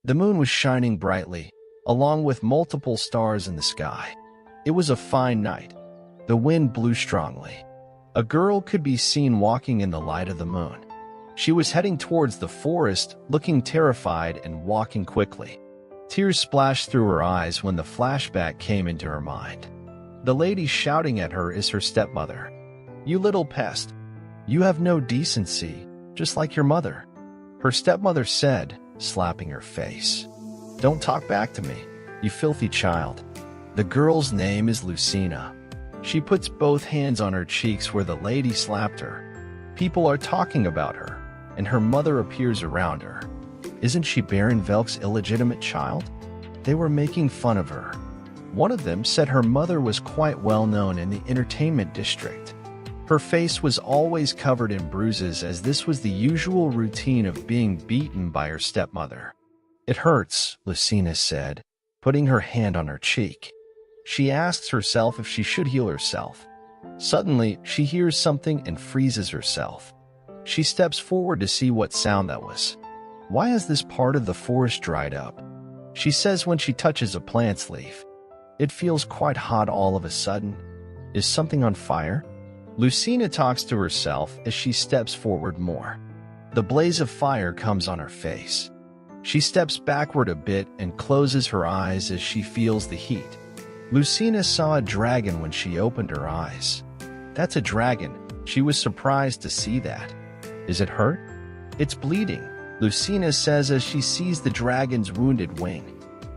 The moon was shining brightly, along with multiple stars in the sky. It was a fine night. The wind blew strongly. A girl could be seen walking in the light of the moon. She was heading towards the forest, looking terrified and walking quickly. Tears splashed through her eyes when the flashback came into her mind. The lady shouting at her is her stepmother. "You little pest. You have no decency, just like your mother," her stepmother said, slapping her face. "Don't talk back to me, you filthy child." The girl's name is Lucina. She puts both hands on her cheeks where the lady slapped her. People are talking about her, and her mother appears around her. Isn't she Baron Velk's illegitimate child? They were making fun of her. One of them said her mother was quite well known in the entertainment district. Her face was always covered in bruises, as this was the usual routine of being beaten by her stepmother. "It hurts," Lucina said, putting her hand on her cheek. She asks herself if she should heal herself. Suddenly, she hears something and freezes herself. She steps forward to see what sound that was. Why has this part of the forest dried up? She says when she touches a plant's leaf. It feels quite hot all of a sudden. Is something on fire? Lucina talks to herself as she steps forward more. The blaze of fire comes on her face. She steps backward a bit and closes her eyes as she feels the heat. Lucina saw a dragon when she opened her eyes. That's a dragon. She was surprised to see that. Is it hurt? It's bleeding, Lucina says as she sees the dragon's wounded wing.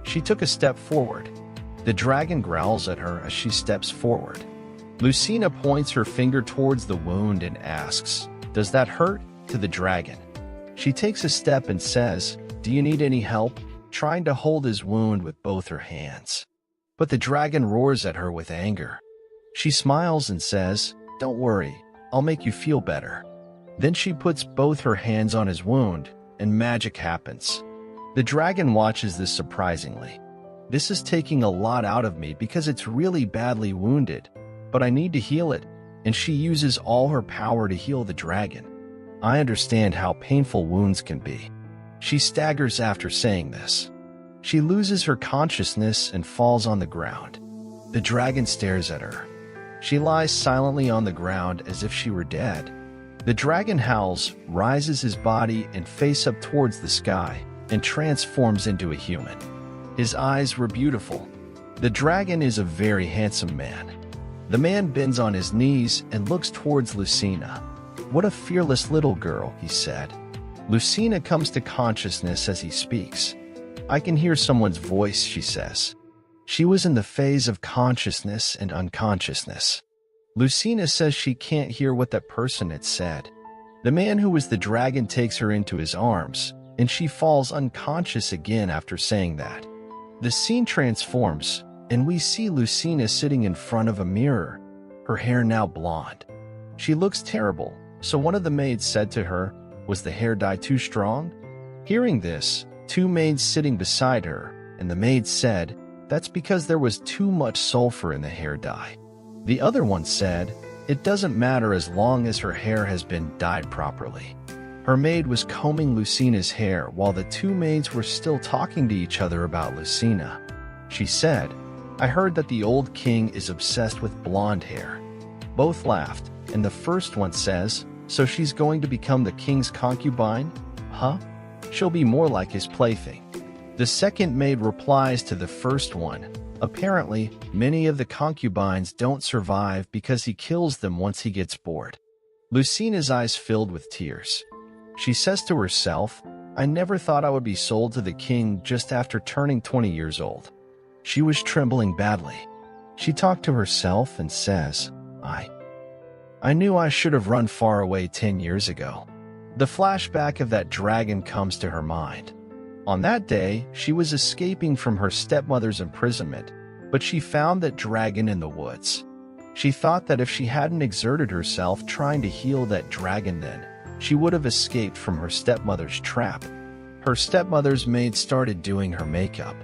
She took a step forward. The dragon growls at her as she steps forward. Lucina points her finger towards the wound and asks, "Does that hurt?" to the dragon. She takes a step and says, "Do you need any help?" trying to hold his wound with both her hands. But the dragon roars at her with anger. She smiles and says, "Don't worry, I'll make you feel better." Then she puts both her hands on his wound, and magic happens. The dragon watches this surprisingly. "This is taking a lot out of me because it's really badly wounded, but I need to heal it," and she uses all her power to heal the dragon. "I understand how painful wounds can be." She staggers after saying this. She loses her consciousness and falls on the ground. The dragon stares at her. She lies silently on the ground as if she were dead. The dragon howls, rises his body and face up towards the sky, and transforms into a human. His eyes were beautiful. The dragon is a very handsome man. The man bends on his knees and looks towards Lucina. "What a fearless little girl," he said. Lucina comes to consciousness as he speaks. "I can hear someone's voice," she says. She was in the phase of consciousness and unconsciousness. Lucina says she can't hear what that person had said. The man who was the dragon takes her into his arms, and she falls unconscious again after saying that. The scene transforms, and we see Lucina sitting in front of a mirror, her hair now blonde. She looks terrible, so one of the maids said to her, "Was the hair dye too strong?" Hearing this, two maids sitting beside her, and the maid said, "That's because there was too much sulfur in the hair dye." The other one said, "It doesn't matter as long as her hair has been dyed properly." Her maid was combing Lucina's hair while the two maids were still talking to each other about Lucina. She said, "I heard that the old king is obsessed with blonde hair." Both laughed, and the first one says, "So she's going to become the king's concubine? Huh? She'll be more like his plaything." The second maid replies to the first one, "Apparently, many of the concubines don't survive because he kills them once he gets bored." Lucina's eyes filled with tears. She says to herself, "I never thought I would be sold to the king just after turning 20 years old." She was trembling badly. She talked to herself and says, I knew I should have run far away 10 years ago." The flashback of that dragon comes to her mind. On that day, she was escaping from her stepmother's imprisonment, but she found that dragon in the woods. She thought that if she hadn't exerted herself trying to heal that dragon then, she would have escaped from her stepmother's trap. Her stepmother's maid started doing her makeup.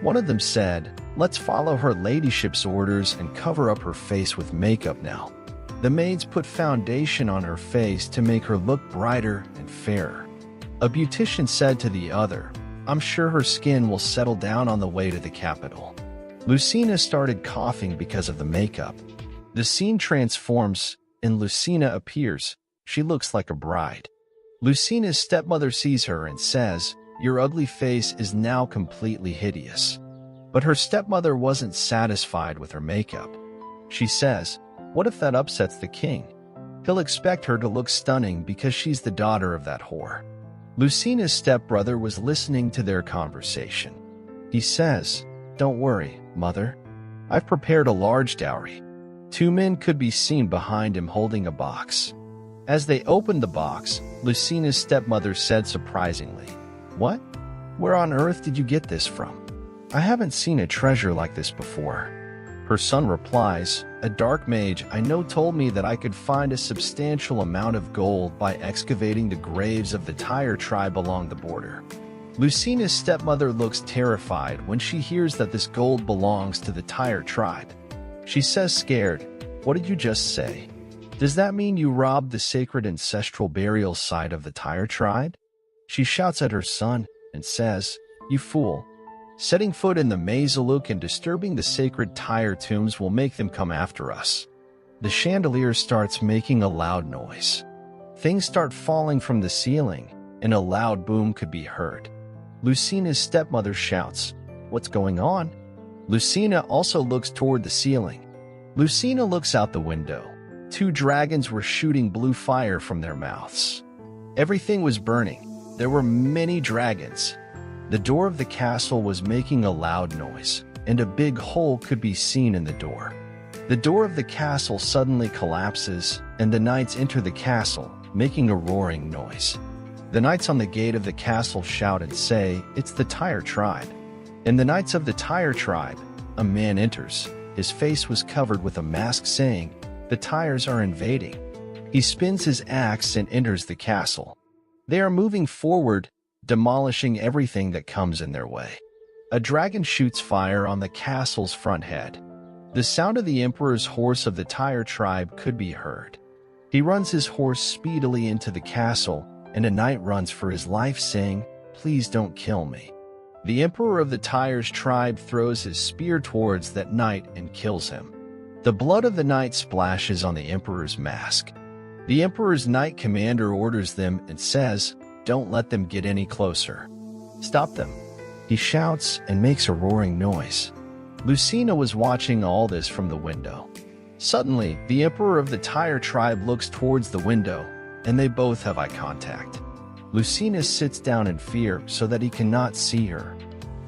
One of them said, "Let's follow her ladyship's orders and cover up her face with makeup now." The maids put foundation on her face to make her look brighter and fairer. A beautician said to the other, I'm sure her skin will settle down on the way to the capital. Lucina started coughing because of the makeup. The scene transforms, and Lucina appears. She looks like a bride. Lucina's stepmother sees her and says, "Your ugly face is now completely hideous." But her stepmother wasn't satisfied with her makeup. She says, "What if that upsets the king? He'll expect her to look stunning because she's the daughter of that whore." Lucina's stepbrother was listening to their conversation. He says, "Don't worry, mother. I've prepared a large dowry." Two men could be seen behind him holding a box. As they opened the box, Lucina's stepmother said surprisingly, "What? Where on earth did you get this from? I haven't seen a treasure like this before." Her son replies, "A dark mage I know told me that I could find a substantial amount of gold by excavating the graves of the Tyre tribe along the border." Lucina's stepmother looks terrified when she hears that this gold belongs to the Tyre tribe. She says scared, "What did you just say? Does that mean you robbed the sacred ancestral burial site of the Tyre tribe?" She shouts at her son and says, "You fool. Setting foot in the Mazaluk and disturbing the sacred Tyre tombs will make them come after us." The chandelier starts making a loud noise. Things start falling from the ceiling, and a loud boom could be heard. Lucina's stepmother shouts, "What's going on?" Lucina also looks toward the ceiling. Lucina looks out the window. Two dragons were shooting blue fire from their mouths. Everything was burning. There were many dragons. The door of the castle was making a loud noise, and a big hole could be seen in the door. The door of the castle suddenly collapses, and the knights enter the castle, making a roaring noise. The knights on the gate of the castle shout and say, "It's the Tyre tribe." And the knights of the Tyre tribe, a man enters. His face was covered with a mask saying, "The Tyres are invading." He spins his axe and enters the castle. They are moving forward, demolishing everything that comes in their way. A dragon shoots fire on the castle's front head. The sound of the emperor's horse of the Tyre tribe could be heard. He runs his horse speedily into the castle, and a knight runs for his life saying, "Please don't kill me." The emperor of the Tyre's tribe throws his spear towards that knight and kills him. The blood of the knight splashes on the emperor's mask. The emperor's knight commander orders them and says, "Don't let them get any closer. Stop them." He shouts and makes a roaring noise. Lucina was watching all this from the window. Suddenly, the emperor of the Tyre tribe looks towards the window, and they both have eye contact. Lucina sits down in fear so that he cannot see her.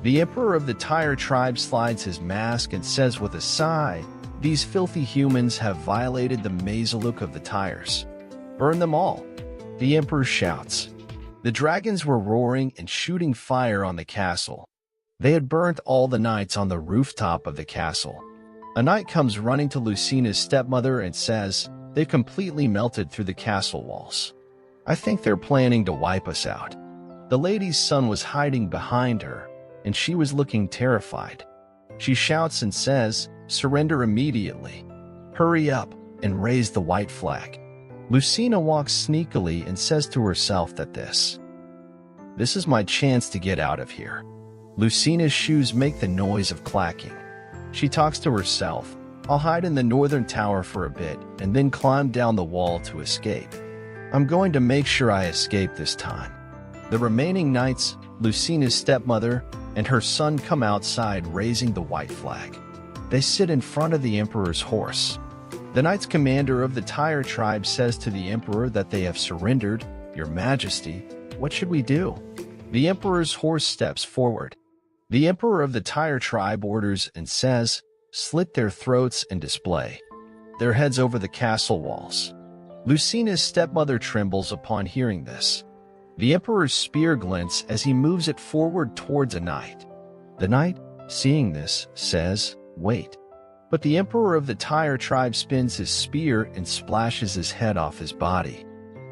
The emperor of the Tyre tribe slides his mask and says with a sigh, "These filthy humans have violated the Mazaluk of the Tyres. Burn them all." The emperor shouts. The dragons were roaring and shooting fire on the castle. They had burnt all the knights on the rooftop of the castle. A knight comes running to Lucina's stepmother and says, "They've completely melted through the castle walls. I think they're planning to wipe us out." The lady's son was hiding behind her, and she was looking terrified. She shouts and says, "Surrender immediately. Hurry up and raise the white flag." Lucina walks sneakily and says to herself that this is my chance to get out of here. Lucina's shoes make the noise of clacking. She talks to herself, "I'll hide in the northern tower for a bit and then climb down the wall to escape. I'm going to make sure I escape this time." The remaining knights, Lucina's stepmother, and her son come outside raising the white flag. They sit in front of the emperor's horse. The knights commander of the Tyre tribe says to the emperor that they have surrendered. "Your Majesty, what should we do?" The emperor's horse steps forward. The emperor of the Tyre tribe orders and says, "Slit their throats and display their heads over the castle walls." Lucina's stepmother trembles upon hearing this. The emperor's spear glints as he moves it forward towards a knight. The knight, seeing this, says, "Wait." But the emperor of the Tyre tribe spins his spear and splashes his head off his body.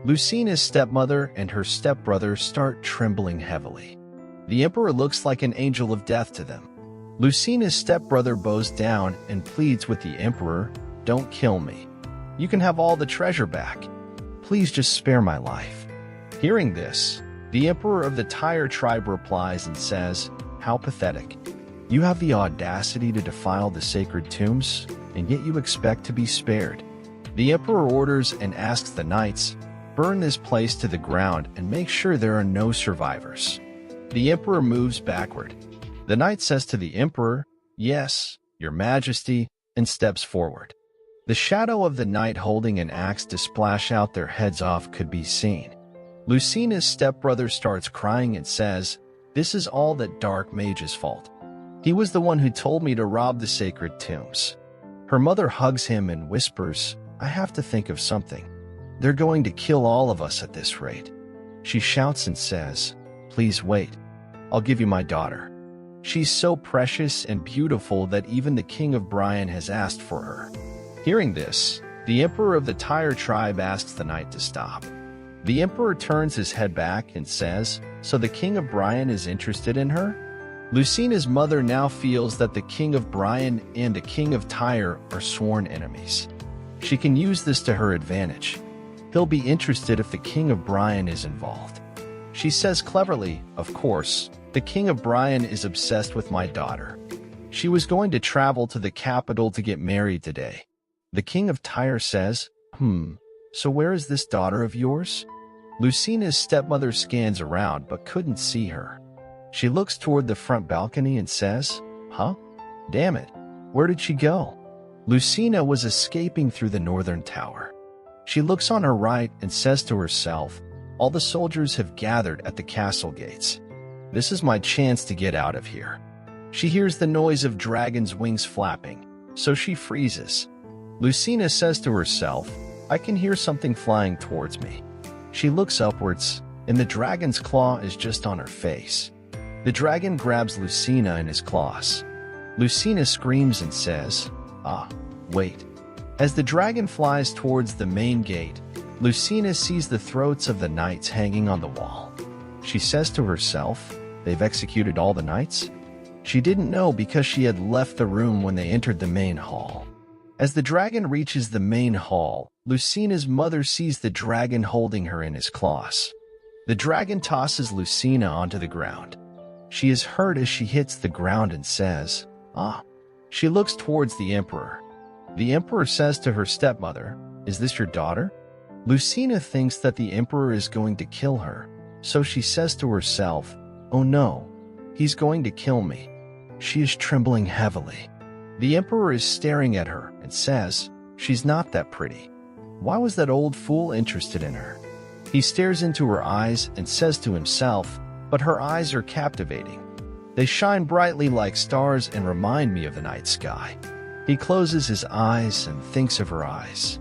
Lucina's stepmother and her stepbrother start trembling heavily. The emperor looks like an angel of death to them. Lucina's stepbrother bows down and pleads with the emperor, "Don't kill me. You can have all the treasure back. Please just spare my life." Hearing this, The emperor of the Tyre tribe replies and says, "How pathetic. You have the audacity to defile the sacred tombs, and yet you expect to be spared." The emperor orders and asks the knights, "Burn this place to the ground and make sure there are no survivors." The emperor moves backward. The knight says to the emperor, "Yes, your majesty," and steps forward. The shadow of the knight holding an axe to splash out their heads off could be seen. Lucina's stepbrother starts crying and says, "This is all that Dark Mage's fault. He was the one who told me to rob the sacred tombs." Her mother hugs him and whispers, "I have to think of something. They're going to kill all of us at this rate." She shouts and says, "Please wait. I'll give you my daughter. She's so precious and beautiful that even the king of Bryan has asked for her." Hearing this, the emperor of the Tyre tribe asks the knight to stop. The emperor turns his head back and says, "So the king of Bryan is interested in her?" Lucina's mother now feels that the king of Bryan and the king of Tyre are sworn enemies. She can use this to her advantage. He'll be interested if the king of Bryan is involved. She says cleverly, "Of course, the king of Bryan is obsessed with my daughter. She was going to travel to the capital to get married today." The king of Tyre says, "So where is this daughter of yours?" Lucina's stepmother scans around but couldn't see her. She looks toward the front balcony and says, "Huh? Damn it. Where did she go?" Lucina was escaping through the northern tower. She looks on her right and says to herself, "All the soldiers have gathered at the castle gates. This is my chance to get out of here." She hears the noise of dragon's wings flapping, so she freezes. Lucina says to herself, "I can hear something flying towards me." She looks upwards, and the dragon's claw is just on her face. The dragon grabs Lucina in his claws. Lucina screams and says, "Ah, wait." As the dragon flies towards the main gate, Lucina sees the throats of the knights hanging on the wall. She says to herself, "They've executed all the knights?" She didn't know because she had left the room when they entered the main hall. As the dragon reaches the main hall, Lucina's mother sees the dragon holding her in his claws. The dragon tosses Lucina onto the ground. She is hurt as she hits the ground and says, "Ah." She looks towards the emperor. The emperor says to her stepmother, "Is this your daughter?" Lucina thinks that the emperor is going to kill her, so she says to herself, "Oh no, he's going to kill me." She is trembling heavily. The emperor is staring at her and says, "She's not that pretty. Why was that old fool interested in her?" He stares into her eyes and says to himself, "But her eyes are captivating. They shine brightly like stars and remind me of the night sky." He closes his eyes and thinks of her eyes.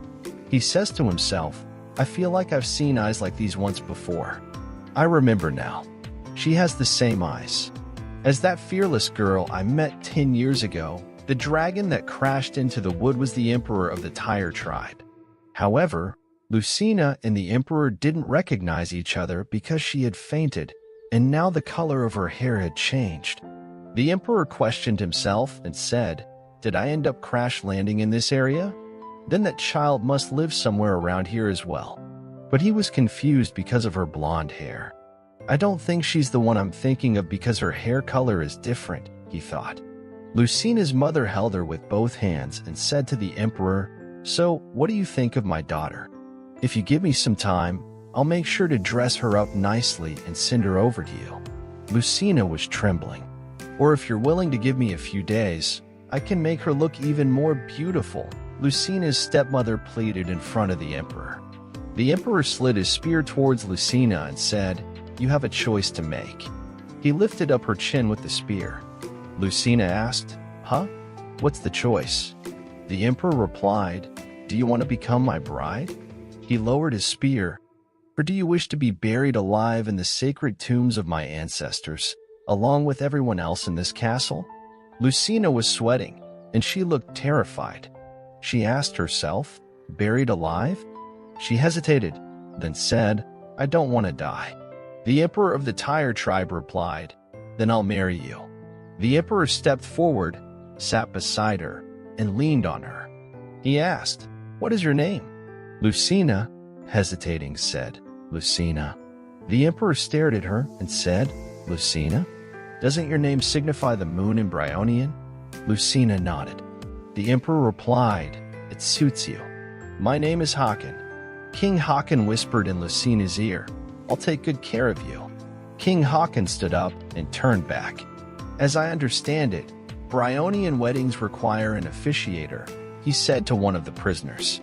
He says to himself, "I feel like I've seen eyes like these once before. I remember now. She has the same eyes as that fearless girl I met 10 years ago." The dragon that crashed into the wood was the emperor of the Tyre tribe. However, Lucina and the emperor didn't recognize each other because she had fainted, and now the color of her hair had changed. The emperor questioned himself and said, "Did I end up crash landing in this area? Then that child must live somewhere around here as well." But he was confused because of her blonde hair. "I don't think she's the one I'm thinking of because her hair color is different," he thought. Lucina's mother held her with both hands and said to the emperor, "So, what do you think of my daughter? If you give me some time, I'll make sure to dress her up nicely and send her over to you." Lucina was trembling. "Or if you're willing to give me a few days, I can make her look even more beautiful," Lucina's stepmother pleaded in front of the emperor. The emperor slid his spear towards Lucina and said, "You have a choice to make." He lifted up her chin with the spear. Lucina asked, "Huh? What's the choice?" The emperor replied, "Do you want to become my bride?" He lowered his spear. "Or do you wish to be buried alive in the sacred tombs of my ancestors, along with everyone else in this castle?" Lucina was sweating, and she looked terrified. She asked herself, "Buried alive?" She hesitated, then said, "I don't want to die." The emperor of the Tyre tribe replied, "Then I'll marry you." The emperor stepped forward, sat beside her, and leaned on her. He asked, "What is your name?" Lucina, hesitating, said, "Lucina." The emperor stared at her and said, Lucina? Doesn't your name signify the moon in Bryonian? Lucina nodded. The emperor replied, It suits you. My name is Hakan. King Hakan whispered in Lucina's ear, I'll take good care of you. King Hakan stood up and turned back. As I understand it, Bryonian weddings require an officiator, he said to one of the prisoners.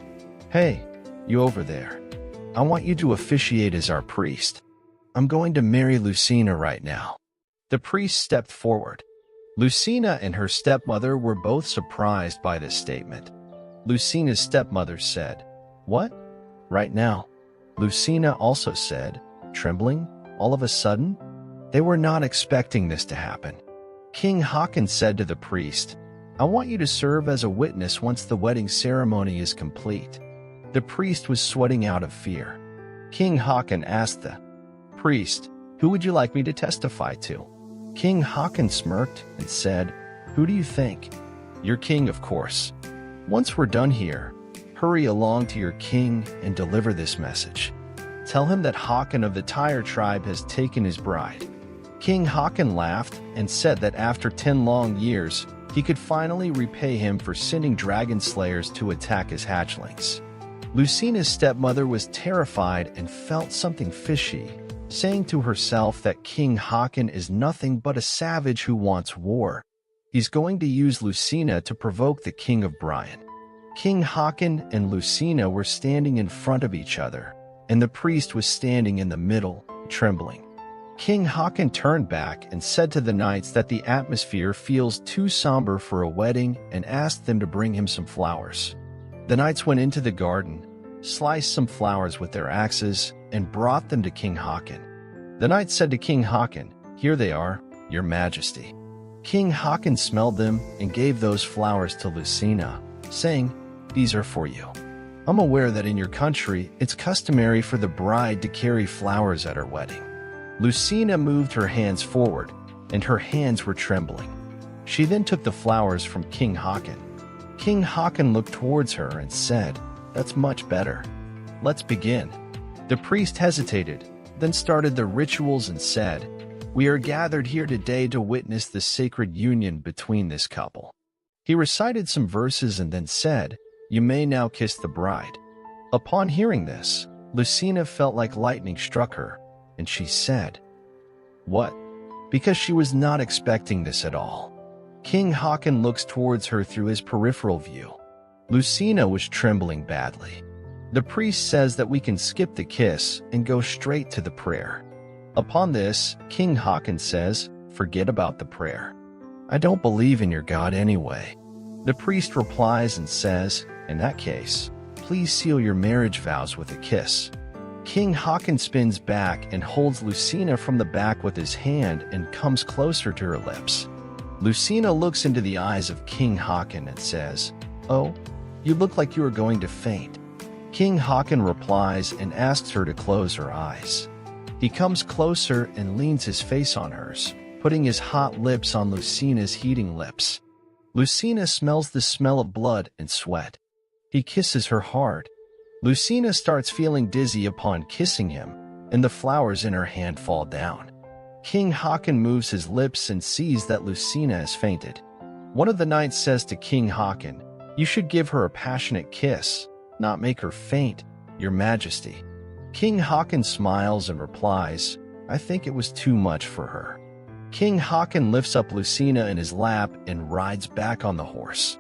Hey, you over there. I want you to officiate as our priest. I'm going to marry Lucina right now. The priest stepped forward. Lucina and her stepmother were both surprised by this statement. Lucina's stepmother said, What? Right now? Lucina also said, trembling, all of a sudden? They were not expecting this to happen. King Hakan said to the priest, I want you to serve as a witness once the wedding ceremony is complete. The priest was sweating out of fear. King Hakan asked the priest, Who would you like me to testify to? King Hakan smirked and said, Who do you think? Your king, of course. Once we're done here, hurry along to your king and deliver this message. Tell him that Hakan of the Tyre tribe has taken his bride. King Hakan laughed and said that after 10 long years, he could finally repay him for sending dragon slayers to attack his hatchlings. Lucina's stepmother was terrified and felt something fishy, saying to herself that King Hakan is nothing but a savage who wants war. He's going to use Lucina to provoke the king of Bryan. King Hakan and Lucina were standing in front of each other, and the priest was standing in the middle, trembling. King Hakan turned back and said to the knights that the atmosphere feels too somber for a wedding and asked them to bring him some flowers. The knights went into the garden, sliced some flowers with their axes, and brought them to King Hakan. The knights said to King Hakan, Here they are, your majesty. King Hakan smelled them and gave those flowers to Lucina, saying, These are for you. I'm aware that in your country, it's customary for the bride to carry flowers at her wedding. Lucina moved her hands forward, and her hands were trembling. She then took the flowers from King Hakan. King Hakan looked towards her and said, That's much better. Let's begin. The priest hesitated, then started the rituals and said, We are gathered here today to witness the sacred union between this couple. He recited some verses and then said, You may now kiss the bride. Upon hearing this, Lucina felt like lightning struck her, and she said, What? Because she was not expecting this at all. King Hakan looks towards her through his peripheral view. Lucina was trembling badly. The priest says that we can skip the kiss and go straight to the prayer. Upon this, King Hakan says, Forget about the prayer. I don't believe in your God anyway. The priest replies and says, In that case, please seal your marriage vows with a kiss. King Hakan spins back and holds Lucina from the back with his hand and comes closer to her lips. Lucina looks into the eyes of King Hakan and says, Oh, you look like you are going to faint. King Hakan replies and asks her to close her eyes. He comes closer and leans his face on hers, putting his hot lips on Lucina's heating lips. Lucina smells the smell of blood and sweat. He kisses her hard. Lucina starts feeling dizzy upon kissing him, and the flowers in her hand fall down. King Hakan moves his lips and sees that Lucina has fainted. One of the knights says to King Hakan, You should give her a passionate kiss, not make her faint, your majesty. King Hakan smiles and replies, I think it was too much for her. King Hakan lifts up Lucina in his lap and rides back on the horse.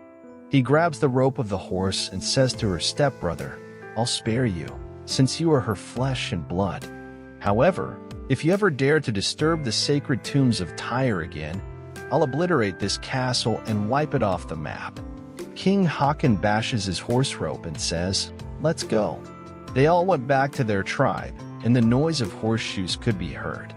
He grabs the rope of the horse and says to her stepbrother, I'll spare you, since you are her flesh and blood. However, if you ever dare to disturb the sacred tombs of Tyre again, I'll obliterate this castle and wipe it off the map. King Hakan bashes his horse rope and says, Let's go. They all went back to their tribe, and the noise of horseshoes could be heard.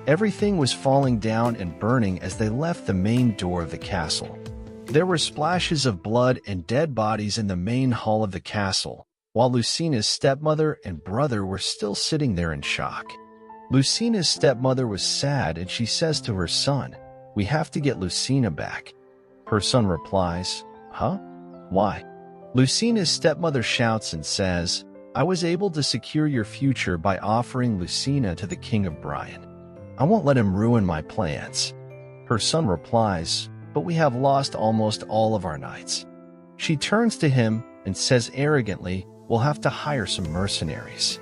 Everything was falling down and burning as they left the main door of the castle. There were splashes of blood and dead bodies in the main hall of the castle, while Lucina's stepmother and brother were still sitting there in shock. Lucina's stepmother was sad and she says to her son, We have to get Lucina back. Her son replies, Huh? Why? Lucina's stepmother shouts and says, I was able to secure your future by offering Lucina to the king of Brian. I won't let him ruin my plans. Her son replies, but we have lost almost all of our knights. She turns to him and says arrogantly, we'll have to hire some mercenaries.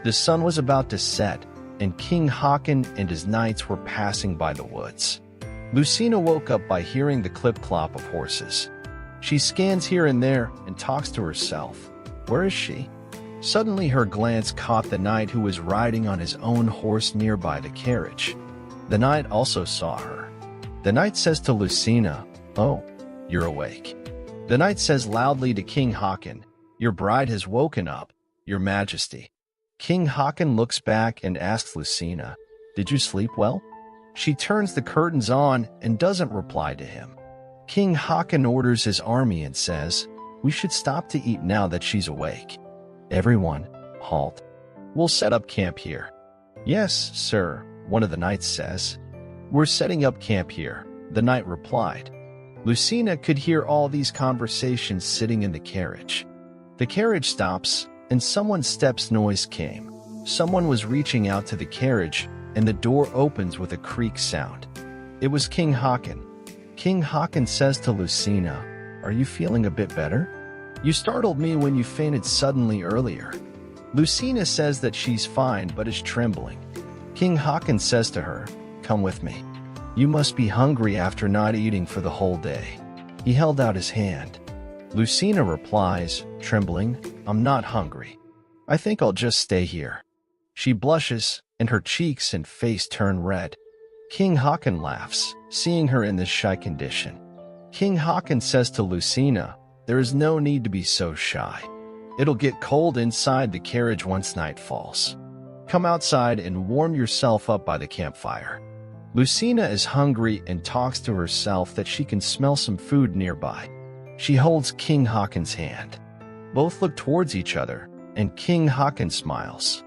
The sun was about to set, and King Haakon and his knights were passing by the woods. Lucina woke up by hearing the clip-clop of horses. She scans here and there and talks to herself. Where is she? Suddenly her glance caught the knight who was riding on his own horse nearby the carriage. The knight also saw her. The knight says to Lucina, "Oh, you're awake." The knight says loudly to King Haakon, "Your bride has woken up, your majesty." King Haakon looks back and asks Lucina, "Did you sleep well?" She turns the curtains on and doesn't reply to him. King Haakon orders his army and says, "We should stop to eat now that she's awake. Everyone, halt. We'll set up camp here." "Yes, sir," one of the knights says. "We're setting up camp here," the knight replied. Lucina could hear all these conversations sitting in the carriage. The carriage stops, and someone's steps noise came. Someone was reaching out to the carriage, and the door opens with a creak sound. It was King Haakon. King Haakon says to Lucina, "Are you feeling a bit better? You startled me when you fainted suddenly earlier." Lucina says that she's fine but is trembling. King Haakon says to her, "Come with me. You must be hungry after not eating for the whole day." He held out his hand. Lucina replies, trembling, "I'm not hungry. I think I'll just stay here." She blushes, and her cheeks and face turn red. King Haakon laughs, seeing her in this shy condition. King Haakon says to Lucina, "There is no need to be so shy. It'll get cold inside the carriage once night falls. Come outside and warm yourself up by the campfire." Lucina is hungry and talks to herself that she can smell some food nearby. She holds King Haakon's hand. Both look towards each other, and King Haakon smiles.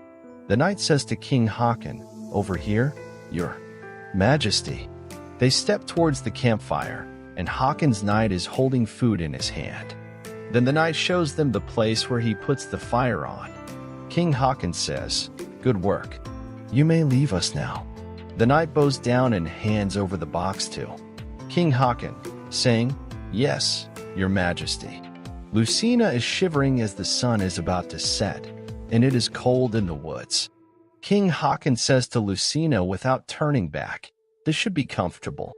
The knight says to King Haakon, "Over here, your majesty." They step towards the campfire, and Haakon's knight is holding food in his hand. Then the knight shows them the place where he puts the fire on. King Haakon says, "Good work. You may leave us now." The knight bows down and hands over the box to King Haakon, saying, "Yes, your majesty." Lucina is shivering as the sun is about to set, and it is cold in the woods. King Haakon says to Lucina without turning back, "This should be comfortable.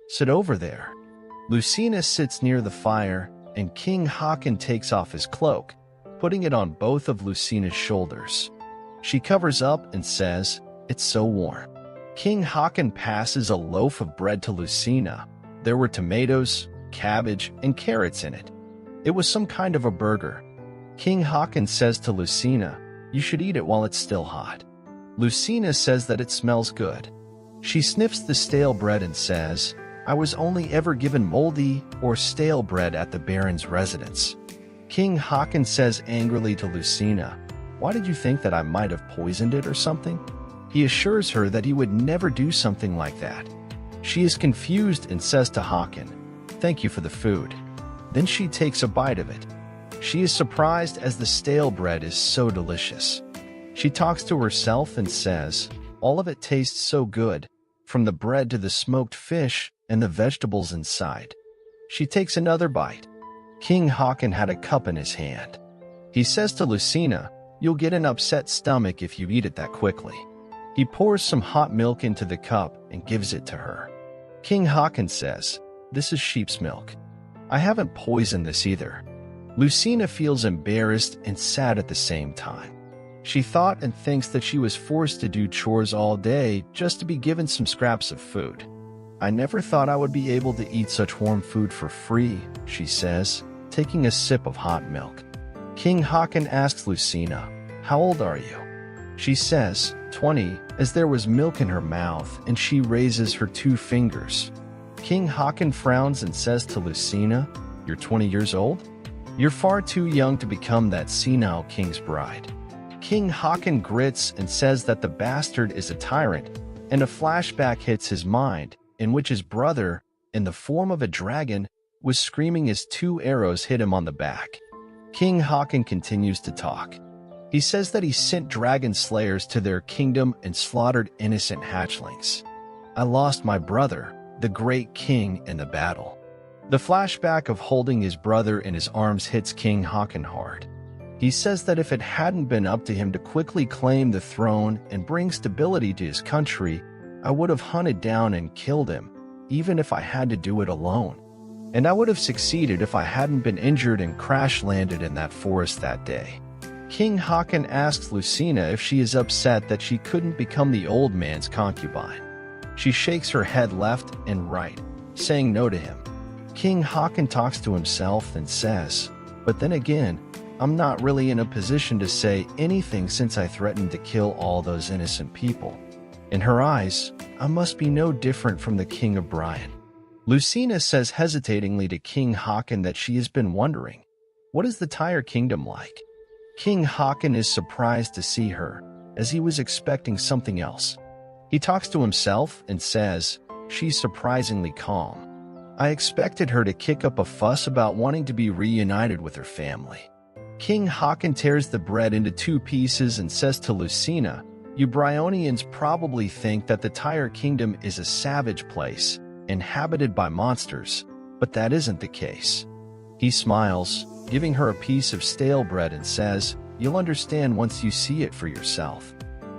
Sit over there." Lucina sits near the fire, and King Haakon takes off his cloak, putting it on both of Lucina's shoulders. She covers up and says, "It's so warm." King Haakon passes a loaf of bread to Lucina. There were tomatoes, cabbage, and carrots in it. It was some kind of a burger. King Haakon says to Lucina, "You should eat it while it's still hot." Lucina says that it smells good. She sniffs the stale bread and says, "I was only ever given moldy or stale bread at the Baron's residence." King Haakon says angrily to Lucina, "Why did you think that I might have poisoned it or something?" He assures her that he would never do something like that. She is confused and says to Haakon, "Thank you for the food." Then she takes a bite of it. She is surprised as the stale bread is so delicious. She talks to herself and says, "All of it tastes so good, from the bread to the smoked fish and the vegetables inside." She takes another bite. King Haakon had a cup in his hand. He says to Lucina, "You'll get an upset stomach if you eat it that quickly." He pours some hot milk into the cup and gives it to her. King Haakon says, "This is sheep's milk. I haven't poisoned this either." Lucina feels embarrassed and sad at the same time. She thought and thinks that she was forced to do chores all day just to be given some scraps of food. "I never thought I would be able to eat such warm food for free," she says, taking a sip of hot milk. King Haakon asks Lucina, "How old are you?" She says, 20, as there was milk in her mouth, and she raises her 2 fingers. King Haakon frowns and says to Lucina, "You're 20 years old? You're far too young to become that senile king's bride." King Haakon grits and says that the bastard is a tyrant, and a flashback hits his mind, in which his brother, in the form of a dragon, was screaming as 2 arrows hit him on the back. King Haakon continues to talk. He says that he sent dragon slayers to their kingdom and slaughtered innocent hatchlings. I lost my brother, the great king, in the battle. The flashback of holding his brother in his arms hits King Haakon hard. He says that if it hadn't been up to him to quickly claim the throne and bring stability to his country, I would have hunted down and killed him, even if I had to do it alone. And I would have succeeded if I hadn't been injured and crash-landed in that forest that day. King Haakon asks Lucina if she is upset that she couldn't become the old man's concubine. She shakes her head left and right, saying no to him. King Haakon talks to himself and says, "But then again, I'm not really in a position to say anything since I threatened to kill all those innocent people. In her eyes, I must be no different from the King of Brian." Lucina says hesitatingly to King Haakon that she has been wondering, what is the Tyre kingdom like? King Haakon is surprised to see her, as he was expecting something else. He talks to himself and says, she's surprisingly calm. I expected her to kick up a fuss about wanting to be reunited with her family. King Haakon tears the bread into 2 pieces and says to Lucina, "You Bryonians probably think that the Tyre kingdom is a savage place, inhabited by monsters, but that isn't the case." He smiles, giving her a piece of stale bread and says, "You'll understand once you see it for yourself."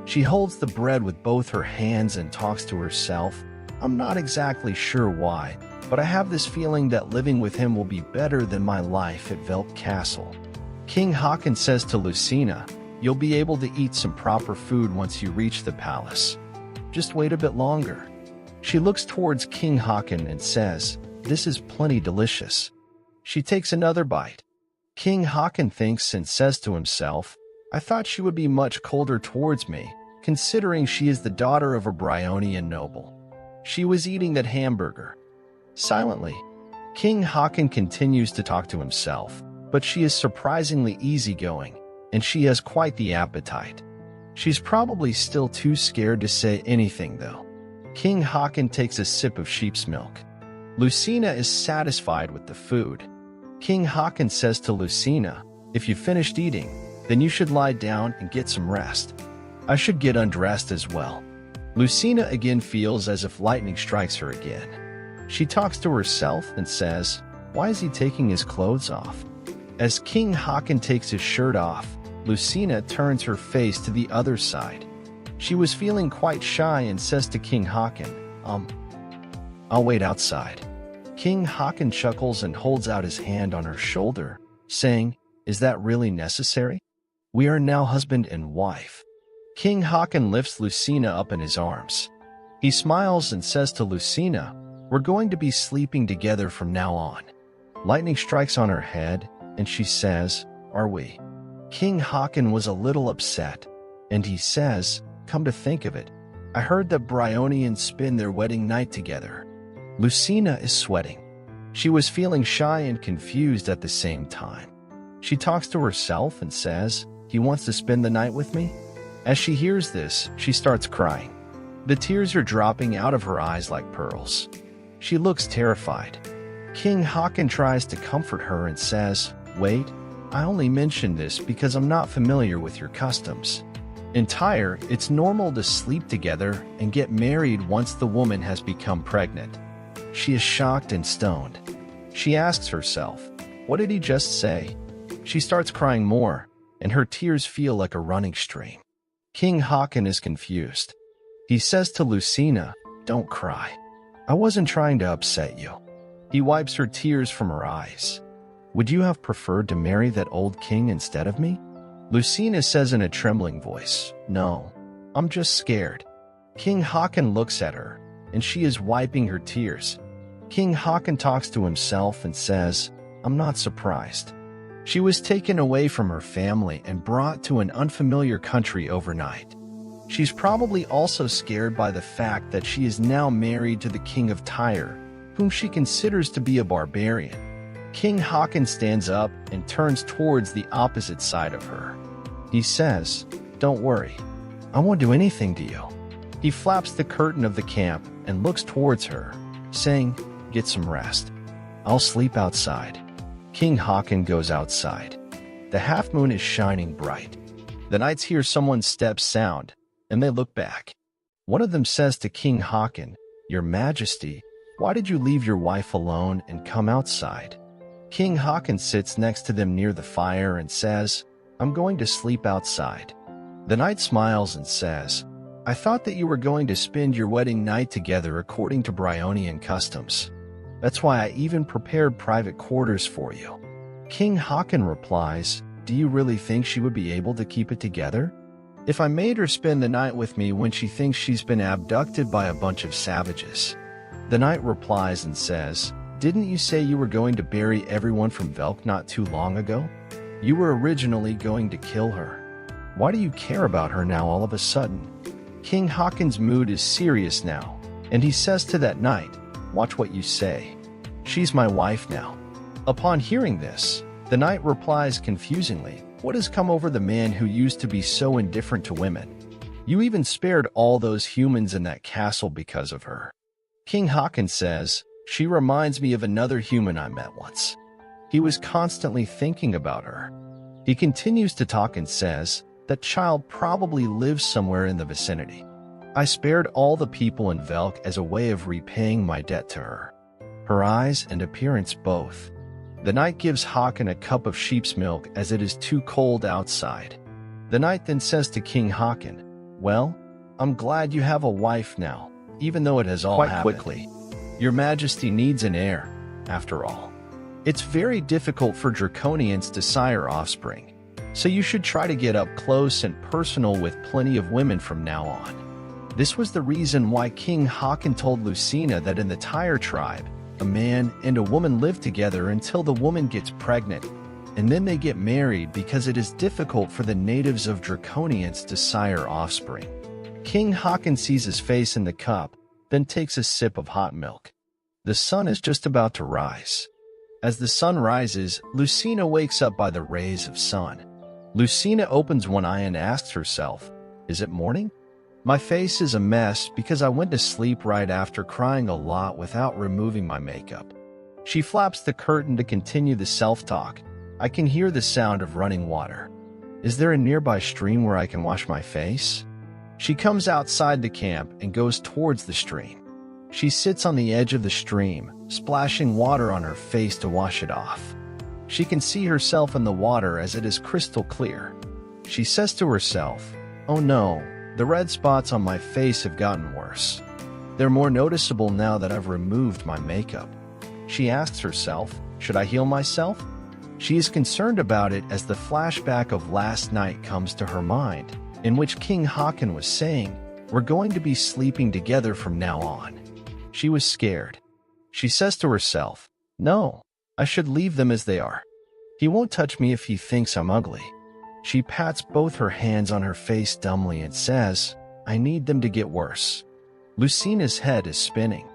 She holds the bread with both her hands and talks to herself. I'm not exactly sure why, but I have this feeling that living with him will be better than my life at Veldt Castle. King Haakon says to Lucina, "You'll be able to eat some proper food once you reach the palace. Just wait a bit longer." She looks towards King Haakon and says, "This is plenty delicious." She takes another bite. King Haakon thinks and says to himself, "I thought she would be much colder towards me, considering she is the daughter of a Bryonian noble." She was eating that hamburger. Silently, King Haakon continues to talk to himself, but she is surprisingly easygoing, and she has quite the appetite. She's probably still too scared to say anything, though. King Haakon takes a sip of sheep's milk. Lucina is satisfied with the food. King Haakon says to Lucina, "If you finished eating, then you should lie down and get some rest. I should get undressed as well." Lucina again feels as if lightning strikes her again. She talks to herself and says, "Why is he taking his clothes off?" As King Haakon takes his shirt off, Lucina turns her face to the other side. She was feeling quite shy and says to King Haakon, I'll wait outside." King Haakon chuckles and holds out his hand on her shoulder, saying, "Is that really necessary? We are now husband and wife." King Haakon lifts Lucina up in his arms. He smiles and says to Lucina, "We're going to be sleeping together from now on." Lightning strikes on her head, and she says, "Are we?" King Haakon was a little upset, and he says, "Come to think of it, I heard that Bryonians spend their wedding night together." Lucina is sweating. She was feeling shy and confused at the same time. She talks to herself and says, "He wants to spend the night with me?" As she hears this, she starts crying. The tears are dropping out of her eyes like pearls. She looks terrified. King Haakon tries to comfort her and says, "Wait, I only mentioned this because I'm not familiar with your customs. In Tyre, it's normal to sleep together and get married once the woman has become pregnant." She is shocked and stoned. She asks herself, what did he just say? She starts crying more, and her tears feel like a running stream. King Haakon is confused. He says to Lucina, "Don't cry. I wasn't trying to upset you." He wipes her tears from her eyes. "Would you have preferred to marry that old king instead of me?" Lucina says in a trembling voice, "No, I'm just scared." King Haakon looks at her, and she is wiping her tears. King Haakon talks to himself and says, "I'm not surprised. She was taken away from her family and brought to an unfamiliar country overnight. She's probably also scared by the fact that she is now married to the king of Tyre, whom she considers to be a barbarian." King Haakon stands up and turns towards the opposite side of her. He says, "Don't worry. I won't do anything to you." He flaps the curtain of the camp and looks towards her, saying, "Get some rest. I'll sleep outside." King Haakon goes outside. The half moon is shining bright. The knights hear someone's steps sound, and they look back. One of them says to King Haakon, "Your Majesty, why did you leave your wife alone and come outside?" King Haakon sits next to them near the fire and says, "I'm going to sleep outside." The knight smiles and says, "I thought that you were going to spend your wedding night together according to Bryonian customs. That's why I even prepared private quarters for you." King Haakon replies, "Do you really think she would be able to keep it together? If I made her spend the night with me when she thinks she's been abducted by a bunch of savages?" The knight replies and says, "Didn't you say you were going to bury everyone from Velk not too long ago? You were originally going to kill her. Why do you care about her now all of a sudden?" King Haakon's mood is serious now, and he says to that knight, "Watch what you say. She's my wife now." Upon hearing this, the knight replies confusingly, "What has come over the man who used to be so indifferent to women? You even spared all those humans in that castle because of her." King Haakon says, "She reminds me of another human I met once. He was constantly thinking about her." He continues to talk and says, "That child probably lives somewhere in the vicinity. I spared all the people in Velk as a way of repaying my debt to her. Her eyes and appearance both." The knight gives Haakon a cup of sheep's milk as it is too cold outside. The knight then says to King Haakon, "Well, I'm glad you have a wife now, even though it has all happened quickly. Your Majesty needs an heir, after all. It's very difficult for Draconians to sire offspring, so you should try to get up close and personal with plenty of women from now on." This was the reason why King Haakon told Lucina that in the Tyre tribe, a man and a woman live together until the woman gets pregnant, and then they get married because it is difficult for the natives of Draconians to sire offspring. King Haakon sees his face in the cup, then takes a sip of hot milk. The sun is just about to rise. As the sun rises, Lucina wakes up by the rays of sun. Lucina opens one eye and asks herself, "Is it morning? My face is a mess because I went to sleep right after crying a lot without removing my makeup." She flaps the curtain to continue the self-talk. "I can hear the sound of running water. Is there a nearby stream where I can wash my face?" She comes outside the camp and goes towards the stream. She sits on the edge of the stream, splashing water on her face to wash it off. She can see herself in the water as it is crystal clear. She says to herself, "Oh no, the red spots on my face have gotten worse. They're more noticeable now that I've removed my makeup." She asks herself, "Should I heal myself?" She is concerned about it as the flashback of last night comes to her mind, in which King Haakon was saying, "We're going to be sleeping together from now on." She was scared. She says to herself, "No, I should leave them as they are. He won't touch me if he thinks I'm ugly." She pats both her hands on her face dumbly and says, "I need them to get worse." Lucina's head is spinning.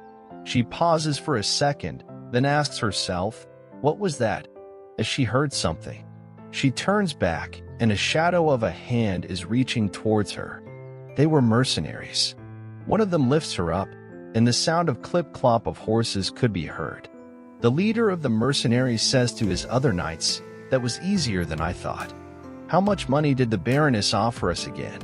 She pauses for a second, then asks herself, "What was that?" as she heard something. She turns back, and a shadow of a hand is reaching towards her. They were mercenaries. One of them lifts her up, and the sound of clip-clop of horses could be heard. The leader of the mercenaries says to his other knights, "That was easier than I thought. How much money did the Baroness offer us again?"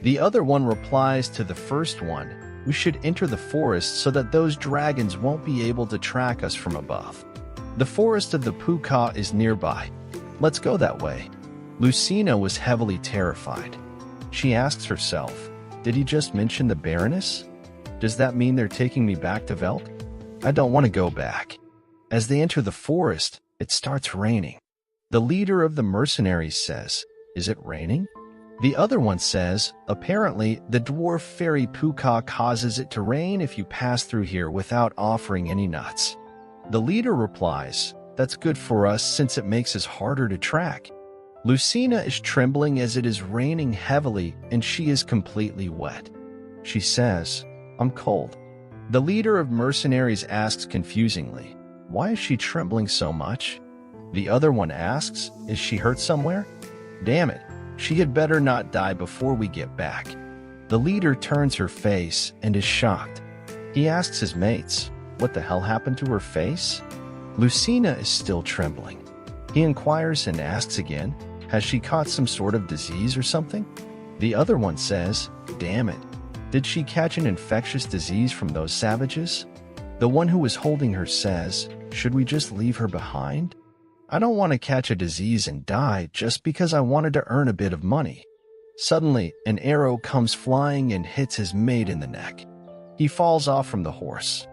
The other one replies to the first one, "We should enter the forest so that those dragons won't be able to track us from above. The forest of the Puka is nearby. Let's go that way." Lucina was heavily terrified. She asks herself, "Did he just mention the Baroness? Does that mean they're taking me back to Velk? I don't want to go back." As they enter the forest, it starts raining. The leader of the mercenaries says, "Is it raining?" The other one says, "Apparently, the dwarf fairy Puka causes it to rain if you pass through here without offering any nuts." The leader replies, "That's good for us since it makes us harder to track." Lucina is trembling as it is raining heavily and she is completely wet. She says, "I'm cold." The leader of mercenaries asks confusingly, "Why is she trembling so much?" The other one asks, "Is she hurt somewhere? Damn it, she had better not die before we get back." The leader turns her face and is shocked. He asks his mates, "What the hell happened to her face?" Lucina is still trembling. He inquires and asks again, Has she caught some sort of disease or something? The other one says, damn it. Did she catch an infectious disease from those savages? The one who was holding her says, should we just leave her behind? I don't want to catch a disease and die just because I wanted to earn a bit of money. Suddenly, an arrow comes flying and hits his mate in the neck. He falls off from the horse.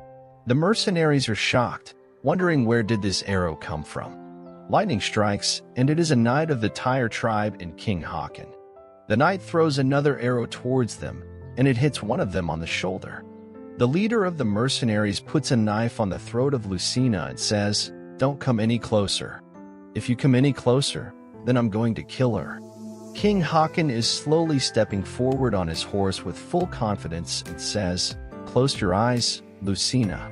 The mercenaries are shocked, wondering where did this arrow come from. Lightning strikes, and it is a knight of the Tyre tribe and King Haakon. The knight throws another arrow towards them, and it hits one of them on the shoulder. The leader of the mercenaries puts a knife on the throat of Lucina and says, don't come any closer. If you come any closer, then I'm going to kill her. King Haakon is slowly stepping forward on his horse with full confidence and says, close your eyes, Lucina.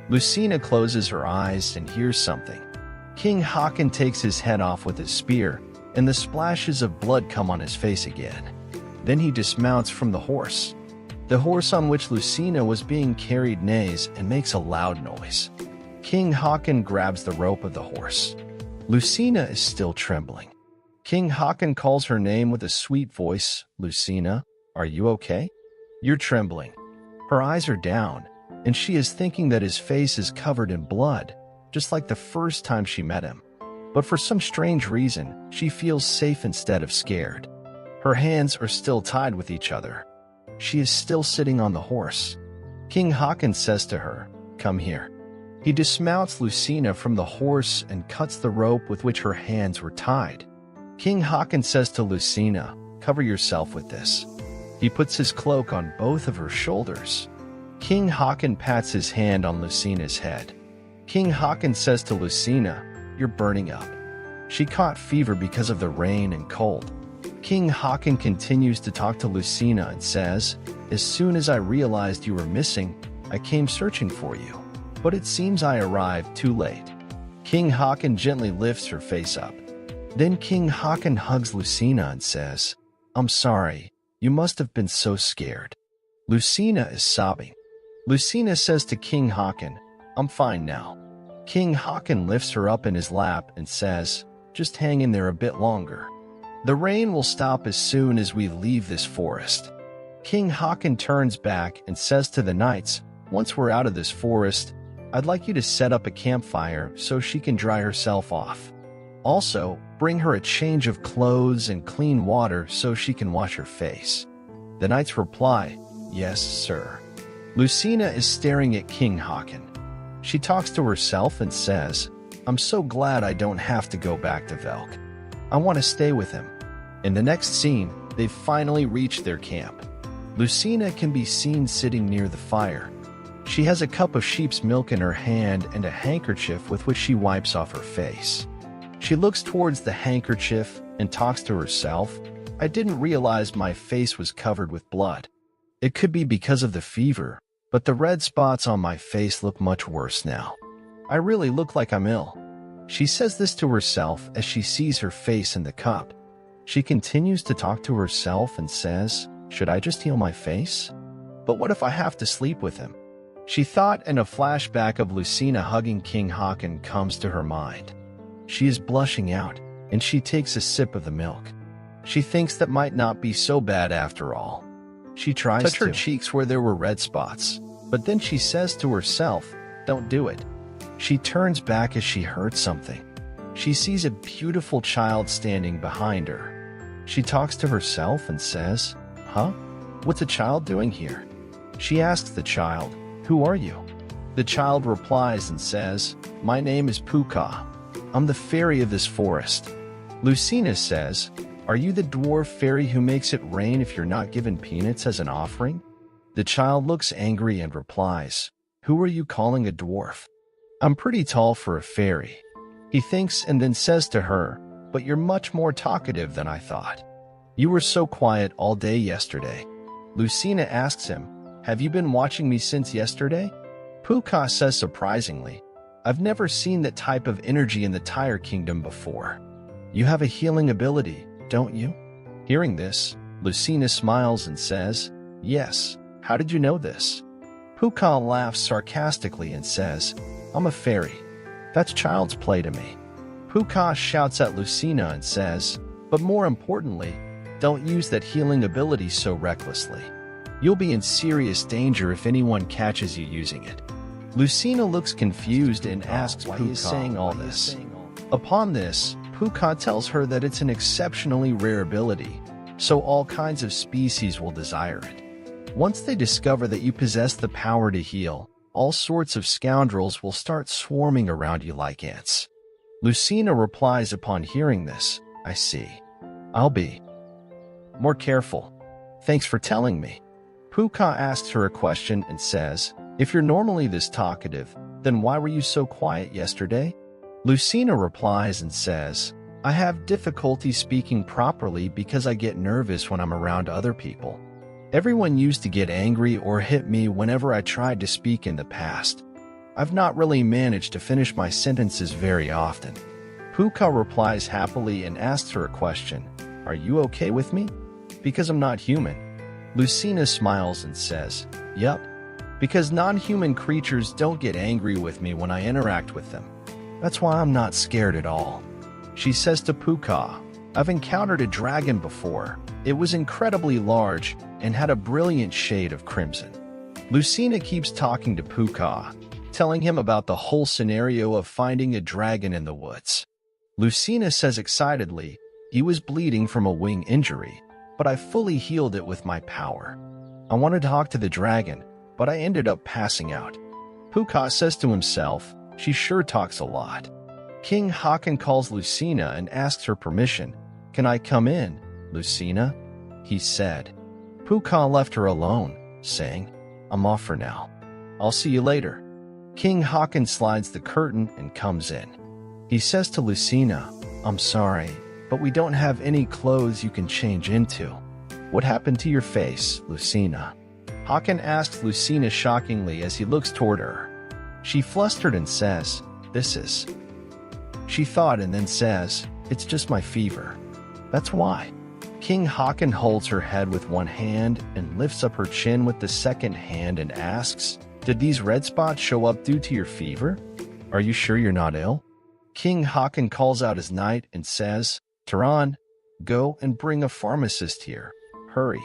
Lucina closes her eyes and hears something. King Haakon takes his head off with his spear, and the splashes of blood come on his face again. Then he dismounts from the horse. The horse on which Lucina was being carried neighs and makes a loud noise. King Haakon grabs the rope of the horse. Lucina is still trembling. King Haakon calls her name with a sweet voice, Lucina, are you okay? You're trembling. Her eyes are down, and she is thinking that his face is covered in blood, just like the first time she met him. But for some strange reason, she feels safe instead of scared. Her hands are still tied with each other. She is still sitting on the horse. King Haakon says to her, come here. He dismounts Lucina from the horse and cuts the rope with which her hands were tied. King Haakon says to Lucina, cover yourself with this. He puts his cloak on both of her shoulders. King Haakon pats his hand on Lucina's head. King Haakon says to Lucina, you're burning up. She caught fever because of the rain and cold. King Haakon continues to talk to Lucina and says, as soon as I realized you were missing, I came searching for you. But it seems I arrived too late. King Haakon gently lifts her face up. Then King Haakon hugs Lucina and says, I'm sorry, you must have been so scared. Lucina is sobbing. Lucina says to King Haakon, I'm fine now. King Haakon lifts her up in his lap and says, just hang in there a bit longer. The rain will stop as soon as we leave this forest. King Haakon turns back and says to the knights, once we're out of this forest, I'd like you to set up a campfire so she can dry herself off. Also, bring her a change of clothes and clean water so she can wash her face. The knights reply, yes, sir. Lucina is staring at King Haakon. She talks to herself and says, I'm so glad I don't have to go back to Velk. I want to stay with him. In the next scene, they've finally reached their camp. Lucina can be seen sitting near the fire. She has a cup of sheep's milk in her hand and a handkerchief with which she wipes off her face. She looks towards the handkerchief and talks to herself, I didn't realize my face was covered with blood. It could be because of the fever, but the red spots on my face look much worse now. I really look like I'm ill. She says this to herself as she sees her face in the cup. She continues to talk to herself and says, should I just heal my face? But what if I have to sleep with him? She thought, and a flashback of Lucina hugging King Haakon comes to her mind. She is blushing out, and she takes a sip of the milk. She thinks that might not be so bad after all. She tries to touch her cheeks where there were red spots, but then she says to herself, don't do it. She turns back as she heard something. She sees a beautiful child standing behind her. She talks to herself and says, huh? What's a child doing here? She asks the child, who are you? The child replies and says, my name is Puka. I'm the fairy of this forest. Lucina says, are you the dwarf fairy who makes it rain if you're not given peanuts as an offering? The child looks angry and replies, who are you calling a dwarf? I'm pretty tall for a fairy. He thinks and then says to her, but you're much more talkative than I thought. You were so quiet all day yesterday. Lucina asks him, have you been watching me since yesterday? Puka says surprisingly, I've never seen that type of energy in the Tyre Kingdom before. You have a healing ability, don't you? Hearing this, Lucina smiles and says, yes, how did you know this? Puka laughs sarcastically and says, I'm a fairy. That's child's play to me. Puka shouts at Lucina and says, But more importantly, don't use that healing ability so recklessly. You'll be in serious danger if anyone catches you using it. Lucina looks confused and asks why he is saying all this. Upon this, Puka tells her that it's an exceptionally rare ability, so all kinds of species will desire it. Once they discover that you possess the power to heal, all sorts of scoundrels will start swarming around you like ants. Lucina replies upon hearing this, I see. I'll be more careful. Thanks for telling me. Puka asks her a question and says, if you're normally this talkative, then why were you so quiet yesterday? Lucina replies and says, I have difficulty speaking properly because I get nervous when I'm around other people. Everyone used to get angry or hit me whenever I tried to speak in the past. I've not really managed to finish my sentences very often. Puka replies happily and asks her a question. Are you okay with me? Because I'm not human. Lucina smiles and says, Yup. Because non-human creatures don't get angry with me when I interact with them. That's why I'm not scared at all. She says to Puka, I've encountered a dragon before. It was incredibly large and had a brilliant shade of crimson. Lucina keeps talking to Puka, telling him about the whole scenario of finding a dragon in the woods. Lucina says excitedly, he was bleeding from a wing injury, but I fully healed it with my power. I wanted to talk to the dragon, but I ended up passing out. Puka says to himself, she sure talks a lot. King Hakan calls Lucina and asks her permission. Can I come in, Lucina? He said. Puka left her alone, saying, I'm off for now. I'll see you later. King Hakan slides the curtain and comes in. He says to Lucina, I'm sorry, but we don't have any clothes you can change into. What happened to your face, Lucina? Hakan asks Lucina shockingly as he looks toward her. She flustered and says, This is. She thought and then says, It's just my fever. That's why. King Hakan holds her head with one hand and lifts up her chin with the second hand and asks, Did these red spots show up due to your fever? Are you sure you're not ill? King Hakan calls out his knight and says, Tehran, go and bring a pharmacist here. Hurry.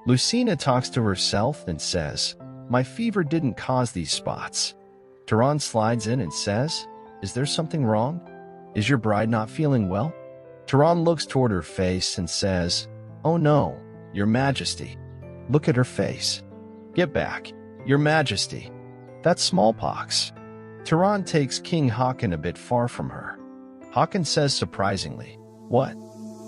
Lucina talks to herself and says, My fever didn't cause these spots. Tehran slides in and says, Is there something wrong? Is your bride not feeling well? Tehran looks toward her face and says, Oh no, Your Majesty. Look at her face. Get back, Your Majesty. That's smallpox. Tehran takes King Hakan a bit far from her. Hakan says surprisingly, What?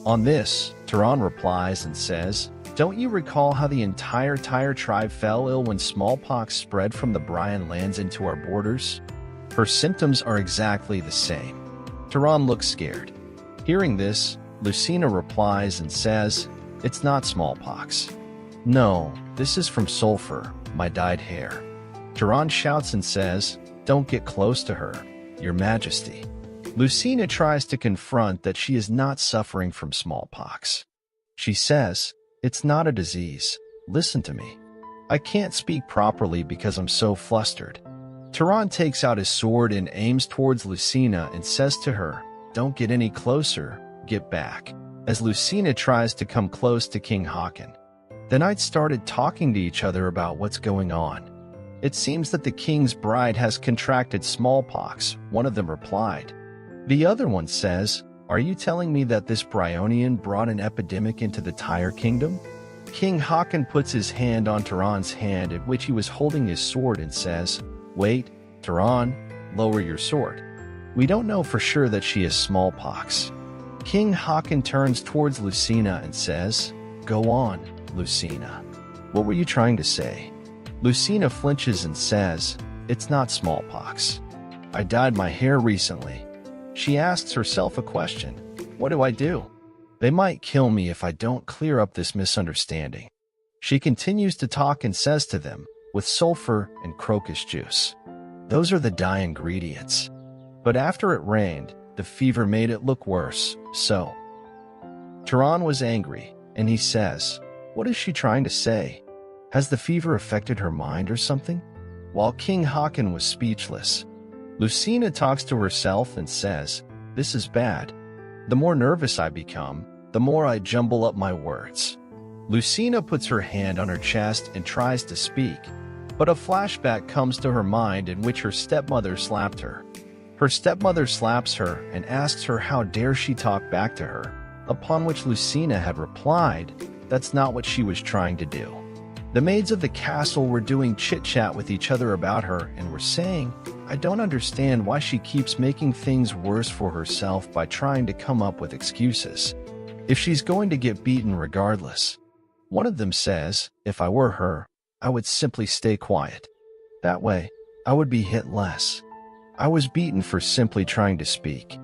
On this, Tehran replies and says, Don't you recall how the entire Tyre tribe fell ill when smallpox spread from the Bryan lands into our borders? Her symptoms are exactly the same. Tehran looks scared. Hearing this, Lucina replies and says, It's not smallpox. No, this is from sulfur, my dyed hair. Tehran shouts and says, Don't get close to her, Your Majesty. Lucina tries to confront that she is not suffering from smallpox. She says, It's not a disease. Listen to me. I can't speak properly because I'm so flustered. Tehran takes out his sword and aims towards Lucina and says to her, Don't get any closer, get back, as Lucina tries to come close to King Hakan. The knights started talking to each other about what's going on. It seems that the king's bride has contracted smallpox, one of them replied. The other one says, Are you telling me that this Bryonian brought an epidemic into the Tyre kingdom? King Hakan puts his hand on Tehran's hand at which he was holding his sword and says, Wait, Tehran, lower your sword. We don't know for sure that she has smallpox. King Hakan turns towards Lucina and says, Go on, Lucina. What were you trying to say? Lucina flinches and says, It's not smallpox. I dyed my hair recently. She asks herself a question. What do I do? They might kill me if I don't clear up this misunderstanding. She continues to talk and says to them, with sulfur and crocus juice. Those are the dye ingredients. But after it rained, the fever made it look worse, so. Tehran was angry, and he says, What is she trying to say? Has the fever affected her mind or something? While King Hakan was speechless, Lucina talks to herself and says, This is bad. The more nervous I become, the more I jumble up my words. Lucina puts her hand on her chest and tries to speak, but a flashback comes to her mind in which her stepmother slapped her. Her stepmother slaps her and asks her how dare she talk back to her, upon which Lucina had replied, that's not what she was trying to do. The maids of the castle were doing chit-chat with each other about her and were saying, I don't understand why she keeps making things worse for herself by trying to come up with excuses. If she's going to get beaten regardless. One of them says, if I were her, I would simply stay quiet. That way, I would be hit less. I was beaten for simply trying to speak.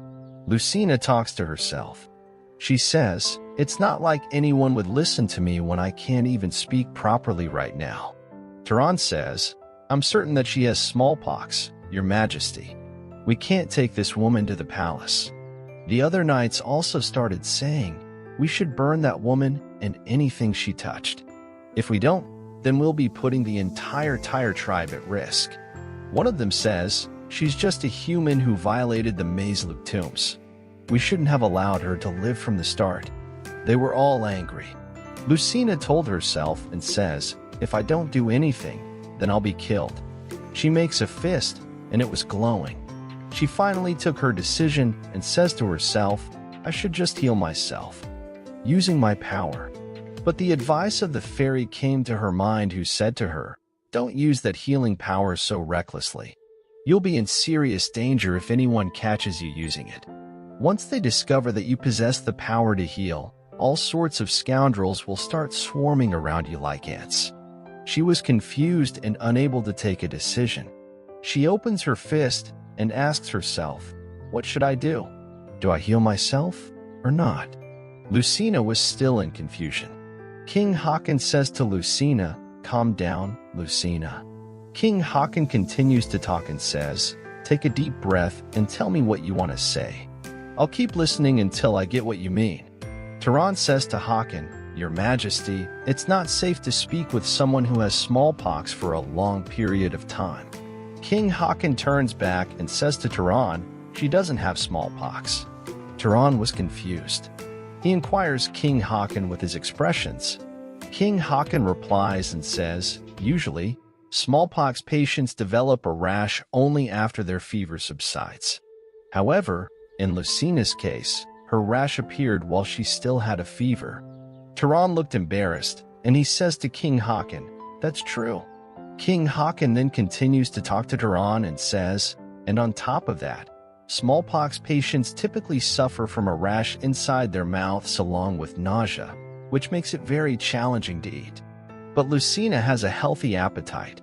Lucina talks to herself. She says, it's not like anyone would listen to me when I can't even speak properly right now. Turan says, I'm certain that she has smallpox, Your Majesty. We can't take this woman to the palace. The other knights also started saying, we should burn that woman and anything she touched. If we don't, then we'll be putting the entire tribe at risk. One of them says, she's just a human who violated the Maizluk tombs. We shouldn't have allowed her to live from the start. They were all angry. Lucina told herself and says, if I don't do anything, then I'll be killed. She makes a fist, and it was glowing. She finally took her decision and says to herself, I should just heal myself, using my power. But the advice of the fairy came to her mind, who said to her, don't use that healing power so recklessly. You'll be in serious danger if anyone catches you using it. Once they discover that you possess the power to heal, all sorts of scoundrels will start swarming around you like ants. She was confused and unable to take a decision. She opens her fist and asks herself, what should I do? Do I heal myself or not? Lucina was still in confusion. King Haakon says to Lucina, calm down, Lucina. King Haakon continues to talk and says, take a deep breath and tell me what you want to say. I'll keep listening until I get what you mean. Turan says to Haakon, Your Majesty, it's not safe to speak with someone who has smallpox for a long period of time. King Haakon turns back and says to Turan, she doesn't have smallpox. Turan was confused. He inquires King Haakon with his expressions. King Haakon replies and says, usually, smallpox patients develop a rash only after their fever subsides. However, in Lucina's case, her rash appeared while she still had a fever. Turan looked embarrassed, and he says to King Haakon, that's true. King Haakon then continues to talk to Turan and says, and on top of that, smallpox patients typically suffer from a rash inside their mouths along with nausea, which makes it very challenging to eat. But Lucina has a healthy appetite.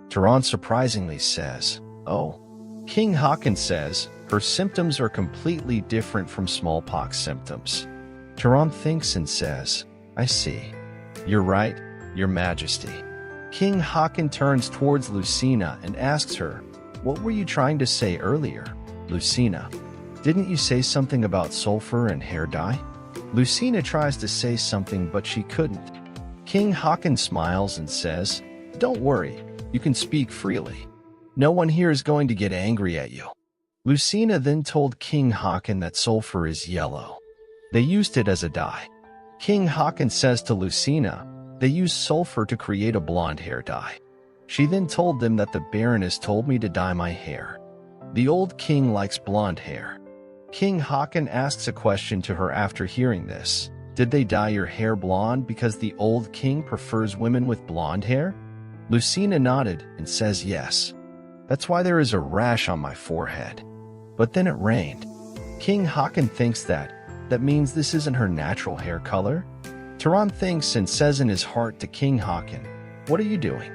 Turan surprisingly says, oh. King Haakon says, her symptoms are completely different from smallpox symptoms. Turan thinks and says, I see. You're right, Your Majesty. King Haakon turns towards Lucina and asks her, what were you trying to say earlier, Lucina? Didn't you say something about sulfur and hair dye? Lucina tries to say something, but she couldn't. King Haakon smiles and says, don't worry, you can speak freely. No one here is going to get angry at you. Lucina then told King Haakon that sulfur is yellow. They used it as a dye. King Haakon says to Lucina, they use sulfur to create a blonde hair dye. She then told them that the Baroness told me to dye my hair. The old king likes blonde hair. King Haakon asks a question to her after hearing this. Did they dye your hair blonde because the old king prefers women with blonde hair? Lucina nodded and says yes. That's why there is a rash on my forehead. But then it rained. King Haakon thinks that means this isn't her natural hair color. Turan thinks and says in his heart to King Haakon, what are you doing?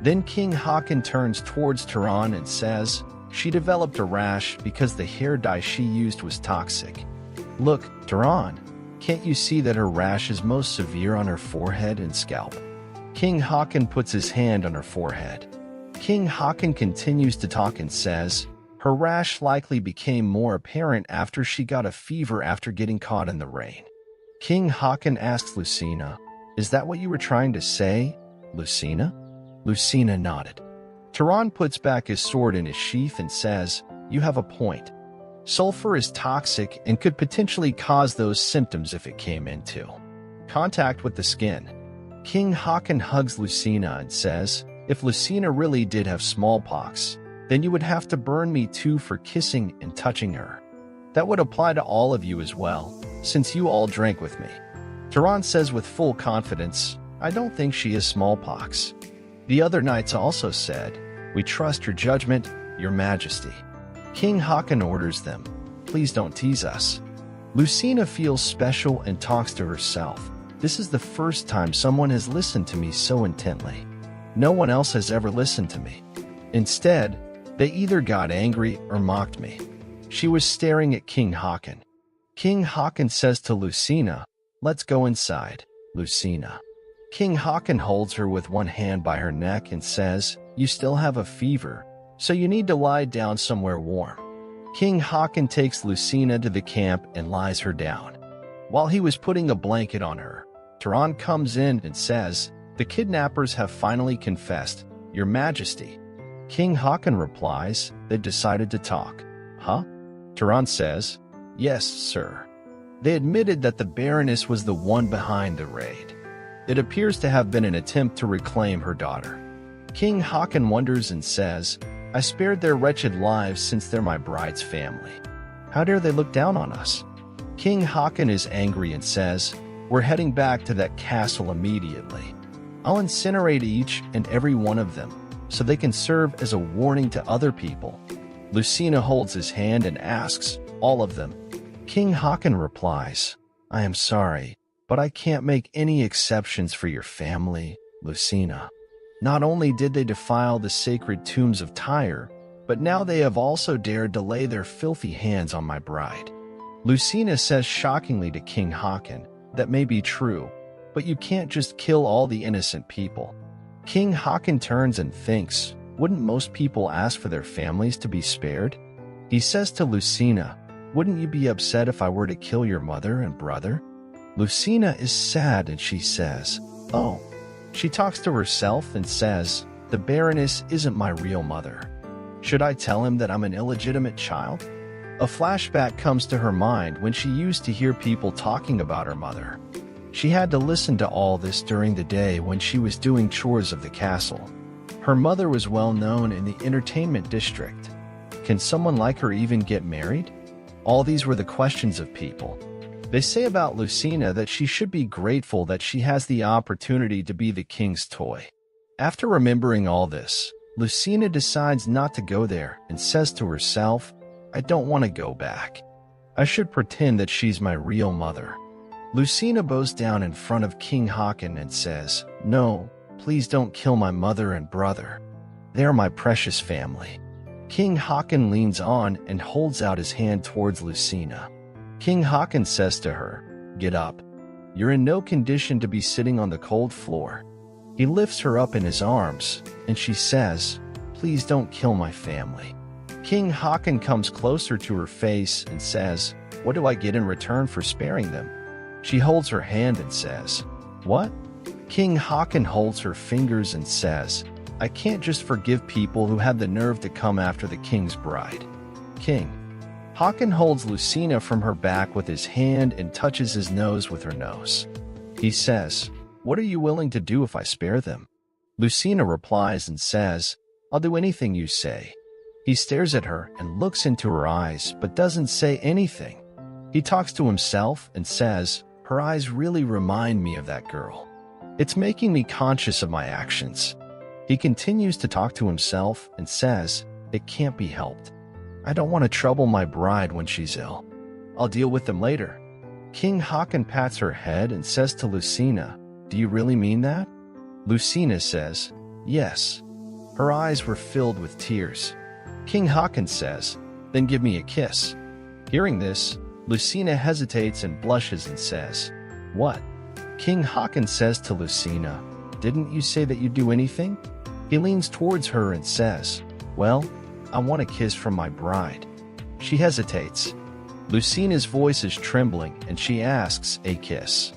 Then King Haakon turns towards Turan and says, she developed a rash because the hair dye she used was toxic. Look, Turan, can't you see that her rash is most severe on her forehead and scalp? King Haakon puts his hand on her forehead. King Haakon continues to talk and says, her rash likely became more apparent after she got a fever after getting caught in the rain. King Haakon asks Lucina, is that what you were trying to say, Lucina? Lucina nodded. Turan puts back his sword in his sheath and says, you have a point. Sulfur is toxic and could potentially cause those symptoms if it came into contact with the skin. King Haakon hugs Lucina and says, if Lucina really did have smallpox, then you would have to burn me too for kissing and touching her. That would apply to all of you as well, since you all drank with me. Turan says with full confidence, I don't think she is smallpox. The other knights also said, we trust your judgment, your majesty. King Haakon orders them, please don't tease us. Lucina feels special and talks to herself. This is the first time someone has listened to me so intently. No one else has ever listened to me. Instead, they either got angry or mocked me. She was staring at King Haakon. King Haakon says to Lucina, let's go inside, Lucina. King Haakon holds her with one hand by her neck and says, you still have a fever, so you need to lie down somewhere warm. King Haakon takes Lucina to the camp and lies her down. While he was putting a blanket on her, Turan comes in and says, the kidnappers have finally confessed, Your Majesty. King Haakon replies, they decided to talk. Huh? Turan says, yes, sir. They admitted that the Baroness was the one behind the raid. It appears to have been an attempt to reclaim her daughter. King Haakon wonders and says, I spared their wretched lives since they're my bride's family. How dare they look down on us? King Haakon is angry and says, we're heading back to that castle immediately. I'll incinerate each and every one of them, so they can serve as a warning to other people. Lucina holds his hand and asks, all of them. King Haakon replies, I am sorry, but I can't make any exceptions for your family, Lucina. Not only did they defile the sacred tombs of Tyre, but now they have also dared to lay their filthy hands on my bride. Lucina says shockingly to King Haakon, that may be true, but you can't just kill all the innocent people. King Haakon turns and thinks, wouldn't most people ask for their families to be spared? He says to Lucina, wouldn't you be upset if I were to kill your mother and brother? Lucina is sad and she says, oh. She talks to herself and says, the Baroness isn't my real mother. Should I tell him that I'm an illegitimate child? A flashback comes to her mind when she used to hear people talking about her mother. She had to listen to all this during the day when she was doing chores of the castle. Her mother was well known in the entertainment district. Can someone like her even get married? All these were the questions of people. They say about Lucina that she should be grateful that she has the opportunity to be the king's toy. After remembering all this, Lucina decides not to go there and says to herself, I don't want to go back. I should pretend that she's my real mother. Lucina bows down in front of King Haakon and says, no, please don't kill my mother and brother. They are my precious family. King Haakon leans on and holds out his hand towards Lucina. King Haakon says to her, get up. You're in no condition to be sitting on the cold floor. He lifts her up in his arms, and she says, please don't kill my family. King Haakon comes closer to her face and says, what do I get in return for sparing them? She holds her hand and says, what? King Haakon holds her fingers and says, I can't just forgive people who had the nerve to come after the king's bride. King Haakon holds Lucina from her back with his hand and touches his nose with her nose. He says, what are you willing to do if I spare them? Lucina replies and says, I'll do anything you say. He stares at her and looks into her eyes but doesn't say anything. He talks to himself and says, her eyes really remind me of that girl. It's making me conscious of my actions. He continues to talk to himself and says, it can't be helped. I don't want to trouble my bride when she's ill. I'll deal with them later. King Haakon pats her head and says to Lucina, do you really mean that? Lucina says, yes. Her eyes were filled with tears. King Haakon says, then give me a kiss. Hearing this, Lucina hesitates and blushes and says, what? King Haakon says to Lucina, didn't you say that you'd do anything? He leans towards her and says, well, I want a kiss from my bride. She hesitates. Lucina's voice is trembling and she asks a kiss.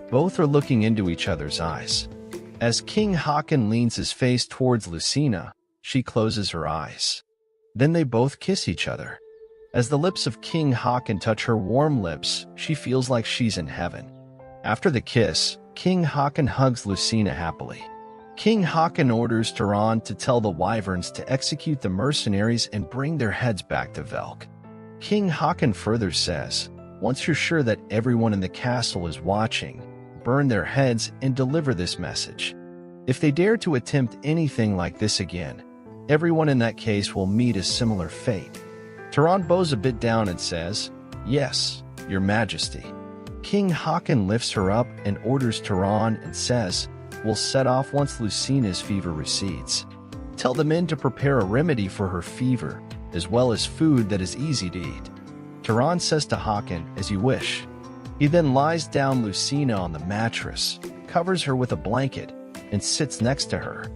Both are looking into each other's eyes. As King Haakon leans his face towards Lucina, she closes her eyes. Then they both kiss each other. As the lips of King Haakon touch her warm lips, she feels like she's in heaven. After the kiss, King Haakon hugs Lucina happily. King Haakon orders Turan to tell the wyverns to execute the mercenaries and bring their heads back to Velk. King Haakon further says, once you're sure that everyone in the castle is watching, burn their heads and deliver this message. If they dare to attempt anything like this again, everyone in that case will meet a similar fate. Turan bows a bit down and says, yes, your majesty. King Haakon lifts her up and orders Turan and says, we'll set off once Lucina's fever recedes. Tell the men to prepare a remedy for her fever, as well as food that is easy to eat. Turan says to Haakon, as you wish. He then lies down Lucina on the mattress, covers her with a blanket, and sits next to her.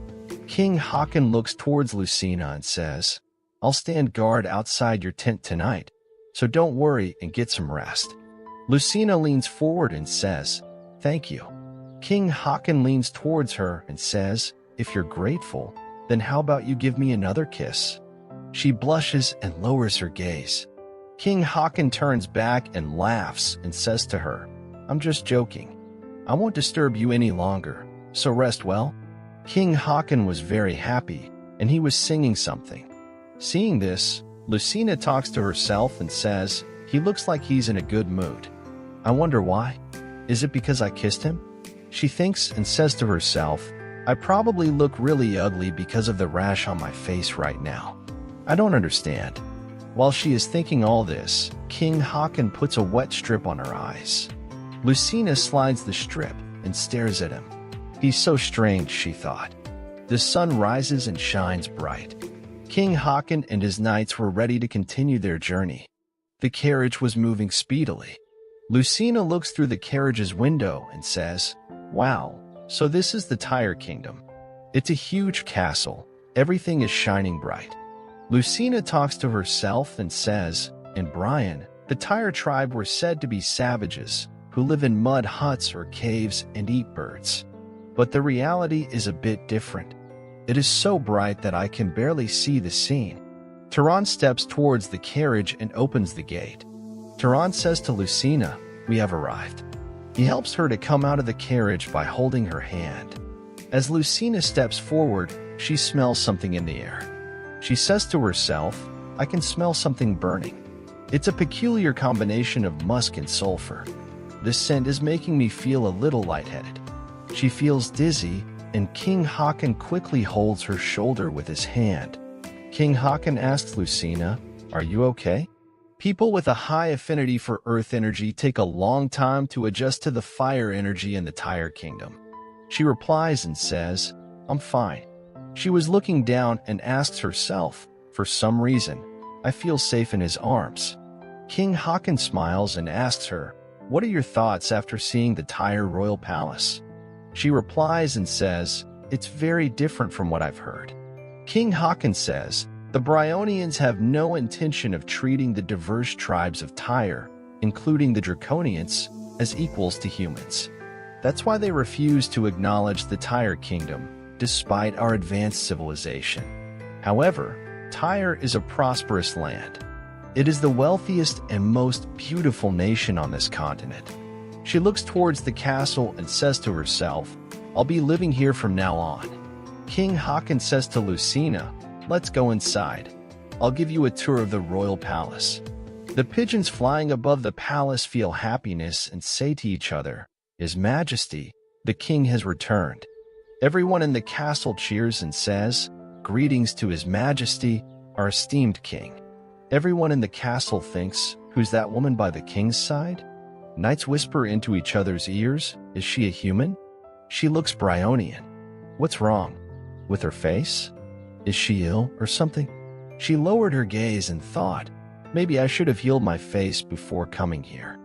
King Haakon looks towards Lucina and says, I'll stand guard outside your tent tonight, so don't worry and get some rest. Lucina leans forward and says, thank you. King Haakon leans towards her and says, if you're grateful, then how about you give me another kiss? She blushes and lowers her gaze. King Haakon turns back and laughs and says to her, I'm just joking. I won't disturb you any longer, so rest well. King Haakon was very happy, and he was singing something. Seeing this, Lucina talks to herself and says, he looks like he's in a good mood. I wonder why. Is it because I kissed him? She thinks and says to herself, I probably look really ugly because of the rash on my face right now. I don't understand. While she is thinking all this, King Haakon puts a wet strip on her eyes. Lucina slides the strip and stares at him. He's so strange, she thought. The sun rises and shines bright. King Haakon and his knights were ready to continue their journey. The carriage was moving speedily. Lucina looks through the carriage's window and says, wow, so this is the Tyre Kingdom. It's a huge castle. Everything is shining bright. Lucina talks to herself and says, in Brian, the Tyre tribe were said to be savages who live in mud huts or caves and eat birds. But the reality is a bit different. It is so bright that I can barely see the scene. Turan steps towards the carriage and opens the gate. Turan says to Lucina, we have arrived. He helps her to come out of the carriage by holding her hand. As Lucina steps forward, she smells something in the air. She says to herself, I can smell something burning. It's a peculiar combination of musk and sulfur. This scent is making me feel a little lightheaded. She feels dizzy, and King Haakon quickly holds her shoulder with his hand. King Haakon asks Lucina, are you okay? People with a high affinity for earth energy take a long time to adjust to the fire energy in the Tyre Kingdom. She replies and says, I'm fine. She was looking down and asks herself, for some reason, I feel safe in his arms. King Haakon smiles and asks her, what are your thoughts after seeing the Tyre Royal Palace? She replies and says, it's very different from what I've heard. King Haakon says, the Bryonians have no intention of treating the diverse tribes of Tyre, including the Draconians, as equals to humans. That's why they refuse to acknowledge the Tyre Kingdom, despite our advanced civilization. However, Tyre is a prosperous land. It is the wealthiest and most beautiful nation on this continent. She looks towards the castle and says to herself, I'll be living here from now on. King Haakon says to Lucina, let's go inside. I'll give you a tour of the royal palace. The pigeons flying above the palace feel happiness and say to each other, His Majesty, the king has returned. Everyone in the castle cheers and says, greetings to His Majesty, our esteemed king. Everyone in the castle thinks, who's that woman by the king's side? Knights whisper into each other's ears, is she a human? She looks Bryonian. What's wrong? With her face? Is she ill or something? She lowered her gaze and thought, maybe I should have healed my face before coming here.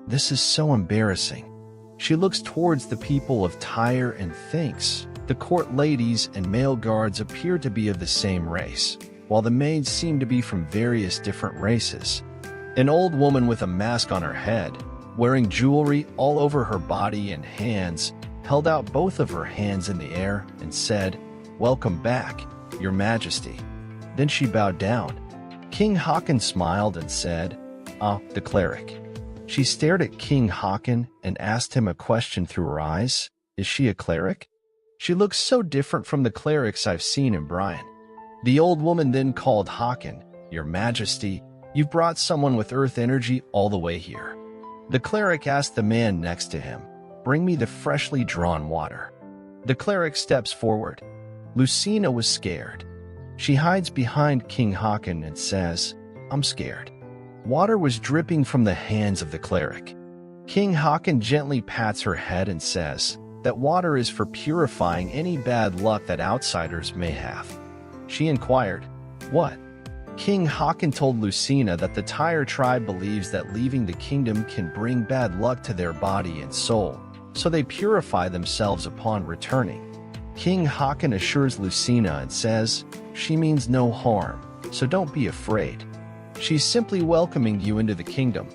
This is so embarrassing. She looks towards the people of Tyre and thinks, the court ladies and male guards appear to be of the same race, while the maids seem to be from various different races. An old woman with a mask on her head, wearing jewelry all over her body and hands, held out both of her hands in the air and said, welcome back, Your Majesty. Then she bowed down. King Haakon smiled and said, "Ah, the cleric." She stared at King Haakon and asked him a question through her eyes. "Is she a cleric? She looks so different from the clerics I've seen in Brian." The old woman then called Haakon, "Your Majesty, you've brought someone with earth energy all the way here." The cleric asked the man next to him, "Bring me the freshly drawn water." The cleric steps forward. Lucina was scared. She hides behind King Haakon and says, "I'm scared." Water was dripping from the hands of the cleric. King Haakon gently pats her head and says that water is for purifying any bad luck that outsiders may have. She inquired, "What?" King Haakon told Lucina that the Tyre tribe believes that leaving the kingdom can bring bad luck to their body and soul, so they purify themselves upon returning. King Haakon assures Lucina and says, "She means no harm, so don't be afraid. She's simply welcoming you into the kingdom."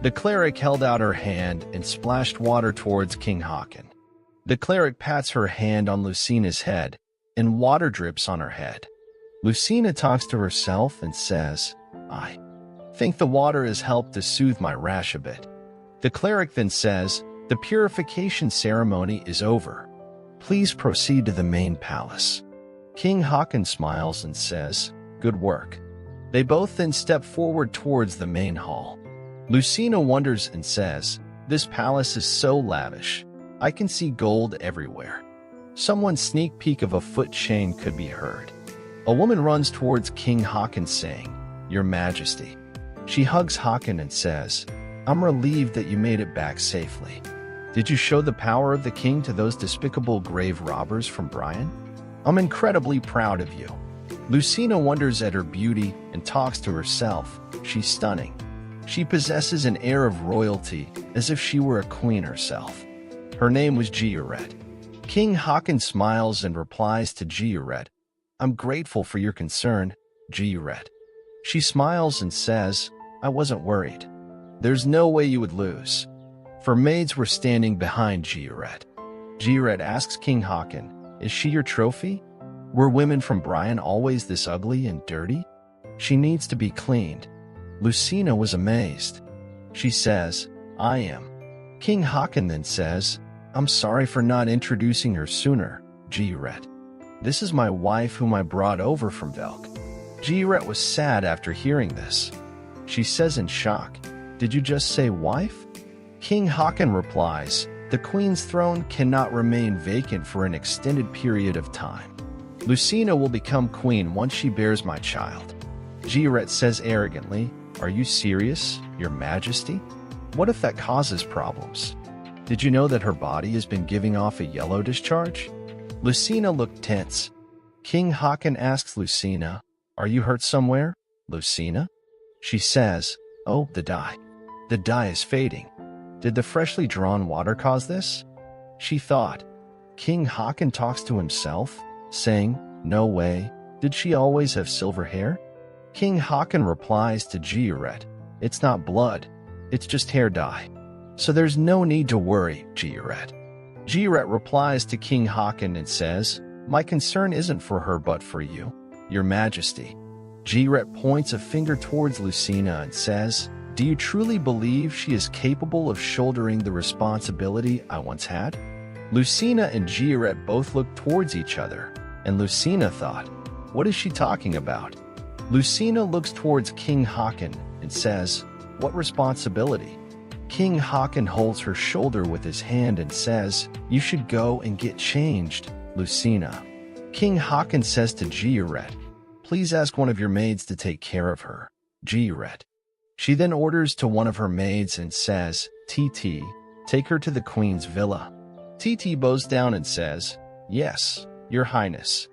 The cleric held out her hand and splashed water towards King Haakon. The cleric pats her hand on Lucina's head, and water drips on her head. Lucina talks to herself and says, "I think the water has helped to soothe my rash a bit." The cleric then says, "The purification ceremony is over. Please proceed to the main palace." King Haakon smiles and says, "Good work." They both then step forward towards the main hall. Lucina wonders and says, "This palace is so lavish. I can see gold everywhere." Someone's sneak peek of a foot chain could be heard. A woman runs towards King Haakon saying, "Your Majesty." She hugs Haakon and says, "I'm relieved that you made it back safely. Did you show the power of the king to those despicable grave robbers from Brian? I'm incredibly proud of you." Lucina wonders at her beauty and talks to herself. She's stunning. She possesses an air of royalty, as if she were a queen herself. Her name was Georet. King Haakon smiles and replies to Georet, "I'm grateful for your concern, Georet." She smiles and says, "I wasn't worried. There's no way you would lose." For maids were standing behind Georet. Georet asks King Haakon, "Is she your trophy? Were women from Brian always this ugly and dirty? She needs to be cleaned." Lucina was amazed. She says, "I am." King Haakon then says, "I'm sorry for not introducing her sooner, Georet. This is my wife whom I brought over from Velk." Georet was sad after hearing this. She says in shock, "Did you just say wife?" King Haakon replies, "The queen's throne cannot remain vacant for an extended period of time. Lucina will become queen once she bears my child." Georet says arrogantly, "Are you serious, Your Majesty? What if that causes problems? Did you know that her body has been giving off a yellow discharge?" Lucina looked tense. King Haakon asks Lucina, "Are you hurt somewhere, Lucina?" She says, "Oh, the dye. The dye is fading. Did the freshly drawn water cause this?" She thought. King Haakon talks to himself, saying, "No way. Did she always have silver hair?" King Haakon replies to Georet, "It's not blood. It's just hair dye. So there's no need to worry, Georet." Georet replies to King Haakon and says, "My concern isn't for her but for you, Your Majesty." Georet points a finger towards Lucina and says, "Do you truly believe she is capable of shouldering the responsibility I once had?" Lucina and Georet both looked towards each other, and Lucina thought, "What is she talking about?" Lucina looks towards King Haakon and says, "What responsibility?" King Haakon holds her shoulder with his hand and says, "You should go and get changed, Lucina." King Haakon says to Georet, "Please ask one of your maids to take care of her, Georet." She then orders to one of her maids and says, "TT, take her to the queen's villa." TT bows down and says, "Yes, Your Highness."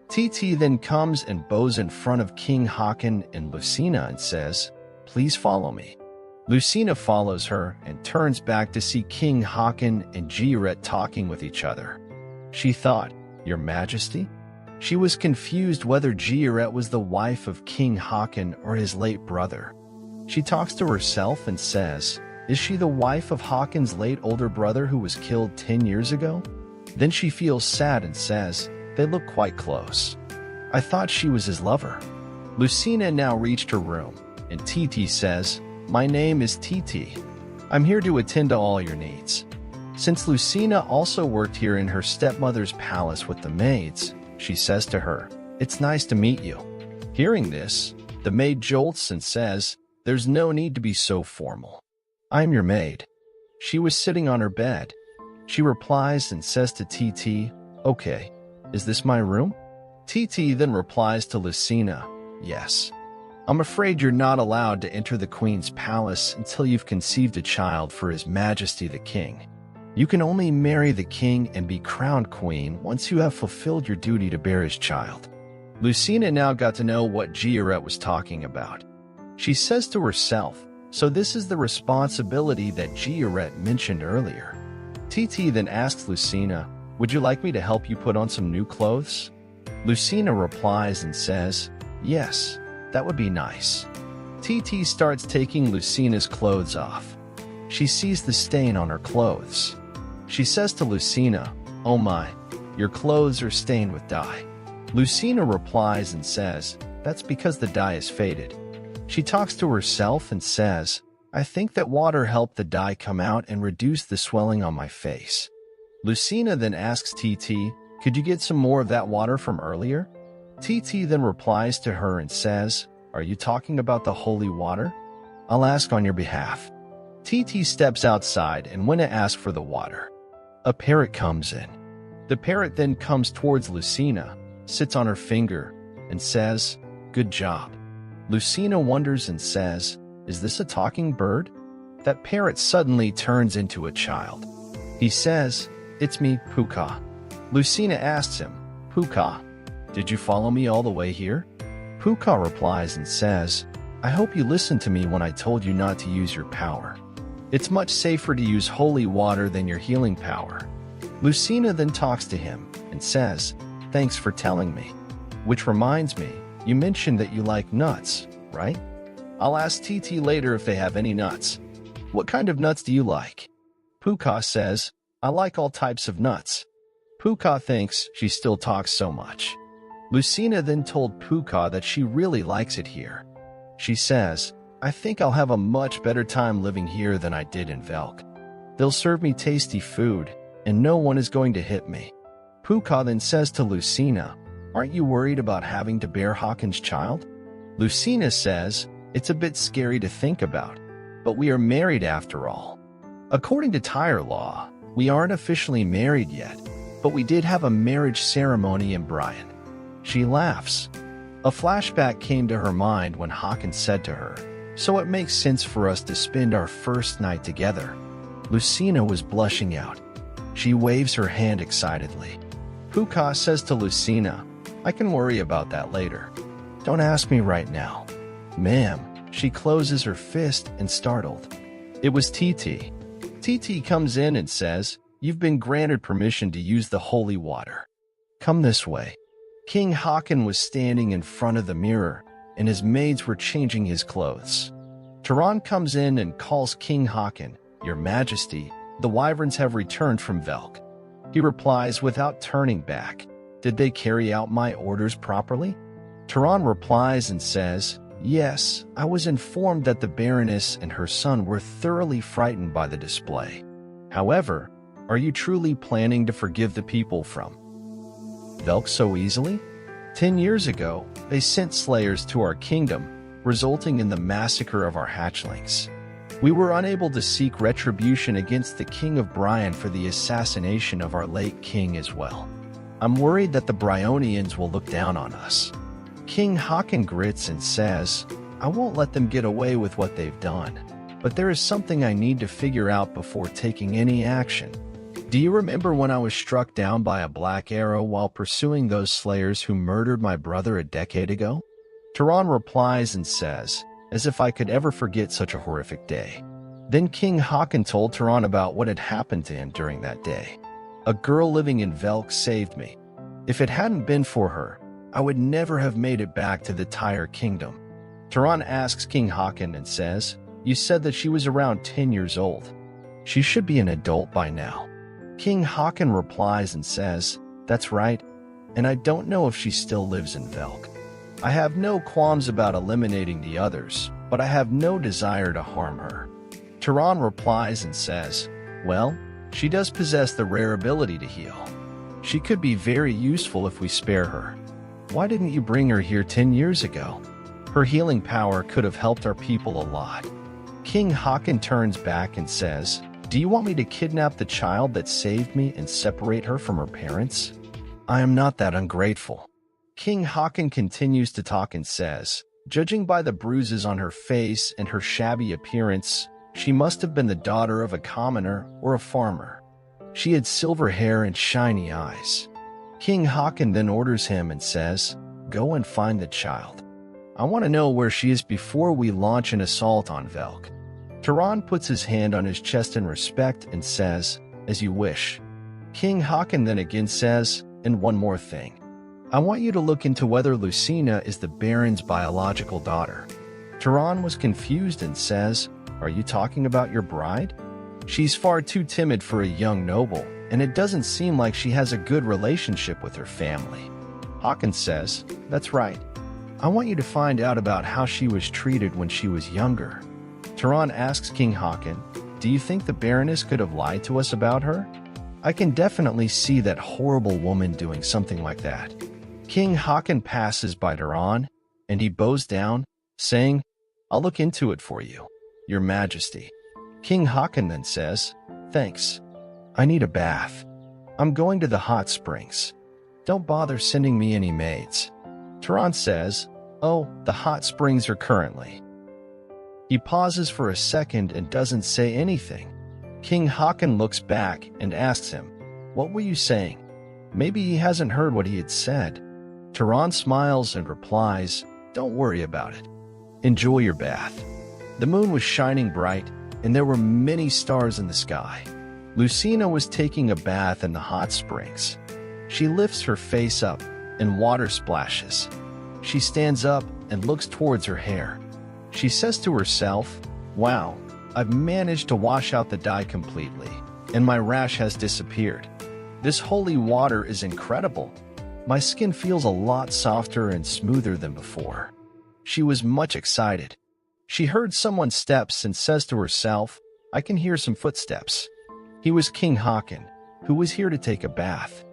TT then comes and bows in front of King Haakon and Lucina and says, "Please follow me." Lucina follows her and turns back to see King Haakon and Georet talking with each other. She thought, "Your Majesty?" She was confused whether Georet was the wife of King Haakon or his late brother. She talks to herself and says, "Is she the wife of Haakon's late older brother who was killed 10 years ago?" Then she feels sad and says, "They look quite close. I thought she was his lover." Lucina now reached her room, and TT says, "My name is TT. I'm here to attend to all your needs." Since Lucina also worked here in her stepmother's palace with the maids, she says to her, "It's nice to meet you." Hearing this, the maid jolts and says, "There's no need to be so formal. I'm your maid." She was sitting on her bed. She replies and says to TT, "Okay, is this my room?" TT then replies to Lucina, "Yes. I'm afraid you're not allowed to enter the queen's palace until you've conceived a child for His Majesty the King. You can only marry the king and be crowned queen once you have fulfilled your duty to bear his child." Lucina now got to know what Giorette was talking about. She says to herself, "So this is the responsibility that Giorette mentioned earlier." TT then asks Lucina, "Would you like me to help you put on some new clothes?" Lucina replies and says, "Yes, that would be nice." TT starts taking Lucina's clothes off. She sees the stain on her clothes. She says to Lucina, "Oh my, your clothes are stained with dye." Lucina replies and says, "That's because the dye is faded." She talks to herself and says, "I think that water helped the dye come out and reduce the swelling on my face." Lucina then asks TT, "Could you get some more of that water from earlier?" TT then replies to her and says, "Are you talking about the holy water? I'll ask on your behalf." TT steps outside and went to ask for the water. A parrot comes in. The parrot then comes towards Lucina, sits on her finger, and says, "Good job." Lucina wonders and says, "Is this a talking bird?" That parrot suddenly turns into a child. He says, "It's me, Puka." Lucina asks him, "Puka, did you follow me all the way here?" Puka replies and says, "I hope you listened to me when I told you not to use your power. It's much safer to use holy water than your healing power." Lucina then talks to him and says, "Thanks for telling me. Which reminds me, you mentioned that you like nuts, right? I'll ask TT later if they have any nuts. What kind of nuts do you like?" Puka says, "I like all types of nuts." Puka thinks she still talks so much. Lucina then told Puka that she really likes it here. She says, "I think I'll have a much better time living here than I did in Velk. They'll serve me tasty food, and no one is going to hit me." Puka then says to Lucina, "Aren't you worried about having to bear Hakon's child?" Lucina says, "It's a bit scary to think about, but we are married after all. According to Tyre law, we aren't officially married yet, but we did have a marriage ceremony in Brian." She laughs. A flashback came to her mind when Hakon said to her, "So it makes sense for us to spend our first night together." Lucina was blushing out. She waves her hand excitedly. Puka says to Lucina, "I can worry about that later. Don't ask me right now." "Ma'am," she closes her fist and startled. It was TT. TT comes in and says, "You've been granted permission to use the holy water. Come this way." King Hakon was standing in front of the mirror, and his maids were changing his clothes. Turan comes in and calls King Hakon, "Your Majesty, the wyverns have returned from Velk." He replies without turning back, "Did they carry out my orders properly?" Turan replies and says, "Yes, I was informed that the Baroness and her son were thoroughly frightened by the display. However, are you truly planning to forgive the people from Velk so easily? 10 years ago, they sent slayers to our kingdom, resulting in the massacre of our hatchlings. We were unable to seek retribution against the King of Brian for the assassination of our late king as well. I'm worried that the Bryonians will look down on us." King Hakon grits and says, "I won't let them get away with what they've done, but there is something I need to figure out before taking any action. Do you remember when I was struck down by a black arrow while pursuing those slayers who murdered my brother a decade ago?" Turan replies and says, "As if I could ever forget such a horrific day." Then King Hakon told Turan about what had happened to him during that day. "A girl living in Velk saved me. If it hadn't been for her, I would never have made it back to the Tyre kingdom." Turan asks King Hakon and says, "You said that she was around 10 years old. She should be an adult by now." King Hakon replies and says, "That's right, and I don't know if she still lives in Velk." I have no qualms about eliminating the others, but I have no desire to harm her. Tehran replies and says, well, she does possess the rare ability to heal. She could be very useful if we spare her. Why didn't you bring her here 10 years ago? Her healing power could have helped our people a lot. King Haakon turns back and says, do you want me to kidnap the child that saved me and separate her from her parents? I am not that ungrateful. King Haakon continues to talk and says, judging by the bruises on her face and her shabby appearance, she must have been the daughter of a commoner or a farmer. She had silver hair and shiny eyes. King Haakon then orders him and says, go and find the child. I want to know where she is before we launch an assault on Velk. Tehran puts his hand on his chest in respect and says, as you wish. King Haakon then again says, and one more thing. I want you to look into whether Lucina is the Baron's biological daughter. Tehran was confused and says, are you talking about your bride? She's far too timid for a young noble, and it doesn't seem like she has a good relationship with her family. Haakon says, that's right. I want you to find out about how she was treated when she was younger. Tehran asks King Haakon, do you think the Baroness could have lied to us about her? I can definitely see that horrible woman doing something like that. King Haakon passes by Tehran, and he bows down, saying, I'll look into it for you, Your Majesty. King Haakon then says, thanks. I need a bath. I'm going to the hot springs. Don't bother sending me any maids. Tehran says, oh, the hot springs are currently. He pauses for a second and doesn't say anything. King Haakon looks back and asks him, what were you saying? Maybe he hasn't heard what he had said. Tehran smiles and replies, don't worry about it. Enjoy your bath. The moon was shining bright, and there were many stars in the sky. Lucina was taking a bath in the hot springs. She lifts her face up, and water splashes. She stands up and looks towards her hair. She says to herself, wow, I've managed to wash out the dye completely, and my rash has disappeared. This holy water is incredible. My skin feels a lot softer and smoother than before. She was much excited. She heard someone's steps and says to herself, I can hear some footsteps. He was King Haakon, who was here to take a bath.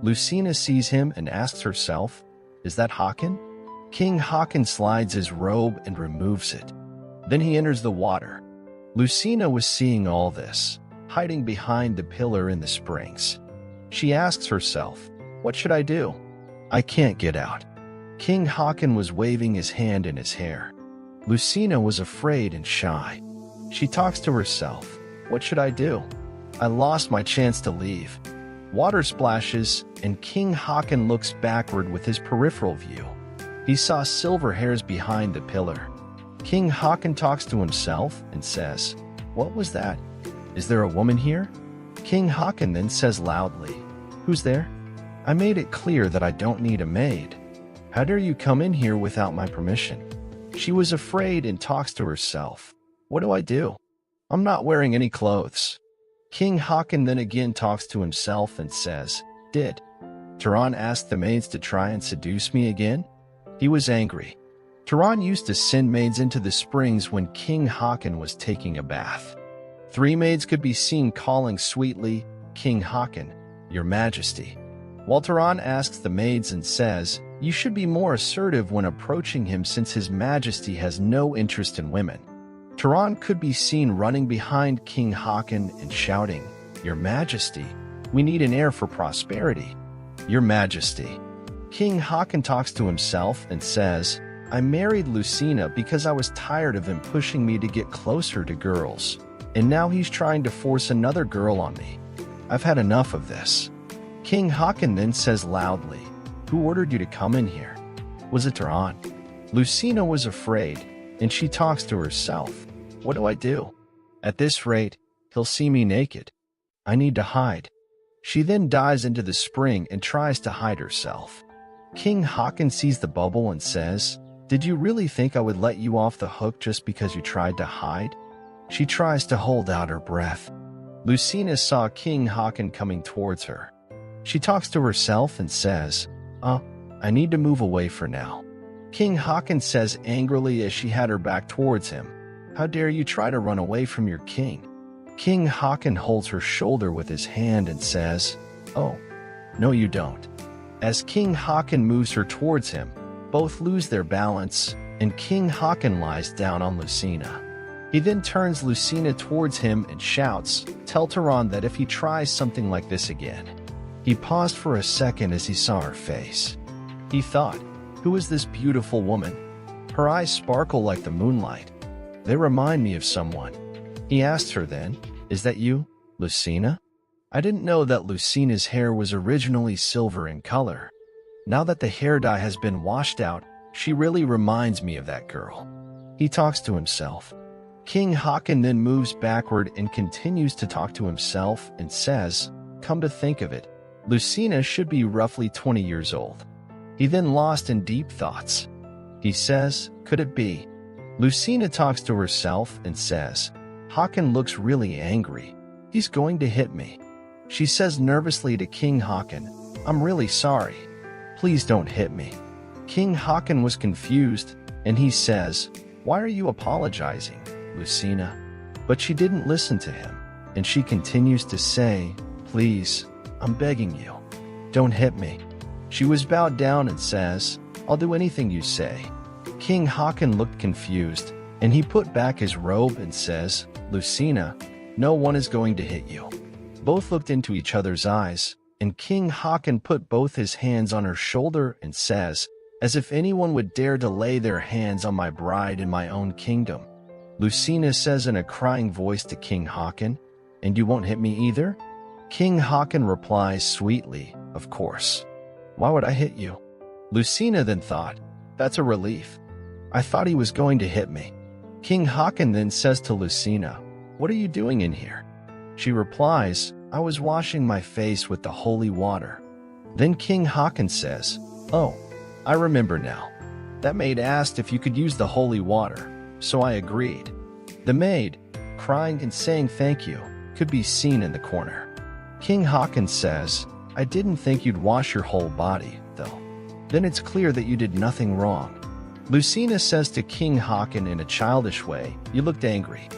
Lucina sees him and asks herself, is that Haakon? King Haakon slides his robe and removes it. Then he enters the water. Lucina was seeing all this, hiding behind the pillar in the springs. She asks herself, what should I do? I can't get out. King Haakon was waving his hand in his hair. Lucina was afraid and shy. She talks to herself, what should I do? I lost my chance to leave. Water splashes, and King Haakon looks backward with his peripheral view. He saw silver hairs behind the pillar. King Haakon talks to himself and says, what was that? Is there a woman here? King Haakon then says loudly, who's there? I made it clear that I don't need a maid. How dare you come in here without my permission? She was afraid and talks to herself. What do I do? I'm not wearing any clothes. King Haakon then again talks to himself and says, did Tehran ask the maids to try and seduce me again? He was angry. Tehran used to send maids into the springs when King Haakon was taking a bath. 3 maids could be seen calling sweetly, King Haakon, Your Majesty. While Tehran asks the maids and says, you should be more assertive when approaching him since His Majesty has no interest in women. Tehran could be seen running behind King Haakon and shouting, Your Majesty, we need an heir for prosperity. Your Majesty. King Haakon talks to himself and says, I married Lucina because I was tired of him pushing me to get closer to girls, and now he's trying to force another girl on me. I've had enough of this. King Haakon then says loudly, who ordered you to come in here? Was it Tehran? Lucina was afraid, and she talks to herself. What do I do? At this rate, he'll see me naked. I need to hide. She then dives into the spring and tries to hide herself. King Haakon sees the bubble and says, did you really think I would let you off the hook just because you tried to hide? She tries to hold out her breath. Lucina saw King Haakon coming towards her. She talks to herself and says, I need to move away for now. King Haakon says angrily as she had her back towards him, "How dare you try to run away from your king?" King Haakon holds her shoulder with his hand and says, "Oh, no you don't." As King Haakon moves her towards him, both lose their balance, and King Haakon lies down on Lucina. He then turns Lucina towards him and shouts, "Tell Tehran that if he tries something like this again." He paused for a second as he saw her face. He thought, who is this beautiful woman? Her eyes sparkle like the moonlight. They remind me of someone. He asked her then, "Is that you, Lucina?" I didn't know that Lucina's hair was originally silver in color. Now that the hair dye has been washed out, she really reminds me of that girl. He talks to himself. King Haakon then moves backward and continues to talk to himself and says, "Come to think of it, Lucina should be roughly 20 years old." He then lost in deep thoughts. He says, "Could it be?" Lucina talks to herself and says, "Haakon looks really angry. He's going to hit me." She says nervously to King Haakon, "I'm really sorry. Please don't hit me." King Haakon was confused, and he says, "Why are you apologizing, Lucina?" But she didn't listen to him, and she continues to say, "Please, I'm begging you, don't hit me." She was bowed down and says, "I'll do anything you say." King Haakon looked confused, and he put back his robe and says, "Lucina, no one is going to hit you." Both looked into each other's eyes, and King Haakon put both his hands on her shoulder and says, "As if anyone would dare to lay their hands on my bride in my own kingdom." Lucina says in a crying voice to King Haakon, "And you won't hit me either?" King Haakon replies sweetly, "Of course. Why would I hit you?" Lucina then thought, "That's a relief. I thought he was going to hit me." King Haakon then says to Lucina, "What are you doing in here?" She replies, "I was washing my face with the holy water." Then King Haakon says, "Oh, I remember now. That maid asked if you could use the holy water, so I agreed." The maid, crying and saying thank you, could be seen in the corner. King Haakon says, "I didn't think you'd wash your whole body, though. Then it's clear that you did nothing wrong." Lucina says to King Haakon in a childish way, "You looked angry."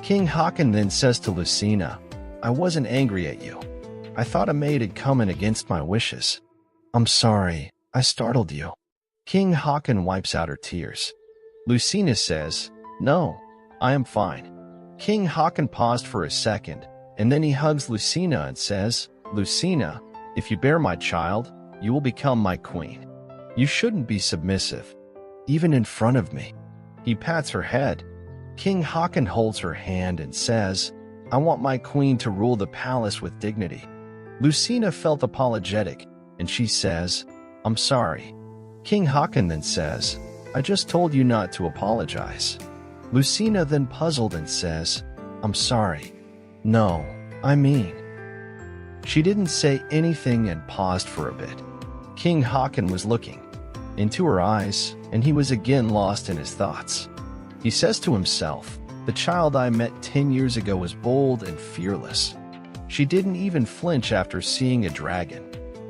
King Haakon then says to Lucina, "I wasn't angry at you. I thought a maid had come in against my wishes. I'm sorry, I startled you." King Haakon wipes out her tears. Lucina says, "No, I am fine." King Haakon paused for a second, and then he hugs Lucina and says, "Lucina, if you bear my child, you will become my queen. You shouldn't be submissive, even in front of me." He pats her head. King Haakon holds her hand and says, "I want my queen to rule the palace with dignity." Lucina felt apologetic, and she says, "I'm sorry." King Haakon then says, "I just told you not to apologize." Lucina then puzzled and says, "I'm sorry. No, I mean." She didn't say anything and paused for a bit. King Haakon was looking into her eyes, and he was again lost in his thoughts. He says to himself, "The child I met 10 years ago was bold and fearless. She didn't even flinch after seeing a dragon.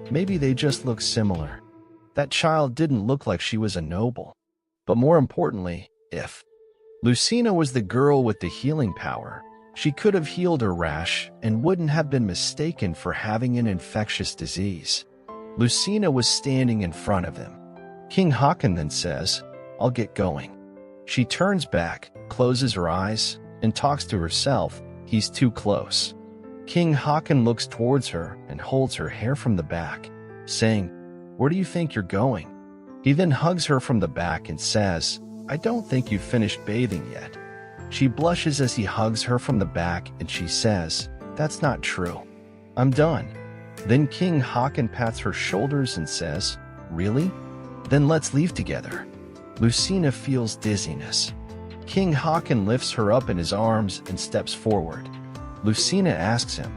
Maybe they just look similar. That child didn't look like she was a noble." But more importantly, if Lucina was the girl with the healing power, she could have healed her rash and wouldn't have been mistaken for having an infectious disease. Lucina was standing in front of him. King Haakon then says, "I'll get going." She turns back, closes her eyes, and talks to herself. He's too close. King Haakon looks towards her and holds her hair from the back, saying, "Where do you think you're going?" He then hugs her from the back and says, "I don't think you've finished bathing yet." She blushes as he hugs her from the back and she says, "That's not true. I'm done." Then King Haakon pats her shoulders and says, "Really? Then let's leave together." Lucina feels dizziness. King Haakon lifts her up in his arms and steps forward. Lucina asks him,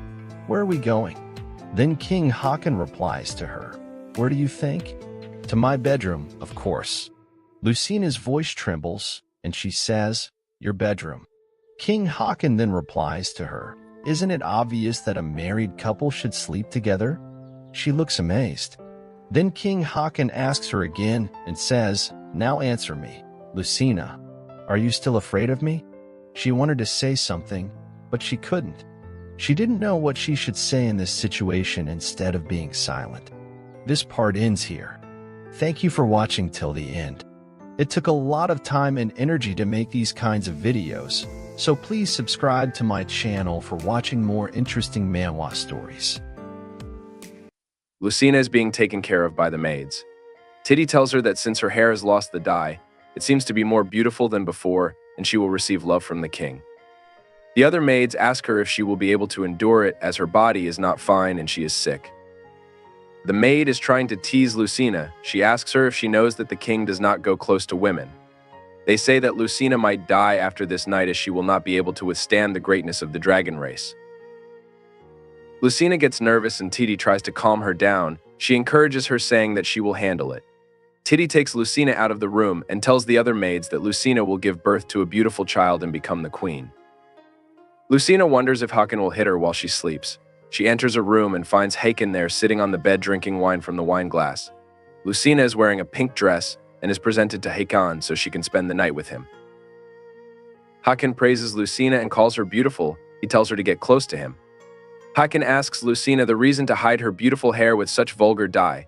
"Where are we going?" Then King Haakon replies to her, "Where do you think?" "To my bedroom, of course." Lucina's voice trembles, and she says, "Your bedroom." King Haakon then replies to her, "Isn't it obvious that a married couple should sleep together?" She looks amazed. Then King Haakon asks her again and says, Now answer me, Lucina. Are you still afraid of me? She wanted to say something, but she couldn't. She didn't know what she should say in this situation instead of being silent. This part ends here. Thank you for watching till the end. It took a lot of time and energy to make these kinds of videos, so please subscribe to my channel for watching more interesting manhwa stories. Lucina is being taken care of by the maids. Titty tells her that since her hair has lost the dye, it seems to be more beautiful than before, and she will receive love from the king. The other maids ask her if she will be able to endure it as her body is not fine and she is sick. The maid is trying to tease Lucina. She asks her if she knows that the king does not go close to women. They say that Lucina might die after this night as she will not be able to withstand the greatness of the dragon race. Lucina gets nervous and Titty tries to calm her down. She encourages her, saying that she will handle it. Titty takes Lucina out of the room and tells the other maids that Lucina will give birth to a beautiful child and become the queen. Lucina wonders if Hakan will hit her while she sleeps. She enters a room and finds Hakan there sitting on the bed drinking wine from the wine glass. Lucina is wearing a pink dress and is presented to Hakan so she can spend the night with him. Hakan praises Lucina and calls her beautiful. He tells her to get close to him. Hakan asks Lucina the reason to hide her beautiful hair with such vulgar dye.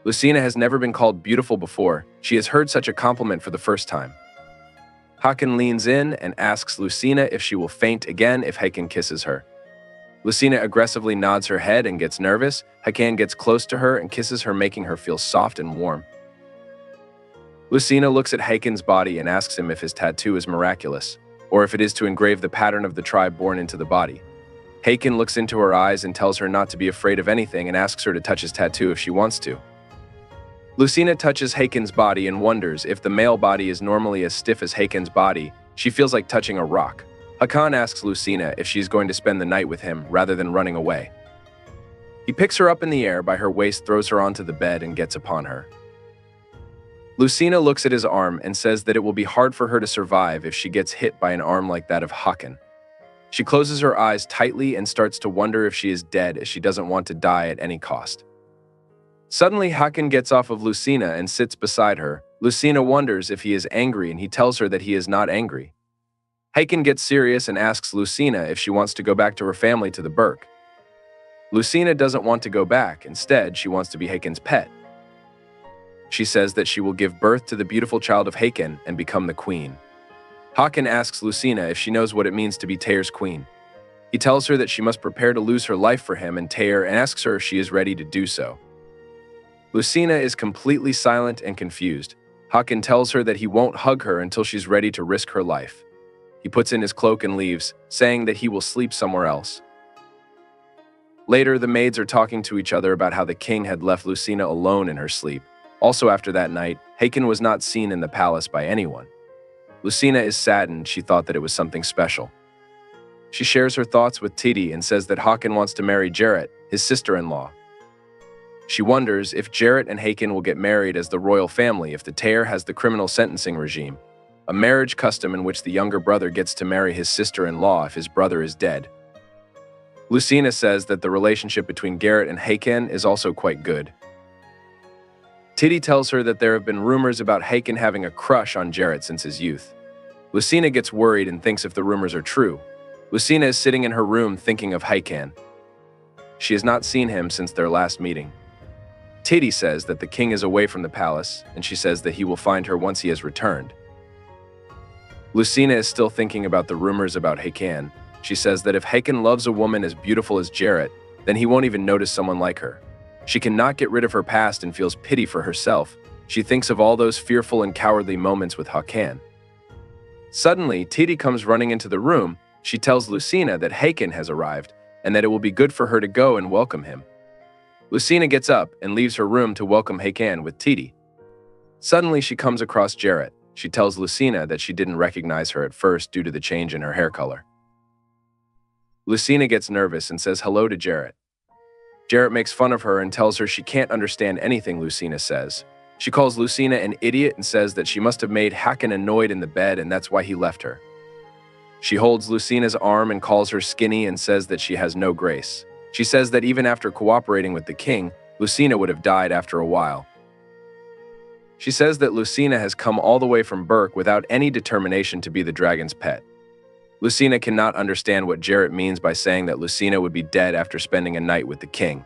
Lucina has never been called beautiful before. She has heard such a compliment for the first time. Hakan leans in and asks Lucina if she will faint again if Hakan kisses her. Lucina aggressively nods her head and gets nervous. Hakan gets close to her and kisses her, making her feel soft and warm. Lucina looks at Hakan's body and asks him if his tattoo is miraculous, or if it is to engrave the pattern of the tribe born into the body. Hakan looks into her eyes and tells her not to be afraid of anything and asks her to touch his tattoo if she wants to. Lucina touches Hakan's body and wonders if the male body is normally as stiff as Hakan's body. She feels like touching a rock. Hakan asks Lucina if she's going to spend the night with him rather than running away. He picks her up in the air by her waist, throws her onto the bed, and gets upon her. Lucina looks at his arm and says that it will be hard for her to survive if she gets hit by an arm like that of Hakan. She closes her eyes tightly and starts to wonder if she is dead, as she doesn't want to die at any cost. Suddenly, Hakan gets off of Lucina and sits beside her. Lucina wonders if he is angry, and he tells her that he is not angry. Hakan gets serious and asks Lucina if she wants to go back to her family to the Burke. Lucina doesn't want to go back. Instead, she wants to be Hakan's pet. She says that she will give birth to the beautiful child of Hakan and become the queen. Hakan asks Lucina if she knows what it means to be Tayr's queen. He tells her that she must prepare to lose her life for him and Tayr, and asks her if she is ready to do so. Lucina is completely silent and confused. Hakan tells her that he won't hug her until she's ready to risk her life. He puts in his cloak and leaves, saying that he will sleep somewhere else. Later, the maids are talking to each other about how the king had left Lucina alone in her sleep. Also after that night, Hakan was not seen in the palace by anyone. Lucina is saddened. She thought that it was something special. She shares her thoughts with Titty and says that Hakan wants to marry Jarrett, his sister-in-law. She wonders if Jarrett and Hakan will get married as the royal family if the Tayr has the criminal sentencing regime, a marriage custom in which the younger brother gets to marry his sister-in-law if his brother is dead. Lucina says that the relationship between Garrett and Hakan is also quite good. Titty tells her that there have been rumors about Hakan having a crush on Jarrett since his youth. Lucina gets worried and thinks if the rumors are true. Lucina is sitting in her room thinking of Hakan. She has not seen him since their last meeting. Titty says that the king is away from the palace, and she says that he will find her once he has returned. Lucina is still thinking about the rumors about Hakan. She says that if Hakan loves a woman as beautiful as Jarrett, then he won't even notice someone like her. She cannot get rid of her past and feels pity for herself. She thinks of all those fearful and cowardly moments with Hakan. Suddenly, Titty comes running into the room. She tells Lucina that Hakan has arrived, and that it will be good for her to go and welcome him. Lucina gets up and leaves her room to welcome Hakan with Titty. Suddenly, she comes across Jarrett. She tells Lucina that she didn't recognize her at first due to the change in her hair color. Lucina gets nervous and says hello to Jarrett. Jarrett makes fun of her and tells her she can't understand anything Lucina says. She calls Lucina an idiot and says that she must have made Hakan annoyed in the bed and that's why he left her. She holds Lucina's arm and calls her skinny and says that she has no grace. She says that even after cooperating with the king, Lucina would have died after a while. She says that Lucina has come all the way from Berk without any determination to be the dragon's pet. Lucina cannot understand what Jarrett means by saying that Lucina would be dead after spending a night with the king.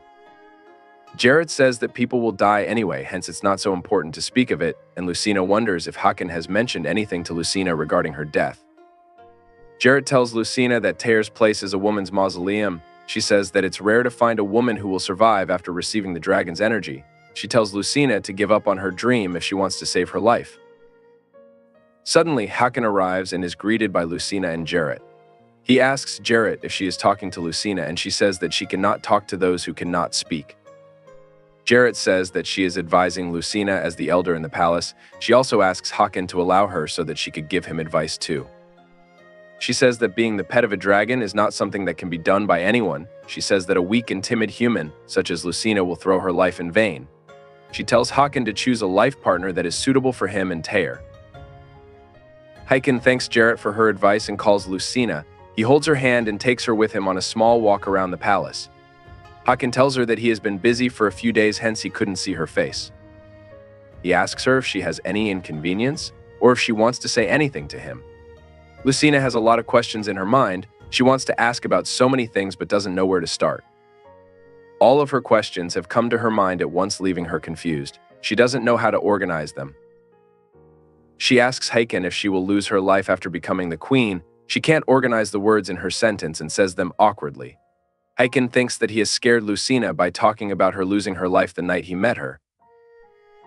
Jarrett says that people will die anyway, hence it's not so important to speak of it, and Lucina wonders if Hakan has mentioned anything to Lucina regarding her death. Jarrett tells Lucina that Tayar's place is a woman's mausoleum. She says that it's rare to find a woman who will survive after receiving the dragon's energy. She tells Lucina to give up on her dream if she wants to save her life. Suddenly, Hakan arrives and is greeted by Lucina and Jarrett. He asks Jarrett if she is talking to Lucina, and she says that she cannot talk to those who cannot speak. Jarrett says that she is advising Lucina as the elder in the palace. She also asks Hakan to allow her so that she could give him advice too. She says that being the pet of a dragon is not something that can be done by anyone. She says that a weak and timid human, such as Lucina, will throw her life in vain. She tells Hakan to choose a life partner that is suitable for him and Tayar. Hakan thanks Jarrett for her advice and calls Lucina. He holds her hand and takes her with him on a small walk around the palace. Hakan tells her that he has been busy for a few days, hence he couldn't see her face. He asks her if she has any inconvenience or if she wants to say anything to him. Lucina has a lot of questions in her mind. She wants to ask about so many things but doesn't know where to start. All of her questions have come to her mind at once, leaving her confused. She doesn't know how to organize them. She asks Hakan if she will lose her life after becoming the queen. She can't organize the words in her sentence and says them awkwardly. Hakan thinks that he has scared Lucina by talking about her losing her life the night he met her.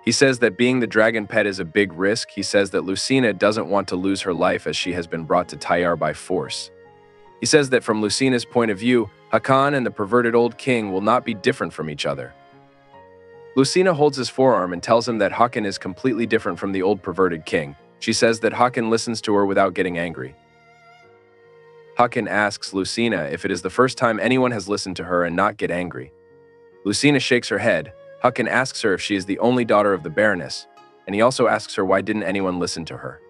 He says that being the dragon pet is a big risk. He says that Lucina doesn't want to lose her life as she has been brought to Tayar by force. He says that from Lucina's point of view, Hakan and the perverted old king will not be different from each other. Lucina holds his forearm and tells him that Hakan is completely different from the old perverted king. She says that Hakan listens to her without getting angry. Hakan asks Lucina if it is the first time anyone has listened to her and not get angry. Lucina shakes her head. Hakan asks her if she is the only daughter of the Baroness, and he also asks her why didn't anyone listen to her.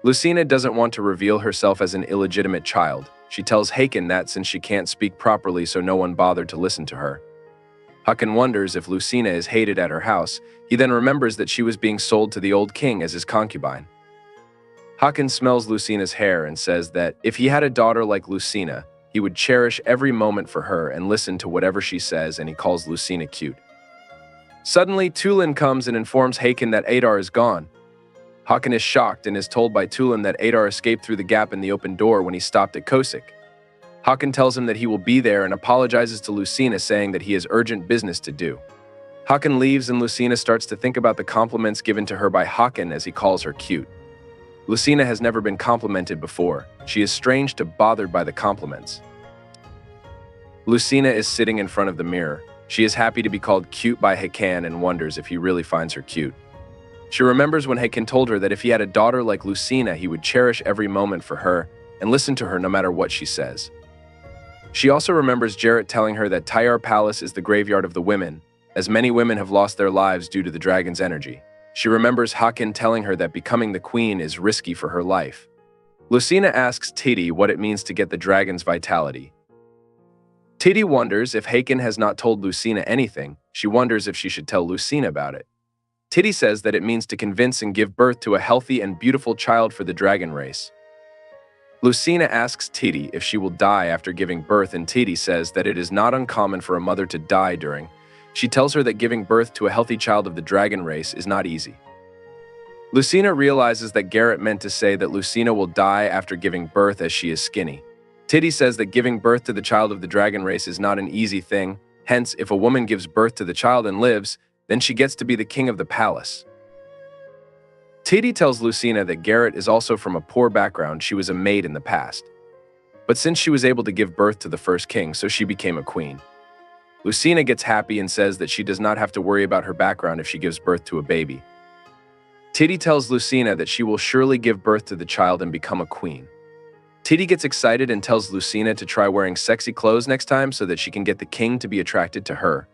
Lucina doesn't want to reveal herself as an illegitimate child. She tells Hakan that since she can't speak properly, so no one bothered to listen to her. Hakan wonders if Lucina is hated at her house. He then remembers that she was being sold to the old king as his concubine. Hakan smells Lucina's hair and says that if he had a daughter like Lucina, he would cherish every moment for her and listen to whatever she says, and he calls Lucina cute. Suddenly, Tulin comes and informs Hakan that Adar is gone. Hakan is shocked and is told by Tulin that Adar escaped through the gap in the open door when he stopped at Kosik. Hakan tells him that he will be there and apologizes to Lucina, saying that he has urgent business to do. Hakan leaves and Lucina starts to think about the compliments given to her by Hakan as he calls her cute. Lucina has never been complimented before. She is strange to bothered by the compliments. Lucina is sitting in front of the mirror. She is happy to be called cute by Hakan and wonders if he really finds her cute. She remembers when Hakan told her that if he had a daughter like Lucina, he would cherish every moment for her and listen to her no matter what she says. She also remembers Jarrett telling her that Tayar Palace is the graveyard of the women, as many women have lost their lives due to the dragon's energy. She remembers Hakan telling her that becoming the queen is risky for her life. Lucina asks Titi what it means to get the dragon's vitality. Titi wonders if Hakan has not told Lucina anything. She wonders if she should tell Lucina about it. Titi says that it means to convince and give birth to a healthy and beautiful child for the dragon race. Lucina asks Titi if she will die after giving birth, and Titi says that it is not uncommon for a mother to die during. She tells her that giving birth to a healthy child of the dragon race is not easy. Lucina realizes that Garrett meant to say that Lucina will die after giving birth as she is skinny. Titi says that giving birth to the child of the dragon race is not an easy thing, hence if a woman gives birth to the child and lives, then she gets to be the king of the palace. Titi tells Lucina that Garrett is also from a poor background. She was a maid in the past. But since she was able to give birth to the first king, so she became a queen. Lucina gets happy and says that she does not have to worry about her background if she gives birth to a baby. Titi tells Lucina that she will surely give birth to the child and become a queen. Titi gets excited and tells Lucina to try wearing sexy clothes next time so that she can get the king to be attracted to her.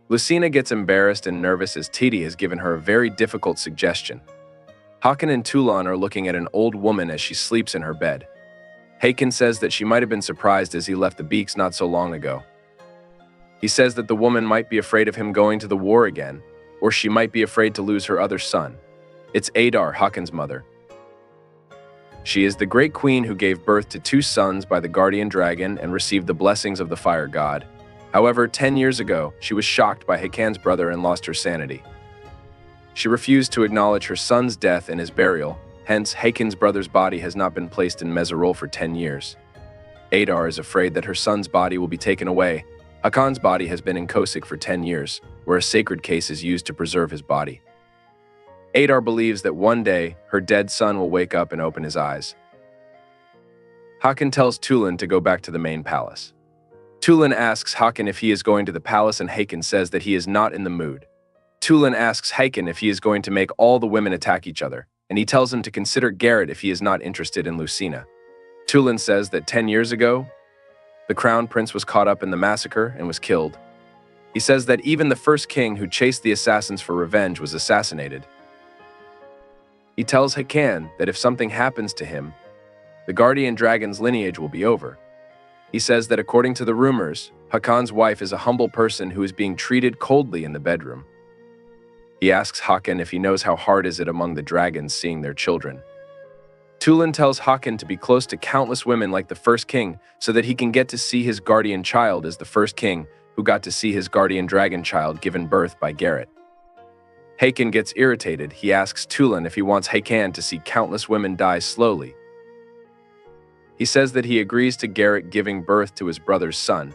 Lucina gets embarrassed and nervous as Titi has given her a very difficult suggestion. Hakan and Tulan are looking at an old woman as she sleeps in her bed. Hakan says that she might have been surprised as he left the Beaks not so long ago. He says that the woman might be afraid of him going to the war again. or she might be afraid to lose her other son. It's Adar, Hakon's mother. She is the great queen who gave birth to 2 sons by the guardian dragon and received the blessings of the fire god. However, 10 years ago, she was shocked by Hakon's brother and lost her sanity. She refused to acknowledge her son's death and his burial, hence Hakon's brother's body has not been placed in Mezerol for 10 years. Adar is afraid that her son's body will be taken away. Hakon's body has been in Kosik for 10 years, where a sacred case is used to preserve his body. Adar believes that one day, her dead son will wake up and open his eyes. Hakon tells Tulin to go back to the main palace. Tulin asks Hakon if he is going to the palace and Hakon says that he is not in the mood. Tulin asks Hakon if he is going to make all the women attack each other, and he tells him to consider Garrett if he is not interested in Lucina. Tulin says that 10 years ago, the crown prince was caught up in the massacre and was killed. He says that even the first king who chased the assassins for revenge was assassinated. He tells Hakon that if something happens to him, the guardian dragon's lineage will be over. He says that according to the rumors, Hakon's wife is a humble person who is being treated coldly in the bedroom. He asks Hakon if he knows how hard is it among the dragons seeing their children. Tulin tells Hakon to be close to countless women like the first king so that he can get to see his guardian child as the first king who got to see his guardian dragon child given birth by Garrett. Hakon gets irritated. He asks Tulin if he wants Hakon to see countless women die slowly. He says that he agrees to Garrett giving birth to his brother's son.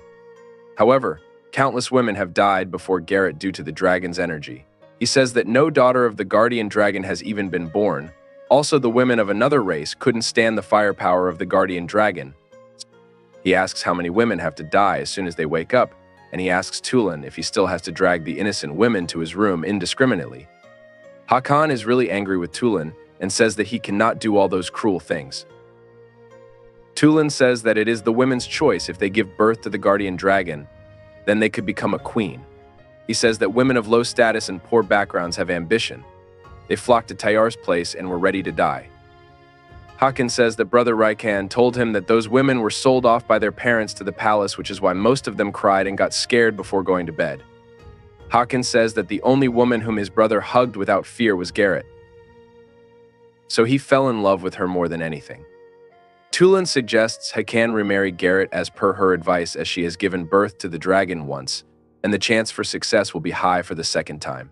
However, countless women have died before Garrett due to the dragon's energy. He says that no daughter of the guardian dragon has even been born. Also, the women of another race couldn't stand the firepower of the guardian dragon. He asks how many women have to die as soon as they wake up, and he asks Tulin if he still has to drag the innocent women to his room indiscriminately. Hakon is really angry with Tulin and says that he cannot do all those cruel things. Tulin says that it is the women's choice if they give birth to the guardian dragon, then they could become a queen. He says that women of low status and poor backgrounds have ambition. They flocked to Tayar's place and were ready to die. Hakon says that Brother Raikan told him that those women were sold off by their parents to the palace, which is why most of them cried and got scared before going to bed. Hakon says that the only woman whom his brother hugged without fear was Garrett. So he fell in love with her more than anything. Tulin suggests Hakon remarry Garrett as per her advice, as she has given birth to the dragon once, and the chance for success will be high for the second time.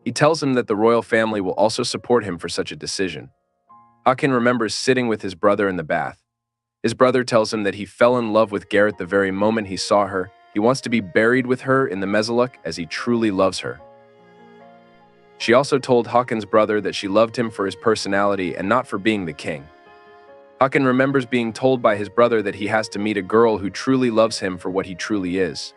He tells him that the royal family will also support him for such a decision. Hakon remembers sitting with his brother in the bath. His brother tells him that he fell in love with Garrett the very moment he saw her. He wants to be buried with her in the Mezaluk as he truly loves her. She also told Hakon's brother that she loved him for his personality and not for being the king. Hakon remembers being told by his brother that he has to meet a girl who truly loves him for what he truly is.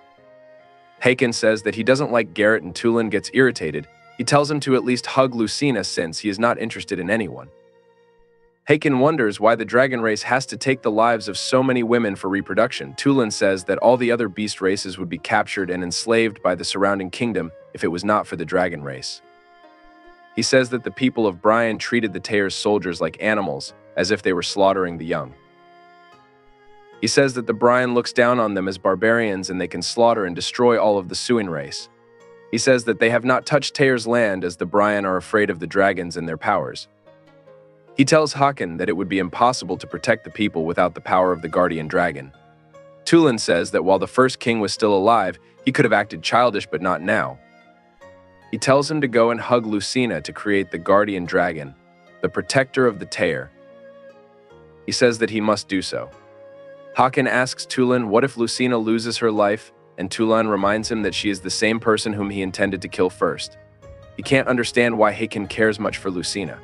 Hakon says that he doesn't like Garrett and Tulin gets irritated. He tells him to at least hug Lucina since he is not interested in anyone. Hakon wonders why the dragon race has to take the lives of so many women for reproduction. Tulin says that all the other beast races would be captured and enslaved by the surrounding kingdom if it was not for the dragon race. He says that the people of Brian treated the Tayar's soldiers like animals, as if they were slaughtering the young. He says that the Brian looks down on them as barbarians and they can slaughter and destroy all of the Suin race. He says that they have not touched Tayar's land as the Brian are afraid of the dragons and their powers. He tells Hakon that it would be impossible to protect the people without the power of the guardian dragon. Tulin says that while the first king was still alive, he could have acted childish but not now. He tells him to go and hug Lucina to create the guardian dragon, the protector of the Tayar. He says that he must do so. Hakon asks Tulin what if Lucina loses her life, and Tulin reminds him that she is the same person whom he intended to kill first. He can't understand why Hakon cares much for Lucina.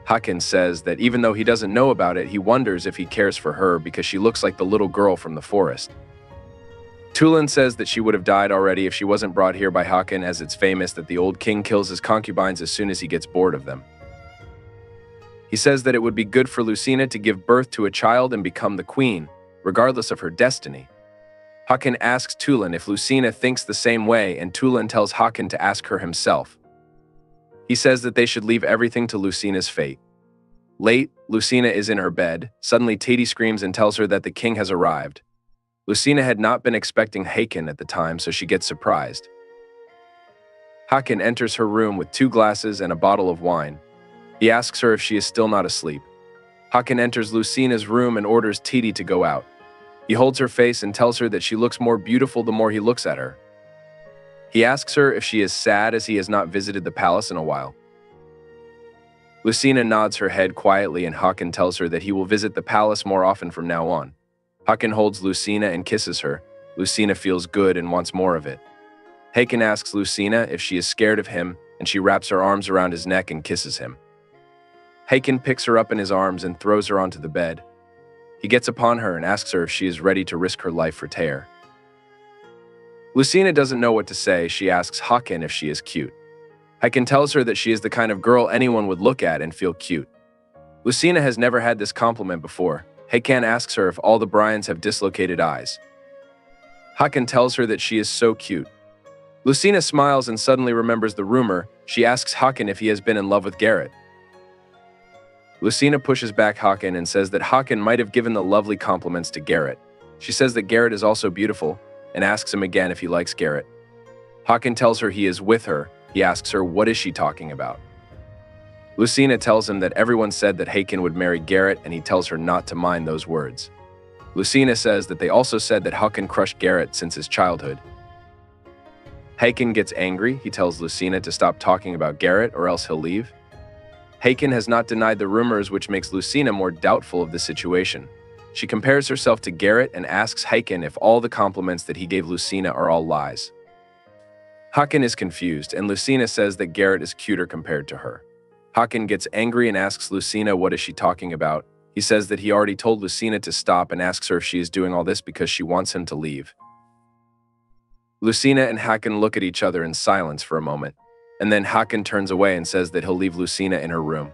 Hakon says that even though he doesn't know about it, he wonders if he cares for her because she looks like the little girl from the forest. Tulin says that she would have died already if she wasn't brought here by Hakon, as it's famous that the old king kills his concubines as soon as he gets bored of them. He says that it would be good for Lucina to give birth to a child and become the queen, regardless of her destiny. Hakon asks Tulin if Lucina thinks the same way, and Tulin tells Hakon to ask her himself. He says that they should leave everything to Lucina's fate. Late, Lucina is in her bed. Suddenly, Tati screams and tells her that the king has arrived. Lucina had not been expecting Hakon at the time, so she gets surprised. Hakan enters her room with 2 glasses and a bottle of wine. He asks her if she is still not asleep. Hakan enters Lucina's room and orders Titi to go out. He holds her face and tells her that she looks more beautiful the more he looks at her. He asks her if she is sad as he has not visited the palace in a while. Lucina nods her head quietly and Hakan tells her that he will visit the palace more often from now on. Hakan holds Lucina and kisses her. Lucina feels good and wants more of it. Hakan asks Lucina if she is scared of him and she wraps her arms around his neck and kisses him. Hakan picks her up in his arms and throws her onto the bed. He gets upon her and asks her if she is ready to risk her life for Taer. Lucina doesn't know what to say. She asks Hakan if she is cute. Hakan tells her that she is the kind of girl anyone would look at and feel cute. Lucina has never had this compliment before. Hakan asks her if all the Bryans have dislocated eyes. Hakan tells her that she is so cute. Lucina smiles and suddenly remembers the rumor. She asks Hakan if he has been in love with Garrett. Lucina pushes back Hakan and says that Hakan might have given the lovely compliments to Garrett. She says that Garrett is also beautiful and asks him again if he likes Garrett. Hakan tells her he is with her. He asks her what is she talking about. Lucina tells him that everyone said that Hakan would marry Garrett and he tells her not to mind those words. Lucina says that they also said that Hakan crushed Garrett since his childhood. Hakan gets angry. He tells Lucina to stop talking about Garrett or else he'll leave. Hakan has not denied the rumors, which makes Lucina more doubtful of the situation. She compares herself to Garrett and asks Hakan if all the compliments that he gave Lucina are all lies. Hakan is confused, and Lucina says that Garrett is cuter compared to her. Hakan gets angry and asks Lucina what is she talking about. He says that he already told Lucina to stop and asks her if she is doing all this because she wants him to leave. Lucina and Hakan look at each other in silence for a moment, and then Hakan turns away and says that he'll leave Lucina in her room.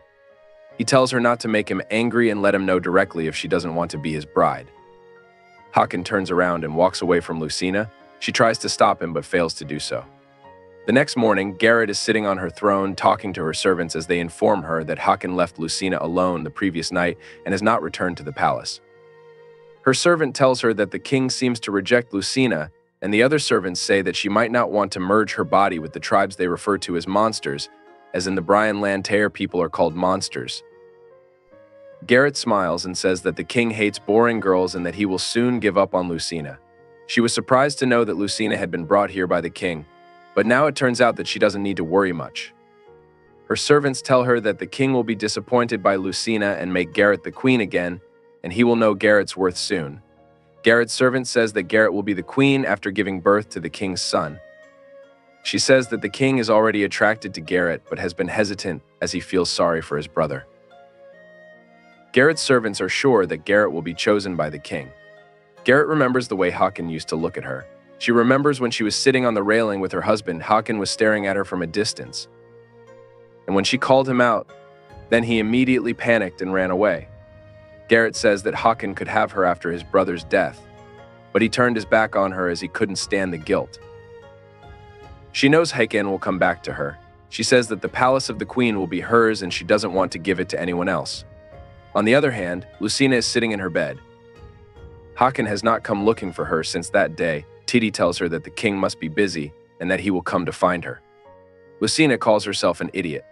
He tells her not to make him angry and let him know directly if she doesn't want to be his bride. Hakan turns around and walks away from Lucina. She tries to stop him but fails to do so. The next morning, Garrett is sitting on her throne talking to her servants as they inform her that Hakan left Lucina alone the previous night and has not returned to the palace. Her servant tells her that the king seems to reject Lucina, and the other servants say that she might not want to merge her body with the tribes they refer to as monsters, as in the Bryan Land Taer people are called monsters. Garrett smiles and says that the king hates boring girls and that he will soon give up on Lucina. She was surprised to know that Lucina had been brought here by the king, but now it turns out that she doesn't need to worry much. Her servants tell her that the king will be disappointed by Lucina and make Garrett the queen again, and he will know Garrett's worth soon. Garrett's servant says that Garrett will be the queen after giving birth to the king's son. She says that the king is already attracted to Garrett but has been hesitant as he feels sorry for his brother. Garrett's servants are sure that Garrett will be chosen by the king. Garrett remembers the way Hakan used to look at her. She remembers when she was sitting on the railing with her husband, Hakan was staring at her from a distance. And when she called him out, then he immediately panicked and ran away. Garrett says that Hakan could have her after his brother's death, but he turned his back on her as he couldn't stand the guilt. She knows Hakan will come back to her. She says that the palace of the queen will be hers and she doesn't want to give it to anyone else. On the other hand, Lucina is sitting in her bed. Hakan has not come looking for her since that day. Titi tells her that the king must be busy and that he will come to find her. Lucina calls herself an idiot.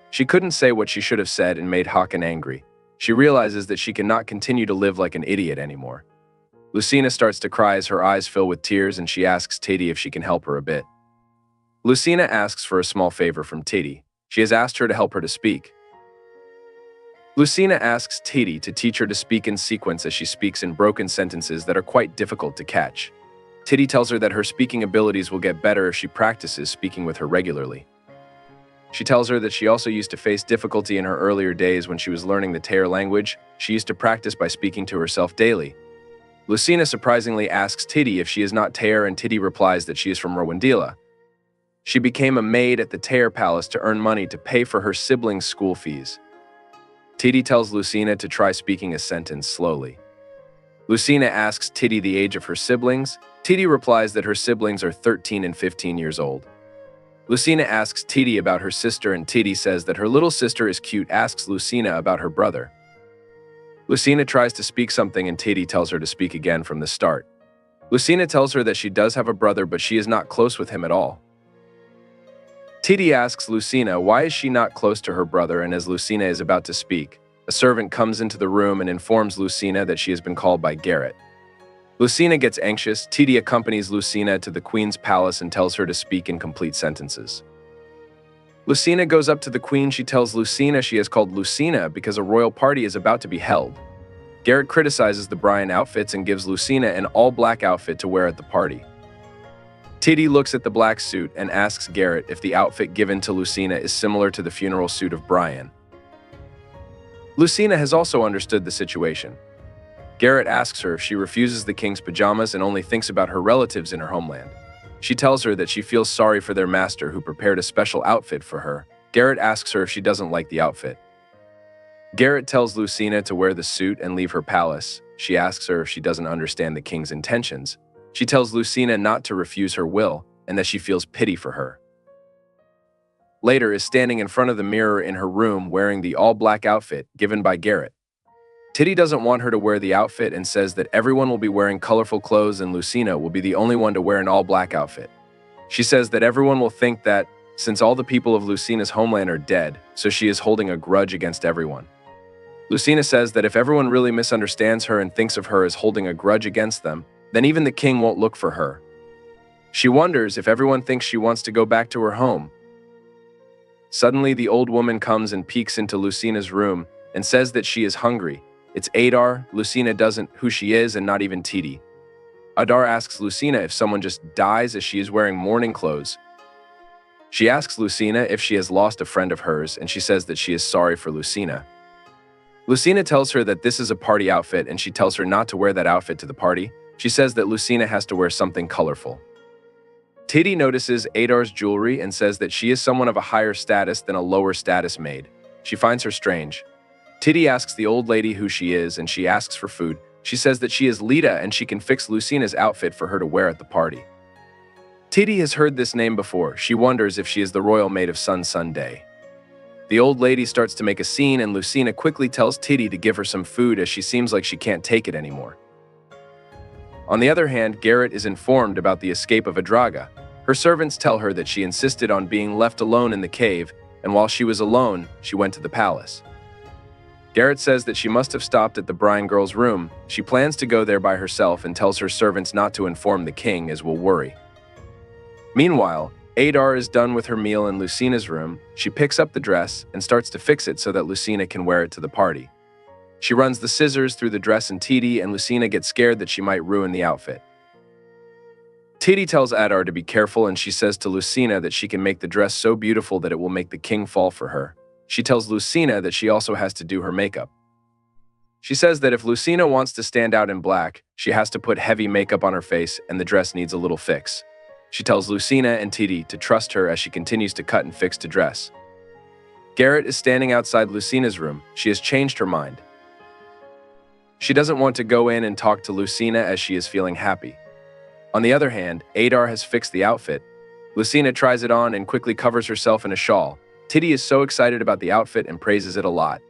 She couldn't say what she should have said and made Hakan angry. She realizes that she cannot continue to live like an idiot anymore. Lucina starts to cry as her eyes fill with tears and she asks Titi if she can help her a bit. Lucina asks for a small favor from Titi. She has asked her to help her to speak. Lucina asks Titi to teach her to speak in sequence as she speaks in broken sentences that are quite difficult to catch. Titi tells her that her speaking abilities will get better if she practices speaking with her regularly. She tells her that she also used to face difficulty in her earlier days when she was learning the Taer language. She used to practice by speaking to herself daily. Lucina surprisingly asks Titi if she is not Taer and Titi replies that she is from Rowandila. She became a maid at the Taer palace to earn money to pay for her siblings' school fees. Titi tells Lucina to try speaking a sentence slowly. Lucina asks Titi the age of her siblings. Titi replies that her siblings are 13 and 15 years old. Lucina asks Titi about her sister and Titi says that her little sister is cute, asks Lucina about her brother. Lucina tries to speak something and Titi tells her to speak again from the start. Lucina tells her that she does have a brother but she is not close with him at all. Titi asks Lucina why is she not close to her brother, and as Lucina is about to speak, a servant comes into the room and informs Lucina that she has been called by Garrett. Lucina gets anxious. Titi accompanies Lucina to the queen's palace and tells her to speak in complete sentences. Lucina goes up to the queen. She tells Lucina she is called Lucina because a royal party is about to be held. Garrett criticizes the Brian outfits and gives Lucina an all-black outfit to wear at the party. Titi looks at the black suit and asks Garrett if the outfit given to Lucina is similar to the funeral suit of Brian. Lucina has also understood the situation. Garrett asks her if she refuses the king's pajamas and only thinks about her relatives in her homeland. She tells her that she feels sorry for their master who prepared a special outfit for her. Garrett asks her if she doesn't like the outfit. Garrett tells Lucina to wear the suit and leave her palace. She asks her if she doesn't understand the king's intentions. She tells Lucina not to refuse her will and that she feels pity for her. Later is standing in front of the mirror in her room wearing the all-black outfit given by Garrett. Titi doesn't want her to wear the outfit and says that everyone will be wearing colorful clothes and Lucina will be the only one to wear an all-black outfit. She says that everyone will think that since all the people of Lucina's homeland are dead, so she is holding a grudge against everyone. Lucina says that if everyone really misunderstands her and thinks of her as holding a grudge against them, then even the king won't look for her. She wonders if everyone thinks she wants to go back to her home. Suddenly, the old woman comes and peeks into Lucina's room and says that she is hungry. It's Adar. Lucina doesn't who she is and not even Titi. Adar asks Lucina if someone just dies as she is wearing mourning clothes. She asks Lucina if she has lost a friend of hers and she says that she is sorry for Lucina. Lucina tells her that this is a party outfit and she tells her not to wear that outfit to the party. She says that Lucina has to wear something colorful. Titi notices Adar's jewelry and says that she is someone of a higher status than a lower status maid. She finds her strange. Titi asks the old lady who she is and she asks for food. She says that she is Lita and she can fix Lucina's outfit for her to wear at the party. Titi has heard this name before. She wonders if she is the royal maid of Sunday. The old lady starts to make a scene and Lucina quickly tells Titi to give her some food as she seems like she can't take it anymore. On the other hand, Garrett is informed about the escape of Adraga. Her servants tell her that she insisted on being left alone in the cave, and while she was alone, she went to the palace. Garrett says that she must have stopped at the Brian girl's room. She plans to go there by herself and tells her servants not to inform the king as will worry. Meanwhile, Adar is done with her meal in Lucina's room. She picks up the dress and starts to fix it so that Lucina can wear it to the party. She runs the scissors through the dress and Titi, and Lucina gets scared that she might ruin the outfit. Titi tells Adar to be careful and she says to Lucina that she can make the dress so beautiful that it will make the king fall for her. She tells Lucina that she also has to do her makeup. She says that if Lucina wants to stand out in black, she has to put heavy makeup on her face and the dress needs a little fix. She tells Lucina and Titi to trust her as she continues to cut and fix the dress. Garrett is standing outside Lucina's room. She has changed her mind. She doesn't want to go in and talk to Lucina as she is feeling happy. On the other hand, Adar has fixed the outfit. Lucina tries it on and quickly covers herself in a shawl. Titi is so excited about the outfit and praises it a lot.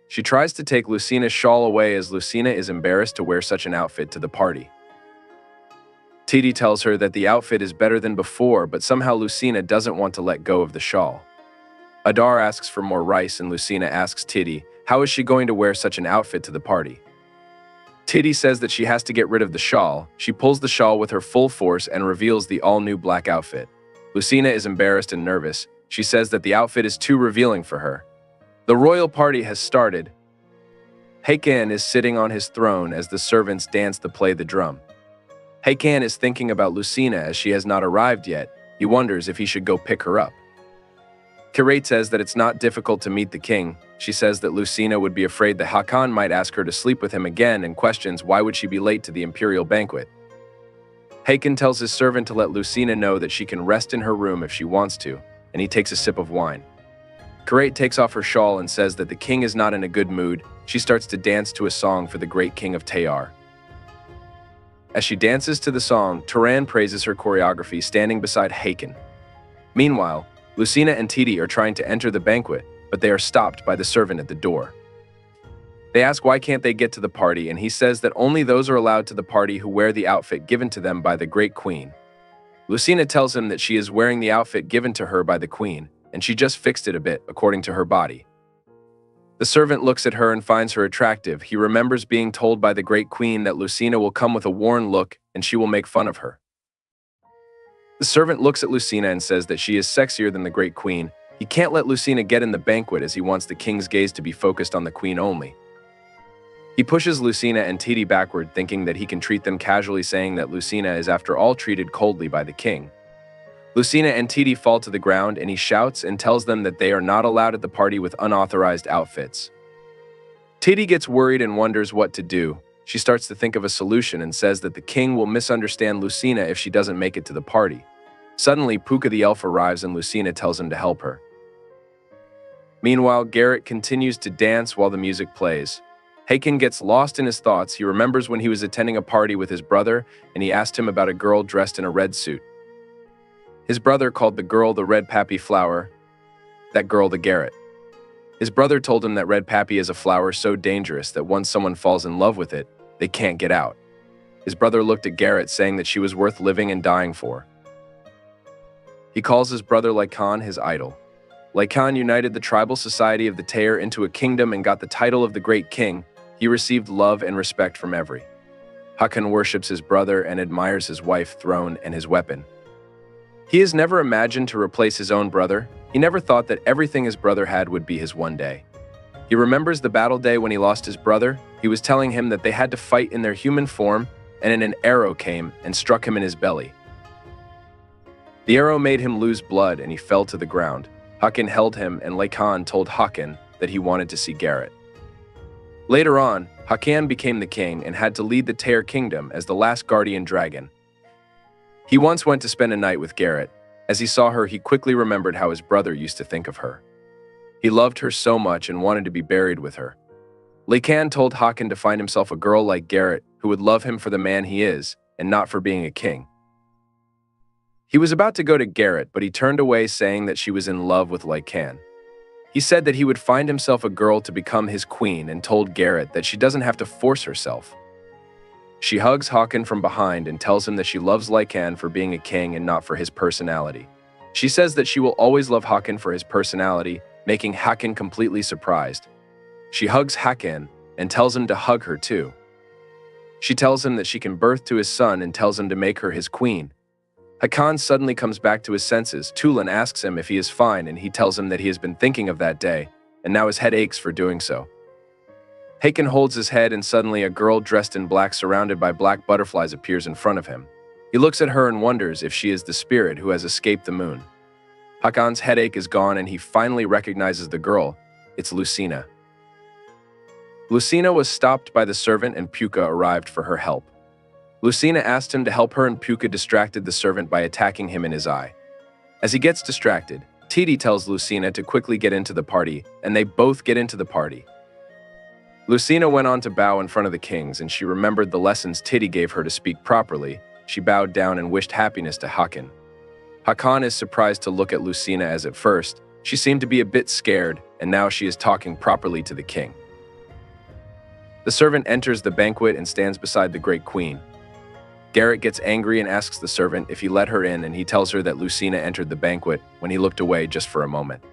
She tries to take Lucina's shawl away as Lucina is embarrassed to wear such an outfit to the party. Titi tells her that the outfit is better than before, but somehow Lucina doesn't want to let go of the shawl. Adar asks for more rice and Lucina asks Titi, how is she going to wear such an outfit to the party? Titi says that she has to get rid of the shawl. She pulls the shawl with her full force and reveals the all-new black outfit. Lucina is embarrassed and nervous. She says that the outfit is too revealing for her. The royal party has started. Hakan is sitting on his throne as the servants dance to play the drum. Hakan is thinking about Lucina as she has not arrived yet. He wonders if he should go pick her up. Kirate says that it's not difficult to meet the king. She says that Lucina would be afraid that Hakan might ask her to sleep with him again and questions why would she be late to the imperial banquet. Hakan tells his servant to let Lucina know that she can rest in her room if she wants to, and he takes a sip of wine. Kirate takes off her shawl and says that the king is not in a good mood. She starts to dance to a song for the great king of Tayar. As she dances to the song, Turan praises her choreography standing beside Hakan. Meanwhile, Lucina and Titi are trying to enter the banquet, but they are stopped by the servant at the door. They ask why can't they get to the party, and he says that only those are allowed to the party who wear the outfit given to them by the great queen. Lucina tells him that she is wearing the outfit given to her by the queen, and she just fixed it a bit according to her body. The servant looks at her and finds her attractive. He remembers being told by the great queen that Lucina will come with a worn look and she will make fun of her. The servant looks at Lucina and says that she is sexier than the great queen. He can't let Lucina get in the banquet as he wants the king's gaze to be focused on the queen only. He pushes Lucina and Titi backward, thinking that he can treat them casually, saying that Lucina is after all treated coldly by the king. Lucina and Titi fall to the ground and he shouts and tells them that they are not allowed at the party with unauthorized outfits. Titi gets worried and wonders what to do. She starts to think of a solution and says that the king will misunderstand Lucina if she doesn't make it to the party. Suddenly, Puka the elf arrives and Lucina tells him to help her. Meanwhile, Garrett continues to dance while the music plays. Haken gets lost in his thoughts. He remembers when he was attending a party with his brother and he asked him about a girl dressed in a red suit. His brother called the girl the red pappy flower, that girl the Garrett. His brother told him that red pappy is a flower so dangerous that once someone falls in love with it, they can't get out. His brother looked at Garrett, saying that she was worth living and dying for. He calls his brother Lycan his idol. Lycan united the tribal society of the Tear into a kingdom and got the title of the Great King. He received love and respect from every. Hakan worships his brother and admires his wife, throne, and his weapon. He has never imagined to replace his own brother. He never thought that everything his brother had would be his one day. He remembers the battle day when he lost his brother. He was telling him that they had to fight in their human form, and then an arrow came and struck him in his belly. The arrow made him lose blood and he fell to the ground. Hakan held him and Lycan told Hakan that he wanted to see Garrett. Later on, Hakan became the king and had to lead the Tear kingdom as the last guardian dragon. He once went to spend a night with Garrett. As he saw her, he quickly remembered how his brother used to think of her. He loved her so much and wanted to be buried with her. Lycan told Hakan to find himself a girl like Garrett who would love him for the man he is and not for being a king. He was about to go to Garrett, but he turned away, saying that she was in love with Lycan. He said that he would find himself a girl to become his queen and told Garrett that she doesn't have to force herself. She hugs Hakan from behind and tells him that she loves Lycan for being a king and not for his personality. She says that she will always love Hakan for his personality, making Hakan completely surprised. She hugs Hakan and tells him to hug her too. She tells him that she can birth to his son and tells him to make her his queen. Hakan suddenly comes back to his senses. Tulin asks him if he is fine and he tells him that he has been thinking of that day and now his head aches for doing so. Hakan holds his head and suddenly a girl dressed in black surrounded by black butterflies appears in front of him. He looks at her and wonders if she is the spirit who has escaped the moon. Hakan's headache is gone and he finally recognizes the girl. It's Lucina. Lucina was stopped by the servant and Puka arrived for her help. Lucina asked him to help her and Puka distracted the servant by attacking him in his eye. As he gets distracted, Titi tells Lucina to quickly get into the party and they both get into the party. Lucina went on to bow in front of the kings and she remembered the lessons Titi gave her to speak properly. She bowed down and wished happiness to Hakan. Hakan is surprised to look at Lucina as at first. She seemed to be a bit scared and now she is talking properly to the king. The servant enters the banquet and stands beside the great queen. Garrett gets angry and asks the servant if he let her in and he tells her that Lucina entered the banquet when he looked away just for a moment.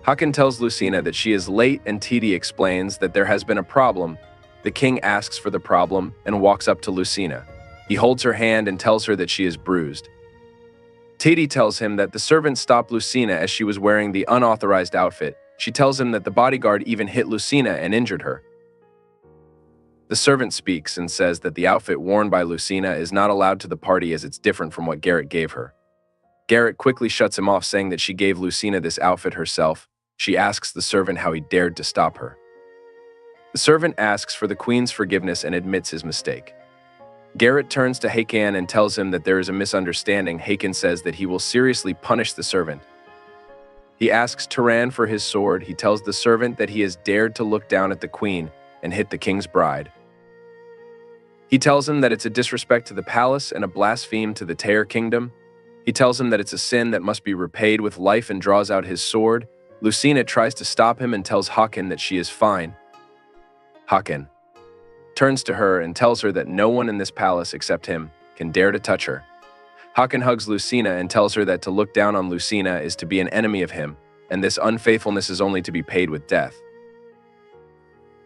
Hakan tells Lucina that she is late and Titi explains that there has been a problem. The king asks for the problem and walks up to Lucina. He holds her hand and tells her that she is bruised. Titi tells him that the servant stopped Lucina as she was wearing the unauthorized outfit. She tells him that the bodyguard even hit Lucina and injured her. The servant speaks and says that the outfit worn by Lucina is not allowed to the party as it's different from what Garrett gave her. Garrett quickly shuts him off, saying that she gave Lucina this outfit herself. She asks the servant how he dared to stop her. The servant asks for the queen's forgiveness and admits his mistake. Garrett turns to Hakan and tells him that there is a misunderstanding. Hakan says that he will seriously punish the servant. He asks Turan for his sword. He tells the servant that he has dared to look down at the queen and hit the king's bride. He tells him that it's a disrespect to the palace and a blaspheme to the Tear kingdom. He tells him that it's a sin that must be repaid with life and draws out his sword. Lucina tries to stop him and tells Hakan that she is fine. Hakan turns to her and tells her that no one in this palace except him can dare to touch her. Hakan hugs Lucina and tells her that to look down on Lucina is to be an enemy of him, and this unfaithfulness is only to be paid with death.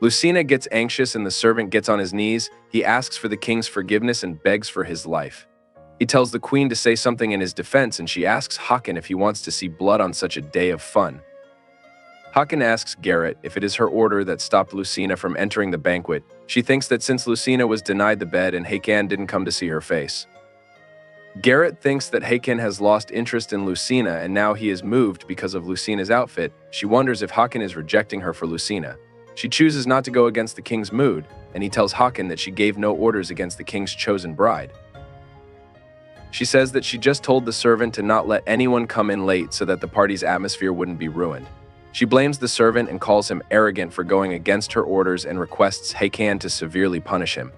Lucina gets anxious and the servant gets on his knees. He asks for the king's forgiveness and begs for his life. He tells the queen to say something in his defense, and she asks Hakan if he wants to see blood on such a day of fun. Hakan asks Garrett if it is her order that stopped Lucina from entering the banquet. She thinks that since Lucina was denied the bed and Hakan didn't come to see her face. Garrett thinks that Hakan has lost interest in Lucina and now he is moved because of Lucina's outfit. She wonders if Hakan is rejecting her for Lucina. She chooses not to go against the king's mood, and he tells Hakan that she gave no orders against the king's chosen bride. She says that she just told the servant to not let anyone come in late so that the party's atmosphere wouldn't be ruined. She blames the servant and calls him arrogant for going against her orders and requests Hakan to severely punish him.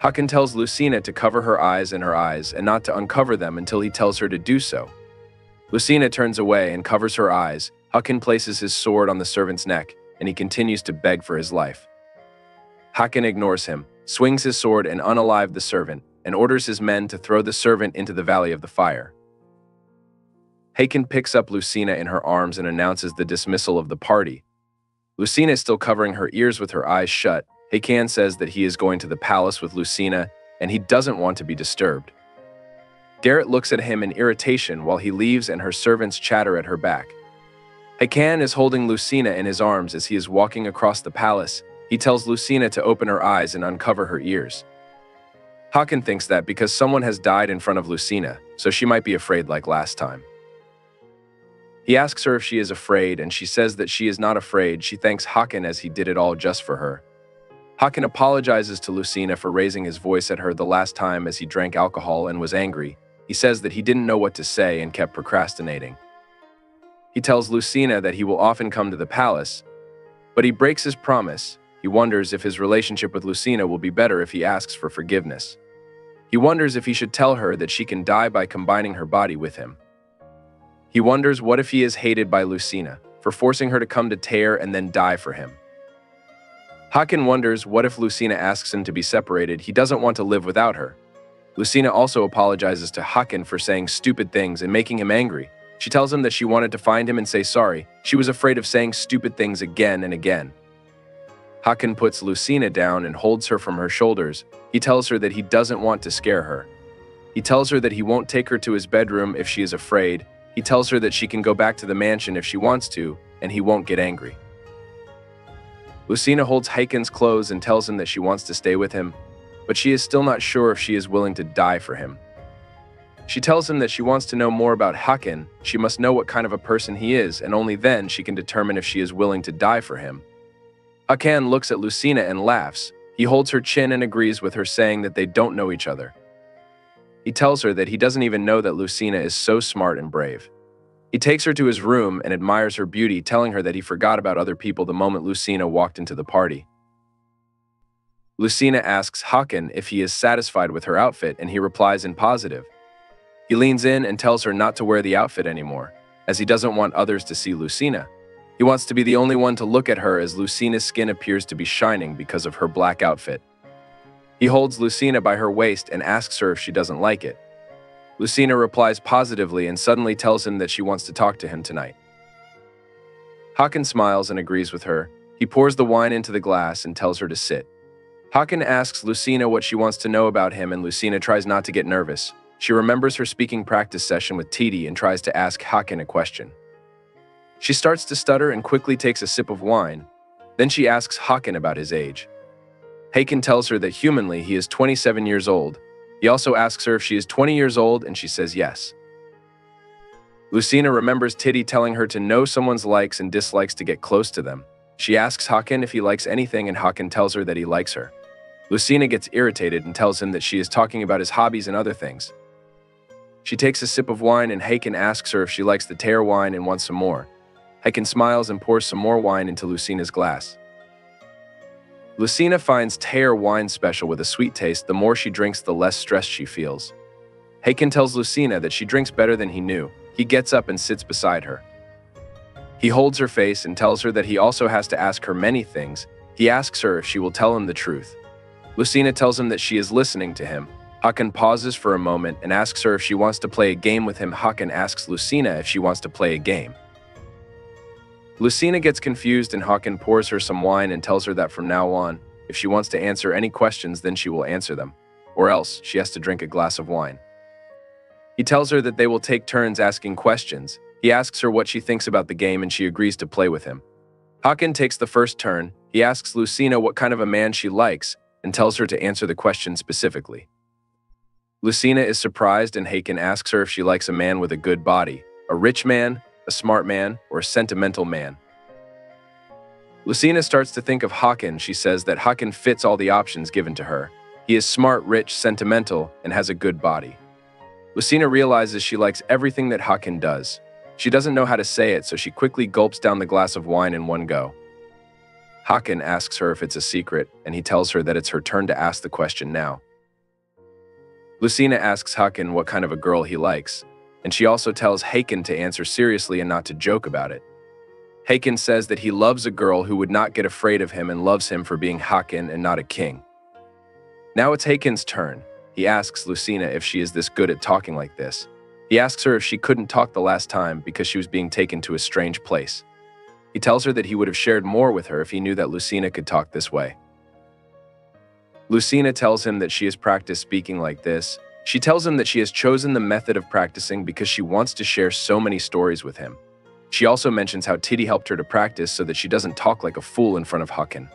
Hakan tells Lucina to cover her eyes and not to uncover them until he tells her to do so. Lucina turns away and covers her eyes. Hakan places his sword on the servant's neck, and he continues to beg for his life. Hakan ignores him, swings his sword and unalives the servant, and orders his men to throw the servant into the valley of the fire. Hakan picks up Lucina in her arms and announces the dismissal of the party. Lucina is still covering her ears with her eyes shut. Hakan says that he is going to the palace with Lucina, and he doesn't want to be disturbed. Garrett looks at him in irritation while he leaves and her servants chatter at her back. Hakan is holding Lucina in his arms as he is walking across the palace. He tells Lucina to open her eyes and uncover her ears. Hakan thinks that because someone has died in front of Lucina, so she might be afraid like last time. He asks her if she is afraid, and she says that she is not afraid. She thanks Hakan as he did it all just for her. Hakan apologizes to Lucina for raising his voice at her the last time as he drank alcohol and was angry. He says that he didn't know what to say and kept procrastinating. He tells Lucina that he will often come to the palace, but he breaks his promise. He wonders if his relationship with Lucina will be better if he asks for forgiveness. He wonders if he should tell her that she can die by combining her body with him. He wonders what if he is hated by Lucina for forcing her to come to Tyre and then die for him. Hakan wonders what if Lucina asks him to be separated. He doesn't want to live without her. Lucina also apologizes to Hakan for saying stupid things and making him angry. She tells him that she wanted to find him and say sorry. She was afraid of saying stupid things again and again. Hakan puts Lucina down and holds her from her shoulders. He tells her that he doesn't want to scare her. He tells her that he won't take her to his bedroom if she is afraid. He tells her that she can go back to the mansion if she wants to, and he won't get angry. Lucina holds Hakan's clothes and tells him that she wants to stay with him, but she is still not sure if she is willing to die for him. She tells him that she wants to know more about Hakan. She must know what kind of a person he is, and only then she can determine if she is willing to die for him. Hakan looks at Lucina and laughs. He holds her chin and agrees with her, saying that they don't know each other. He tells her that he doesn't even know that Lucina is so smart and brave. He takes her to his room and admires her beauty, telling her that he forgot about other people the moment Lucina walked into the party. Lucina asks Hakan if he is satisfied with her outfit, and he replies in positive. He leans in and tells her not to wear the outfit anymore, as he doesn't want others to see Lucina. He wants to be the only one to look at her, as Lucina's skin appears to be shining because of her black outfit. He holds Lucina by her waist and asks her if she doesn't like it. Lucina replies positively and suddenly tells him that she wants to talk to him tonight. Hakan smiles and agrees with her. He pours the wine into the glass and tells her to sit. Hakan asks Lucina what she wants to know about him, and Lucina tries not to get nervous. She remembers her speaking practice session with Titi and tries to ask Hakan a question. She starts to stutter and quickly takes a sip of wine. Then she asks Hakan about his age. Hakan tells her that humanly he is 27 years old. He also asks her if she is 20 years old, and she says yes. Lucina remembers Titi telling her to know someone's likes and dislikes to get close to them. She asks Hakan if he likes anything, and Hakan tells her that he likes her. Lucina gets irritated and tells him that she is talking about his hobbies and other things. She takes a sip of wine, and Hakan asks her if she likes the Tyre wine and wants some more. Hakan smiles and pours some more wine into Lucina's glass. Lucina finds Tyre wine special with a sweet taste. The more she drinks, the less stressed she feels. Hakan tells Lucina that she drinks better than he knew. He gets up and sits beside her. He holds her face and tells her that he also has to ask her many things. He asks her if she will tell him the truth. Lucina tells him that she is listening to him. Hakan pauses for a moment and asks her if she wants to play a game with him. Hakan asks Lucina if she wants to play a game. Lucina gets confused and Hakan pours her some wine and tells her that from now on, if she wants to answer any questions, then she will answer them, or else she has to drink a glass of wine. He tells her that they will take turns asking questions. He asks her what she thinks about the game and she agrees to play with him. Hakan takes the first turn. He asks Lucina what kind of a man she likes and tells her to answer the question specifically. Lucina is surprised and Hakan asks her if she likes a man with a good body, a rich man, a smart man, or a sentimental man. Lucina starts to think of Hakan. She says that Hakan fits all the options given to her. He is smart, rich, sentimental, and has a good body. Lucina realizes she likes everything that Hakan does. She doesn't know how to say it, so she quickly gulps down the glass of wine in one go. Hakan asks her if it's a secret, and he tells her that it's her turn to ask the question now. Lucina asks Hakan what kind of a girl he likes, and she also tells Hakan to answer seriously and not to joke about it. Hakan says that he loves a girl who would not get afraid of him and loves him for being Hakan and not a king. Now it's Hakan's turn. He asks Lucina if she is this good at talking like this. He asks her if she couldn't talk the last time because she was being taken to a strange place. He tells her that he would have shared more with her if he knew that Lucina could talk this way. Lucina tells him that she has practiced speaking like this. She tells him that she has chosen the method of practicing because she wants to share so many stories with him. She also mentions how Titty helped her to practice so that she doesn't talk like a fool in front of Hakan.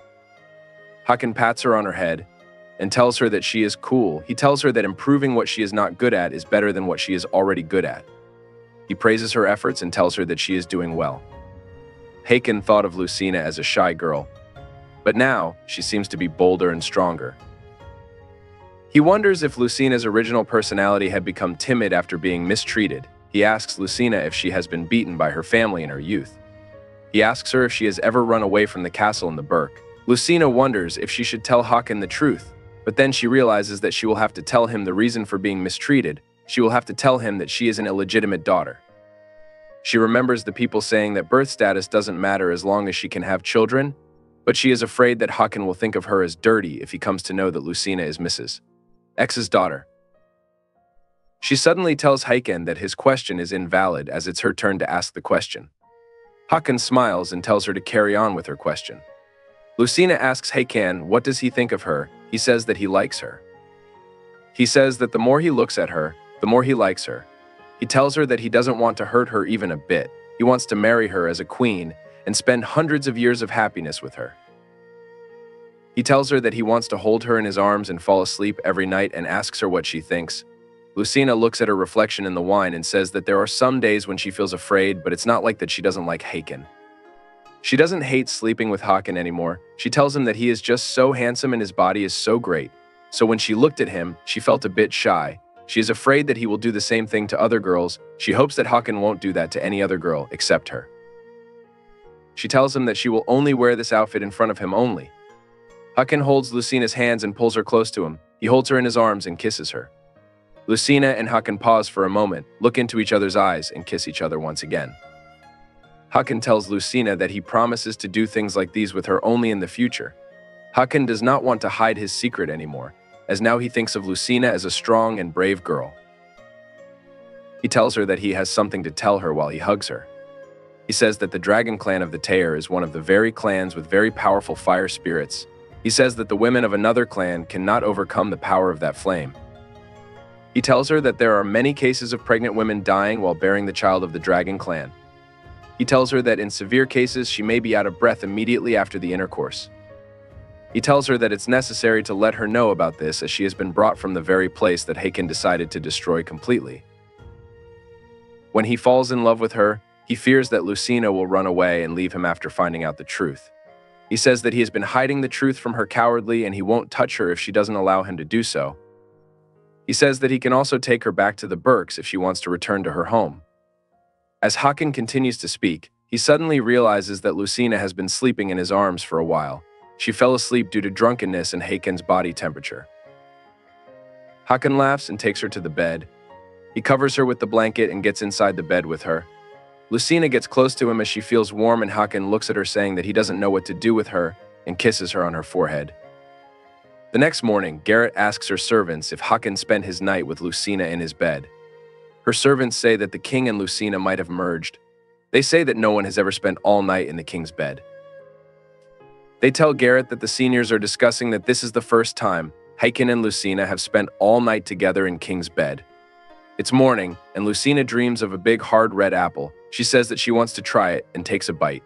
Hakan pats her on her head and tells her that she is cool. He tells her that improving what she is not good at is better than what she is already good at. He praises her efforts and tells her that she is doing well. Hakan thought of Lucina as a shy girl, but now she seems to be bolder and stronger. He wonders if Lucina's original personality had become timid after being mistreated. He asks Lucina if she has been beaten by her family in her youth. He asks her if she has ever run away from the castle in the Burke. Lucina wonders if she should tell Hakan the truth, but then she realizes that she will have to tell him the reason for being mistreated. She will have to tell him that she is an illegitimate daughter. She remembers the people saying that birth status doesn't matter as long as she can have children, but she is afraid that Hakan will think of her as dirty if he comes to know that Lucina is Mrs. X's daughter. She suddenly tells Hakan that his question is invalid as it's her turn to ask the question. Hakan smiles and tells her to carry on with her question. Lucina asks Hakan what does he think of her. He says that he likes her. He says that the more he looks at her, the more he likes her. He tells her that he doesn't want to hurt her even a bit. He wants to marry her as a queen and spend hundreds of years of happiness with her. He tells her that he wants to hold her in his arms and fall asleep every night and asks her what she thinks. Lucina looks at her reflection in the wine and says that there are some days when she feels afraid, but it's not like that she doesn't like Hakan. She doesn't hate sleeping with Hakan anymore. She tells him that he is just so handsome and his body is so great. So when she looked at him, she felt a bit shy. She is afraid that he will do the same thing to other girls. She hopes that Hakan won't do that to any other girl except her. She tells him that she will only wear this outfit in front of him only. Hakan holds Lucina's hands and pulls her close to him. He holds her in his arms and kisses her. Lucina and Hakan pause for a moment, look into each other's eyes, and kiss each other once again. Hakan tells Lucina that he promises to do things like these with her only in the future. Hakan does not want to hide his secret anymore, as now he thinks of Lucina as a strong and brave girl. He tells her that he has something to tell her while he hugs her. He says that the dragon clan of the Taer is one of the very clans with very powerful fire spirits. He says that the women of another clan cannot overcome the power of that flame. He tells her that there are many cases of pregnant women dying while bearing the child of the dragon clan. He tells her that in severe cases she may be out of breath immediately after the intercourse. He tells her that it's necessary to let her know about this as she has been brought from the very place that Hakan decided to destroy completely. When he falls in love with her, he fears that Lucina will run away and leave him after finding out the truth. He says that he has been hiding the truth from her cowardly and he won't touch her if she doesn't allow him to do so. He says that he can also take her back to the Burks if she wants to return to her home. As Hakan continues to speak, he suddenly realizes that Lucina has been sleeping in his arms for a while. She fell asleep due to drunkenness and Hakan's body temperature. Hakan laughs and takes her to the bed. He covers her with the blanket and gets inside the bed with her. Lucina gets close to him as she feels warm and Hakan looks at her saying that he doesn't know what to do with her and kisses her on her forehead. The next morning, Garrett asks her servants if Hakan spent his night with Lucina in his bed. Her servants say that the king and Lucina might have merged. They say that no one has ever spent all night in the king's bed. They tell Garrett that the seniors are discussing that this is the first time Hakan and Lucina have spent all night together in king's bed. It's morning, and Lucina dreams of a big hard red apple. She says that she wants to try it and takes a bite.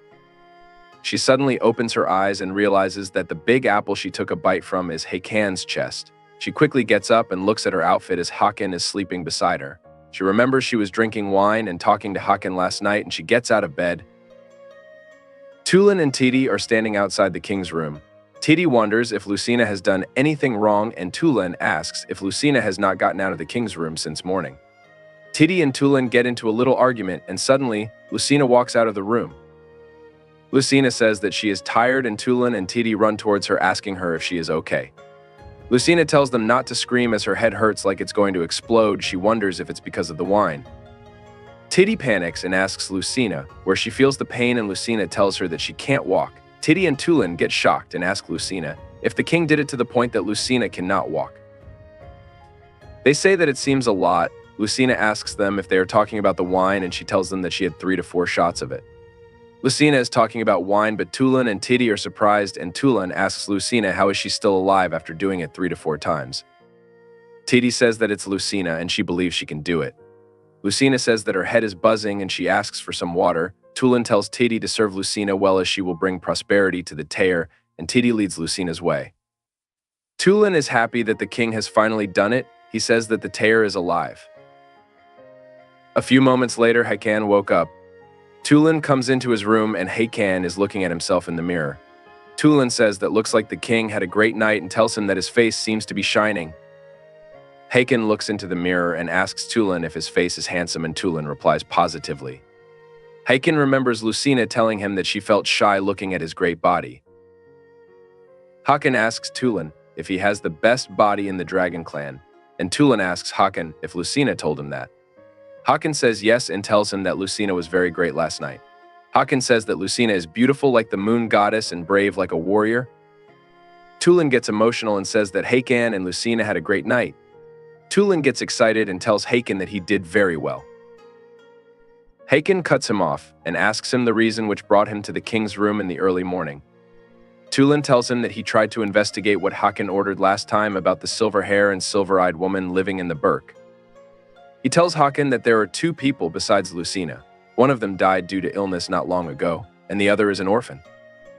She suddenly opens her eyes and realizes that the big apple she took a bite from is Hakan's chest. She quickly gets up and looks at her outfit as Hakan is sleeping beside her. She remembers she was drinking wine and talking to Hakan last night, and she gets out of bed. Tulin and Titi are standing outside the king's room. Titi wonders if Lucina has done anything wrong, and Tulin asks if Lucina has not gotten out of the king's room since morning. Titi and Tulin get into a little argument, and suddenly, Lucina walks out of the room. Lucina says that she is tired, and Tulin and Titi run towards her asking her if she is okay. Lucina tells them not to scream as her head hurts like it's going to explode. She wonders if it's because of the wine. Titi panics and asks Lucina where she feels the pain, and Lucina tells her that she can't walk. Titi and Tulin get shocked and ask Lucina if the king did it to the point that Lucina cannot walk. They say that it seems a lot. Lucina asks them if they are talking about the wine, and she tells them that she had 3 to 4 shots of it. Lucina is talking about wine, but Tulin and Titi are surprised, and Tulin asks Lucina how is she still alive after doing it 3 to 4 times. Titi says that it's Lucina and she believes she can do it. Lucina says that her head is buzzing and she asks for some water. Tulin tells Titi to serve Lucina well as she will bring prosperity to the Tayer, and Titi leads Lucina's way. Tulin is happy that the king has finally done it. He says that the Tayer is alive. A few moments later, Hakan woke up. Tulin comes into his room and Hakan is looking at himself in the mirror. Tulin says that looks like the king had a great night and tells him that his face seems to be shining. Hakan looks into the mirror and asks Tulin if his face is handsome, and Tulin replies positively. Hakan remembers Lucina telling him that she felt shy looking at his great body. Hakan asks Tulin if he has the best body in the dragon clan, and Tulin asks Hakan if Lucina told him that. Hakan says yes and tells him that Lucina was very great last night. Hakan says that Lucina is beautiful like the moon goddess and brave like a warrior. Tulin gets emotional and says that Hakan and Lucina had a great night. Tulin gets excited and tells Hakan that he did very well. Hakan cuts him off and asks him the reason which brought him to the king's room in the early morning. Tulin tells him that he tried to investigate what Hakan ordered last time about the silver hair and silver-eyed woman living in the Burke. He tells Hakan that there are 2 people besides Lucina. One of them died due to illness not long ago, and the other is an orphan.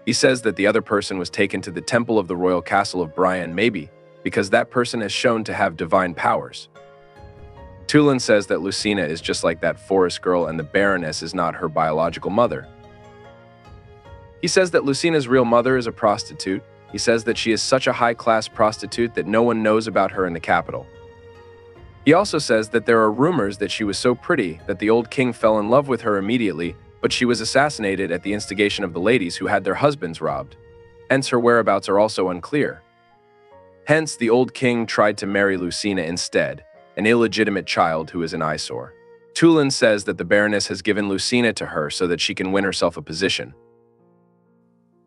He says that the other person was taken to the temple of the royal castle of Brian, maybe because that person has shown to have divine powers. Tulin says that Lucina is just like that forest girl and the Baroness is not her biological mother. He says that Lucina's real mother is a prostitute. He says that she is such a high-class prostitute that no one knows about her in the capital. He also says that there are rumors that she was so pretty that the old king fell in love with her immediately, but she was assassinated at the instigation of the ladies who had their husbands robbed. Hence her whereabouts are also unclear. Hence the old king tried to marry Lucina instead, an illegitimate child who is an eyesore. Tulin says that the Baroness has given Lucina to her so that she can win herself a position.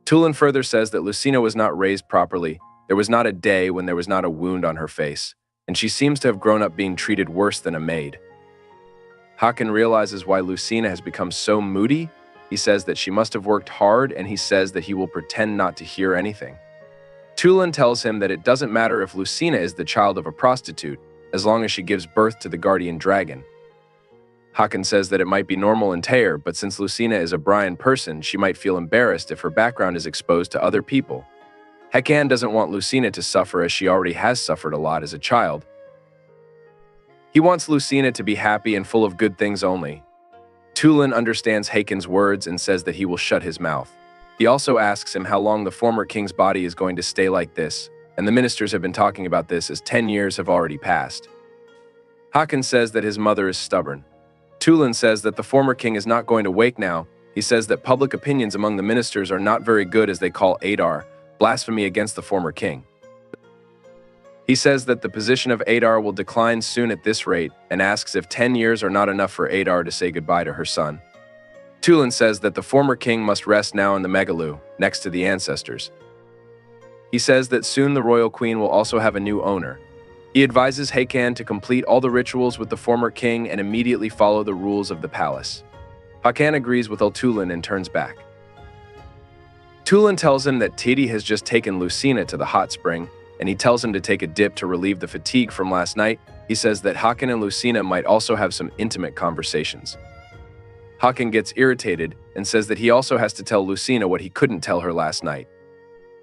Tulin further says that Lucina was not raised properly. There was not a day when there was not a wound on her face, and she seems to have grown up being treated worse than a maid. Hakan realizes why Lucina has become so moody. He says that she must have worked hard, and he says that he will pretend not to hear anything. Tulin tells him that it doesn't matter if Lucina is the child of a prostitute, as long as she gives birth to the guardian dragon. Hakan says that it might be normal in Tayer, but since Lucina is a Brian person, she might feel embarrassed if her background is exposed to other people. Hakan doesn't want Lucina to suffer as she already has suffered a lot as a child. He wants Lucina to be happy and full of good things only. Tulin understands Hakan's words and says that he will shut his mouth. He also asks him how long the former king's body is going to stay like this, and the ministers have been talking about this as 10 years have already passed. Hakan says that his mother is stubborn. Tulin says that the former king is not going to wake now. He says that public opinions among the ministers are not very good as they call Adar blasphemy against the former king. He says that the position of Adar will decline soon at this rate and asks if 10 years are not enough for Adar to say goodbye to her son. Tulin says that the former king must rest now in the Megaloo, next to the ancestors. He says that soon the royal queen will also have a new owner. He advises Hakan to complete all the rituals with the former king and immediately follow the rules of the palace. Hakan agrees with Tulin and turns back. Tulin tells him that Titi has just taken Lucina to the hot spring, and he tells him to take a dip to relieve the fatigue from last night. He says that Hakan and Lucina might also have some intimate conversations. Hakan gets irritated and says that he also has to tell Lucina what he couldn't tell her last night.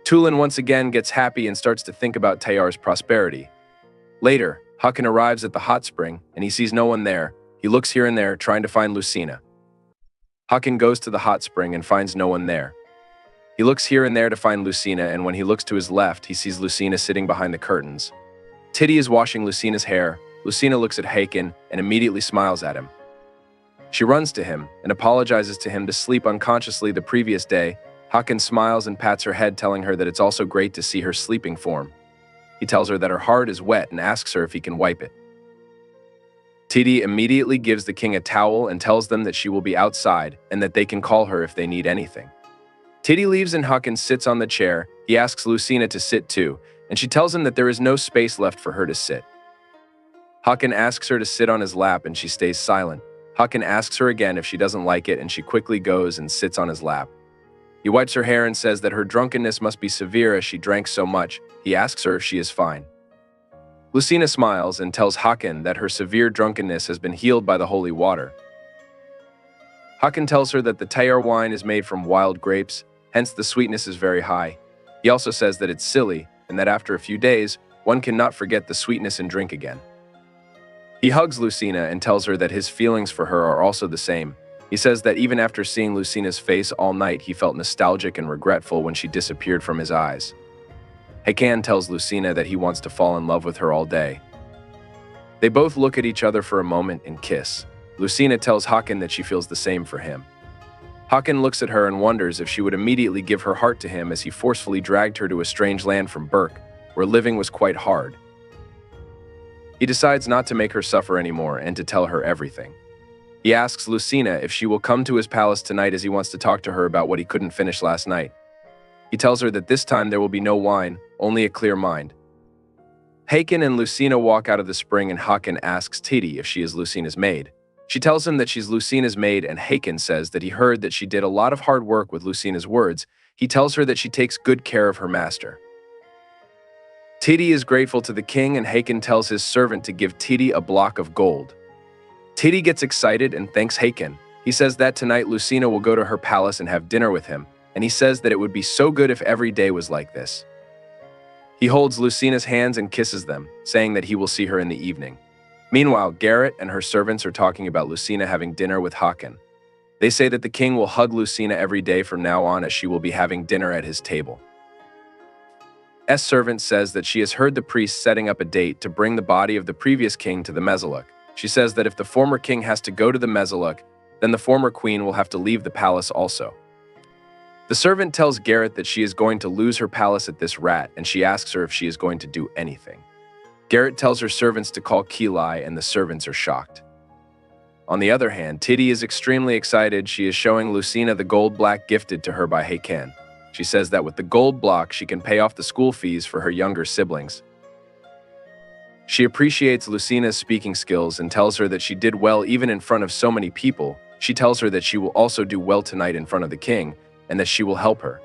Tulin once again gets happy and starts to think about Tayar's prosperity. Later, Hakan arrives at the hot spring and he sees no one there. He looks here and there trying to find Lucina. Hakan goes to the hot spring and finds no one there. He looks here and there to find Lucina, and when he looks to his left, he sees Lucina sitting behind the curtains. Titi is washing Lucina's hair. Lucina looks at Hakan and immediately smiles at him. She runs to him and apologizes to him to sleep unconsciously the previous day. Hakan smiles and pats her head, telling her that it's also great to see her sleeping form. He tells her that her heart is wet and asks her if he can wipe it. Titi immediately gives the king a towel and tells them that she will be outside and that they can call her if they need anything. Titi leaves and Hakan sits on the chair. He asks Lucina to sit too, and she tells him that there is no space left for her to sit. Hakan asks her to sit on his lap and she stays silent. Hakan asks her again if she doesn't like it and she quickly goes and sits on his lap. He wipes her hair and says that her drunkenness must be severe as she drank so much. He asks her if she is fine. Lucina smiles and tells Hakan that her severe drunkenness has been healed by the holy water. Hakan tells her that the Tayar wine is made from wild grapes, hence the sweetness is very high. He also says that it's silly and that after a few days, one cannot forget the sweetness and drink again. He hugs Lucina and tells her that his feelings for her are also the same. He says that even after seeing Lucina's face all night, he felt nostalgic and regretful when she disappeared from his eyes. Hakan tells Lucina that he wants to fall in love with her all day. They both look at each other for a moment and kiss. Lucina tells Hakan that she feels the same for him. Hakan looks at her and wonders if she would immediately give her heart to him as he forcefully dragged her to a strange land from Berk, where living was quite hard. He decides not to make her suffer anymore and to tell her everything. He asks Lucina if she will come to his palace tonight as he wants to talk to her about what he couldn't finish last night. He tells her that this time there will be no wine, only a clear mind. Hakan and Lucina walk out of the spring and Hakan asks Titi if she is Lucina's maid. She tells him that she's Lucina's maid and Hakan says that he heard that she did a lot of hard work with Lucina's words. He tells her that she takes good care of her master. Titi is grateful to the king and Hakan tells his servant to give Titi a block of gold. Titi gets excited and thanks Hakan. He says that tonight Lucina will go to her palace and have dinner with him, and he says that it would be so good if every day was like this. He holds Lucina's hands and kisses them, saying that he will see her in the evening. Meanwhile, Garrett and her servants are talking about Lucina having dinner with Hakan. They say that the king will hug Lucina every day from now on as she will be having dinner at his table. S servant says that she has heard the priest setting up a date to bring the body of the previous king to the Mezaluk. She says that if the former king has to go to the Mezaluk, then the former queen will have to leave the palace also. The servant tells Garrett that she is going to lose her palace at this rat, and she asks her if she is going to do anything. Garrett tells her servants to call Kilai, and the servants are shocked. On the other hand, Titi is extremely excited. She is showing Lucina the gold block gifted to her by Hakan. She says that with the gold block, she can pay off the school fees for her younger siblings. She appreciates Lucina's speaking skills and tells her that she did well even in front of so many people. She tells her that she will also do well tonight in front of the king, and that she will help her.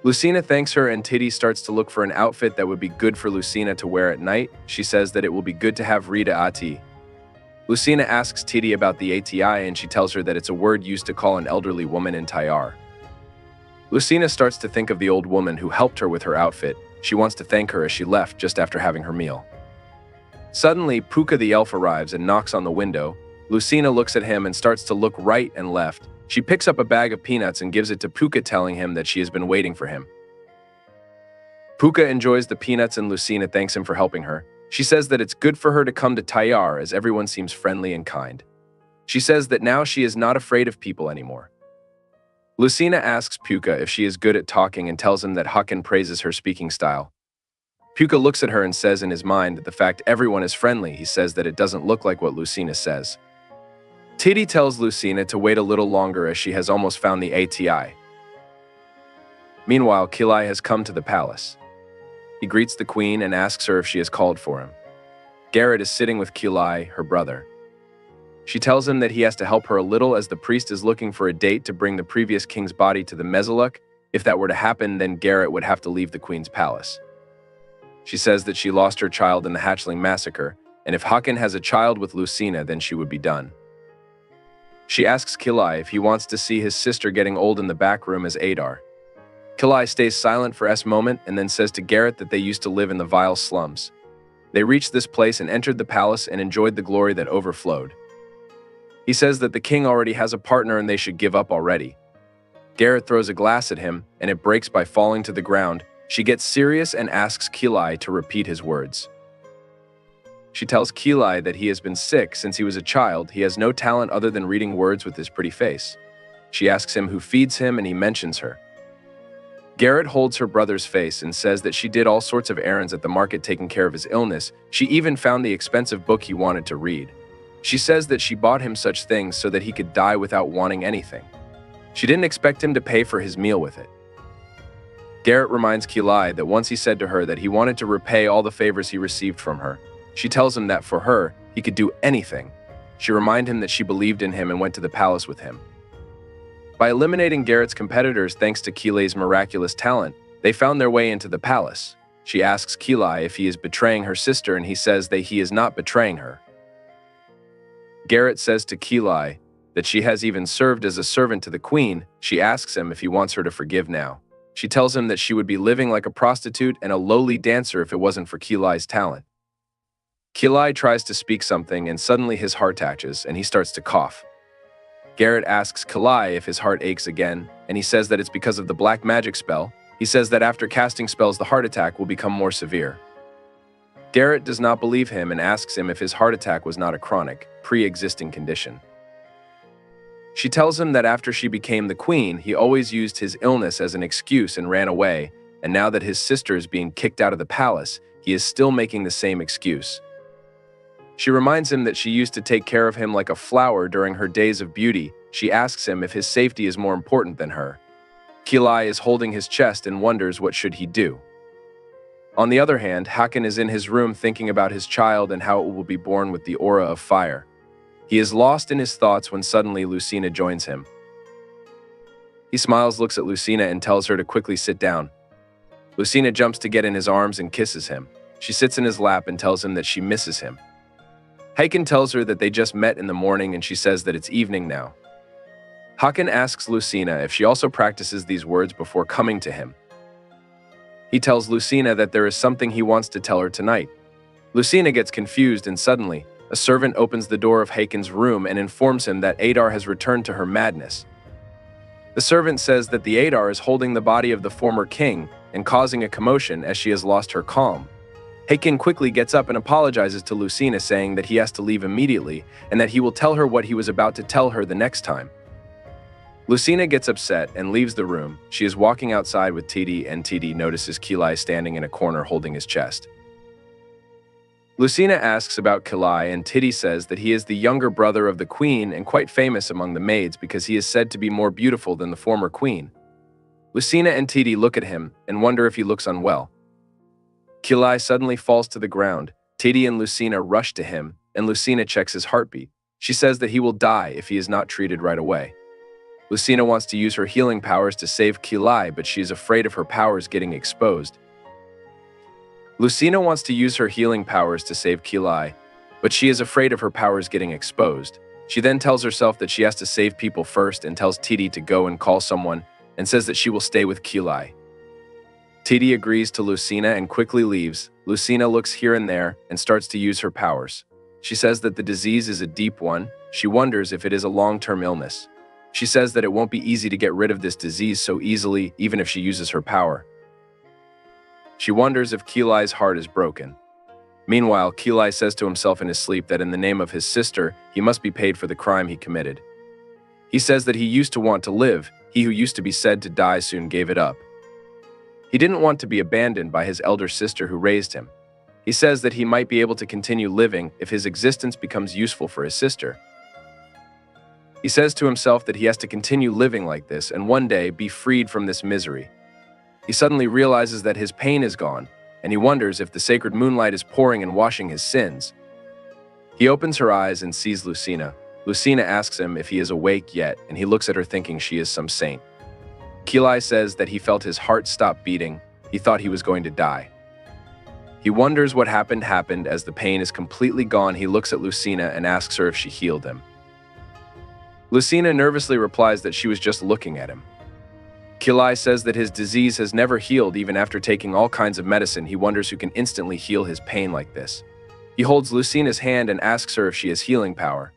Lucina thanks her and Titi starts to look for an outfit that would be good for Lucina to wear at night. She says that it will be good to have Rita Ati. Lucina asks Titi about the ATI and she tells her that it's a word used to call an elderly woman in Tayar. Lucina starts to think of the old woman who helped her with her outfit. She wants to thank her as she left just after having her meal. Suddenly, Puka the elf arrives and knocks on the window. Lucina looks at him and starts to look right and left. She picks up a bag of peanuts and gives it to Puka, telling him that she has been waiting for him. Puka enjoys the peanuts and Lucina thanks him for helping her. She says that it's good for her to come to Tayar as everyone seems friendly and kind. She says that now she is not afraid of people anymore. Lucina asks Puka if she is good at talking and tells him that Hakan praises her speaking style. Puka looks at her and says in his mind that the fact everyone is friendly, he says that it doesn't look like what Lucina says. Titi tells Lucina to wait a little longer as she has almost found the ATI. Meanwhile, Kilai has come to the palace. He greets the queen and asks her if she has called for him. Garrett is sitting with Kilai, her brother. She tells him that he has to help her a little as the priest is looking for a date to bring the previous king's body to the Mesoluk. If that were to happen, then Garrett would have to leave the queen's palace. She says that she lost her child in the hatchling massacre, and if Hakan has a child with Lucina, then she would be done. She asks Kilai if he wants to see his sister getting old in the back room as Adar. Kilai stays silent for a moment and then says to Garrett that they used to live in the vile slums. They reached this place and entered the palace and enjoyed the glory that overflowed. He says that the king already has a partner and they should give up already. Garrett throws a glass at him and it breaks by falling to the ground. She gets serious and asks Kilai to repeat his words. She tells Kilai that he has been sick since he was a child. He has no talent other than reading words with his pretty face. She asks him who feeds him and he mentions her. Garrett holds her brother's face and says that she did all sorts of errands at the market taking care of his illness. She even found the expensive book he wanted to read. She says that she bought him such things so that he could die without wanting anything. She didn't expect him to pay for his meal with it. Garrett reminds Kilai that once he said to her that he wanted to repay all the favors he received from her. She tells him that for her, he could do anything. She reminds him that she believed in him and went to the palace with him. By eliminating Garrett's competitors thanks to Kilai's miraculous talent, they found their way into the palace. She asks Kilai if he is betraying her sister and he says that he is not betraying her. Garrett says to Kilai that she has even served as a servant to the queen. She asks him if he wants her to forgive now. She tells him that she would be living like a prostitute and a lowly dancer if it wasn't for Kilai's talent. Kilai tries to speak something and suddenly his heart aches and he starts to cough. Garrett asks Kilai if his heart aches again, and he says that it's because of the black magic spell. He says that after casting spells, the heart attack will become more severe. Garrett does not believe him and asks him if his heart attack was not a chronic, pre-existing condition. She tells him that after she became the queen, he always used his illness as an excuse and ran away, and now that his sister is being kicked out of the palace, he is still making the same excuse. She reminds him that she used to take care of him like a flower during her days of beauty. She asks him if his safety is more important than her. Kilai is holding his chest and wonders what should he do. On the other hand, Hakan is in his room thinking about his child and how it will be born with the aura of fire. He is lost in his thoughts when suddenly Lucina joins him. He smiles, looks at Lucina and tells her to quickly sit down. Lucina jumps to get in his arms and kisses him. She sits in his lap and tells him that she misses him. Hakan tells her that they just met in the morning and she says that it's evening now. Hakan asks Lucina if she also practices these words before coming to him. He tells Lucina that there is something he wants to tell her tonight. Lucina gets confused and suddenly, a servant opens the door of Hakan's room and informs him that Adar has returned to her madness. The servant says that the Adar is holding the body of the former king and causing a commotion as she has lost her calm. Hakan quickly gets up and apologizes to Lucina, saying that he has to leave immediately and that he will tell her what he was about to tell her the next time. Lucina gets upset and leaves the room. She is walking outside with Titi and Titi notices Kilai standing in a corner holding his chest. Lucina asks about Kilai and Titi says that he is the younger brother of the queen and quite famous among the maids because he is said to be more beautiful than the former queen. Lucina and Titi look at him and wonder if he looks unwell. Kilai suddenly falls to the ground. Titi and Lucina rush to him, and Lucina checks his heartbeat. She says that he will die if he is not treated right away. Lucina wants to use her healing powers to save Kilai, but she is afraid of her powers getting exposed. Lucina wants to use her healing powers to save Kilai, but she is afraid of her powers getting exposed. She then tells herself that she has to save people first and tells Titi to go and call someone and says that she will stay with Kilai. Titi agrees to Lucina and quickly leaves. Lucina looks here and there and starts to use her powers. She says that the disease is a deep one. She wonders if it is a long-term illness. She says that it won't be easy to get rid of this disease so easily, even if she uses her power. She wonders if Kilai's heart is broken. Meanwhile, Kilai says to himself in his sleep that in the name of his sister, he must be paid for the crime he committed. He says that he used to want to live. He who used to be said to die soon gave it up. He didn't want to be abandoned by his elder sister who raised him. He says that he might be able to continue living if his existence becomes useful for his sister. He says to himself that he has to continue living like this and one day be freed from this misery. He suddenly realizes that his pain is gone, and he wonders if the sacred moonlight is pouring and washing his sins. He opens her eyes and sees Lucina. Lucina asks him if he is awake yet, and he looks at her thinking she is some saint. Kilai says that he felt his heart stop beating. He thought he was going to die. He wonders what happened as the pain is completely gone. He looks at Lucina and asks her if she healed him. Lucina nervously replies that she was just looking at him. Kilai says that his disease has never healed even after taking all kinds of medicine. He wonders who can instantly heal his pain like this. He holds Lucina's hand and asks her if she has healing power.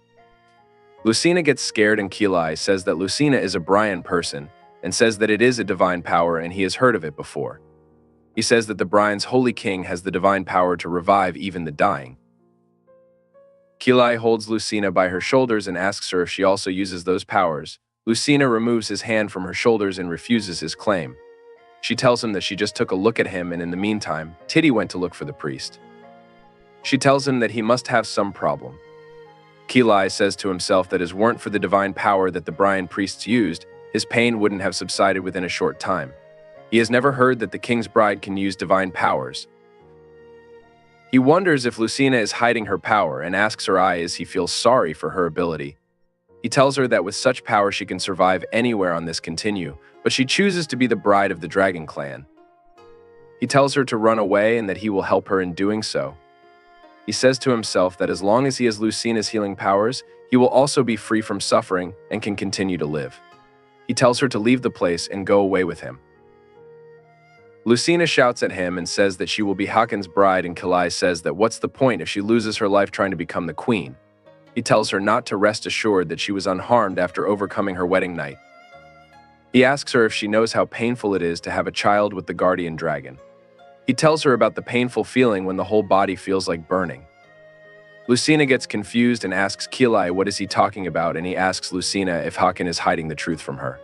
Lucina gets scared and Kilai says that Lucina is a Brian person and says that it is a divine power and he has heard of it before. He says that the Brian's holy king has the divine power to revive even the dying. Kilai holds Lucina by her shoulders and asks her if she also uses those powers. Lucina removes his hand from her shoulders and refuses his claim. She tells him that she just took a look at him and in the meantime, Titty went to look for the priest. She tells him that he must have some problem. Kilai says to himself that as weren't for the divine power that the Brian priests used, his pain wouldn't have subsided within a short time. He has never heard that the king's bride can use divine powers. He wonders if Lucina is hiding her power and asks her as he feels sorry for her ability. He tells her that with such power she can survive anywhere on this continue, but she chooses to be the bride of the dragon clan. He tells her to run away and that he will help her in doing so. He says to himself that as long as he has Lucina's healing powers, he will also be free from suffering and can continue to live. He tells her to leave the place and go away with him. Lucina shouts at him and says that she will be Hakon's bride, and Kilai says that what's the point if she loses her life trying to become the queen. He tells her not to rest assured that she was unharmed after overcoming her wedding night. He asks her if she knows how painful it is to have a child with the guardian dragon. He tells her about the painful feeling when the whole body feels like burning. Lucina gets confused and asks Kilai what is he talking about, and he asks Lucina if Hakon is hiding the truth from her.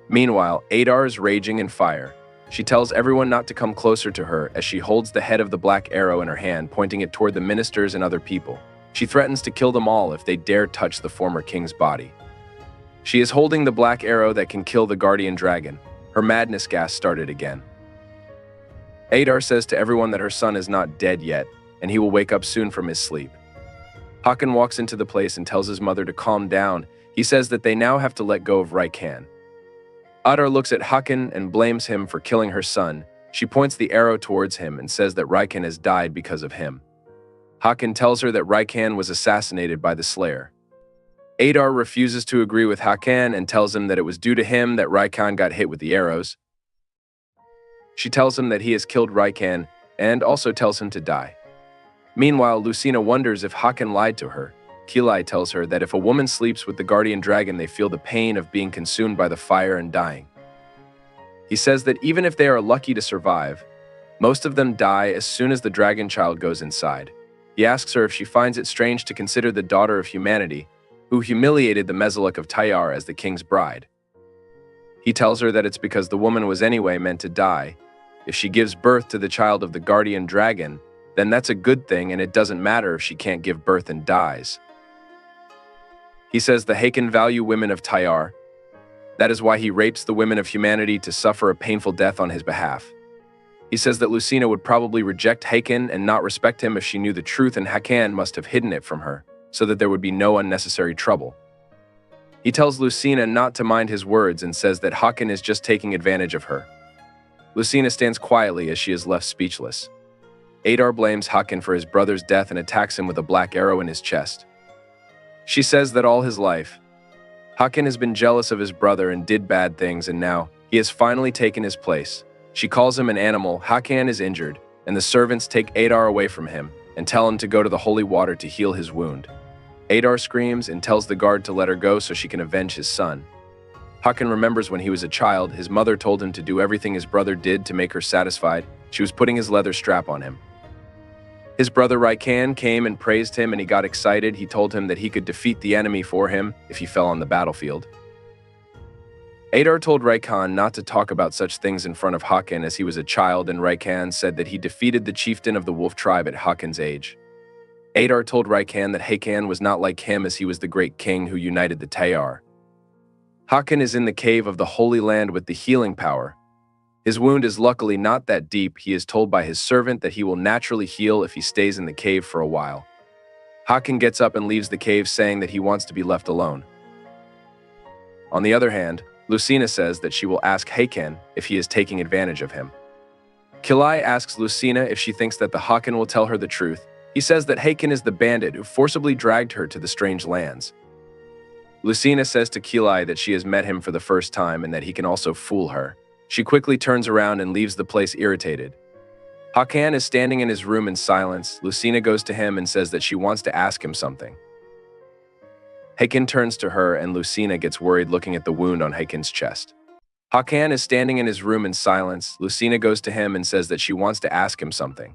Meanwhile, Adar is raging in fire. She tells everyone not to come closer to her as she holds the head of the black arrow in her hand, pointing it toward the ministers and other people. She threatens to kill them all if they dare touch the former king's body. She is holding the black arrow that can kill the guardian dragon. Her madness gas started again. Adar says to everyone that her son is not dead yet, and he will wake up soon from his sleep. Hakon walks into the place and tells his mother to calm down. He says that they now have to let go of Raikan. Adar looks at Hakon and blames him for killing her son. She points the arrow towards him and says that Raikan has died because of him. Hakon tells her that Raikan was assassinated by the Slayer. Adar refuses to agree with Hakon and tells him that it was due to him that Raikan got hit with the arrows. She tells him that he has killed Raikan and also tells him to die. Meanwhile, Lucina wonders if Hakon lied to her. Kilai tells her that if a woman sleeps with the guardian dragon, they feel the pain of being consumed by the fire and dying. He says that even if they are lucky to survive, most of them die as soon as the dragon child goes inside. He asks her if she finds it strange to consider the daughter of humanity, who humiliated the Mesolek of Tayar as the king's bride. He tells her that it's because the woman was anyway meant to die. If she gives birth to the child of the guardian dragon, then that's a good thing and it doesn't matter if she can't give birth and dies. He says the Haken value women of Tayar. That is why he rapes the women of humanity to suffer a painful death on his behalf. He says that Lucina would probably reject Haken and not respect him if she knew the truth, and Hakan must have hidden it from her, so that there would be no unnecessary trouble. He tells Lucina not to mind his words and says that Hakon is just taking advantage of her. Lucina stands quietly as she is left speechless. Adar blames Hakon for his brother's death and attacks him with a black arrow in his chest. She says that all his life, Hakon has been jealous of his brother and did bad things, and now he has finally taken his place. She calls him an animal. Hakon is injured, and the servants take Adar away from him and tell him to go to the holy water to heal his wound. Adar screams and tells the guard to let her go so she can avenge his son. Hakon remembers when he was a child, his mother told him to do everything his brother did to make her satisfied. She was putting his leather strap on him. His brother Raikan came and praised him, and he got excited. He told him that he could defeat the enemy for him if he fell on the battlefield. Adar told Raikan not to talk about such things in front of Hakon as he was a child, and Raikan said that he defeated the chieftain of the wolf tribe at Hakon's age. Adar told Raikan that Hakan was not like him as he was the great king who united the Tayar. Hakon is in the cave of the Holy Land with the healing power. His wound is luckily not that deep. He is told by his servant that he will naturally heal if he stays in the cave for a while. Hakan gets up and leaves the cave saying that he wants to be left alone. On the other hand, Lucina says that she will ask Hakan if he is taking advantage of him. Kilai asks Lucina if she thinks that the Hakan will tell her the truth. He says that Hakan is the bandit who forcibly dragged her to the strange lands. Lucina says to Kilai that she has met him for the first time and that he can also fool her. She quickly turns around and leaves the place irritated. Hakan is standing in his room in silence. Lucina goes to him and says that she wants to ask him something. Hakan turns to her and Lucina gets worried looking at the wound on Hakan's chest. Hakan is standing in his room in silence. Lucina goes to him and says that she wants to ask him something.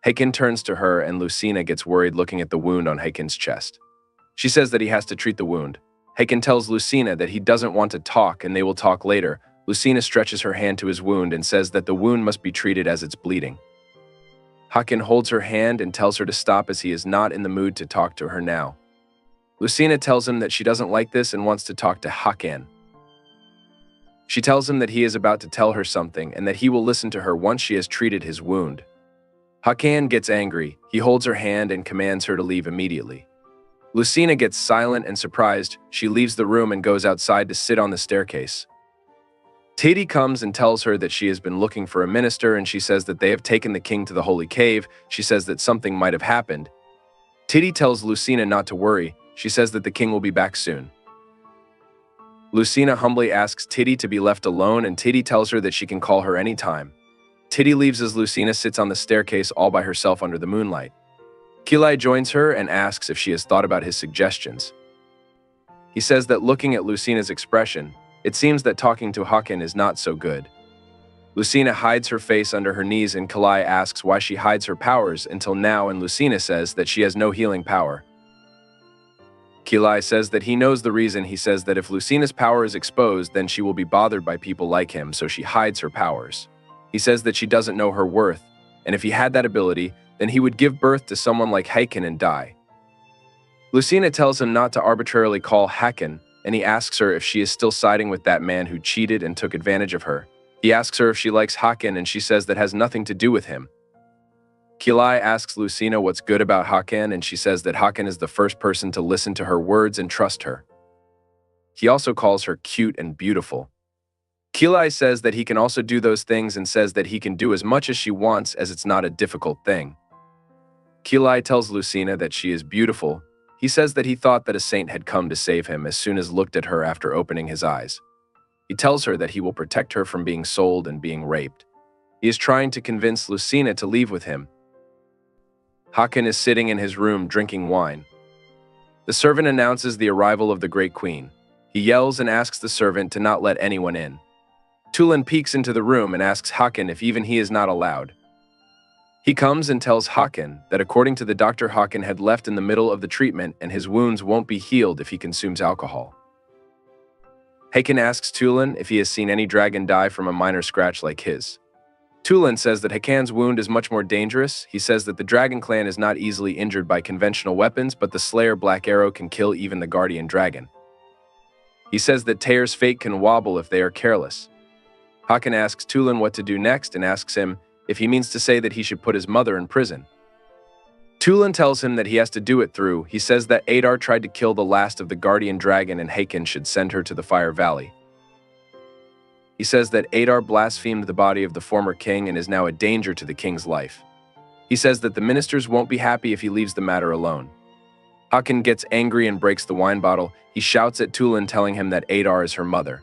Hakan turns to her and Lucina gets worried looking at the wound on Hakan's chest. She says that he has to treat the wound. Hakan tells Lucina that he doesn't want to talk and they will talk later. Lucina stretches her hand to his wound and says that the wound must be treated as it's bleeding. Hakan holds her hand and tells her to stop as he is not in the mood to talk to her now. Lucina tells him that she doesn't like this and wants to talk to Hakan. She tells him that he is about to tell her something and that he will listen to her once she has treated his wound. Hakan gets angry. He holds her hand and commands her to leave immediately. Lucina gets silent and surprised. She leaves the room and goes outside to sit on the staircase. Titi comes and tells her that she has been looking for a minister and she says that they have taken the king to the holy cave. She says that something might have happened. Titi tells Lucina not to worry. She says that the king will be back soon. Lucina humbly asks Titi to be left alone and Titi tells her that she can call her anytime. Titi leaves as Lucina sits on the staircase all by herself under the moonlight. Kilai joins her and asks if she has thought about his suggestions. He says that looking at Lucina's expression, it seems that talking to Hakan is not so good. Lucina hides her face under her knees and Kilai asks why she hides her powers until now and Lucina says that she has no healing power. Kilai says that he knows the reason. He says that if Lucina's power is exposed, then she will be bothered by people like him, so she hides her powers. He says that she doesn't know her worth, and if he had that ability, then he would give birth to someone like Hakan and die. Lucina tells him not to arbitrarily call Hakan, and he asks her if she is still siding with that man who cheated and took advantage of her. He asks her if she likes Hakan, and she says that has nothing to do with him. Kilai asks Lucina what's good about Hakan, and she says that Hakan is the first person to listen to her words and trust her. He also calls her cute and beautiful. Kilai says that he can also do those things and says that he can do as much as she wants as it's not a difficult thing. Kilai tells Lucina that she is beautiful. He says that he thought that a saint had come to save him as soon as looked at her after opening his eyes. He tells her that he will protect her from being sold and being raped. He is trying to convince Lucina to leave with him. Hakan is sitting in his room drinking wine. The servant announces the arrival of the Great Queen. He yells and asks the servant to not let anyone in. Tulin peeks into the room and asks Hakan if even he is not allowed. He comes and tells Hakan that according to the doctor, Hakan had left in the middle of the treatment and his wounds won't be healed if he consumes alcohol. Hakan asks Tulin if he has seen any dragon die from a minor scratch like his. Tulin says that Hakan's wound is much more dangerous. He says that the dragon clan is not easily injured by conventional weapons, but the Slayer Black Arrow can kill even the guardian dragon. He says that Tayr's fate can wobble if they are careless. Hakan asks Tulin what to do next and asks him if he means to say that he should put his mother in prison. Tulin tells him that he has to do it through. He says that Adar tried to kill the last of the guardian dragon and Hakan should send her to the Fire Valley. He says that Adar blasphemed the body of the former king and is now a danger to the king's life. He says that the ministers won't be happy if he leaves the matter alone. Hakan gets angry and breaks the wine bottle. He shouts at Tulin telling him that Adar is her mother.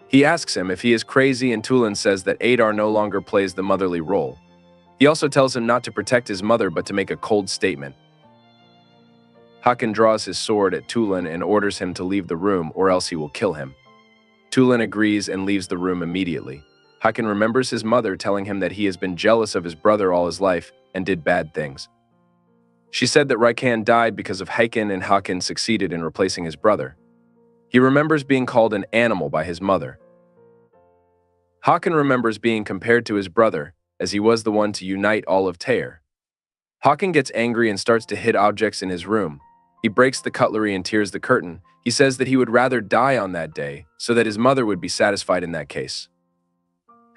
He asks him if he is crazy and Tulin says that Adar no longer plays the motherly role. He also tells him not to protect his mother but to make a cold statement. Hakan draws his sword at Tulin and orders him to leave the room or else he will kill him. Tulin agrees and leaves the room immediately. Hakan remembers his mother telling him that he has been jealous of his brother all his life and did bad things. She said that Raikan died because of Hakan and Hakan succeeded in replacing his brother. He remembers being called an animal by his mother. Hakan remembers being compared to his brother, as he was the one to unite all of Tayr. Hakan gets angry and starts to hit objects in his room. He breaks the cutlery and tears the curtain. He says that he would rather die on that day so that his mother would be satisfied in that case.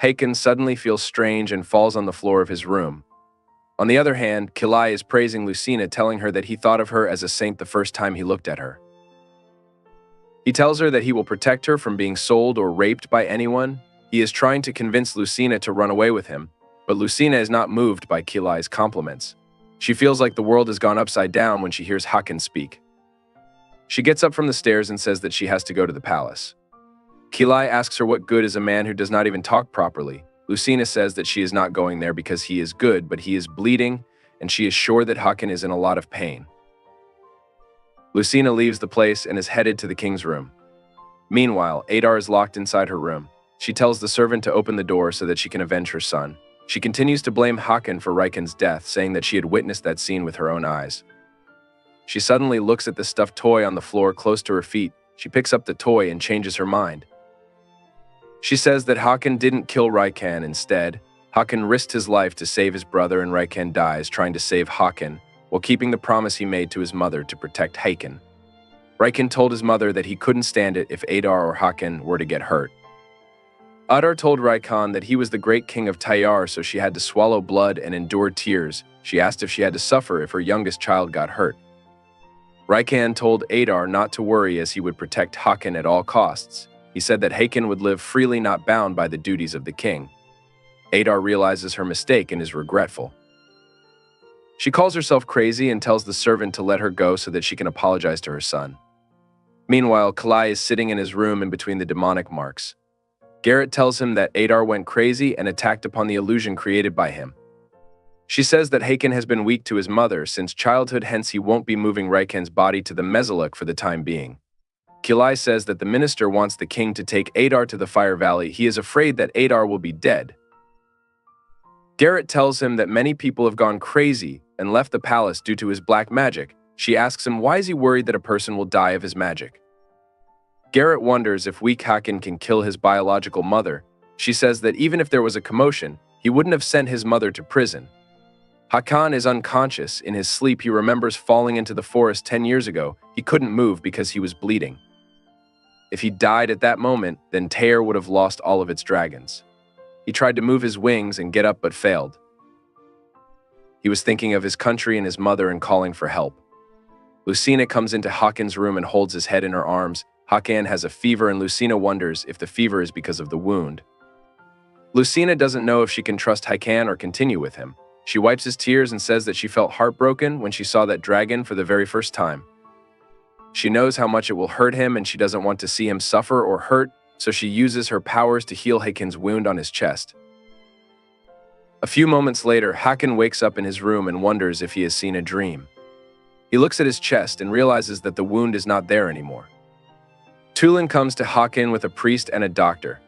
Haken suddenly feels strange and falls on the floor of his room. On the other hand, Kilai is praising Lucina, telling her that he thought of her as a saint the first time he looked at her. He tells her that he will protect her from being sold or raped by anyone. He is trying to convince Lucina to run away with him, but Lucina is not moved by Kilai's compliments. She feels like the world has gone upside down when she hears Haken speak. She gets up from the stairs and says that she has to go to the palace. Kilai asks her what good is a man who does not even talk properly. Lucina says that she is not going there because he is good, but he is bleeding, and she is sure that Haken is in a lot of pain. Lucina leaves the place and is headed to the king's room. Meanwhile, Adar is locked inside her room. She tells the servant to open the door so that she can avenge her son. She continues to blame Haken for Raiken's death, saying that she had witnessed that scene with her own eyes. She suddenly looks at the stuffed toy on the floor close to her feet. She picks up the toy and changes her mind. She says that Haken didn't kill Raiken. Instead, Haken risked his life to save his brother, and Raiken dies trying to save Haken while keeping the promise he made to his mother to protect Haken. Raiken told his mother that he couldn't stand it if Adar or Haken were to get hurt. Adar told Raikan that he was the great king of Tayar, so she had to swallow blood and endure tears. She asked if she had to suffer if her youngest child got hurt. Raikan told Adar not to worry as he would protect Haken at all costs. He said that Haken would live freely, not bound by the duties of the king. Adar realizes her mistake and is regretful. She calls herself crazy and tells the servant to let her go so that she can apologize to her son. Meanwhile, Kalai is sitting in his room in between the demonic marks. Garrett tells him that Adar went crazy and attacked upon the illusion created by him. She says that Haken has been weak to his mother since childhood, hence he won't be moving Raiken's body to the Mesoluk for the time being. Kilai says that the minister wants the king to take Adar to the Fire Valley. He is afraid that Adar will be dead. Garrett tells him that many people have gone crazy and left the palace due to his black magic. She asks him why is he worried that a person will die of his magic. Garrett wonders if weak Haken can kill his biological mother. She says that even if there was a commotion, he wouldn't have sent his mother to prison. Hakan is unconscious. In his sleep, he remembers falling into the forest 10 years ago. He couldn't move because he was bleeding. If he died at that moment, then Teir would have lost all of its dragons. He tried to move his wings and get up but failed. He was thinking of his country and his mother and calling for help. Lucina comes into Haken's room and holds his head in her arms. Haken has a fever and Lucina wonders if the fever is because of the wound. Lucina doesn't know if she can trust Haken or continue with him. She wipes his tears and says that she felt heartbroken when she saw that dragon for the very first time. She knows how much it will hurt him and she doesn't want to see him suffer or hurt, so she uses her powers to heal Haken's wound on his chest. A few moments later, Haken wakes up in his room and wonders if he has seen a dream. He looks at his chest and realizes that the wound is not there anymore. Tulin comes to Haken with a priest and a doctor.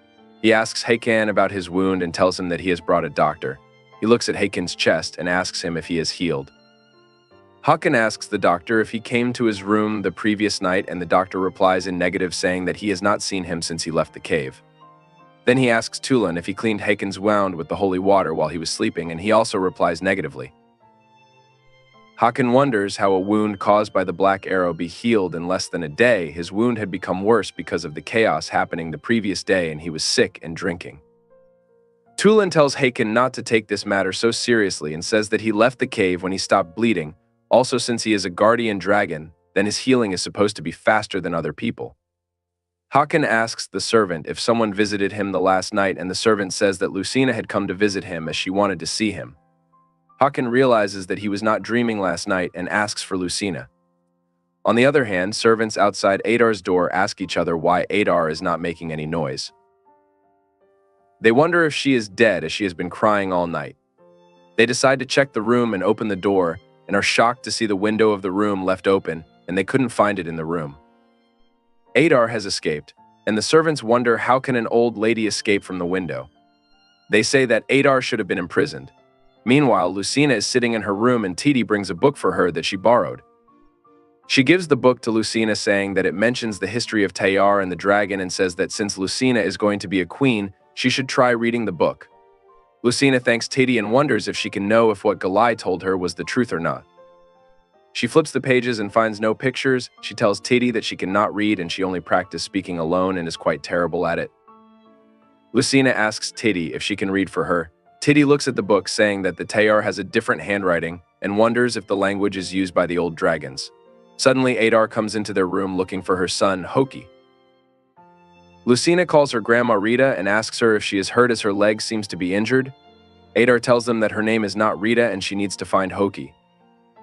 He asks Haken about his wound and tells him that he has brought a doctor. He looks at Haken's chest and asks him if he is healed. Haken asks the doctor if he came to his room the previous night, and the doctor replies in negative, saying that he has not seen him since he left the cave. Then he asks Tulin if he cleaned Haken's wound with the holy water while he was sleeping, and he also replies negatively. Haken wonders how a wound caused by the black arrow be healed in less than a day. His wound had become worse because of the chaos happening the previous day, and he was sick and drinking. Tulin tells Haken not to take this matter so seriously and says that he left the cave when he stopped bleeding. Also, since he is a guardian dragon, then his healing is supposed to be faster than other people. Haken asks the servant if someone visited him the last night, and the servant says that Lucina had come to visit him as she wanted to see him. Haken realizes that he was not dreaming last night and asks for Lucina. On the other hand, servants outside Adar's door ask each other why Adar is not making any noise. They wonder if she is dead as she has been crying all night. They decide to check the room and open the door, and are shocked to see the window of the room left open, and they couldn't find it in the room. Adar has escaped, and the servants wonder how can an old lady escape from the window. They say that Adar should have been imprisoned. Meanwhile, Lucina is sitting in her room and Titi brings a book for her that she borrowed. She gives the book to Lucina, saying that it mentions the history of Tayar and the dragon, and says that since Lucina is going to be a queen, she should try reading the book. Lucina thanks Titi and wonders if she can know if what Galai told her was the truth or not. She flips the pages and finds no pictures. She tells Titi that she cannot read and she only practiced speaking alone and is quite terrible at it. Lucina asks Titi if she can read for her. Titi looks at the book, saying that the Tayar has a different handwriting and wonders if the language is used by the old dragons. Suddenly, Adar comes into their room looking for her son, Hoki. Lucina calls her grandma Rita and asks her if she is hurt as her leg seems to be injured. Adar tells them that her name is not Rita and she needs to find Hoki.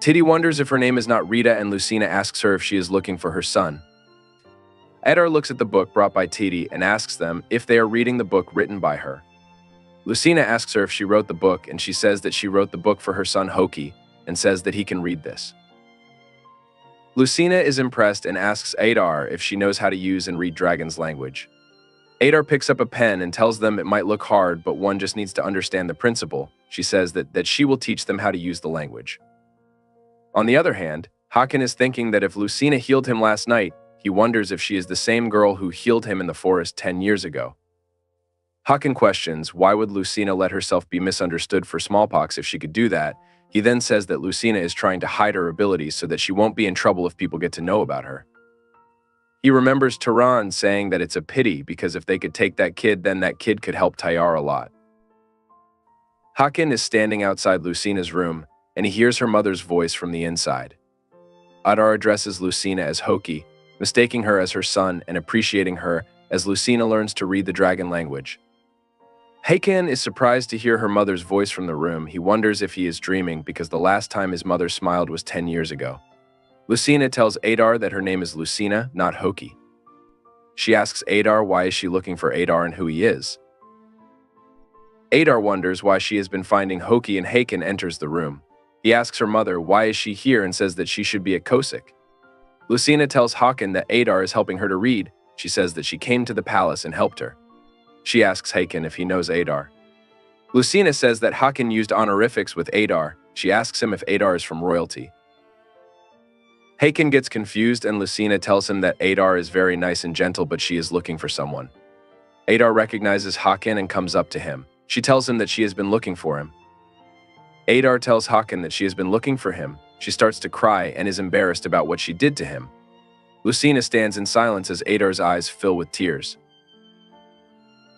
Titi wonders if her name is not Rita and Lucina asks her if she is looking for her son. Adar looks at the book brought by Titi and asks them if they are reading the book written by her. Lucina asks her if she wrote the book and she says that she wrote the book for her son Hoki and says that he can read this. Lucina is impressed and asks Adar if she knows how to use and read dragon's language. Adar picks up a pen and tells them it might look hard, but one just needs to understand the principle. She says that she will teach them how to use the language. On the other hand, Hakan is thinking that if Lucina healed him last night, he wonders if she is the same girl who healed him in the forest 10 years ago. Hakan questions why would Lucina let herself be misunderstood for smallpox if she could do that. He then says that Lucina is trying to hide her abilities so that she won't be in trouble if people get to know about her. He remembers Tehran saying that it's a pity because if they could take that kid, then that kid could help Tayar a lot. Hakan is standing outside Lucina's room and he hears her mother's voice from the inside. Adar addresses Lucina as Hoki, mistaking her as her son and appreciating her as Lucina learns to read the dragon language. Hakan is surprised to hear her mother's voice from the room. He wonders if he is dreaming because the last time his mother smiled was 10 years ago. Lucina tells Adar that her name is Lucina, not Hoki. She asks Adar why is she looking for Adar and who he is. Adar wonders why she has been finding Hoki and Hakan enters the room. He asks her mother why is she here and says that she should be a Kosik. Lucina tells Hakan that Adar is helping her to read. She says that she came to the palace and helped her. She asks Hakan if he knows Adar. Lucina says that Hakan used honorifics with Adar. She asks him if Adar is from royalty. Hakan gets confused and Lucina tells him that Adar is very nice and gentle, but she is looking for someone. Adar recognizes Hakan and comes up to him. She tells him that she has been looking for him. Adar tells Hakan that she has been looking for him. She starts to cry and is embarrassed about what she did to him. Lucina stands in silence as Adar's eyes fill with tears.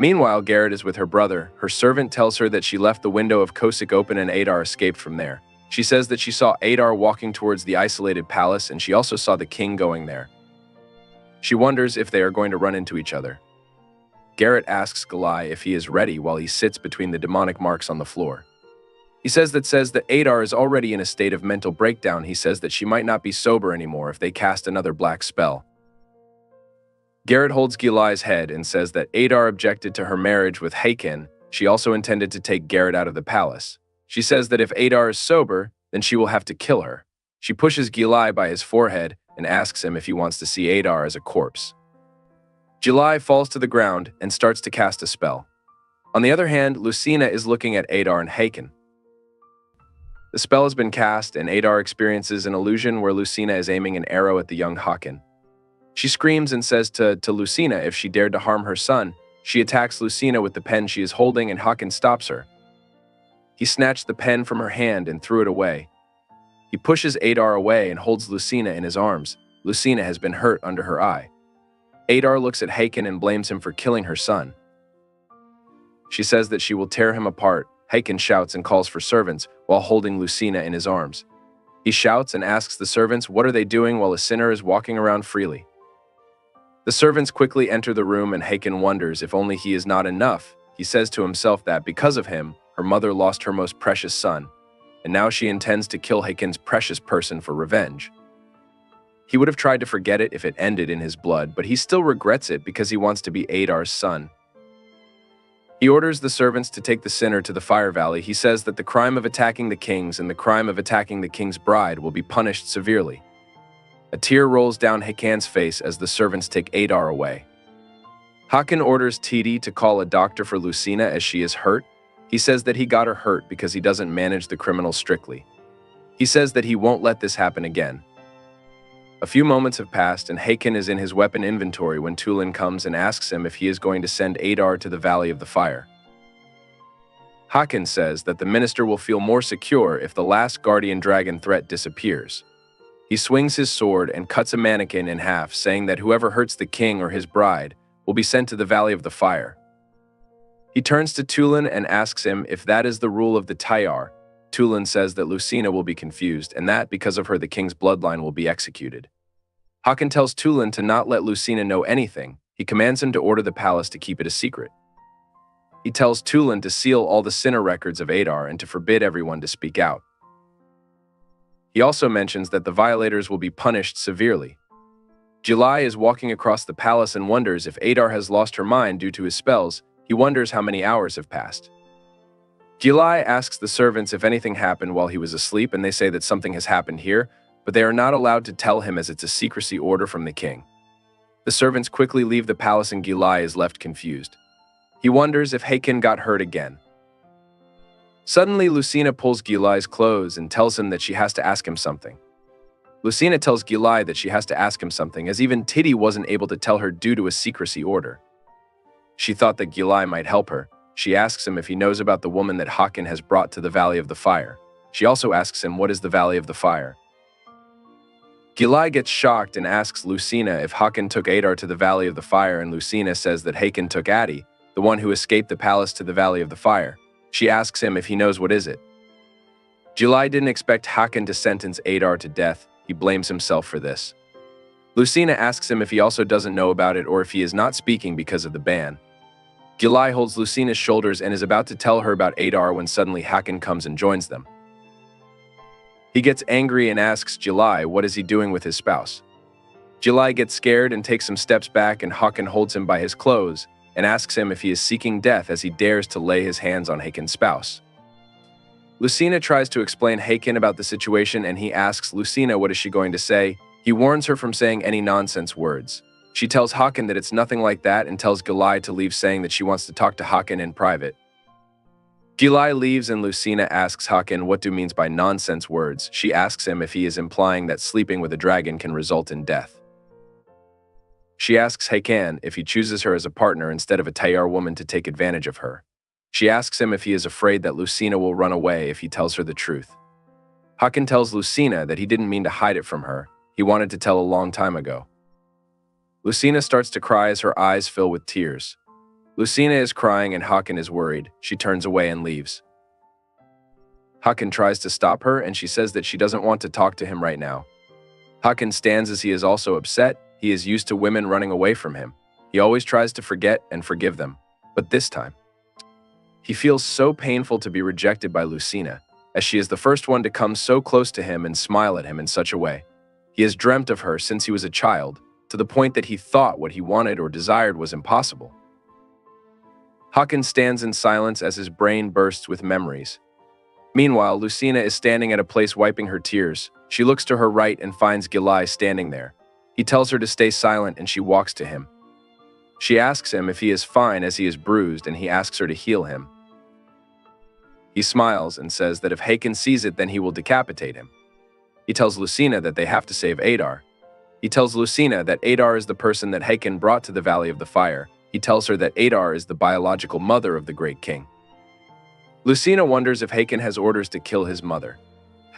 Meanwhile, Garrett is with her brother. Her servant tells her that she left the window of Kosik open and Adar escaped from there. She says that she saw Adar walking towards the isolated palace and she also saw the king going there. She wonders if they are going to run into each other. Garrett asks Galai if he is ready while he sits between the demonic marks on the floor. He says that Adar is already in a state of mental breakdown. He says that she might not be sober anymore if they cast another black spell. Garrett holds Gilai's head and says that Adar objected to her marriage with Hakan. She also intended to take Garrett out of the palace. She says that if Adar is sober, then she will have to kill her. She pushes Gilai by his forehead and asks him if he wants to see Adar as a corpse. Gilai falls to the ground and starts to cast a spell. On the other hand, Lucina is looking at Adar and Hakan. The spell has been cast and Adar experiences an illusion where Lucina is aiming an arrow at the young Hakan. She screams and says to Lucina if she dared to harm her son. She attacks Lucina with the pen she is holding and Hakan stops her. He snatched the pen from her hand and threw it away. He pushes Adar away and holds Lucina in his arms. Lucina has been hurt under her eye. Adar looks at Hakan and blames him for killing her son. She says that she will tear him apart. Hakan shouts and calls for servants while holding Lucina in his arms. He shouts and asks the servants what are they doing while a sinner is walking around freely. The servants quickly enter the room and Hakan wonders if only he is not enough. He says to himself that because of him, her mother lost her most precious son, and now she intends to kill Hakan's precious person for revenge. He would have tried to forget it if it ended in his blood, but he still regrets it because he wants to be Adar's son. He orders the servants to take the sinner to the fire valley. He says that the crime of attacking the kings and the crime of attacking the king's bride will be punished severely. A tear rolls down Hakan's face as the servants take Adar away. Hakan orders Titi to call a doctor for Lucina as she is hurt. He says that he got her hurt because he doesn't manage the criminals strictly. He says that he won't let this happen again. A few moments have passed and Hakan is in his weapon inventory when Tulin comes and asks him if he is going to send Adar to the Valley of the Fire. Hakan says that the minister will feel more secure if the last guardian dragon threat disappears. He swings his sword and cuts a mannequin in half, saying that whoever hurts the king or his bride will be sent to the Valley of the Fire. He turns to Tulin and asks him if that is the rule of the Tayar. Tulin says that Lucina will be confused and that, because of her, the king's bloodline will be executed. Hakan tells Tulin to not let Lucina know anything. He commands him to order the palace to keep it a secret. He tells Tulin to seal all the sinner records of Adar and to forbid everyone to speak out. He also mentions that the violators will be punished severely. July is walking across the palace and wonders if Adar has lost her mind due to his spells. He wonders how many hours have passed. July asks the servants if anything happened while he was asleep, and they say that something has happened here, but they are not allowed to tell him as it's a secrecy order from the king. The servants quickly leave the palace and Gilai is left confused. He wonders if Hakan got hurt again. Suddenly, Lucina pulls Gilai's clothes and tells him that she has to ask him something. Lucina tells Gilai that she has to ask him something, as even Titty wasn't able to tell her due to a secrecy order. She thought that Gilai might help her. She asks him if he knows about the woman that Hakan has brought to the Valley of the Fire. She also asks him what is the Valley of the Fire. Gilai gets shocked and asks Lucina if Hakan took Adar to the Valley of the Fire, and Lucina says that Hakan took Adi, the one who escaped the palace, to the Valley of the Fire. She asks him if he knows what is it. Gilai didn't expect Hakan to sentence Adar to death. He blames himself for this. Lucina asks him if he also doesn't know about it or if he is not speaking because of the ban. Gilai holds Lucina's shoulders and is about to tell her about Adar when suddenly Hakan comes and joins them. He gets angry and asks Gilai what is he doing with his spouse. Gilai gets scared and takes some steps back, and Hakan holds him by his clothes and asks him if he is seeking death as he dares to lay his hands on Hakan's spouse. Lucina tries to explain Hakan about the situation, and he asks Lucina what is she going to say. He warns her from saying any nonsense words. She tells Hakan that it's nothing like that and tells Gilai to leave, saying that she wants to talk to Hakan in private. Gilai leaves and Lucina asks Hakan what do means by nonsense words. She asks him if he is implying that sleeping with a dragon can result in death. She asks Hakan if he chooses her as a partner instead of a Tayar woman to take advantage of her. She asks him if he is afraid that Lucina will run away if he tells her the truth. Hakan tells Lucina that he didn't mean to hide it from her. He wanted to tell a long time ago. Lucina starts to cry as her eyes fill with tears. Lucina is crying and Hakan is worried. She turns away and leaves. Hakan tries to stop her and she says that she doesn't want to talk to him right now. Hakan stands as he is also upset. He is used to women running away from him. He always tries to forget and forgive them. But this time, he feels so painful to be rejected by Lucina, as she is the first one to come so close to him and smile at him in such a way. He has dreamt of her since he was a child, to the point that he thought what he wanted or desired was impossible. Hakan stands in silence as his brain bursts with memories. Meanwhile, Lucina is standing at a place wiping her tears. She looks to her right and finds Gilai standing there. He tells her to stay silent and she walks to him. She asks him if he is fine as he is bruised, and he asks her to heal him. He smiles and says that if Hakan sees it, then he will decapitate him. He tells Lucina that they have to save Adar. He tells Lucina that Adar is the person that Hakan brought to the Valley of the Fire. He tells her that Adar is the biological mother of the Great King. Lucina wonders if Hakan has orders to kill his mother.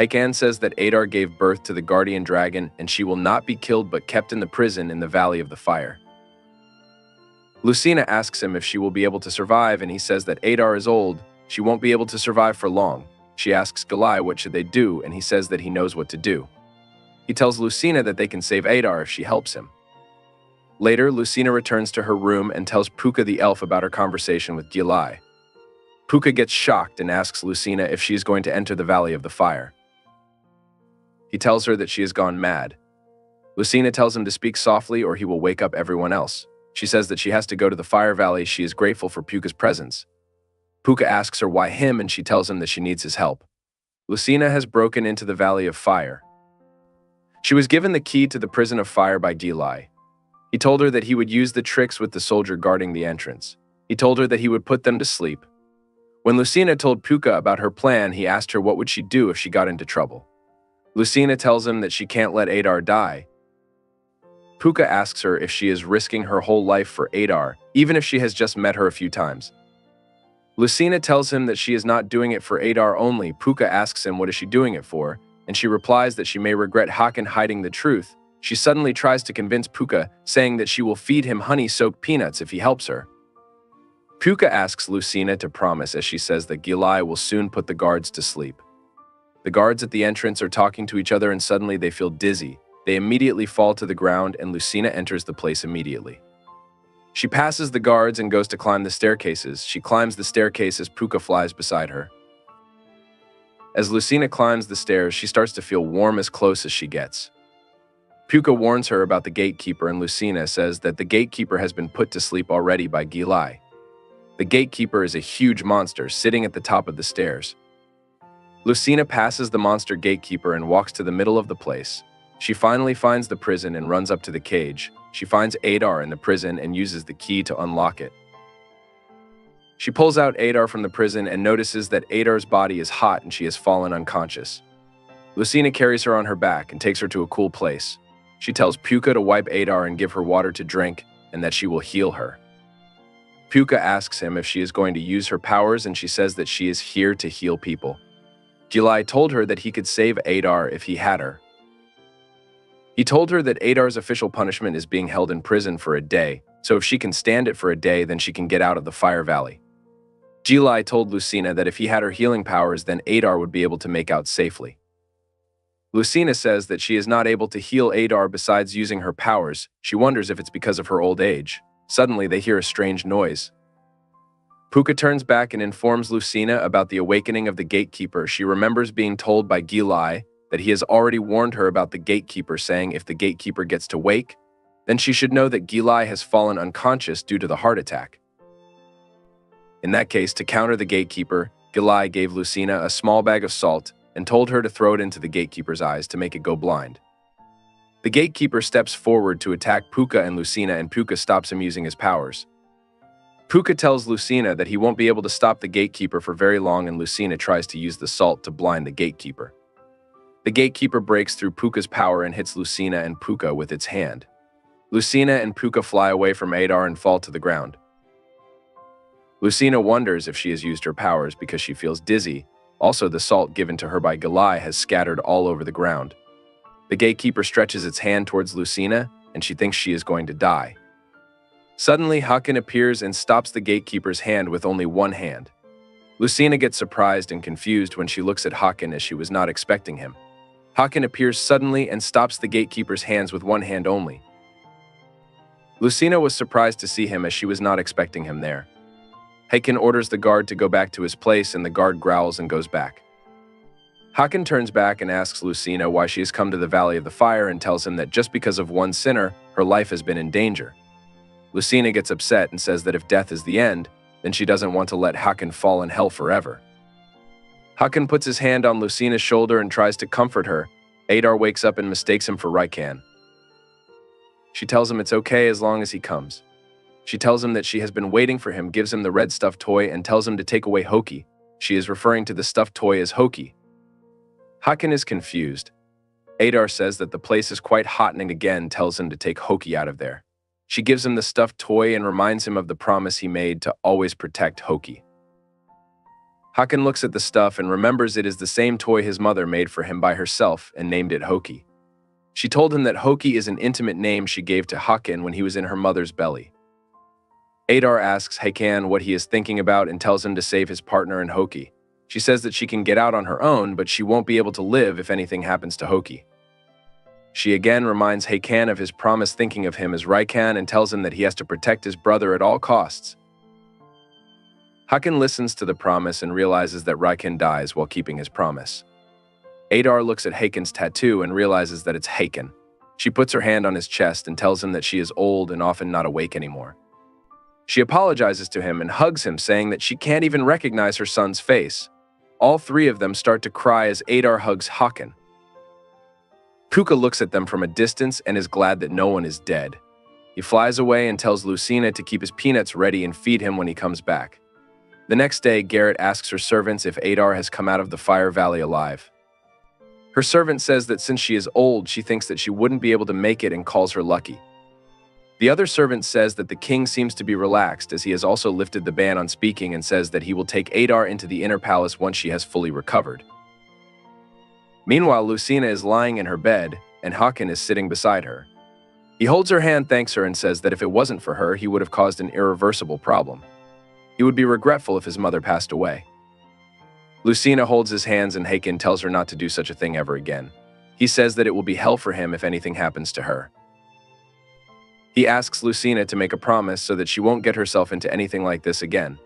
Hakan says that Adar gave birth to the guardian dragon and she will not be killed but kept in the prison in the Valley of the Fire. Lucina asks him if she will be able to survive, and he says that Adar is old. She won't be able to survive for long. She asks Gilai what should they do, and he says that he knows what to do. He tells Lucina that they can save Adar if she helps him. Later, Lucina returns to her room and tells Puka the elf about her conversation with Gilai. Puka gets shocked and asks Lucina if she is going to enter the Valley of the Fire. He tells her that she has gone mad. Lucina tells him to speak softly or he will wake up everyone else. She says that she has to go to the Fire Valley. She is grateful for Puka's presence. Puka asks her why him, and she tells him that she needs his help. Lucina has broken into the Valley of Fire. She was given the key to the prison of fire by Gilai. He told her that he would use the tricks with the soldier guarding the entrance. He told her that he would put them to sleep. When Lucina told Puka about her plan, he asked her what would she do if she got into trouble. Lucina tells him that she can't let Adar die. Puka asks her if she is risking her whole life for Adar, even if she has just met her a few times. Lucina tells him that she is not doing it for Adar only. Puka asks him what is she doing it for. and she replies that she may regret Hakan hiding the truth, she suddenly tries to convince Puka, saying that she will feed him honey-soaked peanuts if he helps her. Puka asks Lucina to promise, as she says that Gilai will soon put the guards to sleep. The guards at the entrance are talking to each other and suddenly they feel dizzy. They immediately fall to the ground and Lucina enters the place immediately. She passes the guards and goes to climb the staircases. She climbs the staircase as Puka flies beside her. As Lucina climbs the stairs, she starts to feel warm as close as she gets. Puka warns her about the gatekeeper and Lucina says that the gatekeeper has been put to sleep already by Gilai. The gatekeeper is a huge monster sitting at the top of the stairs. Lucina passes the monster gatekeeper and walks to the middle of the place. She finally finds the prison and runs up to the cage. She finds Adar in the prison and uses the key to unlock it. She pulls out Adar from the prison and notices that Adar's body is hot and she has fallen unconscious. Lucina carries her on her back and takes her to a cool place. She tells Puka to wipe Adar and give her water to drink and that she will heal her. Puka asks him if she is going to use her powers and she says that she is here to heal people. Gilai told her that he could save Adar if he had her. He told her that Adar's official punishment is being held in prison for a day, so if she can stand it for a day, then she can get out of the Fire Valley. Gilai told Lucina that if he had her healing powers, then Adar would be able to make out safely. Lucina says that she is not able to heal Adar besides using her powers. She wonders if it's because of her old age. Suddenly, they hear a strange noise. Puka turns back and informs Lucina about the awakening of the gatekeeper. She remembers being told by Gilai that he has already warned her about the gatekeeper, saying if the gatekeeper gets to wake, then she should know that Gilai has fallen unconscious due to the heart attack. In that case, to counter the gatekeeper, Gilai gave Lucina a small bag of salt and told her to throw it into the gatekeeper's eyes to make it go blind. The gatekeeper steps forward to attack Puka and Lucina, and Puka stops him using his powers. Puka tells Lucina that he won't be able to stop the gatekeeper for very long, and Lucina tries to use the salt to blind the gatekeeper. The gatekeeper breaks through Puka's power and hits Lucina and Puka with its hand. Lucina and Puka fly away from Adar and fall to the ground. Lucina wonders if she has used her powers because she feels dizzy. Also, the salt given to her by Gilai has scattered all over the ground. The gatekeeper stretches its hand towards Lucina, and she thinks she is going to die. Suddenly, Hakan appears and stops the gatekeeper's hand with only one hand. Lucina gets surprised and confused when she looks at Hakan, as she was not expecting him. Hakan appears suddenly and stops the gatekeeper's hands with one hand only. Lucina was surprised to see him, as she was not expecting him there. Hakan orders the guard to go back to his place, and the guard growls and goes back. Hakan turns back and asks Lucina why she has come to the Valley of the Fire and tells him that just because of one sinner, her life has been in danger. Lucina gets upset and says that if death is the end, then she doesn't want to let Hakan fall in hell forever. Hakan puts his hand on Lucina's shoulder and tries to comfort her. Adar wakes up and mistakes him for Raikan. She tells him it's okay as long as he comes. She tells him that she has been waiting for him, gives him the red stuffed toy, and tells him to take away Hoki. She is referring to the stuffed toy as Hoki. Hakan is confused. Adar says that the place is quite hot and again tells him to take Hoki out of there. She gives him the stuffed toy and reminds him of the promise he made to always protect Hoki. Hakan looks at the stuff and remembers it is the same toy his mother made for him by herself and named it Hoki. She told him that Hoki is an intimate name she gave to Hakan when he was in her mother's belly. Adar asks Hakan what he is thinking about and tells him to save his partner and Hoki. She says that she can get out on her own, but she won't be able to live if anything happens to Hoki. She again reminds Hakan of his promise, thinking of him as Raikan, and tells him that he has to protect his brother at all costs. Hakan listens to the promise and realizes that Raikan dies while keeping his promise. Adar looks at Hakan's tattoo and realizes that it's Hakan. She puts her hand on his chest and tells him that she is old and often not awake anymore. She apologizes to him and hugs him, saying that she can't even recognize her son's face. All three of them start to cry as Adar hugs Hakan. Puka looks at them from a distance and is glad that no one is dead. He flies away and tells Lucina to keep his peanuts ready and feed him when he comes back. The next day, Garrett asks her servants if Adar has come out of the Fire Valley alive. Her servant says that since she is old, she thinks that she wouldn't be able to make it and calls her lucky. The other servant says that the king seems to be relaxed, as he has also lifted the ban on speaking, and says that he will take Adar into the inner palace once she has fully recovered. Meanwhile, Lucina is lying in her bed, and Hakan is sitting beside her. He holds her hand, thanks her, and says that if it wasn't for her, he would have caused an irreversible problem. He would be regretful if his mother passed away. Lucina holds his hands, and Hakan tells her not to do such a thing ever again. He says that it will be hell for him if anything happens to her. He asks Lucina to make a promise so that she won't get herself into anything like this again.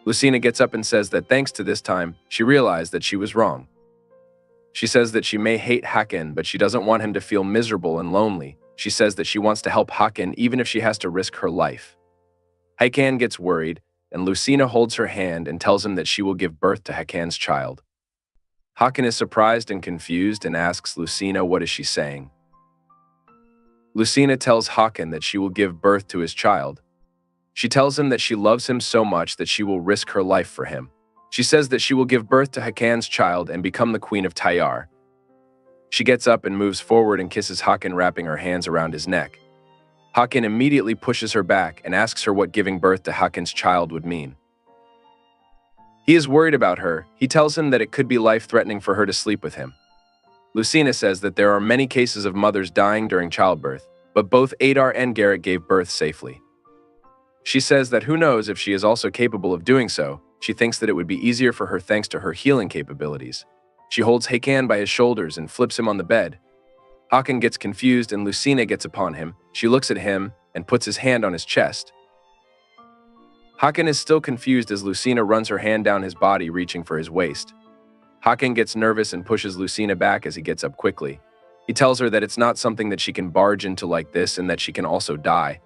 Lucina gets up and says that thanks to this time, she realized that she was wrong. She says that she may hate Hakan, but she doesn't want him to feel miserable and lonely. She says that she wants to help Hakan even if she has to risk her life. Hakan gets worried, and Lucina holds her hand and tells him that she will give birth to Hakan's child. Hakan is surprised and confused and asks Lucina what is she saying. Lucina tells Hakan that she will give birth to his child. She tells him that she loves him so much that she will risk her life for him. She says that she will give birth to Hakan's child and become the queen of Tyar. She gets up and moves forward and kisses Hakan, wrapping her hands around his neck. Hakan immediately pushes her back and asks her what giving birth to Hakan's child would mean. He is worried about her. He tells him that it could be life-threatening for her to sleep with him. Lucina says that there are many cases of mothers dying during childbirth, but both Adar and Garrett gave birth safely. She says that who knows if she is also capable of doing so. She thinks that it would be easier for her thanks to her healing capabilities. She holds Hakan by his shoulders and flips him on the bed. Hakan gets confused and Lucina gets upon him. She looks at him and puts his hand on his chest. Hakan is still confused as Lucina runs her hand down his body, reaching for his waist. Hakan gets nervous and pushes Lucina back as he gets up quickly. He tells her that it's not something that she can barge into like this and that she can also die.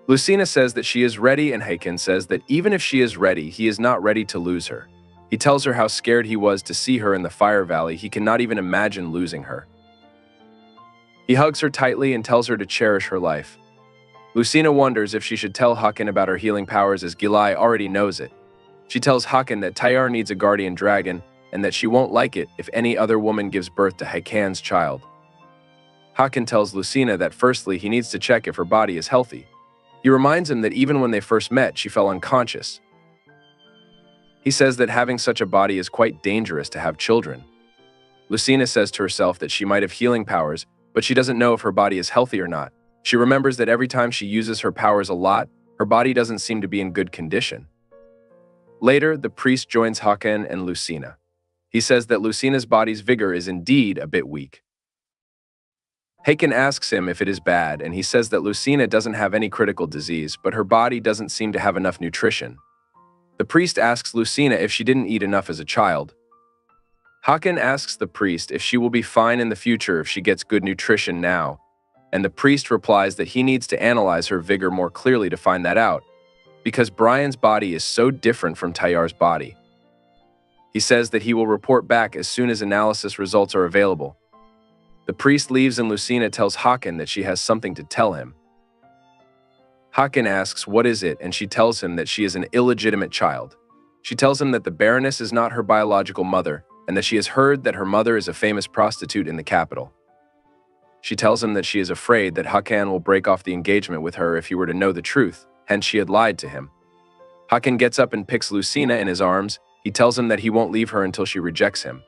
Lucina says that she is ready, and Hakan says that even if she is ready, he is not ready to lose her. He tells her how scared he was to see her in the Fire Valley. He cannot even imagine losing her. He hugs her tightly and tells her to cherish her life. Lucina wonders if she should tell Hakan about her healing powers, as Gilai already knows it. She tells Hakan that Tyar needs a guardian dragon and that she won't like it if any other woman gives birth to Hakan's child. Hakan tells Lucina that firstly he needs to check if her body is healthy. He reminds him that even when they first met, she fell unconscious. He says that having such a body is quite dangerous to have children. Lucina says to herself that she might have healing powers, but she doesn't know if her body is healthy or not. She remembers that every time she uses her powers a lot, her body doesn't seem to be in good condition. Later, the priest joins Hakan and Lucina. He says that Lucina's body's vigor is indeed a bit weak. Hakan asks him if it is bad, and he says that Lucina doesn't have any critical disease, but her body doesn't seem to have enough nutrition. The priest asks Lucina if she didn't eat enough as a child. Hakan asks the priest if she will be fine in the future if she gets good nutrition now, and the priest replies that he needs to analyze her vigor more clearly to find that out, because Brian's body is so different from Tyar's body. He says that he will report back as soon as analysis results are available. The priest leaves and Lucina tells Hakan that she has something to tell him. Hakan asks what is it, and she tells him that she is an illegitimate child. She tells him that the Baroness is not her biological mother, and that she has heard that her mother is a famous prostitute in the capital. She tells him that she is afraid that Hakan will break off the engagement with her if he were to know the truth, hence she had lied to him. Hakan gets up and picks Lucina in his arms. He tells him that he won't leave her until she rejects him.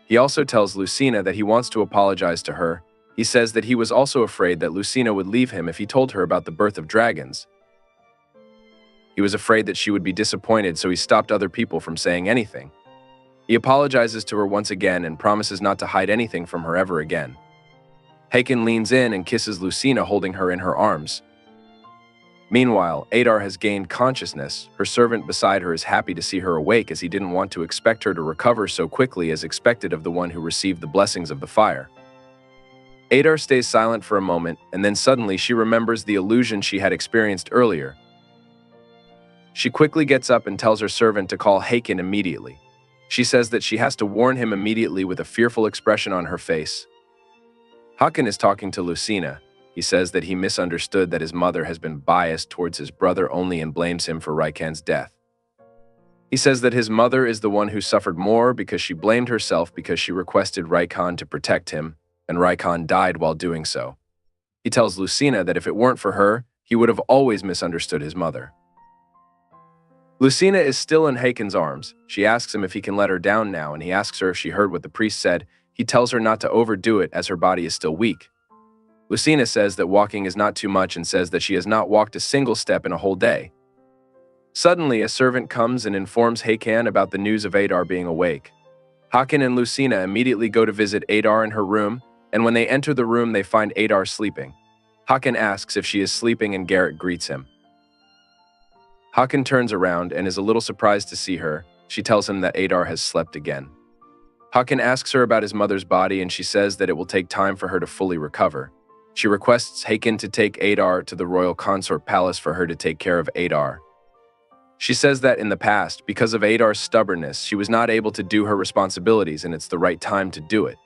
He also tells Lucina that he wants to apologize to her. He says that he was also afraid that Lucina would leave him if he told her about the birth of dragons. He was afraid that she would be disappointed, so he stopped other people from saying anything. He apologizes to her once again and promises not to hide anything from her ever again. Hakan leans in and kisses Lucina, holding her in her arms. Meanwhile, Adar has gained consciousness. Her servant beside her is happy to see her awake, as he didn't want to expect her to recover so quickly as expected of the one who received the blessings of the fire. Adar stays silent for a moment, and then suddenly she remembers the illusion she had experienced earlier. She quickly gets up and tells her servant to call Hakan immediately. She says that she has to warn him immediately with a fearful expression on her face. Hakan is talking to Lucina. He says that he misunderstood that his mother has been biased towards his brother only and blames him for Raikan's death. He says that his mother is the one who suffered more because she blamed herself because she requested Raikan to protect him, and Raikan died while doing so. He tells Lucina that if it weren't for her, he would have always misunderstood his mother. Lucina is still in Haken's arms. She asks him if he can let her down now, and he asks her if she heard what the priest said. He tells her not to overdo it as her body is still weak. Lucina says that walking is not too much and says that she has not walked a single step in a whole day. Suddenly, a servant comes and informs Haken about the news of Adar being awake. Haken and Lucina immediately go to visit Adar in her room, and when they enter the room, they find Adar sleeping. Haken asks if she is sleeping and Garrett greets him. Haken turns around and is a little surprised to see her. She tells him that Adar has slept again. Haken asks her about his mother's body and she says that it will take time for her to fully recover. She requests Haken to take Adar to the royal consort palace for her to take care of Adar. She says that in the past, because of Adar's stubbornness, she was not able to do her responsibilities and it's the right time to do it.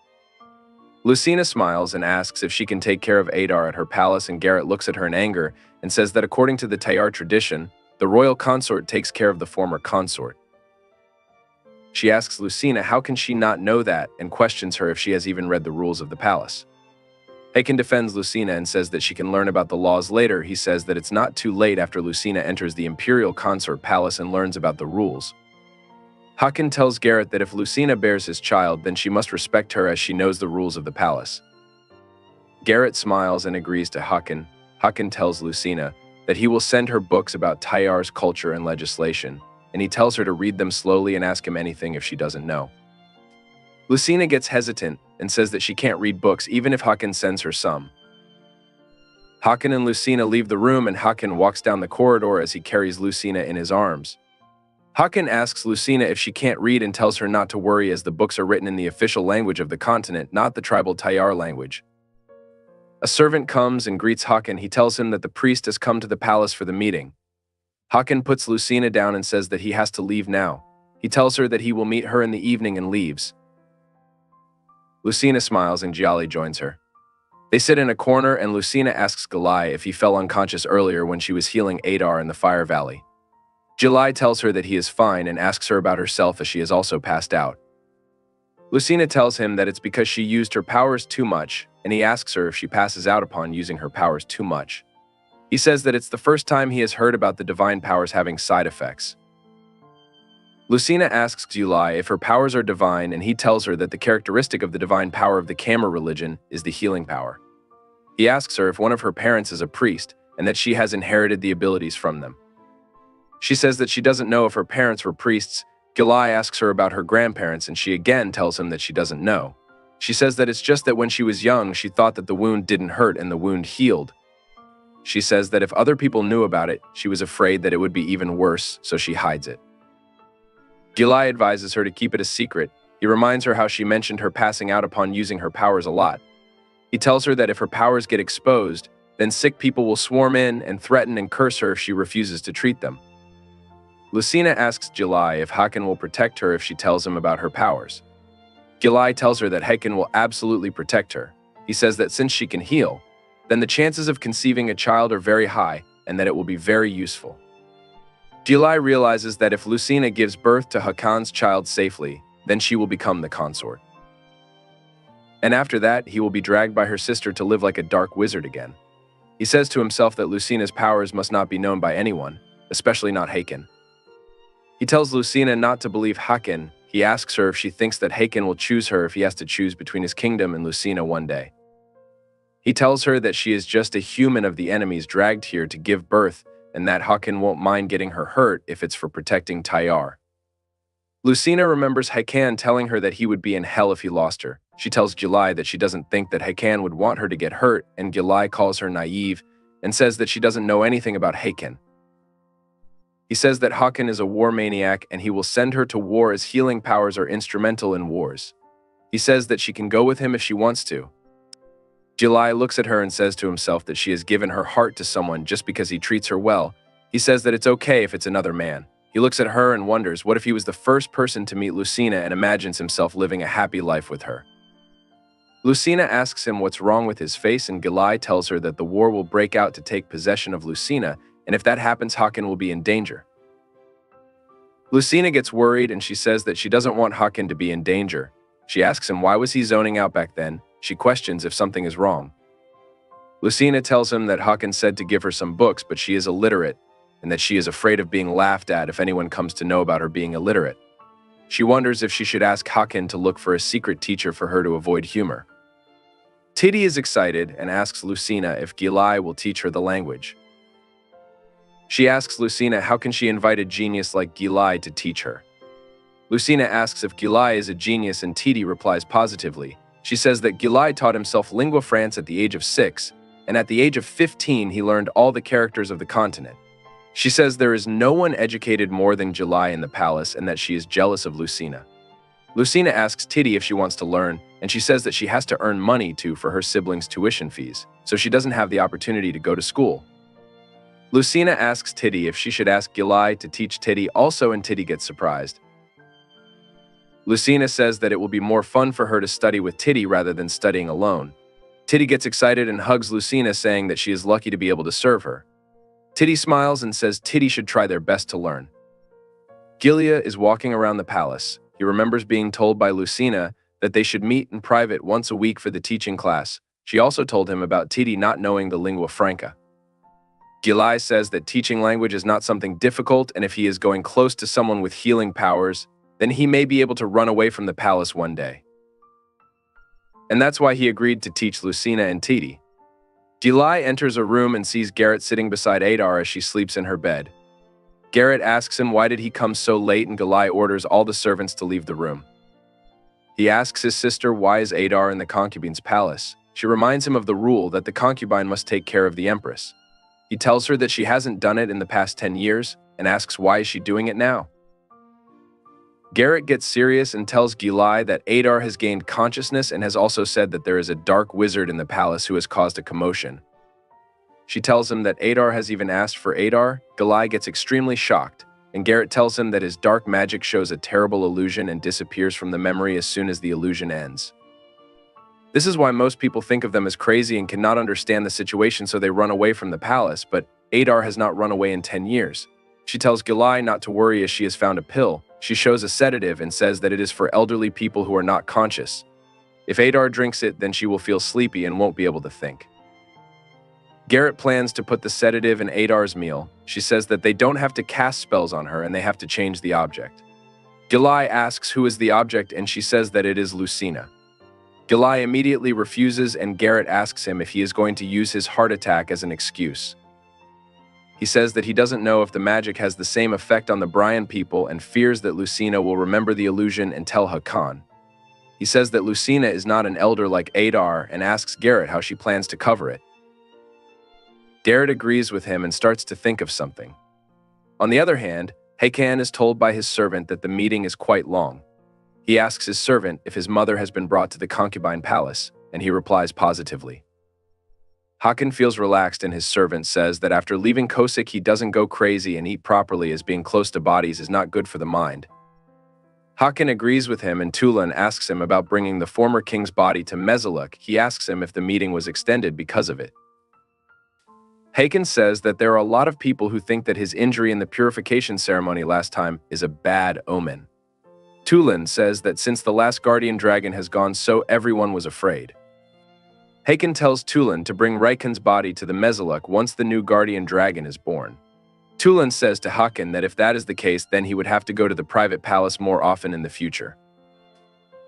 Lucina smiles and asks if she can take care of Adar at her palace, and Garrett looks at her in anger and says that according to the Tayar tradition, the royal consort takes care of the former consort. She asks Lucina how can she not know that and questions her if she has even read the rules of the palace. Haken defends Lucina and says that she can learn about the laws later. He says that it's not too late after Lucina enters the imperial consort palace and learns about the rules. Haken tells Garrett that if Lucina bears his child, then she must respect her as she knows the rules of the palace. Garrett smiles and agrees to Haken. Haken tells Lucina that he will send her books about Tayar's culture and legislation, and he tells her to read them slowly and ask him anything if she doesn't know. Lucina gets hesitant and says that she can't read books even if Haken sends her some. Haken and Lucina leave the room and Haken walks down the corridor as he carries Lucina in his arms. Haken asks Lucina if she can't read and tells her not to worry as the books are written in the official language of the continent, not the tribal Tayar language. A servant comes and greets Haken. He tells him that the priest has come to the palace for the meeting. Haken puts Lucina down and says that he has to leave now. He tells her that he will meet her in the evening and leaves. Lucina smiles and Giali joins her. They sit in a corner and Lucina asks Galai if he fell unconscious earlier when she was healing Adar in the Fire Valley. Giali tells her that he is fine and asks her about herself as she has also passed out. Lucina tells him that it's because she used her powers too much, and he asks her if she passes out upon using her powers too much. He says that it's the first time he has heard about the divine powers having side effects. Lucina asks Giali if her powers are divine, and he tells her that the characteristic of the divine power of the Kama religion is the healing power. He asks her if one of her parents is a priest, and that she has inherited the abilities from them. She says that she doesn't know if her parents were priests. Giali asks her about her grandparents, and she again tells him that she doesn't know. She says that it's just that when she was young, she thought that the wound didn't hurt and the wound healed. She says that if other people knew about it, she was afraid that it would be even worse, so she hides it. Giali advises her to keep it a secret. He reminds her how she mentioned her passing out upon using her powers a lot. He tells her that if her powers get exposed, then sick people will swarm in and threaten and curse her if she refuses to treat them. Lucina asks Giali if Haken will protect her if she tells him about her powers. Giali tells her that Haken will absolutely protect her. He says that since she can heal, then the chances of conceiving a child are very high and that it will be very useful. Giali realizes that if Lucina gives birth to Hakan's child safely, then she will become the consort. And after that, he will be dragged by her sister to live like a dark wizard again. He says to himself that Lucina's powers must not be known by anyone, especially not Haken. He tells Lucina not to believe Haken. He asks her if she thinks that Haken will choose her if he has to choose between his kingdom and Lucina one day. He tells her that she is just a human of the enemies dragged here to give birth, and that Haken won't mind getting her hurt if it's for protecting Tayar. Lucina remembers Hakan telling her that he would be in hell if he lost her. She tells Giali that she doesn't think that Hakan would want her to get hurt, and Giali calls her naive and says that she doesn't know anything about Haken. He says that Haken is a war maniac and he will send her to war as healing powers are instrumental in wars. He says that she can go with him if she wants to. Giali looks at her and says to himself that she has given her heart to someone just because he treats her well. He says that it's okay if it's another man. He looks at her and wonders what if he was the first person to meet Lucina and imagines himself living a happy life with her. Lucina asks him what's wrong with his face, and Giali tells her that the war will break out to take possession of Lucina, and if that happens, Haken will be in danger. Lucina gets worried and she says that she doesn't want Haken to be in danger. She asks him why was he zoning out back then. She questions if something is wrong. Lucina tells him that Haken said to give her some books, but she is illiterate, and that she is afraid of being laughed at if anyone comes to know about her being illiterate. She wonders if she should ask Hakan to look for a secret teacher for her to avoid humor. Titty is excited and asks Lucina if Gilai will teach her the language. She asks Lucina how can she invite a genius like Gilai to teach her. Lucina asks if Gilai is a genius and Titty replies positively. She says that Gilai taught himself lingua franca at the age of 6, and at the age of 15 he learned all the characters of the continent. She says there is no one educated more than Gilai in the palace and that she is jealous of Lucina. Lucina asks Titty if she wants to learn, and she says that she has to earn money too for her siblings' tuition fees, so she doesn't have the opportunity to go to school. Lucina asks Titty if she should ask Gilai to teach Titty also, and Titty gets surprised. Lucina says that it will be more fun for her to study with Titty rather than studying alone. Titty gets excited and hugs Lucina, saying that she is lucky to be able to serve her. Titty smiles and says Titty should try their best to learn. Gilia is walking around the palace. He remembers being told by Lucina that they should meet in private once a week for the teaching class. She also told him about Titty not knowing the lingua franca. Gilai says that teaching language is not something difficult, and if he is going close to someone with healing powers, then he may be able to run away from the palace one day. And that's why he agreed to teach Lucina and Titty. Gilai enters a room and sees Garrett sitting beside Adar as she sleeps in her bed. Garrett asks him why did he come so late, and Gilai orders all the servants to leave the room. He asks his sister why is Adar in the concubine's palace. She reminds him of the rule that the concubine must take care of the empress. He tells her that she hasn't done it in the past 10 years and asks why is she doing it now. Garrett gets serious and tells Gilai that Adar has gained consciousness and has also said that there is a dark wizard in the palace who has caused a commotion. She tells him that Adar has even asked for Adar. Gilai gets extremely shocked, and Garrett tells him that his dark magic shows a terrible illusion and disappears from the memory as soon as the illusion ends. This is why most people think of them as crazy and cannot understand the situation, so they run away from the palace, but Adar has not run away in 10 years. She tells Gilai not to worry as she has found a pill. She shows a sedative and says that it is for elderly people who are not conscious. If Adar drinks it, then she will feel sleepy and won't be able to think. Garrett plans to put the sedative in Adar's meal. She says that they don't have to cast spells on her and they have to change the object. Gilai asks who is the object, and she says that it is Lucina. Gilai immediately refuses, and Garrett asks him if he is going to use his heart attack as an excuse. He says that he doesn't know if the magic has the same effect on the Brian people and fears that Lucina will remember the illusion and tell Hakan. He says that Lucina is not an elder like Adar and asks Garrett how she plans to cover it. Garrett agrees with him and starts to think of something. On the other hand, Hakan is told by his servant that the meeting is quite long. He asks his servant if his mother has been brought to the concubine palace, and he replies positively. Hakan feels relaxed, and his servant says that after leaving Kosik he doesn't go crazy and eat properly, as being close to bodies is not good for the mind. Hakan agrees with him, and Tulan asks him about bringing the former king's body to Mesaluk. He asks him if the meeting was extended because of it. Hakan says that there are a lot of people who think that his injury in the purification ceremony last time is a bad omen. Tulan says that since the last guardian dragon has gone, so everyone was afraid. Hakan tells Tulan to bring Raikon's body to the Mesaluk once the new guardian dragon is born. Tulan says to Hakan that if that is the case, then he would have to go to the private palace more often in the future.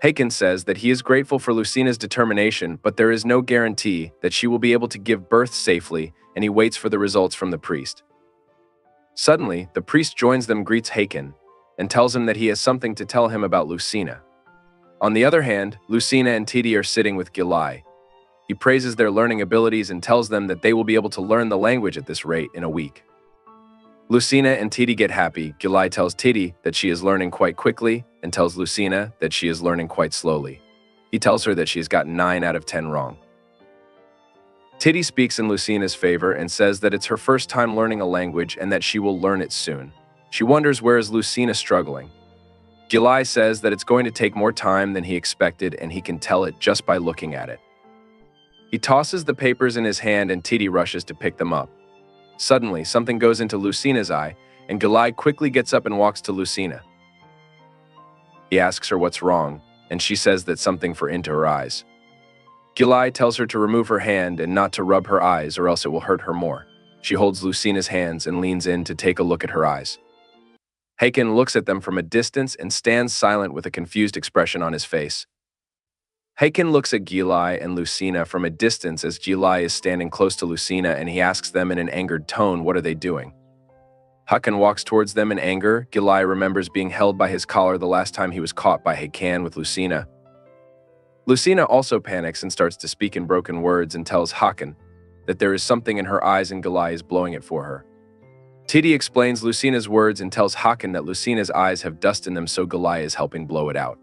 Hakan says that he is grateful for Lucina's determination, but there is no guarantee that she will be able to give birth safely, and he waits for the results from the priest. Suddenly, the priest joins them, greets Hakan, and tells him that he has something to tell him about Lucina. On the other hand, Lucina and Titty are sitting with Gilai. He praises their learning abilities and tells them that they will be able to learn the language at this rate in a week. Lucina and Titty get happy. Gilai tells Titty that she is learning quite quickly and tells Lucina that she is learning quite slowly. He tells her that she has gotten 9 out of 10 wrong. Titty speaks in Lucina's favor and says that it's her first time learning a language and that she will learn it soon. She wonders where is Lucina struggling. Gilai says that it's going to take more time than he expected, and he can tell it just by looking at it. He tosses the papers in his hand and Titty rushes to pick them up. Suddenly, something goes into Lucina's eye, and Gilai quickly gets up and walks to Lucina. He asks her what's wrong, and she says that something for into her eyes. Gilai tells her to remove her hand and not to rub her eyes or else it will hurt her more. She holds Lucina's hands and leans in to take a look at her eyes. Haken looks at them from a distance and stands silent with a confused expression on his face. Haken looks at Gilai and Lucina from a distance as Gilai is standing close to Lucina, and he asks them in an angered tone, what are they doing? Haken walks towards them in anger. Gilai remembers being held by his collar the last time he was caught by Haken with Lucina. Lucina also panics and starts to speak in broken words and tells Haken that there is something in her eyes and Gilai is blowing it for her. Titi explains Lucina's words and tells Haken that Lucina's eyes have dust in them, so Gilai is helping blow it out.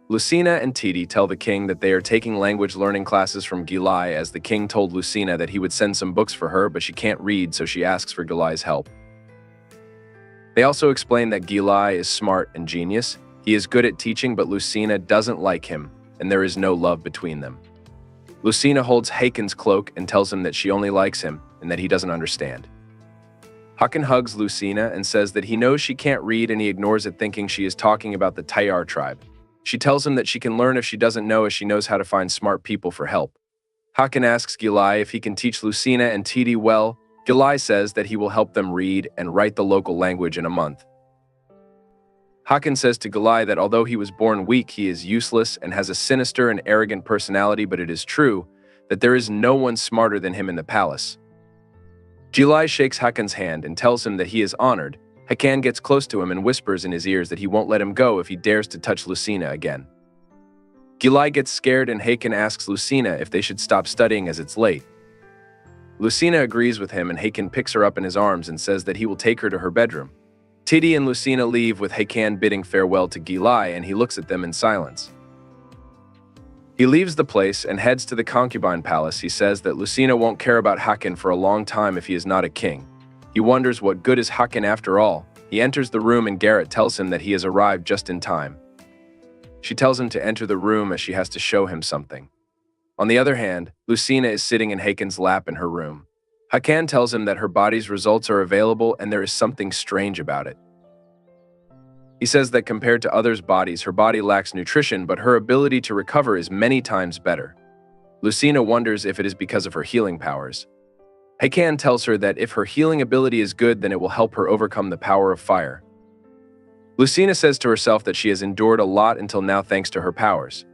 Lucina and Titi tell the king that they are taking language learning classes from Gilai, as the king told Lucina that he would send some books for her, but she can't read, so she asks for Gilai's help. They also explain that Gilai is smart and genius. He is good at teaching, but Lucina doesn't like him, and there is no love between them. Lucina holds Haken's cloak and tells him that she only likes him and that he doesn't understand. Haken hugs Lucina and says that he knows she can't read, and he ignores it, thinking she is talking about the Tayar tribe. She tells him that she can learn if she doesn't know, as she knows how to find smart people for help. Haken asks Gilai if he can teach Lucina and Titi well. Gilai says that he will help them read and write the local language in a month. Haken says to Gilai that although he was born weak, he is useless and has a sinister and arrogant personality, but it is true that there is no one smarter than him in the palace. Gilai shakes Haken's hand and tells him that he is honored. Haken gets close to him and whispers in his ears that he won't let him go if he dares to touch Lucina again. Gilai gets scared and Haken asks Lucina if they should stop studying as it's late. Lucina agrees with him and Haken picks her up in his arms and says that he will take her to her bedroom. Titi and Lucina leave with Haken bidding farewell to Gilai, and he looks at them in silence. He leaves the place and heads to the concubine palace. He says that Lucina won't care about Haken for a long time if he is not a king. He wonders what good is Haken after all. He enters the room and Garrett tells him that he has arrived just in time. She tells him to enter the room as she has to show him something. On the other hand, Lucina is sitting in Haken's lap in her room. Haken tells him that her body's results are available and there is something strange about it. He says that compared to others' bodies, her body lacks nutrition, but her ability to recover is many times better. Lucina wonders if it is because of her healing powers. Haken tells her that if her healing ability is good, then it will help her overcome the power of fire. Lucina says to herself that she has endured a lot until now thanks to her powers.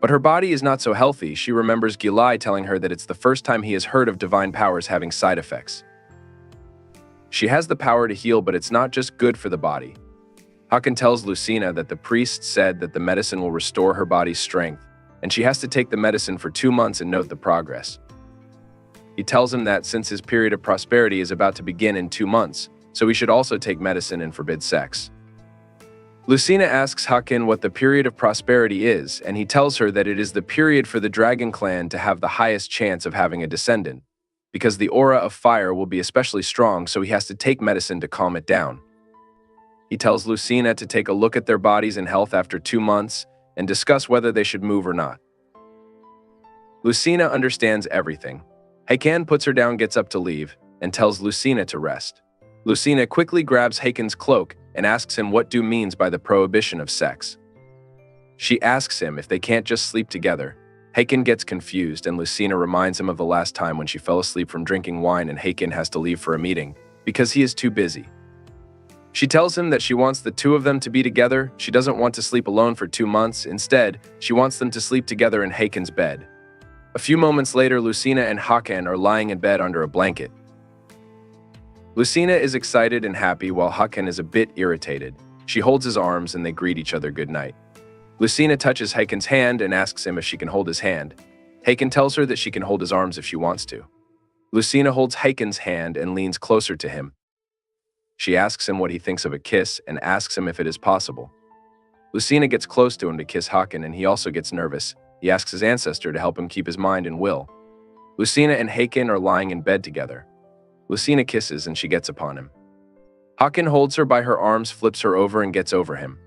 But her body is not so healthy. She remembers Gilai telling her that it's the first time he has heard of divine powers having side effects. She has the power to heal, but it's not just good for the body. Haken tells Lucina that the priest said that the medicine will restore her body's strength, and she has to take the medicine for 2 months and note the progress. He tells him that since his period of prosperity is about to begin in 2 months, so he should also take medicine and forbid sex. Lucina asks Haken what the period of prosperity is, and he tells her that it is the period for the dragon clan to have the highest chance of having a descendant, because the aura of fire will be especially strong, so he has to take medicine to calm it down. He tells Lucina to take a look at their bodies and health after 2 months and discuss whether they should move or not. Lucina understands everything. Haken puts her down, gets up to leave, and tells Lucina to rest. Lucina quickly grabs Haken's cloak and asks him what Do means by the prohibition of sex. She asks him if they can't just sleep together. Haken gets confused, and Lucina reminds him of the last time when she fell asleep from drinking wine and Haken has to leave for a meeting because he is too busy. She tells him that she wants the two of them to be together. She doesn't want to sleep alone for 2 months. Instead, she wants them to sleep together in Haken's bed. A few moments later, Lucina and Haken are lying in bed under a blanket. Lucina is excited and happy while Haken is a bit irritated. She holds his arms and they greet each other goodnight. Lucina touches Haken's hand and asks him if she can hold his hand. Haken tells her that she can hold his arms if she wants to. Lucina holds Haken's hand and leans closer to him. She asks him what he thinks of a kiss and asks him if it is possible. Lucina gets close to him to kiss Haken, and he also gets nervous. He asks his ancestor to help him keep his mind and will. Lucina and Haken are lying in bed together. Lucina kisses and she gets upon him. Haken holds her by her arms, flips her over, and gets over him.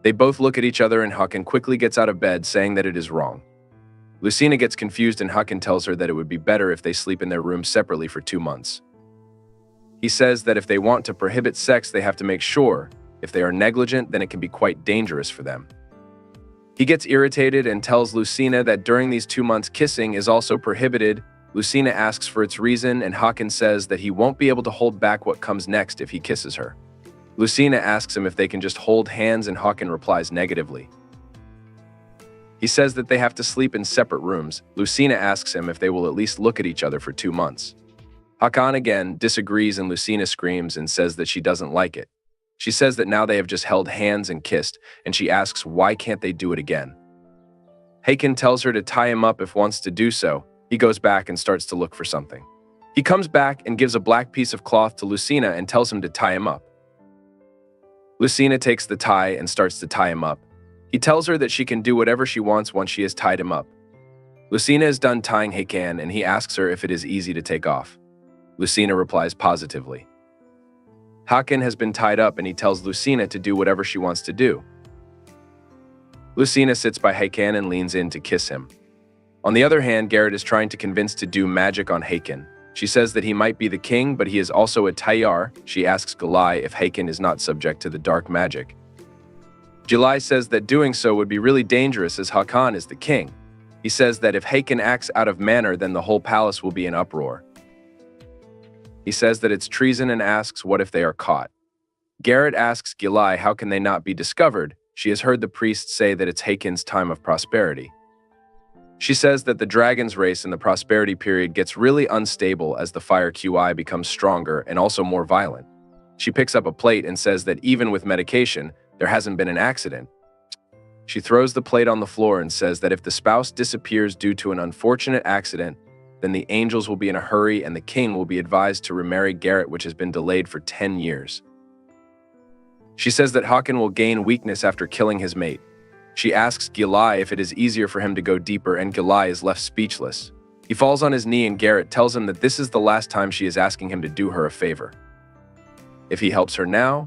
They both look at each other and Haken quickly gets out of bed, saying that it is wrong. Lucina gets confused and Haken tells her that it would be better if they sleep in their rooms separately for 2 months. He says that if they want to prohibit sex, they have to make sure. If they are negligent, then it can be quite dangerous for them. He gets irritated and tells Lucina that during these 2 months, kissing is also prohibited. Lucina asks for its reason, and Hakan says that he won't be able to hold back what comes next if he kisses her. Lucina asks him if they can just hold hands, and Hakan replies negatively. He says that they have to sleep in separate rooms. Lucina asks him if they will at least look at each other for 2 months. Hakan again disagrees, and Lucina screams and says that she doesn't like it. She says that now they have just held hands and kissed, and she asks why can't they do it again. Hakan tells her to tie him up if wants to do so. He goes back and starts to look for something. He comes back and gives a black piece of cloth to Lucina and tells him to tie him up. Lucina takes the tie and starts to tie him up. He tells her that she can do whatever she wants once she has tied him up. Lucina is done tying Hakan, and he asks her if it is easy to take off. Lucina replies positively. Hakan has been tied up, and he tells Lucina to do whatever she wants to do. Lucina sits by Hakan and leans in to kiss him. On the other hand, Garrett is trying to convince to do magic on Hakan. She says that he might be the king, but he is also a Tayyar. She asks Galai if Hakan is not subject to the dark magic. Galai says that doing so would be really dangerous as Hakan is the king. He says that if Hakan acts out of manner, then the whole palace will be in uproar. He says that it's treason and asks what if they are caught. Garrett asks Galai how can they not be discovered. She has heard the priest say that it's Hakan's time of prosperity. She says that the dragon's race in the prosperity period gets really unstable as the fire QI becomes stronger and also more violent. She picks up a plate and says that even with medication, there hasn't been an accident. She throws the plate on the floor and says that if the spouse disappears due to an unfortunate accident, then the angels will be in a hurry and the king will be advised to remarry Garrett, which has been delayed for 10 years. She says that Hakan will gain weakness after killing his mate. She asks Galai if it is easier for him to go deeper, and Galai is left speechless. He falls on his knee, and Garrett tells him that this is the last time she is asking him to do her a favor. If he helps her now,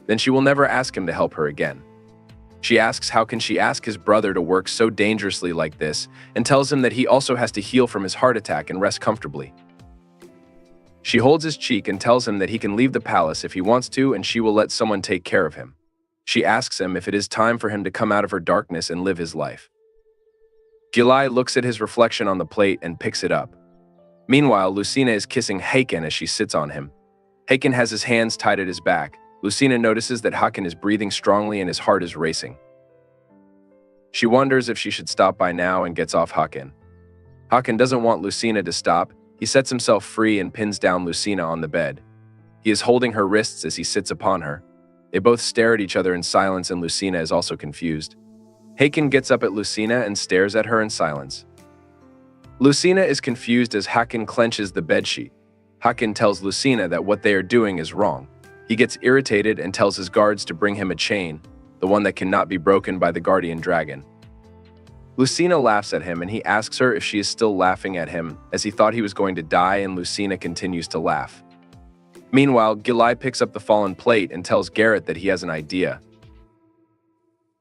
then she will never ask him to help her again. She asks how can she ask his brother to work so dangerously like this, and tells him that he also has to heal from his heart attack and rest comfortably. She holds his cheek and tells him that he can leave the palace if he wants to, and she will let someone take care of him. She asks him if it is time for him to come out of her darkness and live his life. Galai looks at his reflection on the plate and picks it up. Meanwhile, Lucina is kissing Hakan as she sits on him. Hakan has his hands tied at his back. Lucina notices that Hakan is breathing strongly and his heart is racing. She wonders if she should stop by now and gets off Hakan. Hakan doesn't want Lucina to stop. He sets himself free and pins down Lucina on the bed. He is holding her wrists as he sits upon her. They both stare at each other in silence, and Lucina is also confused. Hakan gets up at Lucina and stares at her in silence. Lucina is confused as Hakan clenches the bedsheet. Hakan tells Lucina that what they are doing is wrong. He gets irritated and tells his guards to bring him a chain, the one that cannot be broken by the guardian dragon. Lucina laughs at him, and he asks her if she is still laughing at him, as he thought he was going to die, and Lucina continues to laugh. Meanwhile, Galai picks up the fallen plate and tells Garrett that he has an idea.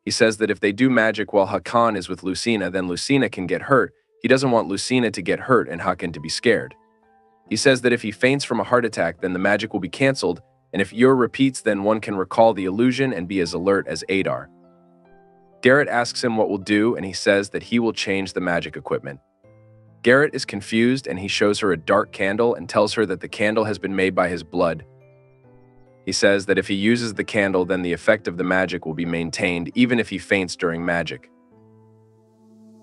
He says that if they do magic while Hakan is with Lucina, then Lucina can get hurt. He doesn't want Lucina to get hurt and Hakan to be scared. He says that if he faints from a heart attack, then the magic will be cancelled, and if Ur repeats, then one can recall the illusion and be as alert as Adar. Garrett asks him what will do, and he says that he will change the magic equipment. Garrett is confused, and he shows her a dark candle and tells her that the candle has been made by his blood. He says that if he uses the candle, then the effect of the magic will be maintained even if he faints during magic.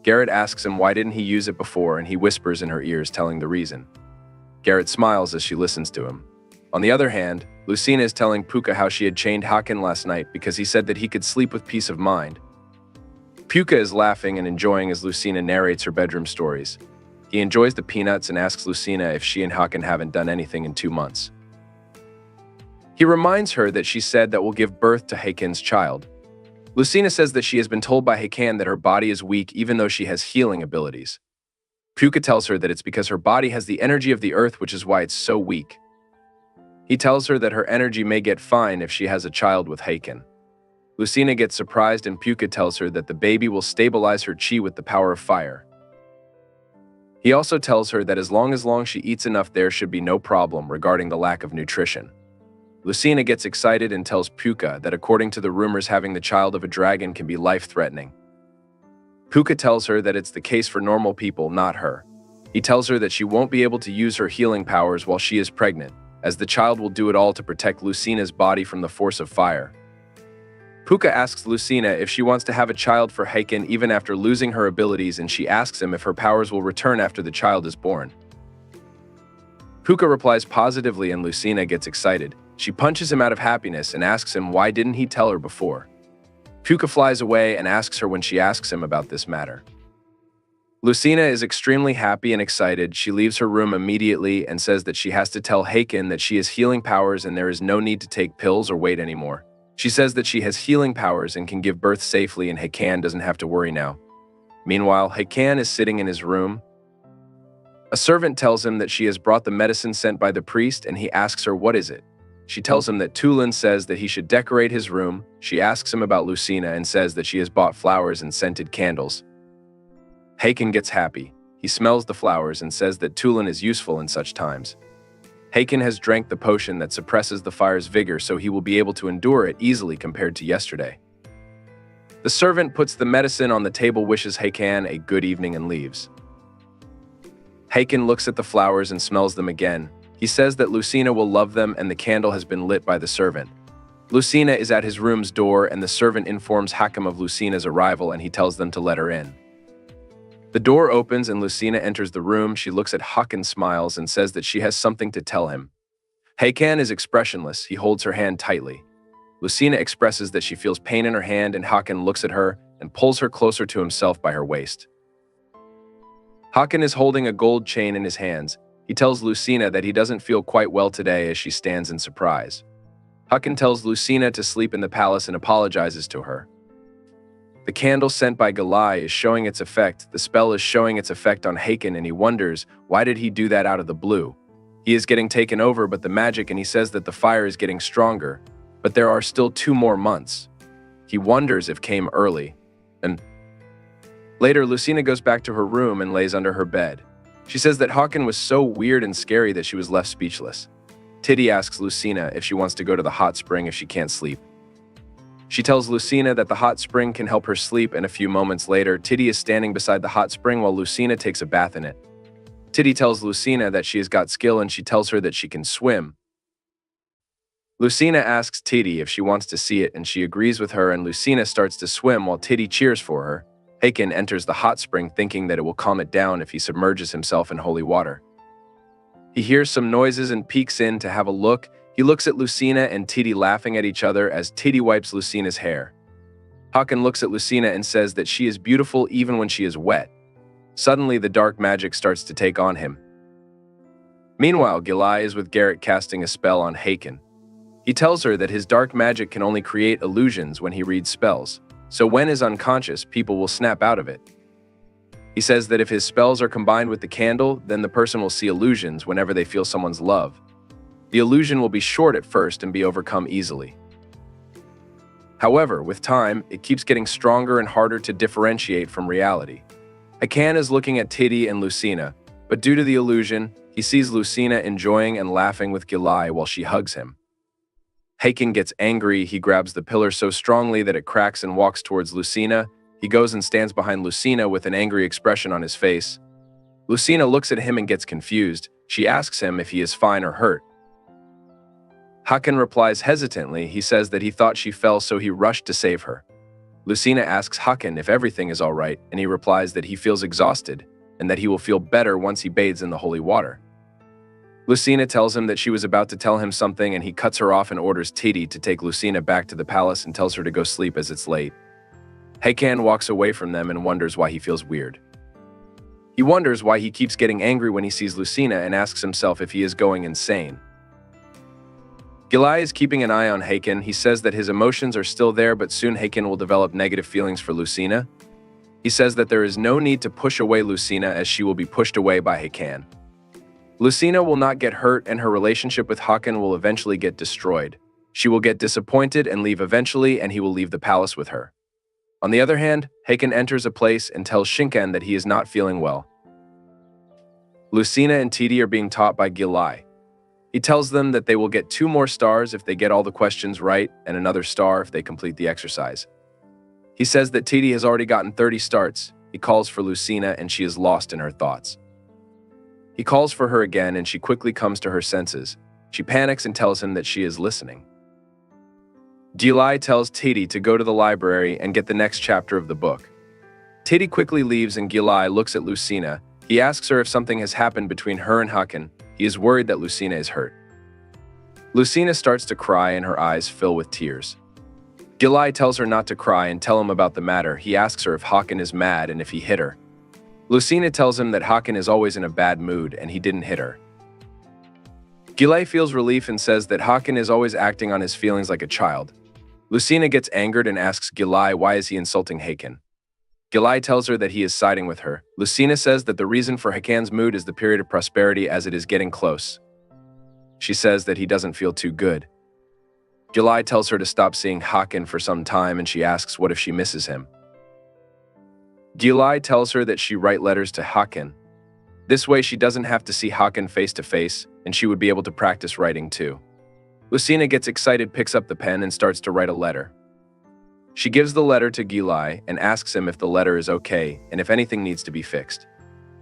Garrett asks him why didn't he use it before, and he whispers in her ears, telling the reason. Garrett smiles as she listens to him. On the other hand, Lucina is telling Puka how she had chained Hakan last night because he said that he could sleep with peace of mind. Puka is laughing and enjoying as Lucina narrates her bedroom stories. He enjoys the peanuts and asks Lucina if she and Hakan haven't done anything in 2 months. He reminds her that she said that will give birth to Hakan's child. Lucina says that she has been told by Hakan that her body is weak even though she has healing abilities. Puka tells her that it's because her body has the energy of the earth, which is why it's so weak. He tells her that her energy may get fine if she has a child with Hakan. Lucina gets surprised, and Puka tells her that the baby will stabilize her chi with the power of fire. He also tells her that as long she eats enough, there should be no problem regarding the lack of nutrition. Lucina gets excited and tells Puka that according to the rumors, having the child of a dragon can be life-threatening. Puka tells her that it's the case for normal people, not her. He tells her that she won't be able to use her healing powers while she is pregnant, as the child will do it all to protect Lucina's body from the force of fire. Puka asks Lucina if she wants to have a child for Heiken even after losing her abilities, and she asks him if her powers will return after the child is born. Puka replies positively and Lucina gets excited. She punches him out of happiness and asks him why didn't he tell her before. Puka flies away and asks her when she asks him about this matter. Lucina is extremely happy and excited. She leaves her room immediately and says that she has to tell Heiken that she has healing powers and there is no need to take pills or wait anymore. She says that she has healing powers and can give birth safely and Heiken doesn't have to worry now. Meanwhile, Heiken is sitting in his room. A servant tells him that she has brought the medicine sent by the priest and he asks her what is it. She tells him that Tulin says that he should decorate his room. She asks him about Lucina and says that she has bought flowers and scented candles. Heiken gets happy. He smells the flowers and says that Tulin is useful in such times. Heiken has drank the potion that suppresses the fire's vigor so he will be able to endure it easily compared to yesterday. The servant puts the medicine on the table, wishes Heiken a good evening and leaves. Heiken looks at the flowers and smells them again. He says that Lucina will love them and the candle has been lit by the servant. Lucina is at his room's door and the servant informs Hakim of Lucina's arrival and he tells them to let her in. The door opens and Lucina enters the room. She looks at Huck and smiles and says that she has something to tell him. Heiken is expressionless. He holds her hand tightly. Lucina expresses that she feels pain in her hand and Hakan looks at her and pulls her closer to himself by her waist. Hakan is holding a gold chain in his hands. He tells Lucina that he doesn't feel quite well today as she stands in surprise. Hakan tells Lucina to sleep in the palace and apologizes to her. The candle sent by Galai is showing its effect. The spell is showing its effect on Heiken and he wonders, why did he do that out of the blue? He is getting taken over but the magic and he says that the fire is getting stronger, but there are still 2 more months. He wonders if came early. And later, Lucina goes back to her room and lays under her bed. She says that Hakan was so weird and scary that she was left speechless. Titty asks Lucina if she wants to go to the hot spring if she can't sleep. She tells Lucina that the hot spring can help her sleep, and a few moments later, Titty is standing beside the hot spring while Lucina takes a bath in it. Titty tells Lucina that she has got skill and she tells her that she can swim. Lucina asks Titty if she wants to see it and she agrees with her and Lucina starts to swim while Titty cheers for her. Heiken enters the hot spring thinking that it will calm it down if he submerges himself in holy water. He hears some noises and peeks in to have a look. He looks at Lucina and Titty laughing at each other as Titty wipes Lucina's hair. Hakan looks at Lucina and says that she is beautiful even when she is wet. Suddenly, the dark magic starts to take on him. Meanwhile, Gilai is with Garrett casting a spell on Heiken. He tells her that his dark magic can only create illusions when he reads spells, so when is unconscious, people will snap out of it. He says that if his spells are combined with the candle, then the person will see illusions whenever they feel someone's love. The illusion will be short at first and be overcome easily. However, with time, it keeps getting stronger and harder to differentiate from reality. Heiken is looking at Titty and Lucina, but due to the illusion, he sees Lucina enjoying and laughing with Gilai while she hugs him. Heiken gets angry. He grabs the pillar so strongly that it cracks and walks towards Lucina. He goes and stands behind Lucina with an angry expression on his face. Lucina looks at him and gets confused. She asks him if he is fine or hurt. Hakan replies hesitantly. He says that he thought she fell so he rushed to save her. Lucina asks Hakan if everything is all right and he replies that he feels exhausted and that he will feel better once he bathes in the holy water. Lucina tells him that she was about to tell him something and he cuts her off and orders Titty to take Lucina back to the palace and tells her to go sleep as it's late. Heiken walks away from them and wonders why he feels weird. He wonders why he keeps getting angry when he sees Lucina and asks himself if he is going insane. Gilai is keeping an eye on Heiken. He says that his emotions are still there, but soon Heiken will develop negative feelings for Lucina. He says that there is no need to push away Lucina as she will be pushed away by Heiken. Lucina will not get hurt and her relationship with Hakan will eventually get destroyed. She will get disappointed and leave eventually and he will leave the palace with her. On the other hand, Heiken enters a place and tells Shinken that he is not feeling well. Lucina and Titty are being taught by Gilai. He tells them that they will get 2 more stars if they get all the questions right and another star if they complete the exercise. He says that Titty has already gotten 30 starts. He calls for Lucina and she is lost in her thoughts. He calls for her again and she quickly comes to her senses. She panics and tells him that she is listening. Gilai tells Titi to go to the library and get the next chapter of the book. Titi quickly leaves and Gilai looks at Lucina. He asks her if something has happened between her and Hakan. He is worried that Lucina is hurt. Lucina starts to cry and her eyes fill with tears. Gilai tells her not to cry and tell him about the matter. He asks her if Hakan is mad and if he hit her. Lucina tells him that Hakan is always in a bad mood and he didn't hit her. Gilai feels relief and says that Hakan is always acting on his feelings like a child. Lucina gets angered and asks Gilai why is he insulting Hakan. Gilai tells her that he is siding with her. Lucina says that the reason for Hakan's mood is the period of prosperity as it is getting close. She says that he doesn't feel too good. Gilai tells her to stop seeing Hakan for some time and she asks what if she misses him. Gilai tells her that she write letters to Hakan. This way she doesn't have to see Hakan face to face and she would be able to practice writing too. Lucina gets excited, picks up the pen and starts to write a letter. She gives the letter to Gilai and asks him if the letter is okay and if anything needs to be fixed.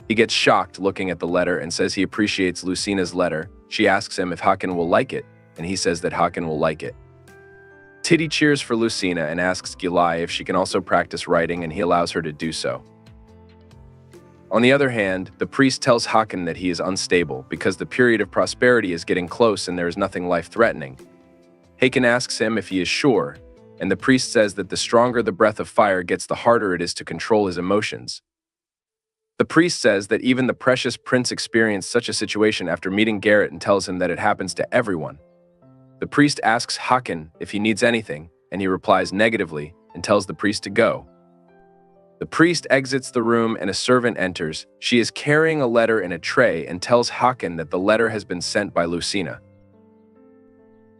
He gets shocked looking at the letter and says he appreciates Lucina's letter. She asks him if Hakan will like it and he says that Hakan will like it. Titi cheers for Lucina and asks Gilai if she can also practice writing and he allows her to do so. On the other hand, the priest tells Hakan that he is unstable because the period of prosperity is getting close and there is nothing life-threatening. Hakan asks him if he is sure, and the priest says that the stronger the breath of fire gets, the harder it is to control his emotions. The priest says that even the precious prince experienced such a situation after meeting Garrett and tells him that it happens to everyone. The priest asks Hakan if he needs anything, and he replies negatively and tells the priest to go. The priest exits the room and a servant enters. She is carrying a letter in a tray and tells Hakan that the letter has been sent by Lucina.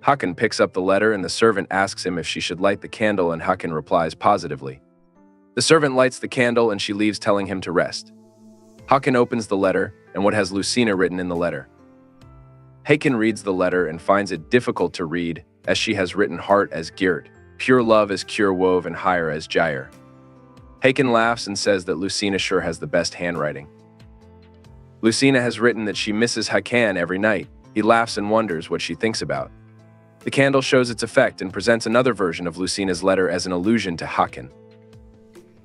Hakan picks up the letter and the servant asks him if she should light the candle and Hakan replies positively. The servant lights the candle and she leaves telling him to rest. Hakan opens the letter and what has Lucina written in the letter. Hakan reads the letter and finds it difficult to read as she has written heart as Geert, pure love as Cure Wove and higher as Jair. Hakan laughs and says that Lucina sure has the best handwriting. Lucina has written that she misses Hakan every night. He laughs and wonders what she thinks about. The candle shows its effect and presents another version of Lucina's letter as an allusion to Hakan.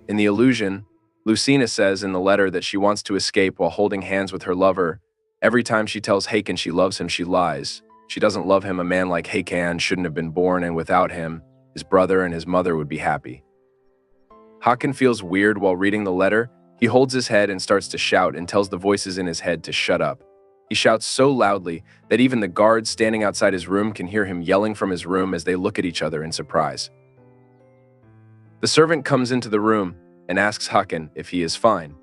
In the allusion, Lucina says in the letter that she wants to escape while holding hands with her lover. Every time she tells Hakan she loves him, she lies. She doesn't love him. A man like Hakan shouldn't have been born, and without him, his brother and his mother would be happy. Hakan feels weird while reading the letter. He holds his head and starts to shout and tells the voices in his head to shut up. He shouts so loudly that even the guards standing outside his room can hear him yelling from his room as they look at each other in surprise. The servant comes into the room and asks Hakan if he is fine.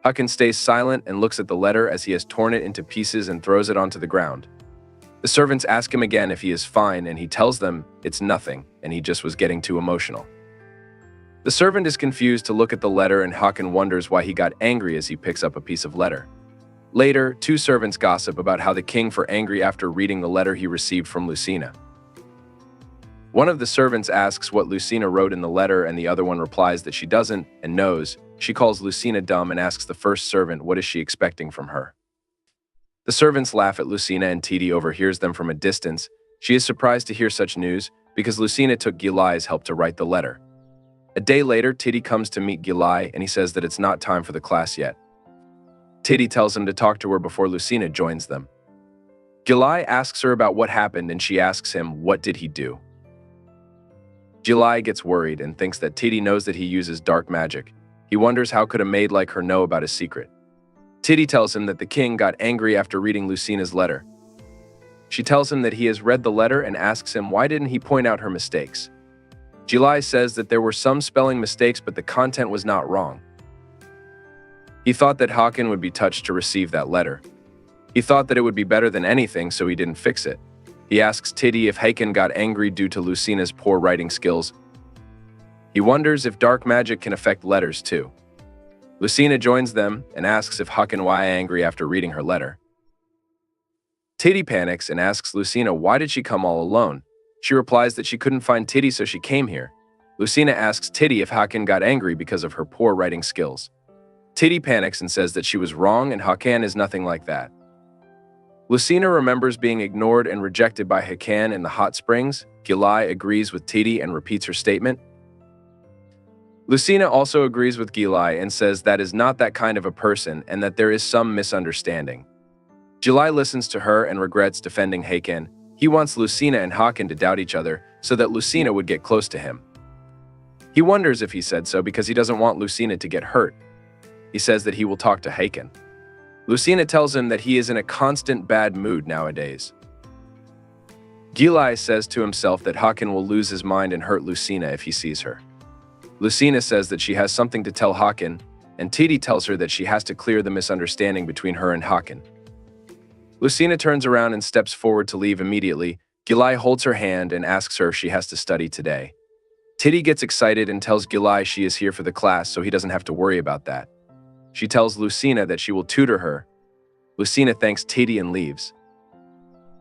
Hakan stays silent and looks at the letter as he has torn it into pieces and throws it onto the ground. The servants ask him again if he is fine and he tells them it's nothing and he just was getting too emotional. The servant is confused to look at the letter and Hakan wonders why he got angry as he picks up a piece of letter. Later, two servants gossip about how the king were angry after reading the letter he received from Lucina. One of the servants asks what Lucina wrote in the letter and the other one replies that she doesn't and knows. She calls Lucina dumb and asks the first servant what is she expecting from her. The servants laugh at Lucina and Titi overhears them from a distance. She is surprised to hear such news because Lucina took Gilai's help to write the letter. A day later, Titi comes to meet Gilai and he says that it's not time for the class yet. Titi tells him to talk to her before Lucina joins them. Gilai asks her about what happened and she asks him what did he do. Gilai gets worried and thinks that Titi knows that he uses dark magic. He wonders how could a maid like her know about his secret. Titi tells him that the king got angry after reading Lucina's letter. She tells him that he has read the letter and asks him why didn't he point out her mistakes. Gilai says that there were some spelling mistakes but the content was not wrong. He thought that Hakan would be touched to receive that letter. He thought that it would be better than anything so he didn't fix it. He asks Titi if Hakan got angry due to Lucina's poor writing skills. He wonders if dark magic can affect letters too. Lucina joins them and asks if Hakan why angry after reading her letter. Titi panics and asks Lucina why did she come all alone. She replies that she couldn't find Titi so she came here. Lucina asks Titi if Hakan got angry because of her poor writing skills. Titty panics and says that she was wrong and Hakan is nothing like that. Lucina remembers being ignored and rejected by Hakan in the hot springs. Gilai agrees with Titty and repeats her statement. Lucina also agrees with Gilai and says that is not that kind of a person and that there is some misunderstanding. Gilai listens to her and regrets defending Hakan. He wants Lucina and Hakan to doubt each other so that Lucina would get close to him. He wonders if he said so because he doesn't want Lucina to get hurt. He says that he will talk to Hakan. Lucina tells him that he is in a constant bad mood nowadays. Gilai says to himself that Hakan will lose his mind and hurt Lucina if he sees her. Lucina says that she has something to tell Hakan, and Titty tells her that she has to clear the misunderstanding between her and Hakan. Lucina turns around and steps forward to leave immediately. Gilai holds her hand and asks her if she has to study today. Titty gets excited and tells Gilai she is here for the class so he doesn't have to worry about that. She tells Lucina that she will tutor her. Lucina thanks Titty and leaves.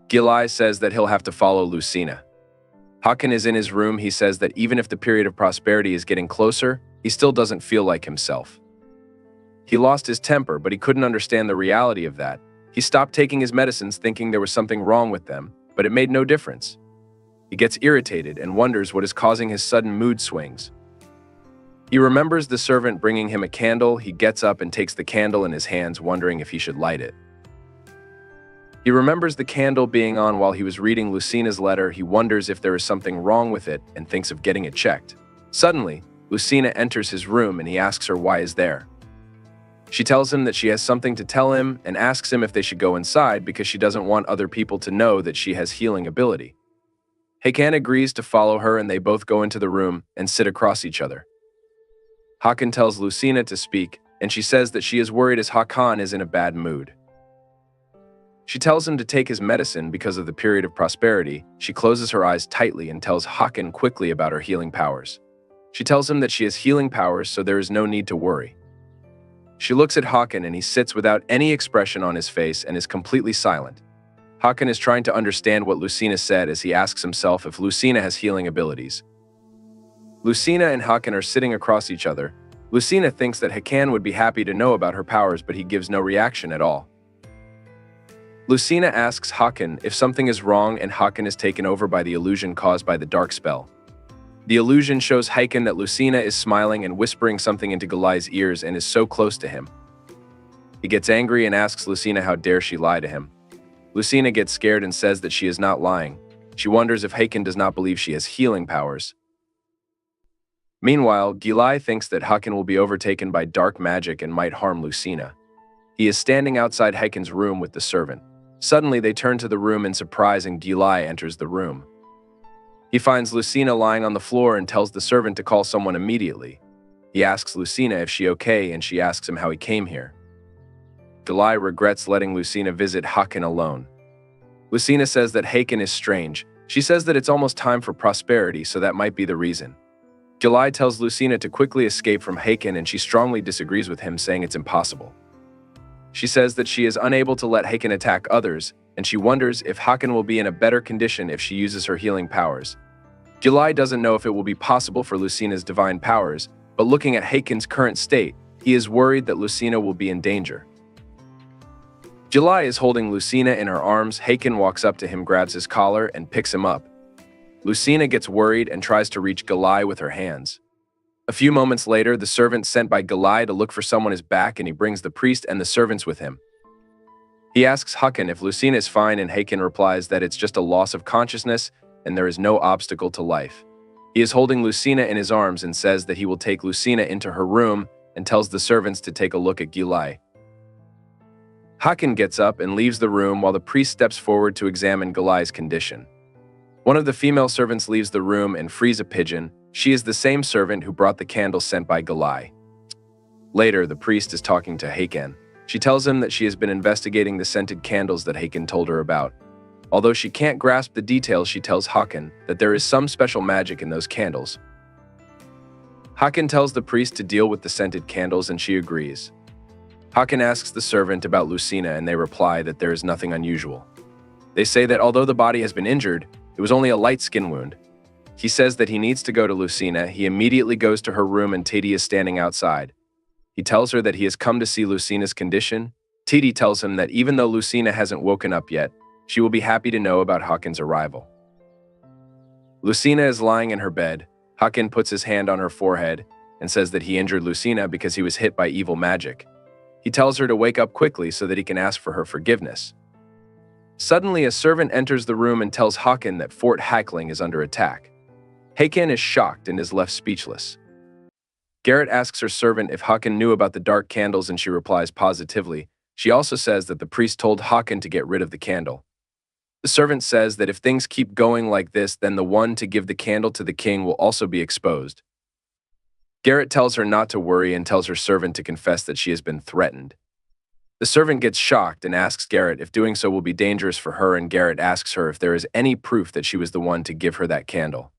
Gilai says that he'll have to follow Lucina. Hakan is in his room. He says that even if the period of prosperity is getting closer, he still doesn't feel like himself. He lost his temper, but he couldn't understand the reality of that. He stopped taking his medicines thinking there was something wrong with them, but it made no difference. He gets irritated and wonders what is causing his sudden mood swings. He remembers the servant bringing him a candle. He gets up and takes the candle in his hands, wondering if he should light it. He remembers the candle being on while he was reading Lucina's letter. He wonders if there is something wrong with it and thinks of getting it checked. Suddenly, Lucina enters his room and he asks her why is there. She tells him that she has something to tell him and asks him if they should go inside because she doesn't want other people to know that she has healing ability. Hakan agrees to follow her and they both go into the room and sit across each other. Hakan tells Lucina to speak, and she says that she is worried as Hakan is in a bad mood. She tells him to take his medicine because of the period of prosperity. She closes her eyes tightly and tells Hakan quickly about her healing powers. She tells him that she has healing powers, so there is no need to worry. She looks at Hakan and he sits without any expression on his face and is completely silent. Hakan is trying to understand what Lucina said as he asks himself if Lucina has healing abilities. Lucina and Hakan are sitting across each other. Lucina thinks that Hakan would be happy to know about her powers, but he gives no reaction at all. Lucina asks Hakan if something is wrong and Hakan is taken over by the illusion caused by the dark spell. The illusion shows Hakan that Lucina is smiling and whispering something into Gilai's ears and is so close to him. He gets angry and asks Lucina how dare she lie to him. Lucina gets scared and says that she is not lying. She wonders if Hakan does not believe she has healing powers. Meanwhile, Gilai thinks that Hakan will be overtaken by dark magic and might harm Lucina. He is standing outside Hakan's room with the servant. Suddenly, they turn to the room in surprise and Gilai enters the room. He finds Lucina lying on the floor and tells the servant to call someone immediately. He asks Lucina if she okay and she asks him how he came here. Gilai regrets letting Lucina visit Hakan alone. Lucina says that Hakan is strange. She says that it's almost time for prosperity, so that might be the reason. Gilai tells Lucina to quickly escape from Hakan and she strongly disagrees with him, saying it's impossible. She says that she is unable to let Hakan attack others, and she wonders if Hakan will be in a better condition if she uses her healing powers. Gilai doesn't know if it will be possible for Lucina's divine powers, but looking at Hakan's current state, he is worried that Lucina will be in danger. Gilai is holding Lucina in her arms. Hakan walks up to him, grabs his collar, and picks him up. Lucina gets worried and tries to reach Gilai with her hands. A few moments later, the servant sent by Gilai to look for someone is back and he brings the priest and the servants with him. He asks Hakan if Lucina is fine and Hakan replies that it's just a loss of consciousness and there is no obstacle to life. He is holding Lucina in his arms and says that he will take Lucina into her room and tells the servants to take a look at Gilai. Hakan gets up and leaves the room while the priest steps forward to examine Gilai's condition. One of the female servants leaves the room and frees a pigeon. She is the same servant who brought the candle sent by Gilai. Later, the priest is talking to Hakan. She tells him that she has been investigating the scented candles that Hakan told her about. Although she can't grasp the details, she tells Hakan that there is some special magic in those candles. Hakan tells the priest to deal with the scented candles and she agrees. Hakan asks the servant about Lucina and they reply that there is nothing unusual. They say that although the body has been injured, it was only a light skin wound. He says that he needs to go to Lucina. He immediately goes to her room and Titty is standing outside. He tells her that he has come to see Lucina's condition. Titi tells him that even though Lucina hasn't woken up yet, she will be happy to know about Haken's arrival. Lucina is lying in her bed. Haken puts his hand on her forehead and says that he injured Lucina because he was hit by evil magic. He tells her to wake up quickly so that he can ask for her forgiveness. Suddenly, a servant enters the room and tells Haken that Fort Hackling is under attack. Haken is shocked and is left speechless. Garrett asks her servant if Haken knew about the dark candles and she replies positively. She also says that the priest told Haken to get rid of the candle. The servant says that if things keep going like this, then the one to give the candle to the king will also be exposed. Garrett tells her not to worry and tells her servant to confess that she has been threatened. The servant gets shocked and asks Garrett if doing so will be dangerous for her, and Garrett asks her if there is any proof that she was the one to give her that candle.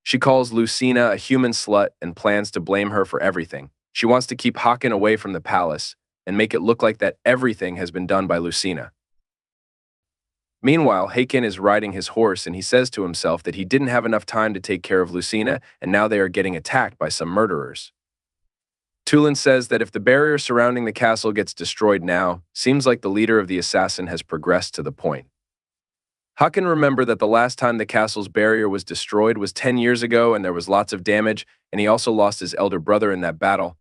She calls Lucina a human slut and plans to blame her for everything. She wants to keep Haken away from the palace and make it look like that everything has been done by Lucina. Meanwhile, Haken is riding his horse and he says to himself that he didn't have enough time to take care of Lucina and now they are getting attacked by some murderers. Tulin says that if the barrier surrounding the castle gets destroyed now, seems like the leader of the assassin has progressed to the point. Haken remembered that the last time the castle's barrier was destroyed was 10 years ago and there was lots of damage, and he also lost his elder brother in that battle.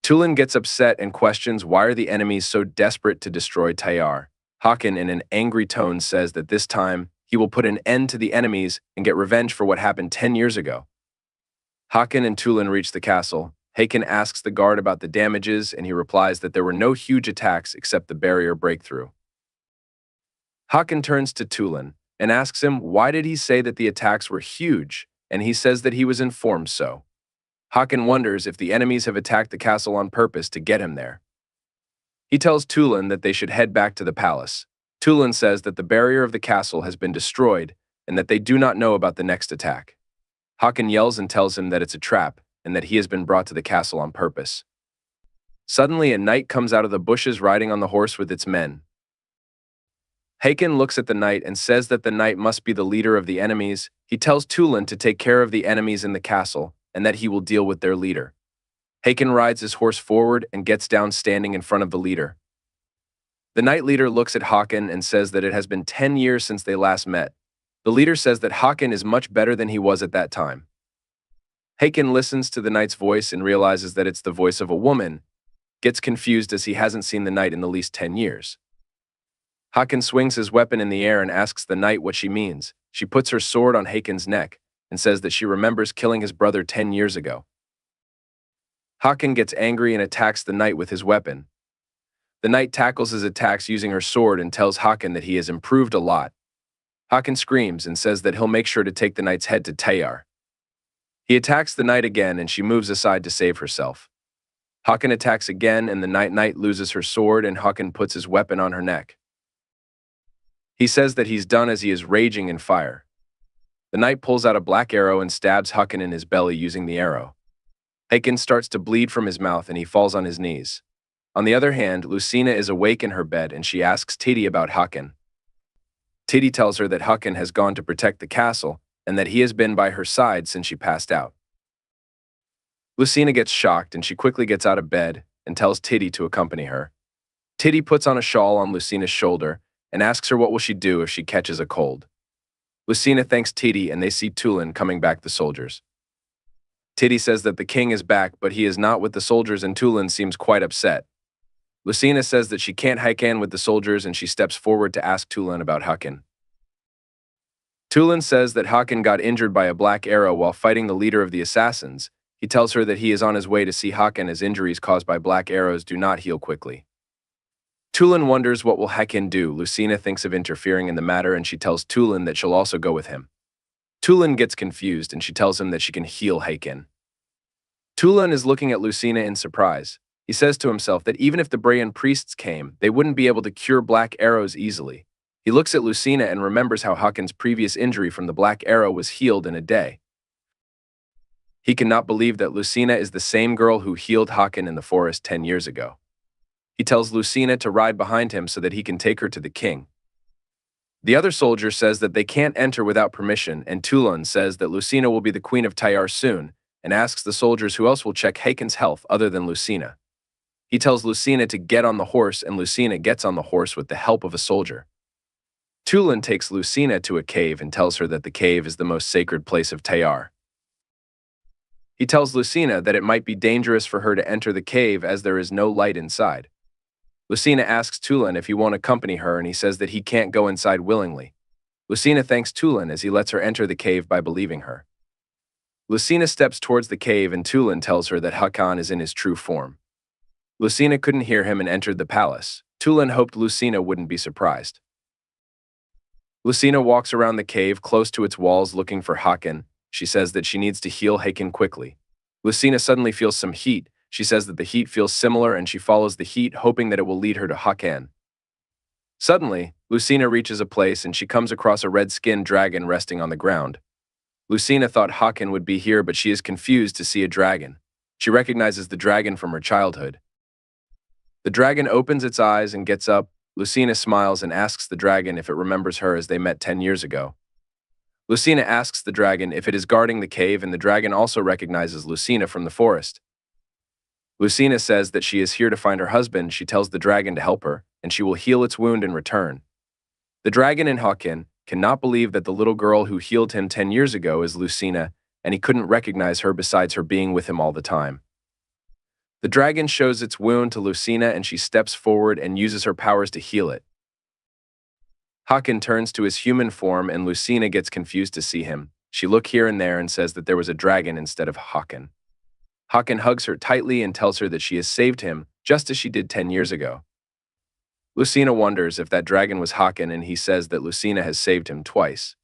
Tulin gets upset and questions why are the enemies so desperate to destroy Tayar. Haken, in an angry tone, says that this time he will put an end to the enemies and get revenge for what happened 10 years ago. Haken and Tulin reach the castle. Haken asks the guard about the damages, and he replies that there were no huge attacks except the barrier breakthrough. Haken turns to Tulin and asks him why did he say that the attacks were huge, and he says that he was informed so. Haken wonders if the enemies have attacked the castle on purpose to get him there. He tells Tulin that they should head back to the palace. Tulin says that the barrier of the castle has been destroyed and that they do not know about the next attack. Haken yells and tells him that it's a trap and that he has been brought to the castle on purpose. Suddenly, a knight comes out of the bushes riding on the horse with its men. Haken looks at the knight and says that the knight must be the leader of the enemies. He tells Tulin to take care of the enemies in the castle and that he will deal with their leader. Haken rides his horse forward and gets down standing in front of the leader. The knight leader looks at Haken and says that it has been 10 years since they last met. The leader says that Haken is much better than he was at that time. Haken listens to the knight's voice and realizes that it's the voice of a woman, gets confused as he hasn't seen the knight in the least 10 years. Haken swings his weapon in the air and asks the knight what she means. She puts her sword on Haken's neck and says that she remembers killing his brother 10 years ago. Haken gets angry and attacks the knight with his weapon. The knight tackles his attacks using her sword and tells Haken that he has improved a lot. Haken screams and says that he'll make sure to take the knight's head to Tayar. He attacks the knight again and she moves aside to save herself. Haken attacks again and the knight loses her sword and Haken puts his weapon on her neck. He says that he's done as he is raging in fire. The knight pulls out a black arrow and stabs Haken in his belly using the arrow. Haken starts to bleed from his mouth and he falls on his knees. On the other hand, Lucina is awake in her bed and she asks Titi about Haken. Titi tells her that Haken has gone to protect the castle and that he has been by her side since she passed out. Lucina gets shocked and she quickly gets out of bed and tells Titi to accompany her. Titi puts on a shawl on Lucina's shoulder and asks her what will she do if she catches a cold. Lucina thanks Titi and they see Tulin coming back the soldiers. Titi says that the king is back, but he is not with the soldiers and Tulin seems quite upset. Lucina says that she can't Haken with the soldiers and she steps forward to ask Tulin about Haken. Tulin says that Haken got injured by a black arrow while fighting the leader of the assassins. He tells her that he is on his way to see Haken as injuries caused by black arrows do not heal quickly. Tulin wonders what will Haken do. Lucina thinks of interfering in the matter and she tells Tulin that she'll also go with him. Tulin gets confused and she tells him that she can heal Haken. Tulin is looking at Lucina in surprise. He says to himself that even if the Brayan priests came, they wouldn't be able to cure black arrows easily. He looks at Lucina and remembers how Haken's previous injury from the black arrow was healed in a day. He cannot believe that Lucina is the same girl who healed Haken in the forest 10 years ago. He tells Lucina to ride behind him so that he can take her to the king. The other soldier says that they can't enter without permission, and Tulin says that Lucina will be the queen of Tayar soon, and asks the soldiers who else will check Haken's health other than Lucina. He tells Lucina to get on the horse, and Lucina gets on the horse with the help of a soldier. Tulin takes Lucina to a cave and tells her that the cave is the most sacred place of Tayar. He tells Lucina that it might be dangerous for her to enter the cave as there is no light inside. Lucina asks Tulin if he won't accompany her, and he says that he can't go inside willingly. Lucina thanks Tulin as he lets her enter the cave by believing her. Lucina steps towards the cave, and Tulin tells her that Hakan is in his true form. Lucina couldn't hear him and entered the palace. Tulin hoped Lucina wouldn't be surprised. Lucina walks around the cave close to its walls looking for Hakan. She says that she needs to heal Hakan quickly. Lucina suddenly feels some heat. She says that the heat feels similar, and she follows the heat, hoping that it will lead her to Hakan. Suddenly, Lucina reaches a place and she comes across a red-skinned dragon resting on the ground. Lucina thought Hakan would be here, but she is confused to see a dragon. She recognizes the dragon from her childhood. The dragon opens its eyes and gets up. Lucina smiles and asks the dragon if it remembers her as they met 10 years ago. Lucina asks the dragon if it is guarding the cave, and the dragon also recognizes Lucina from the forest. Lucina says that she is here to find her husband. She tells the dragon to help her, and she will heal its wound in return. The dragon in Hakan cannot believe that the little girl who healed him 10 years ago is Lucina, and he couldn't recognize her besides her being with him all the time. The dragon shows its wound to Lucina, and she steps forward and uses her powers to heal it. Hakan turns to his human form, and Lucina gets confused to see him. She looks here and there and says that there was a dragon instead of Hakan. Hakan hugs her tightly and tells her that she has saved him, just as she did 10 years ago. Lucina wonders if that dragon was Hakan, and he says that Lucina has saved him twice.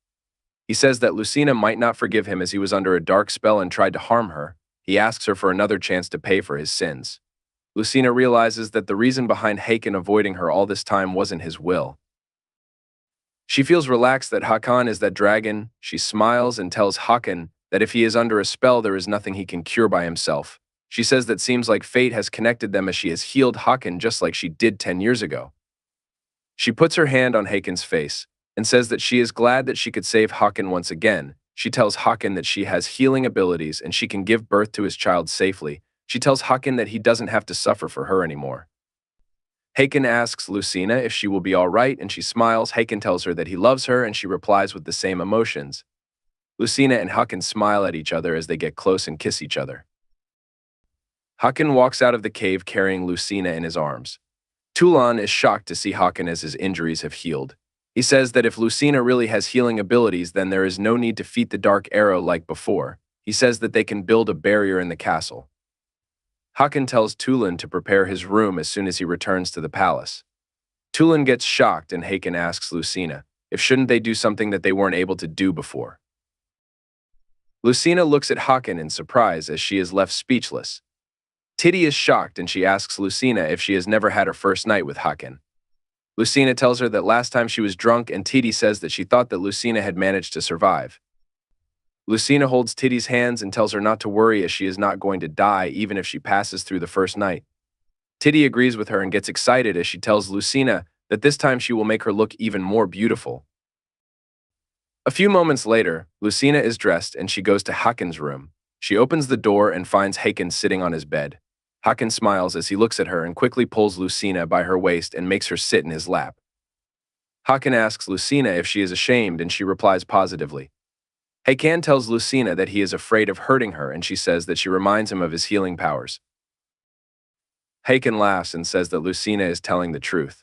He says that Lucina might not forgive him as he was under a dark spell and tried to harm her. He asks her for another chance to pay for his sins. Lucina realizes that the reason behind Hakan avoiding her all this time wasn't his will. She feels relaxed that Hakan is that dragon. She smiles and tells Hakan that if he is under a spell, there is nothing he can cure by himself. She says that seems like fate has connected them as she has healed Hakan just like she did 10 years ago. She puts her hand on Hakan's face and says that she is glad that she could save Hakan once again. She tells Hakan that she has healing abilities and she can give birth to his child safely. She tells Hakan that he doesn't have to suffer for her anymore. Hakan asks Lucina if she will be all right, and she smiles. Hakan tells her that he loves her, and she replies with the same emotions. Lucina and Hakan smile at each other as they get close and kiss each other. Hakan walks out of the cave carrying Lucina in his arms. Tulin is shocked to see Hakan as his injuries have healed. He says that if Lucina really has healing abilities, then there is no need to feed the dark arrow like before. He says that they can build a barrier in the castle. Hakan tells Tulin to prepare his room as soon as he returns to the palace. Tulin gets shocked, and Hakan asks Lucina if shouldn't they do something that they weren't able to do before. Lucina looks at Hakan in surprise as she is left speechless. Titty is shocked, and she asks Lucina if she has never had her first night with Hakan. Lucina tells her that last time she was drunk, and Titty says that she thought that Lucina had managed to survive. Lucina holds Titty's hands and tells her not to worry as she is not going to die even if she passes through the first night. Titty agrees with her and gets excited as she tells Lucina that this time she will make her look even more beautiful. A few moments later, Lucina is dressed and she goes to Hakan's room. She opens the door and finds Hakan sitting on his bed. Hakan smiles as he looks at her and quickly pulls Lucina by her waist and makes her sit in his lap. Hakan asks Lucina if she is ashamed, and she replies positively. Hakan tells Lucina that he is afraid of hurting her, and she says that she reminds him of his healing powers. Hakan laughs and says that Lucina is telling the truth.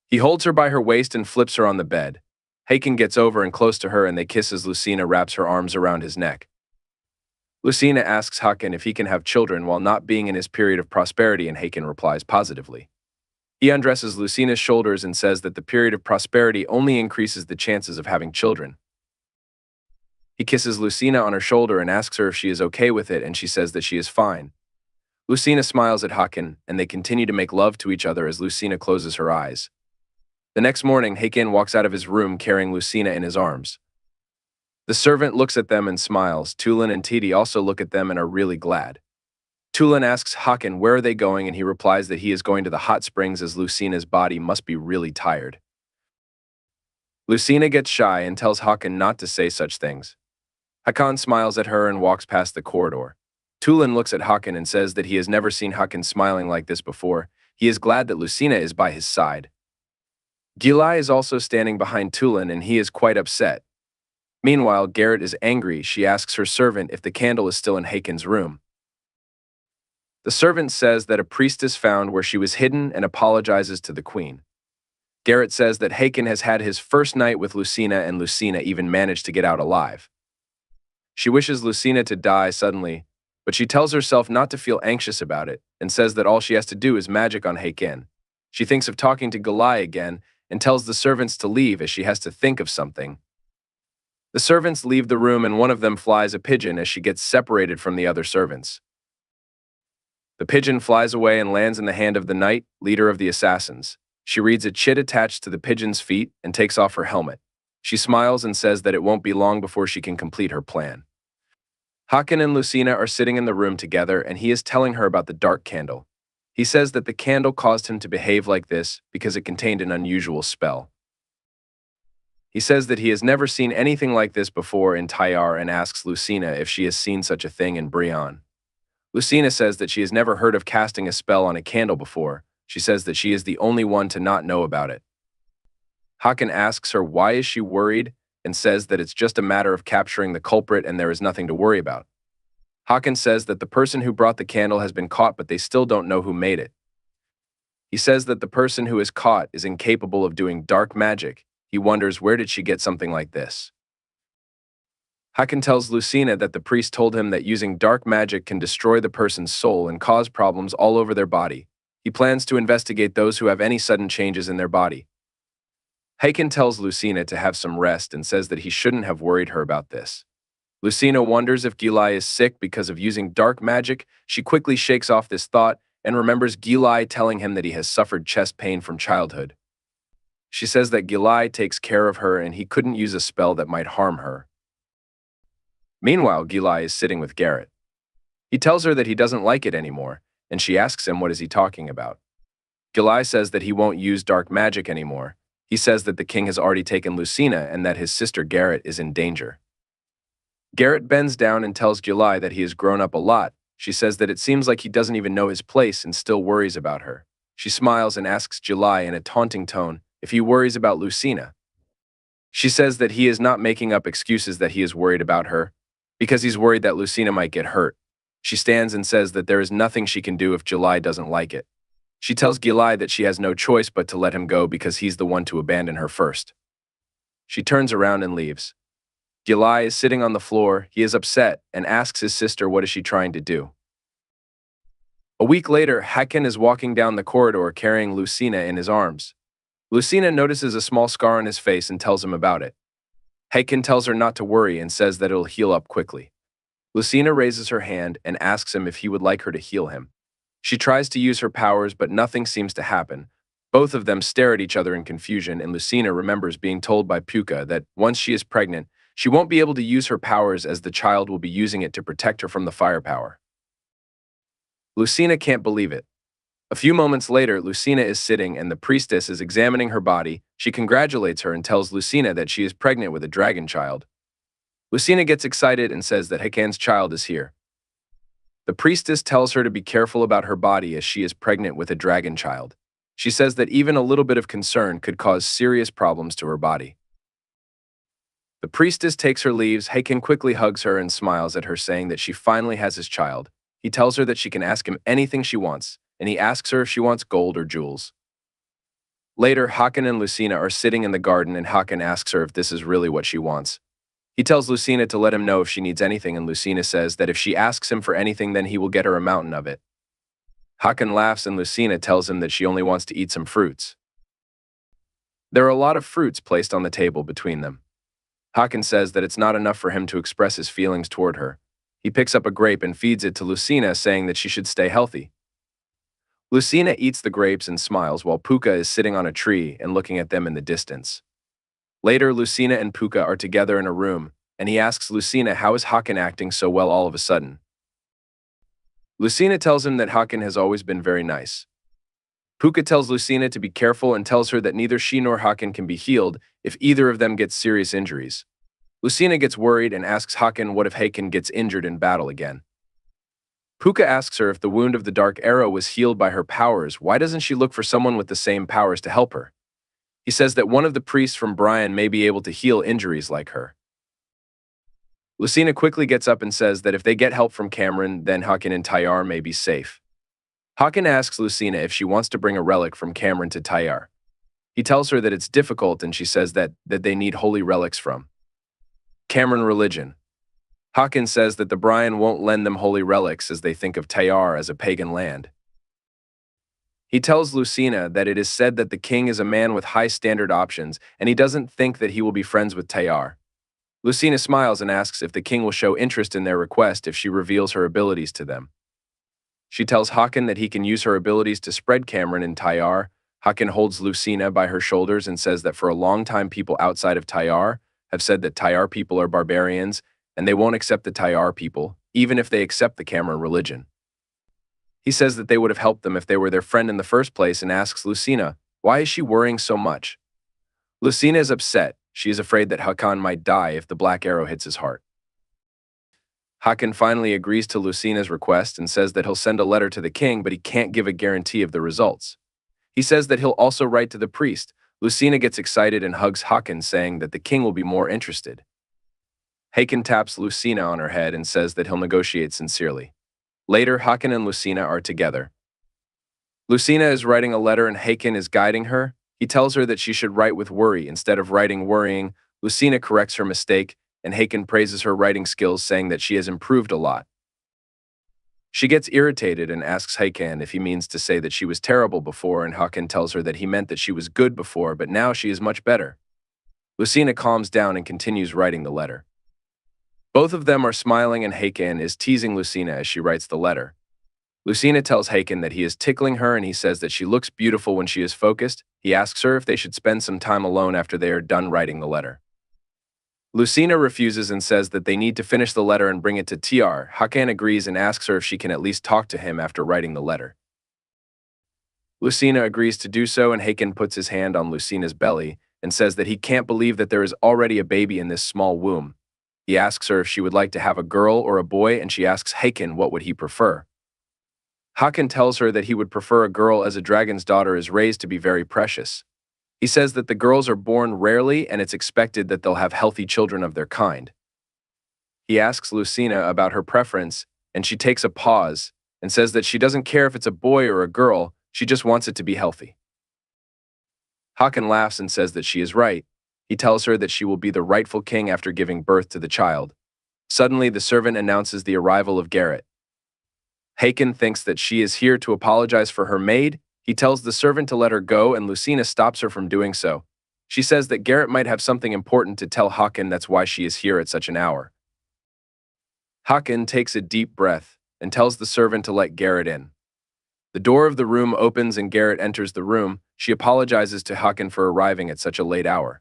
He holds her by her waist and flips her on the bed. Hakan gets over and close to her, and they kiss as Lucina wraps her arms around his neck. Lucina asks Hakan if he can have children while not being in his period of prosperity, and Hakan replies positively. He undresses Lucina's shoulders and says that the period of prosperity only increases the chances of having children. He kisses Lucina on her shoulder and asks her if she is okay with it, and she says that she is fine. Lucina smiles at Hakan, and they continue to make love to each other as Lucina closes her eyes. The next morning, Hakan walks out of his room carrying Lucina in his arms. The servant looks at them and smiles. Tulin and Titi also look at them and are really glad. Tulin asks Hakan where are they going, and he replies that he is going to the hot springs as Lucina's body must be really tired. Lucina gets shy and tells Hakan not to say such things. Hakan smiles at her and walks past the corridor. Tulin looks at Hakan and says that he has never seen Hakan smiling like this before. He is glad that Lucina is by his side. Gilai is also standing behind Tulin and he is quite upset. Meanwhile, Garrett is angry. She asks her servant if the candle is still in Hakan's room. The servant says that a priestess found where she was hidden and apologizes to the queen. Garrett says that Hakan has had his first night with Lucina and Lucina even managed to get out alive. She wishes Lucina to die suddenly, but she tells herself not to feel anxious about it and says that all she has to do is magic on Hakan. She thinks of talking to Gilai again and tells the servants to leave as she has to think of something. The servants leave the room and one of them flies a pigeon as she gets separated from the other servants. The pigeon flies away and lands in the hand of the knight, leader of the assassins. She reads a chit attached to the pigeon's feet and takes off her helmet. She smiles and says that it won't be long before she can complete her plan. Hakan and Lucina are sitting in the room together and he is telling her about the dark candle. He says that the candle caused him to behave like this because it contained an unusual spell. He says that he has never seen anything like this before in Tayar and asks Lucina if she has seen such a thing in Brion. Lucina says that she has never heard of casting a spell on a candle before. She says that she is the only one to not know about it. Hakan asks her why is she worried and says that it's just a matter of capturing the culprit and there is nothing to worry about. Hakan says that the person who brought the candle has been caught but they still don't know who made it. He says that the person who is caught is incapable of doing dark magic. He wonders where did she get something like this. Hakan tells Lucina that the priest told him that using dark magic can destroy the person's soul and cause problems all over their body. He plans to investigate those who have any sudden changes in their body. Hakan tells Lucina to have some rest and says that he shouldn't have worried her about this. Lucina wonders if Gilai is sick because of using dark magic. She quickly shakes off this thought and remembers Gilai telling him that he has suffered chest pain from childhood. She says that Gilai takes care of her and he couldn't use a spell that might harm her. Meanwhile, Gilai is sitting with Garrett. He tells her that he doesn't like it anymore, and she asks him what is he talking about. Gilai says that he won't use dark magic anymore. He says that the king has already taken Lucina and that his sister Garrett is in danger. Garrett bends down and tells Gilai that he has grown up a lot. She says that it seems like he doesn't even know his place and still worries about her. She smiles and asks Gilai in a taunting tone if he worries about Lucina. She says that he is not making up excuses that he is worried about her, because he's worried that Lucina might get hurt. She stands and says that there is nothing she can do if Gilai doesn't like it. She tells Gilai that she has no choice but to let him go because he's the one to abandon her first. She turns around and leaves. Gilai is sitting on the floor. He is upset and asks his sister what is she trying to do. A week later, Hakan is walking down the corridor carrying Lucina in his arms. Lucina notices a small scar on his face and tells him about it. Hakan tells her not to worry and says that it'll heal up quickly. Lucina raises her hand and asks him if he would like her to heal him. She tries to use her powers, but nothing seems to happen. Both of them stare at each other in confusion, and Lucina remembers being told by Puka that once she is pregnant, she won't be able to use her powers as the child will be using it to protect her from the firepower. Lucina can't believe it. A few moments later, Lucina is sitting and the priestess is examining her body. She congratulates her and tells Lucina that she is pregnant with a dragon child. Lucina gets excited and says that Hakan's child is here. The priestess tells her to be careful about her body as she is pregnant with a dragon child. She says that even a little bit of concern could cause serious problems to her body. The priestess takes her leaves. Hakan quickly hugs her and smiles at her, saying that she finally has his child. He tells her that she can ask him anything she wants, and he asks her if she wants gold or jewels. Later, Hakan and Lucina are sitting in the garden and Hakan asks her if this is really what she wants. He tells Lucina to let him know if she needs anything, and Lucina says that if she asks him for anything, then he will get her a mountain of it. Hakan laughs and Lucina tells him that she only wants to eat some fruits. There are a lot of fruits placed on the table between them. Hakan says that it's not enough for him to express his feelings toward her. He picks up a grape and feeds it to Lucina, saying that she should stay healthy. Lucina eats the grapes and smiles while Puka is sitting on a tree and looking at them in the distance. Later, Lucina and Puka are together in a room, and he asks Lucina how is Hakan acting so well all of a sudden. Lucina tells him that Hakan has always been very nice. Puka tells Lucina to be careful and tells her that neither she nor Hakan can be healed if either of them gets serious injuries. Lucina gets worried and asks Hakan what if Hakan gets injured in battle again. Puka asks her if the wound of the dark arrow was healed by her powers, why doesn't she look for someone with the same powers to help her? He says that one of the priests from Brian may be able to heal injuries like her. Lucina quickly gets up and says that if they get help from Cameron, then Hakan and Tayar may be safe. Hakan asks Lucina if she wants to bring a relic from Cameron to Tayar. He tells her that it's difficult and she says that they need holy relics from Cameron religion. Hakan says that the Brian won't lend them holy relics as they think of Tayar as a pagan land. He tells Lucina that it is said that the king is a man with high standard options and he doesn't think that he will be friends with Tayar. Lucina smiles and asks if the king will show interest in their request if she reveals her abilities to them. She tells Hakan that he can use her abilities to spread Cameron and Tayar. Hakan holds Lucina by her shoulders and says that for a long time people outside of Tayar have said that Tayar people are barbarians and they won't accept the Tayar people, even if they accept the Cameron religion. He says that they would have helped them if they were their friend in the first place and asks Lucina, why is she worrying so much? Lucina is upset. She is afraid that Hakan might die if the black arrow hits his heart. Hakan finally agrees to Lucina's request and says that he'll send a letter to the king, but he can't give a guarantee of the results. He says that he'll also write to the priest. Lucina gets excited and hugs Hakan, saying that the king will be more interested. Hakan taps Lucina on her head and says that he'll negotiate sincerely. Later, Hakan and Lucina are together. Lucina is writing a letter and Hakan is guiding her. He tells her that she should write with worry instead of writing worrying. Lucina corrects her mistake, and Hakan praises her writing skills, saying that she has improved a lot. She gets irritated and asks Hakan if he means to say that she was terrible before, and Hakan tells her that he meant that she was good before, but now she is much better. Lucina calms down and continues writing the letter. Both of them are smiling and Hakan is teasing Lucina as she writes the letter. Lucina tells Hakan that he is tickling her and he says that she looks beautiful when she is focused. He asks her if they should spend some time alone after they are done writing the letter. Lucina refuses and says that they need to finish the letter and bring it to TR. Hakan agrees and asks her if she can at least talk to him after writing the letter. Lucina agrees to do so and Hakan puts his hand on Lucina's belly and says that he can't believe that there is already a baby in this small womb. He asks her if she would like to have a girl or a boy, and she asks Hakan what would he prefer. Hakan tells her that he would prefer a girl as a dragon's daughter is raised to be very precious. He says that the girls are born rarely and it's expected that they'll have healthy children of their kind. He asks Lucina about her preference, and she takes a pause and says that she doesn't care if it's a boy or a girl, she just wants it to be healthy. Hakan laughs and says that she is right. He tells her that she will be the rightful king after giving birth to the child. Suddenly, the servant announces the arrival of Garrett. Hakan thinks that she is here to apologize for her maid. He tells the servant to let her go, and Lucina stops her from doing so. She says that Garrett might have something important to tell Hakan, that's why she is here at such an hour. Hakan takes a deep breath and tells the servant to let Garrett in. The door of the room opens and Garrett enters the room. She apologizes to Hakan for arriving at such a late hour.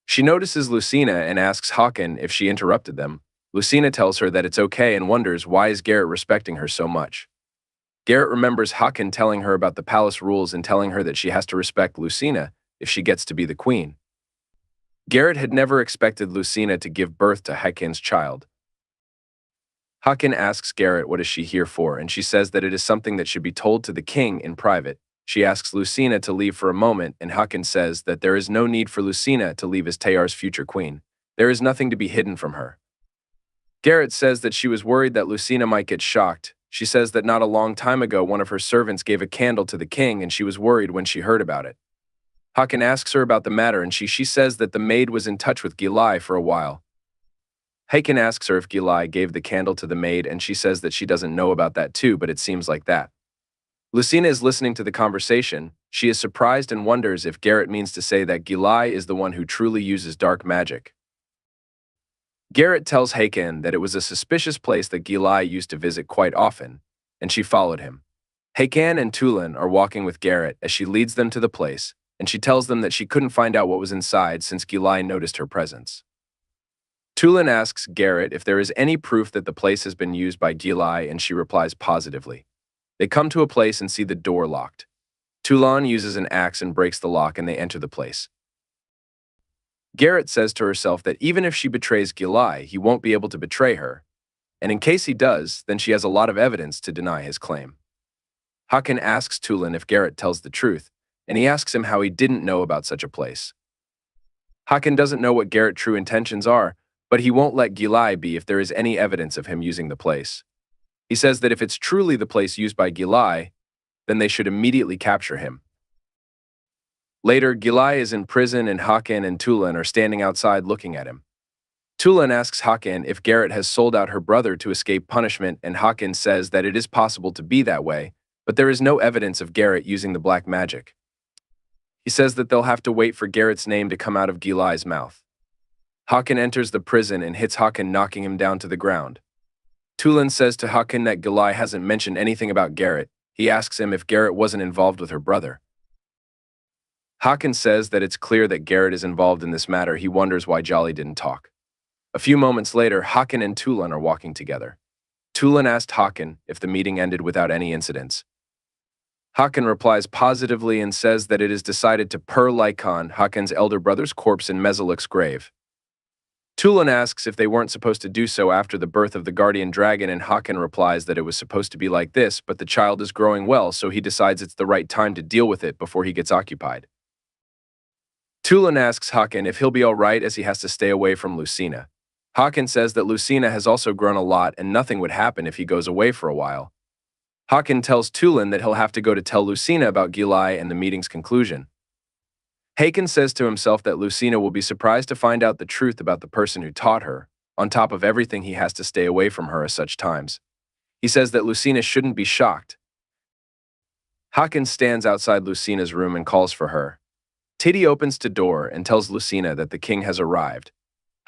She notices Lucina and asks Hakan if she interrupted them. Lucina tells her that it's okay and wonders why is Garrett respecting her so much. Garrett remembers Hakan telling her about the palace rules and telling her that she has to respect Lucina if she gets to be the queen. Garrett had never expected Lucina to give birth to Hakan's child. Hakan asks Garrett what is she here for, and she says that it is something that should be told to the king in private. She asks Lucina to leave for a moment, and Hakan says that there is no need for Lucina to leave as Tayar's future queen. There is nothing to be hidden from her. Garrett says that she was worried that Lucina might get shocked. She says that not a long time ago one of her servants gave a candle to the king and she was worried when she heard about it. Hakan asks her about the matter and she says that the maid was in touch with Gilai for a while. Hakan asks her if Gilai gave the candle to the maid and she says that she doesn't know about that too, but it seems like that. Lucina is listening to the conversation. She is surprised and wonders if Garrett means to say that Gilai is the one who truly uses dark magic. Garrett tells Hakan that it was a suspicious place that Gilai used to visit quite often, and she followed him. Hakan and Tulan are walking with Garrett as she leads them to the place, and she tells them that she couldn't find out what was inside since Gilai noticed her presence. Tulan asks Garrett if there is any proof that the place has been used by Gilai, and she replies positively. They come to a place and see the door locked. Tulan uses an axe and breaks the lock and they enter the place. Garrett says to herself that even if she betrays Gilai, he won't be able to betray her. and in case he does, then she has a lot of evidence to deny his claim. Hakan asks Tulin if Garrett tells the truth, and he asks him how he didn't know about such a place. Hakan doesn't know what Garrett's true intentions are, but he won't let Gilai be if there is any evidence of him using the place. He says that if it's truly the place used by Gilai, then they should immediately capture him. Later, Gilai is in prison and Hakan and Tulin are standing outside looking at him. Tulin asks Hakan if Garrett has sold out her brother to escape punishment, and Hakan says that it is possible to be that way, but there is no evidence of Garrett using the black magic. He says that they'll have to wait for Garrett's name to come out of Gilai's mouth. Hakan enters the prison and hits Hakan, knocking him down to the ground. Tulin says to Hakan that Gilai hasn't mentioned anything about Garrett. He asks him if Garrett wasn't involved with her brother. Hakan says that it's clear that Garrett is involved in this matter. He wonders why Jolly didn't talk. A few moments later, Hakan and Tulin are walking together. Tulin asked Hakan if the meeting ended without any incidents. Hakan replies positively and says that it is decided to per Lycon, Hakan's elder brother's corpse in Mesoluk's grave. Tulin asks if they weren't supposed to do so after the birth of the guardian dragon, and Hakan replies that it was supposed to be like this, but the child is growing well, so he decides it's the right time to deal with it before he gets occupied. Tulin asks Hakan if he'll be alright as he has to stay away from Lucina. Hakan says that Lucina has also grown a lot and nothing would happen if he goes away for a while. Hakan tells Tulin that he'll have to go to tell Lucina about Gilai and the meeting's conclusion. Hakan says to himself that Lucina will be surprised to find out the truth about the person who taught her. On top of everything, he has to stay away from her at such times. He says that Lucina shouldn't be shocked. Hakan stands outside Lucina's room and calls for her. Titty opens the door and tells Lucina that the king has arrived.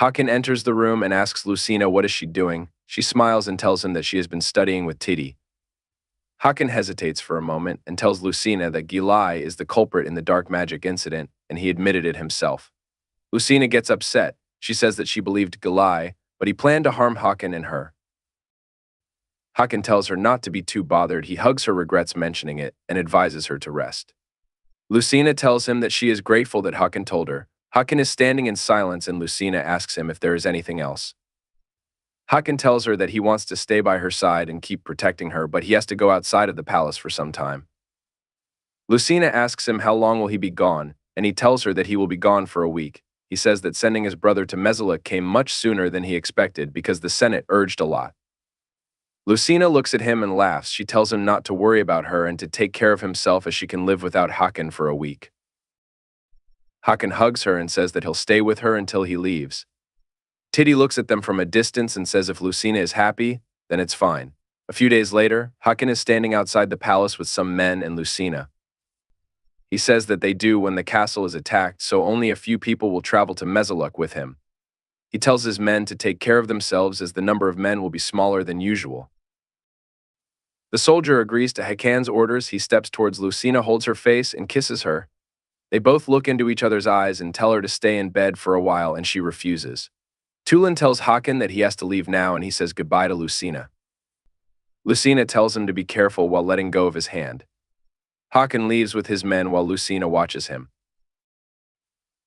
Hakan enters the room and asks Lucina what is she doing. She smiles and tells him that she has been studying with Titty. Hakan hesitates for a moment and tells Lucina that Gilai is the culprit in the dark magic incident, and he admitted it himself. Lucina gets upset. She says that she believed Gilai, but he planned to harm Hakan and her. Hakan tells her not to be too bothered. He hugs her, regrets mentioning it, and advises her to rest. Lucina tells him that she is grateful that Hakan told her. Hakan is standing in silence, and Lucina asks him if there is anything else. Hakan tells her that he wants to stay by her side and keep protecting her, but he has to go outside of the palace for some time. Lucina asks him how long will he be gone, and he tells her that he will be gone for a week. He says that sending his brother to Mesoluk came much sooner than he expected because the Senate urged a lot. Lucina looks at him and laughs. She tells him not to worry about her and to take care of himself as she can live without Hakan for a week. Hakan hugs her and says that he'll stay with her until he leaves. Titty looks at them from a distance and says if Lucina is happy, then it's fine. A few days later, Hakan is standing outside the palace with some men and Lucina. He says that they do when the castle is attacked, so only a few people will travel to Mesoluk with him. He tells his men to take care of themselves as the number of men will be smaller than usual. The soldier agrees to Hakan's orders. He steps towards Lucina, holds her face, and kisses her. They both look into each other's eyes and tell her to stay in bed for a while, and she refuses. Tulin tells Hakan that he has to leave now, and he says goodbye to Lucina. Lucina tells him to be careful while letting go of his hand. Hakan leaves with his men while Lucina watches him.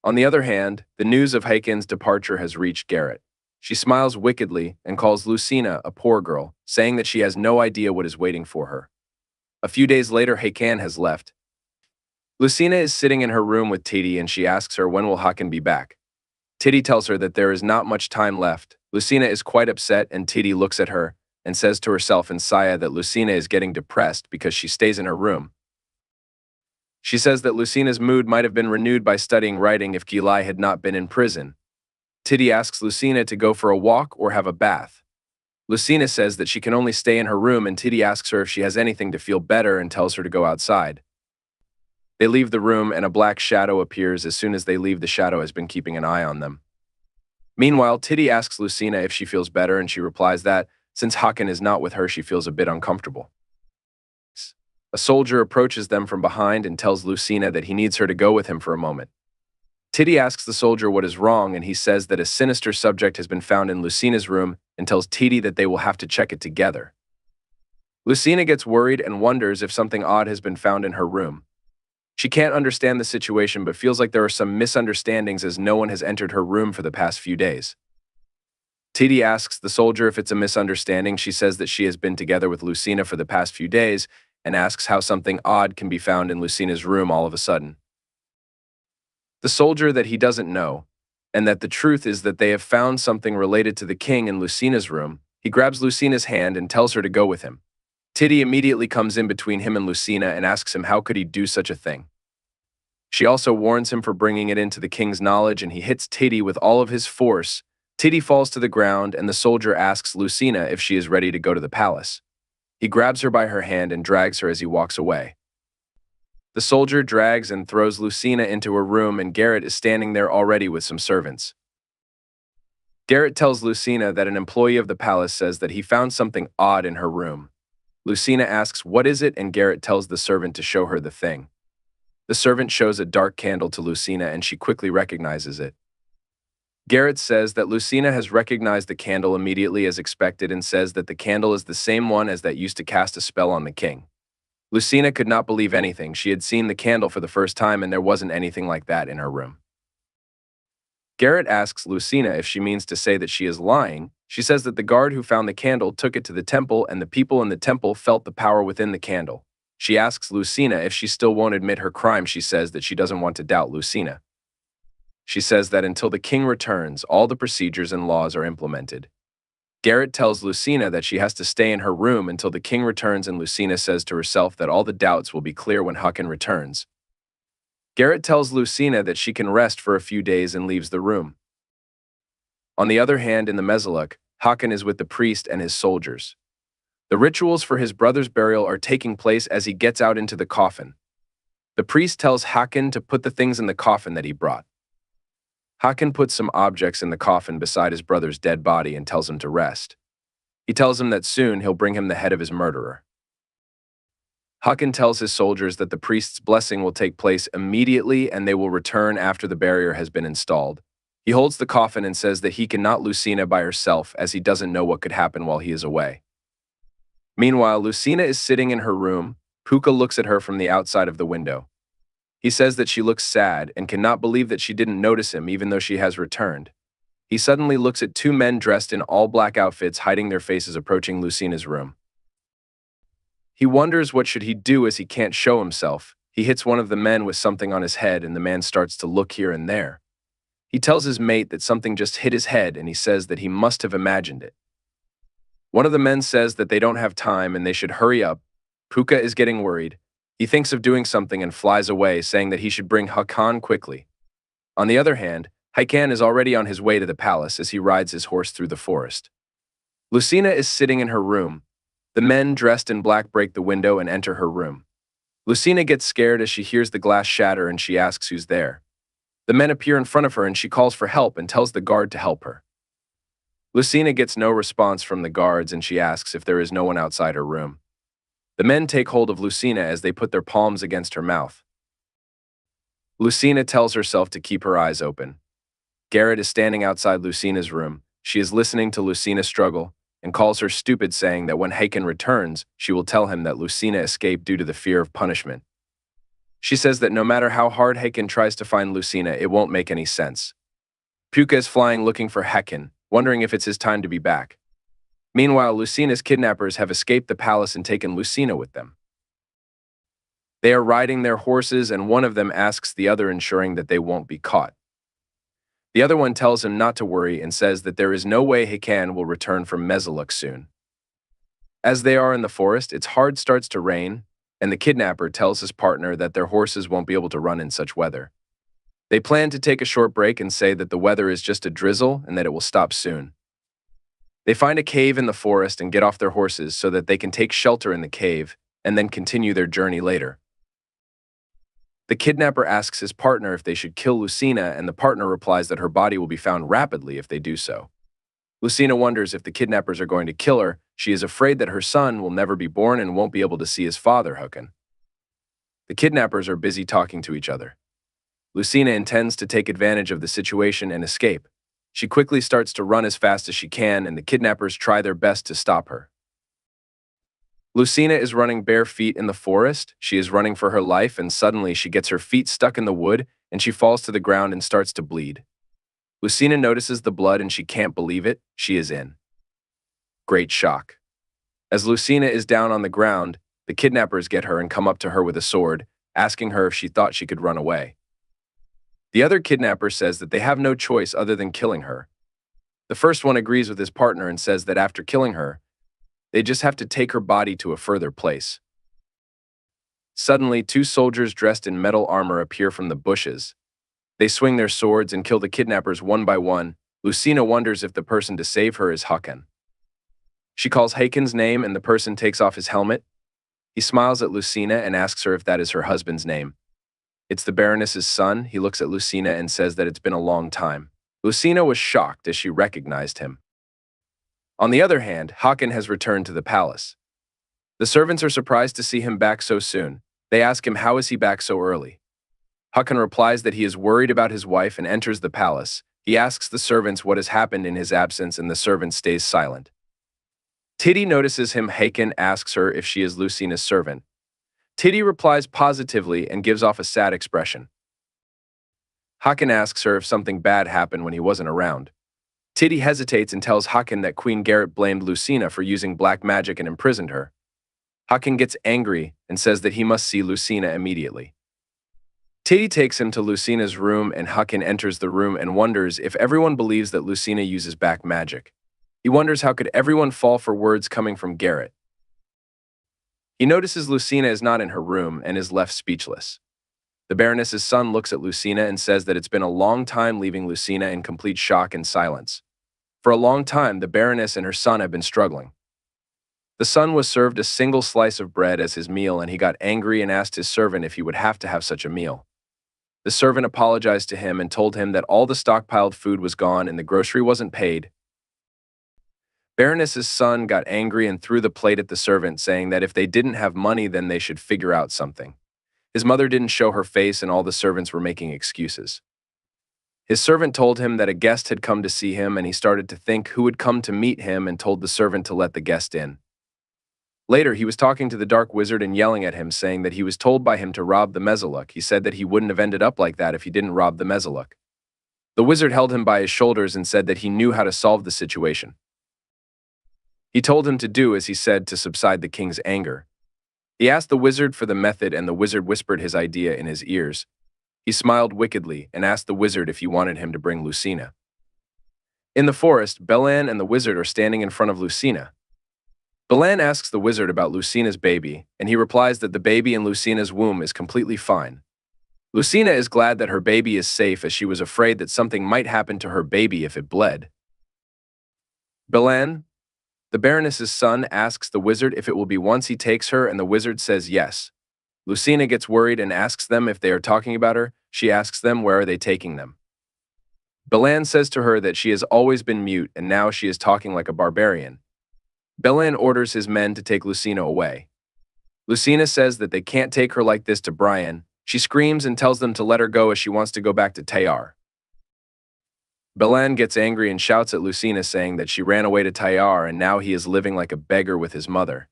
On the other hand, the news of Hakan's departure has reached Garrett. She smiles wickedly and calls Lucina a poor girl, saying that she has no idea what is waiting for her. A few days later, Hakan has left. Lucina is sitting in her room with Titty, and she asks her when will Hakan be back. Titty tells her that there is not much time left. Lucina is quite upset, and Titty looks at her and says to herself and Saya that Lucina is getting depressed because she stays in her room. She says that Lucina's mood might have been renewed by studying writing if Gilai had not been in prison. Titty asks Lucina to go for a walk or have a bath. Lucina says that she can only stay in her room, and Titty asks her if she has anything to feel better and tells her to go outside. They leave the room, and a black shadow appears. As soon as they leave, the shadow has been keeping an eye on them. Meanwhile, Titty asks Lucina if she feels better, and she replies that, since Hakan is not with her, she feels a bit uncomfortable. A soldier approaches them from behind and tells Lucina that he needs her to go with him for a moment. Titty asks the soldier what is wrong, and he says that a sinister subject has been found in Lucina's room and tells Titty that they will have to check it together. Lucina gets worried and wonders if something odd has been found in her room. She can't understand the situation but feels like there are some misunderstandings as no one has entered her room for the past few days. Titi asks the soldier if it's a misunderstanding. She says that she has been together with Lucina for the past few days and asks how something odd can be found in Lucina's room all of a sudden. The soldier that he doesn't know, and that the truth is that they have found something related to the king in Lucina's room. He grabs Lucina's hand and tells her to go with him. Titi immediately comes in between him and Lucina and asks him how could he do such a thing. She also warns him for bringing it into the king's knowledge, and he hits Titi with all of his force. Titi falls to the ground, and the soldier asks Lucina if she is ready to go to the palace. He grabs her by her hand and drags her as he walks away. The soldier drags and throws Lucina into her room, and Garrett is standing there already with some servants. Garrett tells Lucina that an employee of the palace says that he found something odd in her room. Lucina asks what is it, and Garrett tells the servant to show her the thing. The servant shows a dark candle to Lucina, and she quickly recognizes it. Garrett says that Lucina has recognized the candle immediately as expected and says that the candle is the same one as that used to cast a spell on the king. Lucina could not believe anything. She had seen the candle for the first time, and there wasn't anything like that in her room. Garrett asks Lucina if she means to say that she is lying. She says that the guard who found the candle took it to the temple, and the people in the temple felt the power within the candle. She asks Lucina if she still won't admit her crime. She says that she doesn't want to doubt Lucina. She says that until the king returns, all the procedures and laws are implemented. Garrett tells Lucina that she has to stay in her room until the king returns, and Lucina says to herself that all the doubts will be clear when Hakan returns. Garrett tells Lucina that she can rest for a few days and leaves the room. On the other hand, in the Mesoluk, Hakan is with the priest and his soldiers. The rituals for his brother's burial are taking place as he gets out into the coffin. The priest tells Hakan to put the things in the coffin that he brought. Hakan puts some objects in the coffin beside his brother's dead body and tells him to rest. He tells him that soon he'll bring him the head of his murderer. Hakan tells his soldiers that the priest's blessing will take place immediately and they will return after the barrier has been installed. He holds the coffin and says that he cannot Lucina by herself as he doesn't know what could happen while he is away. Meanwhile, Lucina is sitting in her room. Puka looks at her from the outside of the window. He says that she looks sad and cannot believe that she didn't notice him even though she has returned. He suddenly looks at two men dressed in all black outfits hiding their faces approaching Lucina's room. He wonders what should he do as he can't show himself. He hits one of the men with something on his head, and the man starts to look here and there. He tells his mate that something just hit his head, and he says that he must have imagined it. One of the men says that they don't have time and they should hurry up. Puka is getting worried. He thinks of doing something and flies away, saying that he should bring Hakan quickly. On the other hand, Hakan is already on his way to the palace as he rides his horse through the forest. Lucina is sitting in her room. The men dressed in black break the window and enter her room. Lucina gets scared as she hears the glass shatter and she asks who's there. The men appear in front of her and she calls for help and tells the guard to help her. Lucina gets no response from the guards and she asks if there is no one outside her room. The men take hold of Lucina as they put their palms against her mouth. Lucina tells herself to keep her eyes open. Garrett is standing outside Lucina's room. She is listening to Lucina struggle and calls her stupid, saying that when Hakan returns, she will tell him that Lucina escaped due to the fear of punishment. She says that no matter how hard Hakan tries to find Lucina, it won't make any sense. Puka is flying looking for Hakan, wondering if it's his time to be back. Meanwhile, Lucina's kidnappers have escaped the palace and taken Lucina with them. They are riding their horses, and one of them asks the other, ensuring that they won't be caught. The other one tells him not to worry and says that there is no way Hakan will return from Mesoluk soon. As they are in the forest, it's hard starts to rain, and the kidnapper tells his partner that their horses won't be able to run in such weather. They plan to take a short break and say that the weather is just a drizzle and that it will stop soon. They find a cave in the forest and get off their horses so that they can take shelter in the cave and then continue their journey later. The kidnapper asks his partner if they should kill Lucina, and the partner replies that her body will be found rapidly if they do so. Lucina wonders if the kidnappers are going to kill her. She is afraid that her son will never be born and won't be able to see his father, Hakan. The kidnappers are busy talking to each other. Lucina intends to take advantage of the situation and escape. She quickly starts to run as fast as she can, and the kidnappers try their best to stop her. Lucina is running bare feet in the forest. She is running for her life, and suddenly she gets her feet stuck in the wood, and she falls to the ground and starts to bleed. Lucina notices the blood and she can't believe it. She is in great shock. As Lucina is down on the ground, the kidnappers get her and come up to her with a sword, asking her if she thought she could run away. The other kidnapper says that they have no choice other than killing her. The first one agrees with his partner and says that after killing her, they just have to take her body to a further place. Suddenly, two soldiers dressed in metal armor appear from the bushes. They swing their swords and kill the kidnappers one by one. Lucina wonders if the person to save her is Hakan. She calls Hakan's name and the person takes off his helmet. He smiles at Lucina and asks her if that is her husband's name. It's the Baroness's son. He looks at Lucina and says that it's been a long time. Lucina was shocked as she recognized him. On the other hand, Hakan has returned to the palace. The servants are surprised to see him back so soon. They ask him how is he back so early. Hakan replies that he is worried about his wife and enters the palace. He asks the servants what has happened in his absence and the servant stays silent. Tiddy notices him. Hakan asks her if she is Lucina's servant. Tiddy replies positively and gives off a sad expression. Hakan asks her if something bad happened when he wasn't around. Tiddy hesitates and tells Hakan that Queen Garrett blamed Lucina for using black magic and imprisoned her. Hakan gets angry and says that he must see Lucina immediately. Tiddy takes him to Lucina's room and Hakan enters the room and wonders if everyone believes that Lucina uses black magic. He wonders how could everyone fall for words coming from Garrett. He notices Lucina is not in her room and is left speechless. The Baroness's son looks at Lucina and says that it's been a long time, leaving Lucina in complete shock and silence. For a long time, the Baroness and her son have been struggling. The son was served a single slice of bread as his meal and he got angry and asked his servant if he would have to have such a meal. The servant apologized to him and told him that all the stockpiled food was gone and the grocery wasn't paid. Baroness's son got angry and threw the plate at the servant, saying that if they didn't have money, then they should figure out something. His mother didn't show her face and all the servants were making excuses. His servant told him that a guest had come to see him and he started to think who would come to meet him and told the servant to let the guest in. Later, he was talking to the dark wizard and yelling at him, saying that he was told by him to rob the Mezzaluk. He said that he wouldn't have ended up like that if he didn't rob the Mezzaluk. The wizard held him by his shoulders and said that he knew how to solve the situation. He told him to do as he said to subside the king's anger. He asked the wizard for the method and the wizard whispered his idea in his ears. He smiled wickedly and asked the wizard if he wanted him to bring Lucina. In the forest, Belan and the wizard are standing in front of Lucina. Belan asks the wizard about Lucina's baby, and he replies that the baby in Lucina's womb is completely fine. Lucina is glad that her baby is safe as she was afraid that something might happen to her baby if it bled. Belan, the Baroness's son, asks the wizard if it will be once he takes her, and the wizard says yes. Lucina gets worried and asks them if they are talking about her. She asks them where are they taking them. Belan says to her that she has always been mute and now she is talking like a barbarian. Belan orders his men to take Lucina away. Lucina says that they can't take her like this to Brian. She screams and tells them to let her go as she wants to go back to Tayar. Belan gets angry and shouts at Lucina, saying that she ran away to Tayar and now he is living like a beggar with his mother.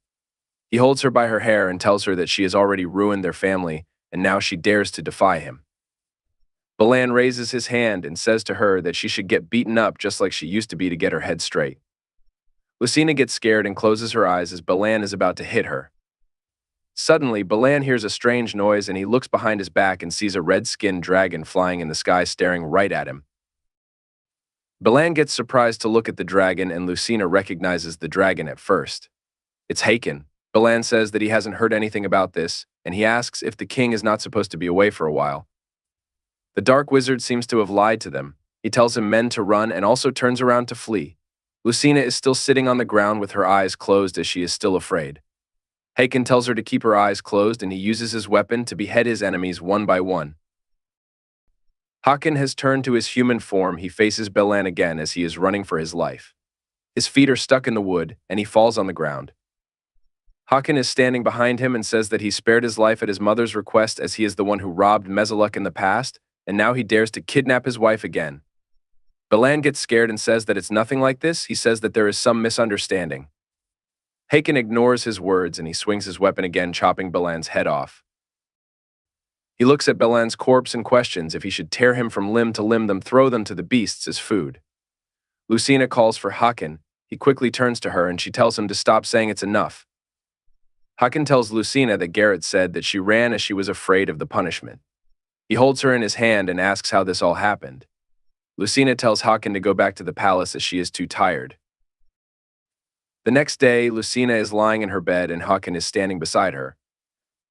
He holds her by her hair and tells her that she has already ruined their family and now she dares to defy him. Belan raises his hand and says to her that she should get beaten up just like she used to be to get her head straight. Lucina gets scared and closes her eyes as Belan is about to hit her. Suddenly, Belan hears a strange noise and he looks behind his back and sees a red-skinned dragon flying in the sky staring right at him. Belan gets surprised to look at the dragon and Lucina recognizes the dragon at first. It's Hakan. Belan says that he hasn't heard anything about this and he asks if the king is not supposed to be away for a while. The dark wizard seems to have lied to them. He tells him men to run and also turns around to flee. Lucina is still sitting on the ground with her eyes closed as she is still afraid. Hakan tells her to keep her eyes closed and he uses his weapon to behead his enemies one by one. Hakan has turned to his human form. He faces Belan again as he is running for his life. His feet are stuck in the wood and he falls on the ground. Hakan is standing behind him and says that he spared his life at his mother's request as he is the one who robbed Mezzaluk in the past and now he dares to kidnap his wife again. Belan gets scared and says that it's nothing like this. He says that there is some misunderstanding. Hakan ignores his words and he swings his weapon again, chopping Belan's head off. He looks at Belan's corpse and questions if he should tear him from limb to limb, then throw them to the beasts as food. Lucina calls for Hakan. He quickly turns to her and she tells him to stop saying it's enough. Hakan tells Lucina that Garrett said that she ran as she was afraid of the punishment. He holds her in his hand and asks how this all happened. Lucina tells Hakan to go back to the palace as she is too tired. The next day, Lucina is lying in her bed and Hakan is standing beside her.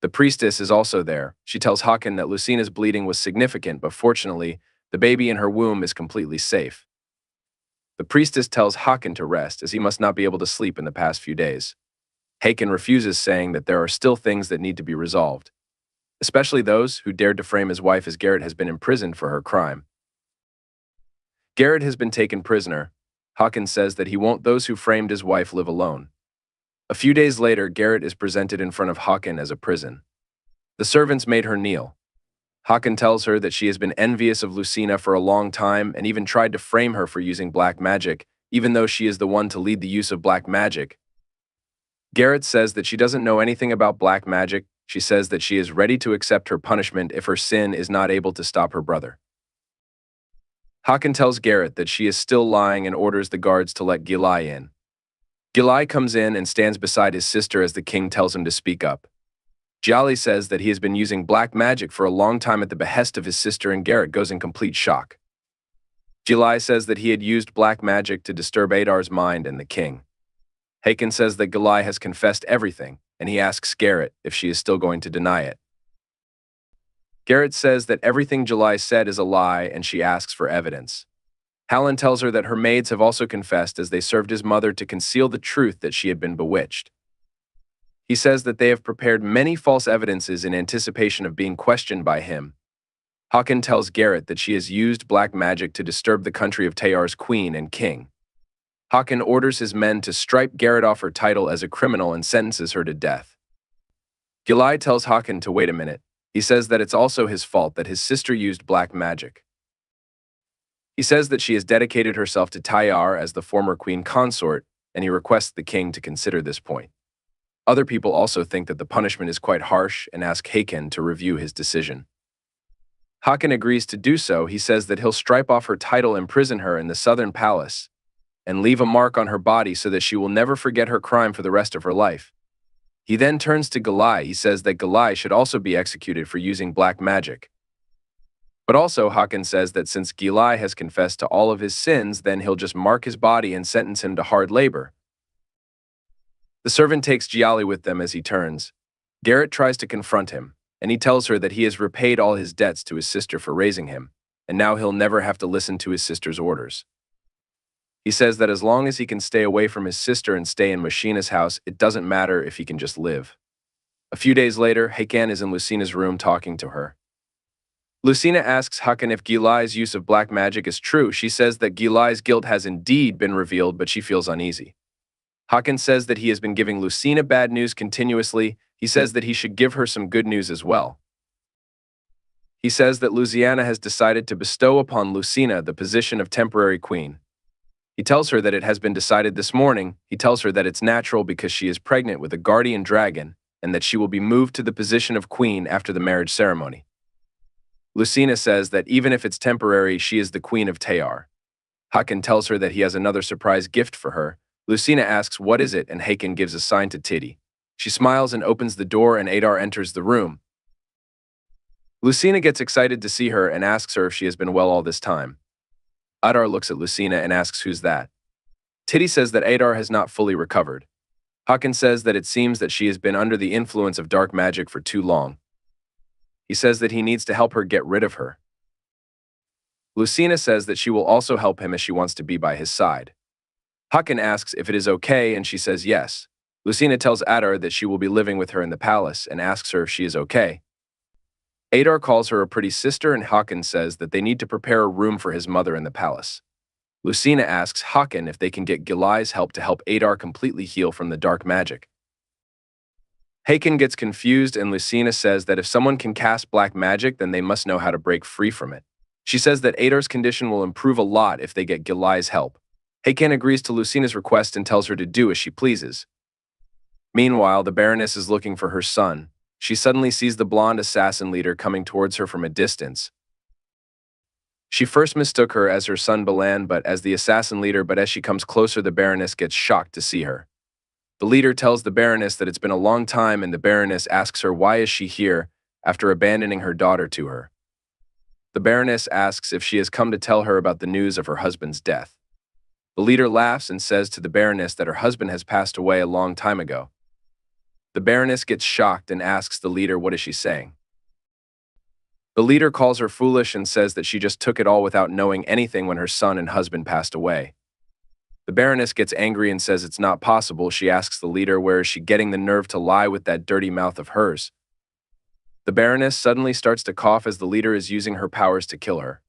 The priestess is also there. She tells Hakan that Lucina's bleeding was significant, but fortunately, the baby in her womb is completely safe. The priestess tells Hakan to rest, as he must not be able to sleep in the past few days. Hakan refuses, saying that there are still things that need to be resolved, especially those who dared to frame his wife as Garrett has been imprisoned for her crime. Garrett has been taken prisoner. Hakan says that he won't those who framed his wife live alone. A few days later, Garrett is presented in front of Hakan as a prison. The servants made her kneel. Hakan tells her that she has been envious of Lucina for a long time and even tried to frame her for using black magic, even though she is the one to lead the use of black magic. Garrett says that she doesn't know anything about black magic. She says that she is ready to accept her punishment if her sin is not able to stop her brother. Hakan tells Garrett that she is still lying and orders the guards to let Gilai in. Gilai comes in and stands beside his sister as the king tells him to speak up. Jolly says that he has been using black magic for a long time at the behest of his sister, and Garrett goes in complete shock. Gilai says that he had used black magic to disturb Adar's mind and the king. Hakan says that Gilai has confessed everything, and he asks Garrett if she is still going to deny it. Garrett says that everything Gilai said is a lie, and she asks for evidence. Hallen tells her that her maids have also confessed as they served his mother to conceal the truth that she had been bewitched. He says that they have prepared many false evidences in anticipation of being questioned by him. Hakan tells Garrett that she has used black magic to disturb the country of Tayar's queen and king. Hakan orders his men to stripe Garrett off her title as a criminal and sentences her to death. Gilai tells Hakan to wait a minute. He says that it's also his fault that his sister used black magic. He says that she has dedicated herself to Tayar as the former queen consort, and he requests the king to consider this point. Other people also think that the punishment is quite harsh and ask Hakan to review his decision. Hakan agrees to do so. He says that he'll stripe off her title, imprison her in the southern palace, and leave a mark on her body so that she will never forget her crime for the rest of her life. He then turns to Gilai. He says that Gilai should also be executed for using black magic. But also Hakan says that since Gilai has confessed to all of his sins, then he'll just mark his body and sentence him to hard labor. The servant takes Giali with them as he turns. Garrett tries to confront him, and he tells her that he has repaid all his debts to his sister for raising him, and now he'll never have to listen to his sister's orders. He says that as long as he can stay away from his sister and stay in Machina's house, it doesn't matter if he can just live. A few days later, Hakan is in Lucina's room talking to her. Lucina asks Hakan if Gilai's use of black magic is true. She says that Gilai's guilt has indeed been revealed, but she feels uneasy. Hakan says that he has been giving Lucina bad news continuously. He says that he should give her some good news as well. He says that Louisiana has decided to bestow upon Lucina the position of temporary queen. He tells her that it has been decided this morning. He tells her that it's natural because she is pregnant with a guardian dragon and that she will be moved to the position of queen after the marriage ceremony. Lucina says that even if it's temporary, she is the queen of Tayar. Hakan tells her that he has another surprise gift for her. Lucina asks what is it, and Hakan gives a sign to Titty. She smiles and opens the door, and Adar enters the room. Lucina gets excited to see her and asks her if she has been well all this time. Adar looks at Lucina and asks who's that. Titty says that Adar has not fully recovered. Hakan says that it seems that she has been under the influence of dark magic for too long. He says that he needs to help her get rid of her. Lucina says that she will also help him as she wants to be by his side. Hakan asks if it is okay, and she says yes. Lucina tells Adar that she will be living with her in the palace and asks her if she is okay. Adar calls her a pretty sister, and Hakan says that they need to prepare a room for his mother in the palace. Lucina asks Hakan if they can get Gilai's help to help Adar completely heal from the dark magic. Hakan gets confused, and Lucina says that if someone can cast black magic, then they must know how to break free from it. She says that Adar's condition will improve a lot if they get Gilai's help. Hakan agrees to Lucina's request and tells her to do as she pleases. Meanwhile, the Baroness is looking for her son. she suddenly sees the blonde assassin leader coming towards her from a distance. She first mistook her as her son Balan, but as the assassin leader, but as she comes closer, the Baroness gets shocked to see her. The leader tells the Baroness that it's been a long time, and the Baroness asks her why is she here after abandoning her daughter to her. The Baroness asks if she has come to tell her about the news of her husband's death. The leader laughs and says to the Baroness that her husband has passed away a long time ago. The Baroness gets shocked and asks the leader what is she saying. The leader calls her foolish and says that she just took it all without knowing anything when her son and husband passed away. The Baroness gets angry and says it's not possible. She asks the leader where is she getting the nerve to lie with that dirty mouth of hers. The Baroness suddenly starts to cough as the leader is using her powers to kill her.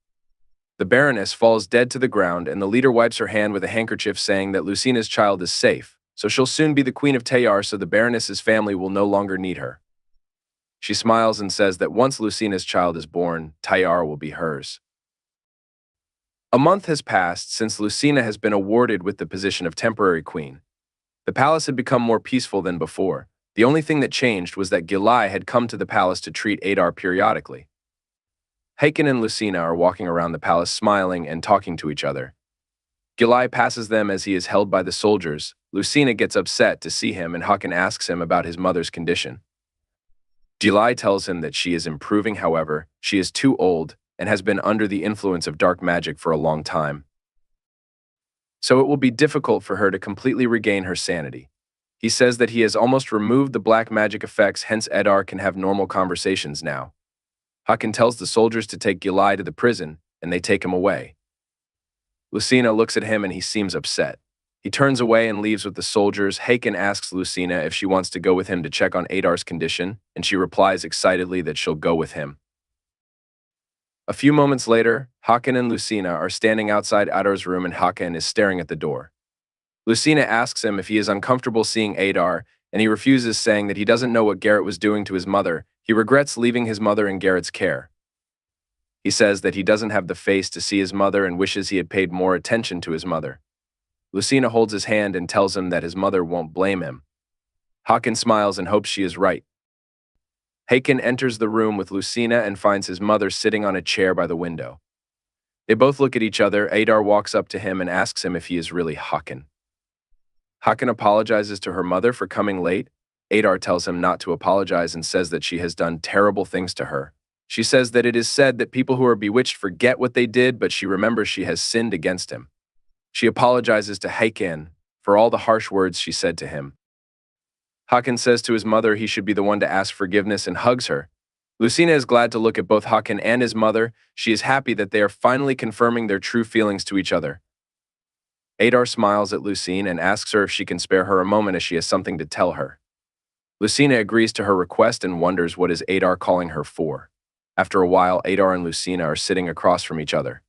The Baroness falls dead to the ground, and the leader wipes her hand with a handkerchief saying that Lucina's child is safe, so she'll soon be the Queen of Tayar, so the Baroness's family will no longer need her. She smiles and says that once Lucina's child is born, Tayar will be hers. A month has passed since Lucina has been awarded with the position of temporary queen. The palace had become more peaceful than before. The only thing that changed was that Gilai had come to the palace to treat Adar periodically. Haken and Lucina are walking around the palace smiling and talking to each other. Gilai passes them as he is held by the soldiers. Lucina gets upset to see him and Haken asks him about his mother's condition. Gilai tells him that she is improving, however, she is too old and has been under the influence of dark magic for a long time. So it will be difficult for her to completely regain her sanity. He says that he has almost removed the black magic effects, hence Adar can have normal conversations now. Haken tells the soldiers to take Gilai to the prison, and they take him away. Lucina looks at him and he seems upset. He turns away and leaves with the soldiers. Haken asks Lucina if she wants to go with him to check on Adar's condition, and she replies excitedly that she'll go with him. A few moments later, Haken and Lucina are standing outside Adar's room and Haken is staring at the door. Lucina asks him if he is uncomfortable seeing Adar, and he refuses, saying that he doesn't know what Garrett was doing to his mother. He regrets leaving his mother in Garrett's care. He says that he doesn't have the face to see his mother and wishes he had paid more attention to his mother. Lucina holds his hand and tells him that his mother won't blame him. Haken smiles and hopes she is right. Haken enters the room with Lucina and finds his mother sitting on a chair by the window. They both look at each other. Adar walks up to him and asks him if he is really Haken. Haken apologizes to her mother for coming late. Adar tells him not to apologize and says that she has done terrible things to her. She says that it is said that people who are bewitched forget what they did, but she remembers she has sinned against him. She apologizes to Haken for all the harsh words she said to him. Haken says to his mother he should be the one to ask forgiveness and hugs her. Lucina is glad to look at both Haken and his mother. She is happy that they are finally confirming their true feelings to each other. Adar smiles at Lucina and asks her if she can spare her a moment as she has something to tell her. Lucina agrees to her request and wonders what is Adar calling her for. After a while, Adar and Lucina are sitting across from each other.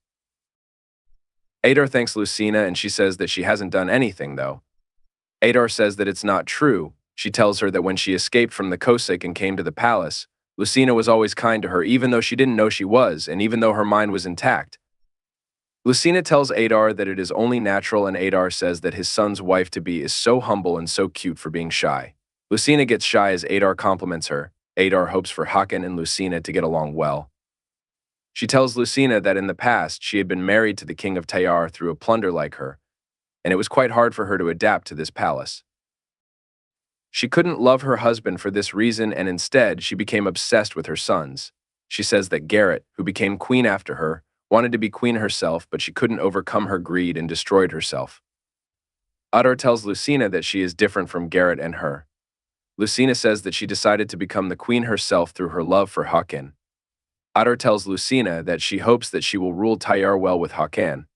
Adar thanks Lucina and she says that she hasn't done anything, though. Adar says that it's not true. She tells her that when she escaped from the Kosek and came to the palace, Lucina was always kind to her even though she didn't know she was and even though her mind was intact. Lucina tells Adar that it is only natural, and Adar says that his son's wife-to-be is so humble and so cute for being shy. Lucina gets shy as Adar compliments her. Adar hopes for Haken and Lucina to get along well. She tells Lucina that in the past she had been married to the king of Tayar through a plunder like her, and it was quite hard for her to adapt to this palace. She couldn't love her husband for this reason, and instead she became obsessed with her sons. She says that Garrett, who became queen after her, wanted to be queen herself, but she couldn't overcome her greed and destroyed herself. Adar tells Lucina that she is different from Garrett and her. Lucina says that she decided to become the queen herself through her love for Haken. Adar tells Lucina that she hopes that she will rule Tayar well with Haken.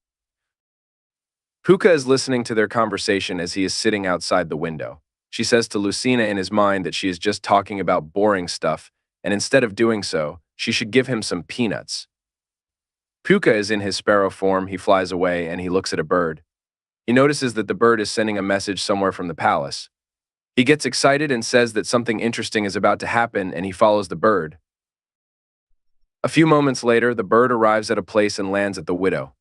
Puka is listening to their conversation as he is sitting outside the window. She says to Lucina in his mind that she is just talking about boring stuff, and instead of doing so, she should give him some peanuts. Puka is in his sparrow form. He flies away and he looks at a bird. He notices that the bird is sending a message somewhere from the palace. He gets excited and says that something interesting is about to happen, and he follows the bird. A few moments later, the bird arrives at a place and lands at the widow.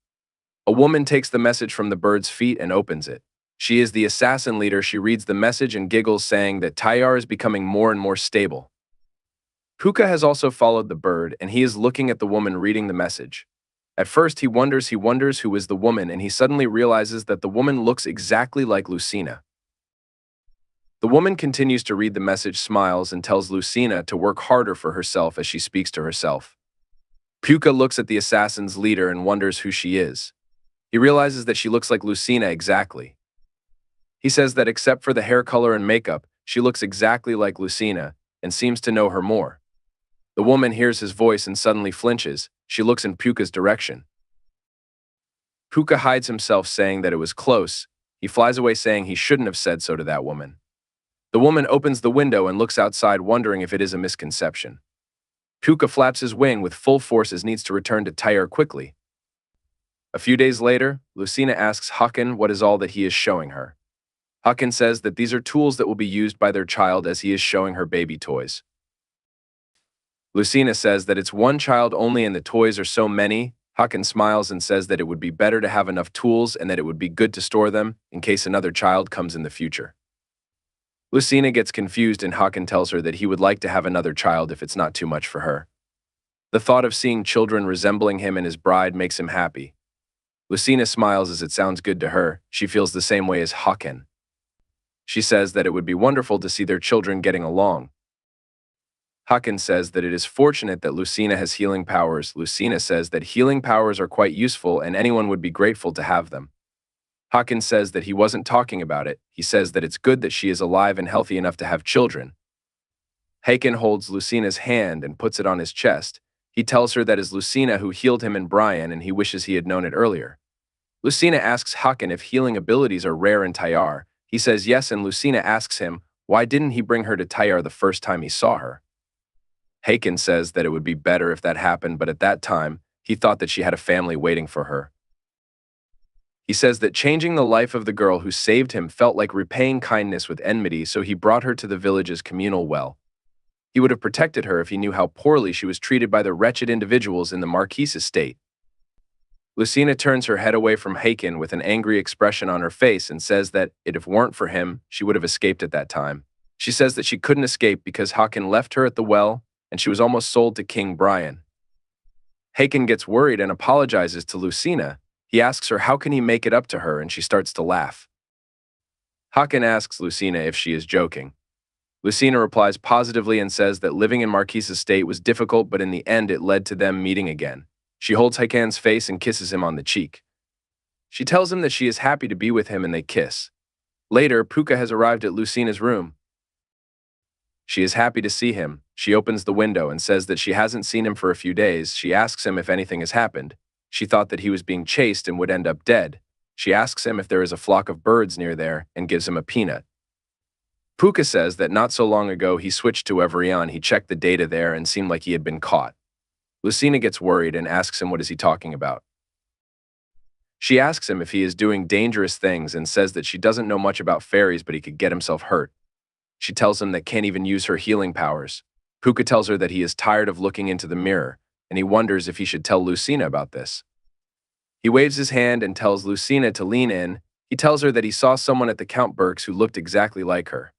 A woman takes the message from the bird's feet and opens it. She is the assassin leader. She reads the message and giggles, saying that Tayar is becoming more and more stable. Puka has also followed the bird, and he is looking at the woman reading the message. At first, he wonders who is the woman, and he suddenly realizes that the woman looks exactly like Lucina. The woman continues to read the message, smiles, and tells Lucina to work harder for herself as she speaks to herself. Puka looks at the assassin's leader and wonders who she is. He realizes that she looks like Lucina exactly. He says that except for the hair color and makeup, she looks exactly like Lucina and seems to know her more. The woman hears his voice and suddenly flinches. She looks in Puka's direction. Puka hides himself, saying that it was close. He flies away, saying he shouldn't have said so to that woman. The woman opens the window and looks outside, wondering if it is a misconception. Puka flaps his wing with full force as needs to return to Tyre quickly. A few days later, Lucina asks Hakan what is all that he is showing her. Hakan says that these are tools that will be used by their child as he is showing her baby toys. Lucina says that it's one child only and the toys are so many. Hakan smiles and says that it would be better to have enough tools and that it would be good to store them in case another child comes in the future. Lucina gets confused and Hakan tells her that he would like to have another child if it's not too much for her. The thought of seeing children resembling him and his bride makes him happy. Lucina smiles as it sounds good to her. She feels the same way as Hakan. She says that it would be wonderful to see their children getting along. Hakan says that it is fortunate that Lucina has healing powers. Lucina says that healing powers are quite useful and anyone would be grateful to have them. Hakan says that he wasn't talking about it. He says that it's good that she is alive and healthy enough to have children. Hakan holds Lucina's hand and puts it on his chest. He tells her that is Lucina who healed him and Brian and he wishes he had known it earlier. Lucina asks Hakan if healing abilities are rare in Tyre. He says yes, and Lucina asks him why didn't he bring her to Tyre the first time he saw her. Hakan says that it would be better if that happened, but at that time, he thought that she had a family waiting for her. He says that changing the life of the girl who saved him felt like repaying kindness with enmity, so he brought her to the village's communal well. He would have protected her if he knew how poorly she was treated by the wretched individuals in the Marquis' estate. Lucina turns her head away from Hakan with an angry expression on her face and says that if it weren't for him, she would have escaped at that time. She says that she couldn't escape because Hakan left her at the well and she was almost sold to King Brian. Hakan gets worried and apologizes to Lucina. He asks her how can he make it up to her and she starts to laugh. Hakan asks Lucina if she is joking. Lucina replies positively and says that living in Marquis' estate was difficult, but in the end it led to them meeting again. She holds Hakan's face and kisses him on the cheek. She tells him that she is happy to be with him and they kiss. Later, Puka has arrived at Lucina's room. She is happy to see him. She opens the window and says that she hasn't seen him for a few days. She asks him if anything has happened. She thought that he was being chased and would end up dead. She asks him if there is a flock of birds near there and gives him a peanut. Puka says that not so long ago he switched to Evrion. He checked the data there and seemed like he had been caught. Lucina gets worried and asks him what is he talking about. She asks him if he is doing dangerous things and says that she doesn't know much about fairies, but he could get himself hurt. She tells him that can't even use her healing powers. Puka tells her that he is tired of looking into the mirror, and he wonders if he should tell Lucina about this. He waves his hand and tells Lucina to lean in. He tells her that he saw someone at the Count Burke's who looked exactly like her.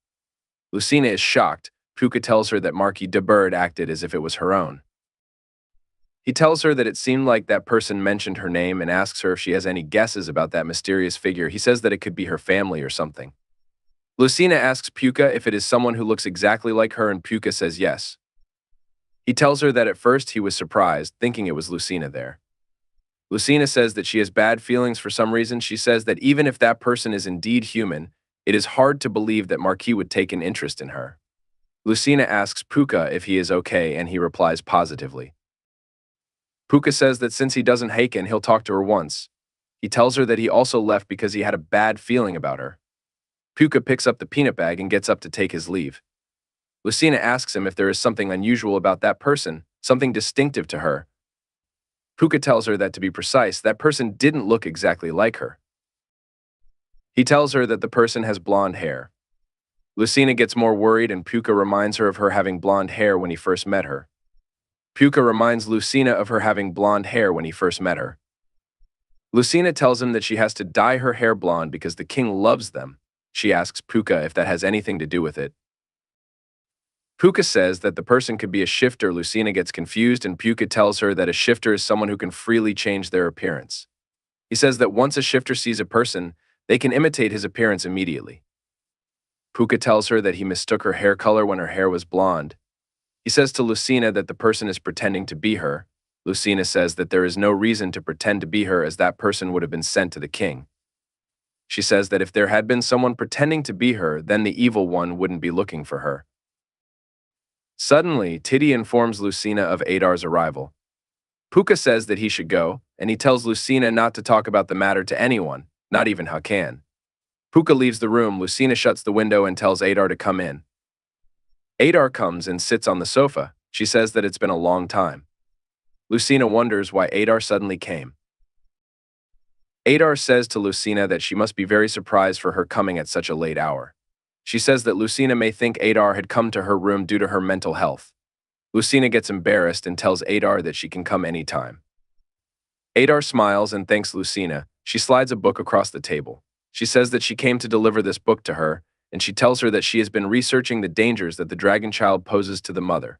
Lucina is shocked. Puka tells her that Marquis de Bird acted as if it was her own. He tells her that it seemed like that person mentioned her name and asks her if she has any guesses about that mysterious figure. He says that it could be her family or something. Lucina asks Puka if it is someone who looks exactly like her, and Puka says yes. He tells her that at first he was surprised, thinking it was Lucina there. Lucina says that she has bad feelings for some reason. She says that even if that person is indeed human, it is hard to believe that Marquis would take an interest in her. Lucina asks Puka if he is okay, and he replies positively. Puka says that since he doesn't Hakan, he'll talk to her once. He tells her that he also left because he had a bad feeling about her. Puka picks up the peanut bag and gets up to take his leave. Lucina asks him if there is something unusual about that person, something distinctive to her. Puka tells her that to be precise, that person didn't look exactly like her. He tells her that the person has blonde hair. Lucina gets more worried and Puka reminds her of her having blonde hair when he first met her. Puka reminds Lucina of her having blonde hair when he first met her. Lucina tells him that she has to dye her hair blonde because the king loves them. She asks Puka if that has anything to do with it. Puka says that the person could be a shifter. Lucina gets confused and Puka tells her that a shifter is someone who can freely change their appearance. He says that once a shifter sees a person, they can imitate his appearance immediately. Puka tells her that he mistook her hair color when her hair was blonde. He says to Lucina that the person is pretending to be her. Lucina says that there is no reason to pretend to be her as that person would have been sent to the king. She says that if there had been someone pretending to be her, then the evil one wouldn't be looking for her. Suddenly, Titty informs Lucina of Adar's arrival. Puka says that he should go, and he tells Lucina not to talk about the matter to anyone, not even Hakan. Puka leaves the room. Lucina shuts the window and tells Adar to come in. Adar comes and sits on the sofa. She says that it's been a long time. Lucina wonders why Adar suddenly came. Adar says to Lucina that she must be very surprised for her coming at such a late hour. She says that Lucina may think Adar had come to her room due to her mental health. Lucina gets embarrassed and tells Adar that she can come anytime. Adar smiles and thanks Lucina. She slides a book across the table. She says that she came to deliver this book to her, and she tells her that she has been researching the dangers that the dragon child poses to the mother.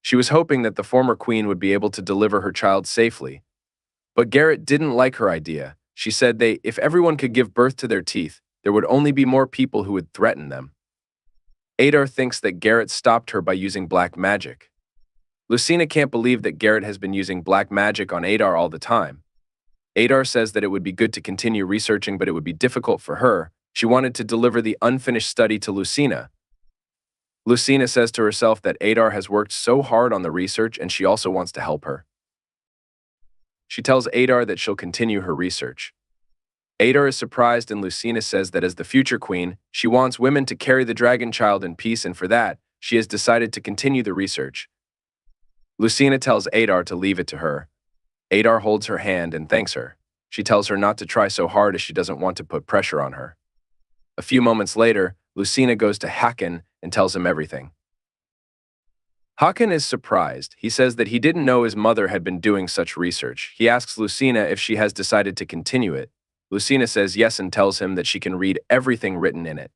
She was hoping that the former queen would be able to deliver her child safely. But Garrett didn't like her idea. She said if everyone could give birth to their teeth, there would only be more people who would threaten them. Adar thinks that Garrett stopped her by using black magic. Lucina can't believe that Garrett has been using black magic on Adar all the time. Adar says that it would be good to continue researching, but it would be difficult for her. She wanted to deliver the unfinished study to Lucina. Lucina says to herself that Adar has worked so hard on the research and she also wants to help her. She tells Adar that she'll continue her research. Adar is surprised and Lucina says that as the future queen, she wants women to carry the dragon child in peace, and for that, she has decided to continue the research. Lucina tells Adar to leave it to her. Adar holds her hand and thanks her. She tells her not to try so hard as she doesn't want to put pressure on her. A few moments later, Lucina goes to Hakan and tells him everything. Hakan is surprised. He says that he didn't know his mother had been doing such research. He asks Lucina if she has decided to continue it. Lucina says yes and tells him that she can read everything written in it.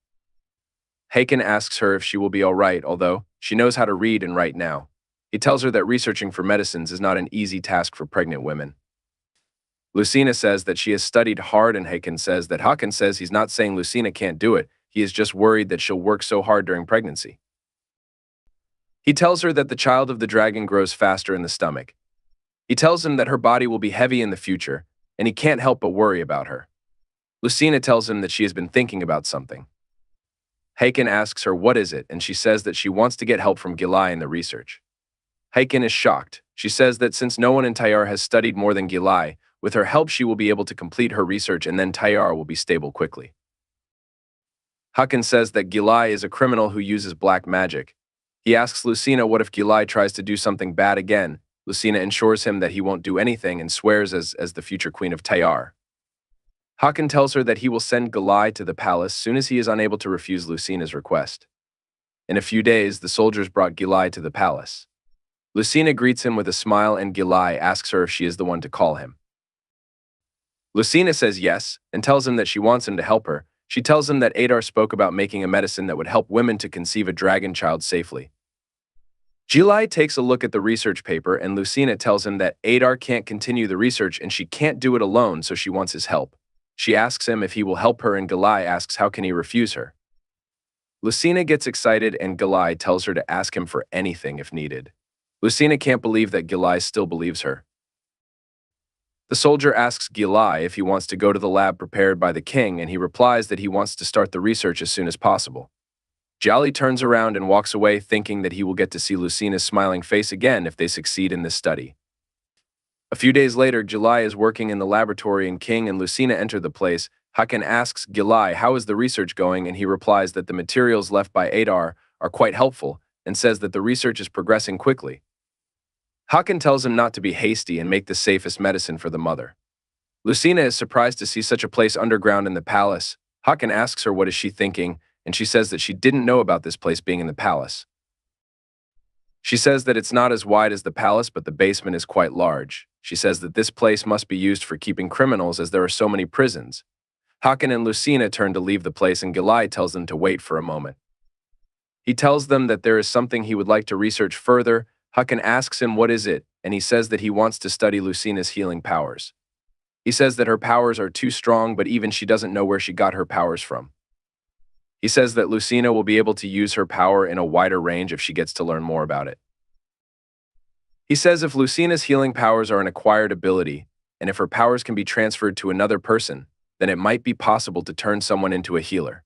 Hakan asks her if she will be all right, although she knows how to read and write now. He tells her that researching for medicines is not an easy task for pregnant women. Lucina says that she has studied hard, and Hakan says that Hakan says he's not saying Lucina can't do it. He is just worried that she'll work so hard during pregnancy. He tells her that the child of the dragon grows faster in the stomach. He tells him that her body will be heavy in the future, and he can't help but worry about her. Lucina tells him that she has been thinking about something. Hakan asks her what is it, and she says that she wants to get help from Gilai in the research. Hakan is shocked. She says that since no one in Tayar has studied more than Gilai, with her help she will be able to complete her research and then Tayar will be stable quickly. Hakan says that Gilai is a criminal who uses black magic. He asks Lucina what if Gilai tries to do something bad again. Lucina ensures him that he won't do anything and swears as the future queen of Tayar. Hakan tells her that he will send Gilai to the palace soon as he is unable to refuse Lucina's request. In a few days, the soldiers brought Gilai to the palace. Lucina greets him with a smile and Gilai asks her if she is the one to call him. Lucina says yes and tells him that she wants him to help her. She tells him that Adar spoke about making a medicine that would help women to conceive a dragon child safely. Gilai takes a look at the research paper and Lucina tells him that Adar can't continue the research and she can't do it alone, so she wants his help. She asks him if he will help her and Gilai asks how can he refuse her. Lucina gets excited and Gilai tells her to ask him for anything if needed. Lucina can't believe that Gilai still believes her. The soldier asks Gilai if he wants to go to the lab prepared by the king, and he replies that he wants to start the research as soon as possible. Jolly turns around and walks away, thinking that he will get to see Lucina's smiling face again if they succeed in this study. A few days later, Gilai is working in the laboratory and King and Lucina enter the place. Hakan asks Gilai how is the research going, and he replies that the materials left by Adar are quite helpful and says that the research is progressing quickly. Hakan tells him not to be hasty and make the safest medicine for the mother. Lucina is surprised to see such a place underground in the palace. Hakan asks her what is she thinking, and she says that she didn't know about this place being in the palace. She says that it's not as wide as the palace, but the basement is quite large. She says that this place must be used for keeping criminals as there are so many prisons. Hakan and Lucina turn to leave the place and Gilai tells them to wait for a moment. He tells them that there is something he would like to research further. Hakan asks him what is it, and he says that he wants to study Lucina's healing powers. He says that her powers are too strong, but even she doesn't know where she got her powers from. He says that Lucina will be able to use her power in a wider range if she gets to learn more about it. He says if Lucina's healing powers are an acquired ability, and if her powers can be transferred to another person, then it might be possible to turn someone into a healer.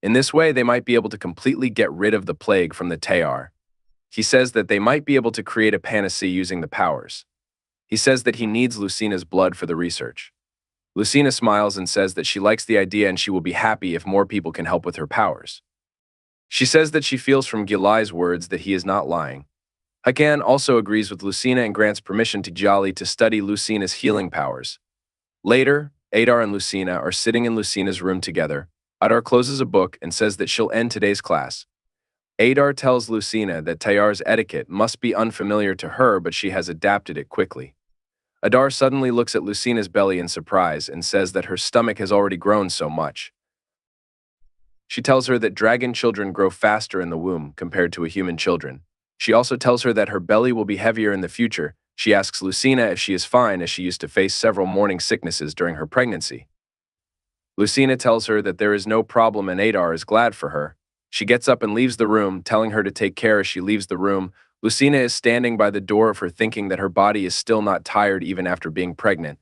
In this way, they might be able to completely get rid of the plague from the Tayar. He says that they might be able to create a panacea using the powers. He says that he needs Lucina's blood for the research. Lucina smiles and says that she likes the idea and she will be happy if more people can help with her powers. She says that she feels from Gilai's words that he is not lying. Hakan also agrees with Lucina and grants permission to Jali to study Lucina's healing powers. Later, Adar and Lucina are sitting in Lucina's room together. Adar closes a book and says that she'll end today's class. Adar tells Lucina that Tayar's etiquette must be unfamiliar to her, but she has adapted it quickly. Adar suddenly looks at Lucina's belly in surprise and says that her stomach has already grown so much. She tells her that dragon children grow faster in the womb compared to human children. She also tells her that her belly will be heavier in the future. She asks Lucina if she is fine, as she used to face several morning sicknesses during her pregnancy. Lucina tells her that there is no problem and Adar is glad for her. She gets up and leaves the room, telling her to take care as she leaves the room. Lucina is standing by the door of her, thinking that her body is still not tired even after being pregnant.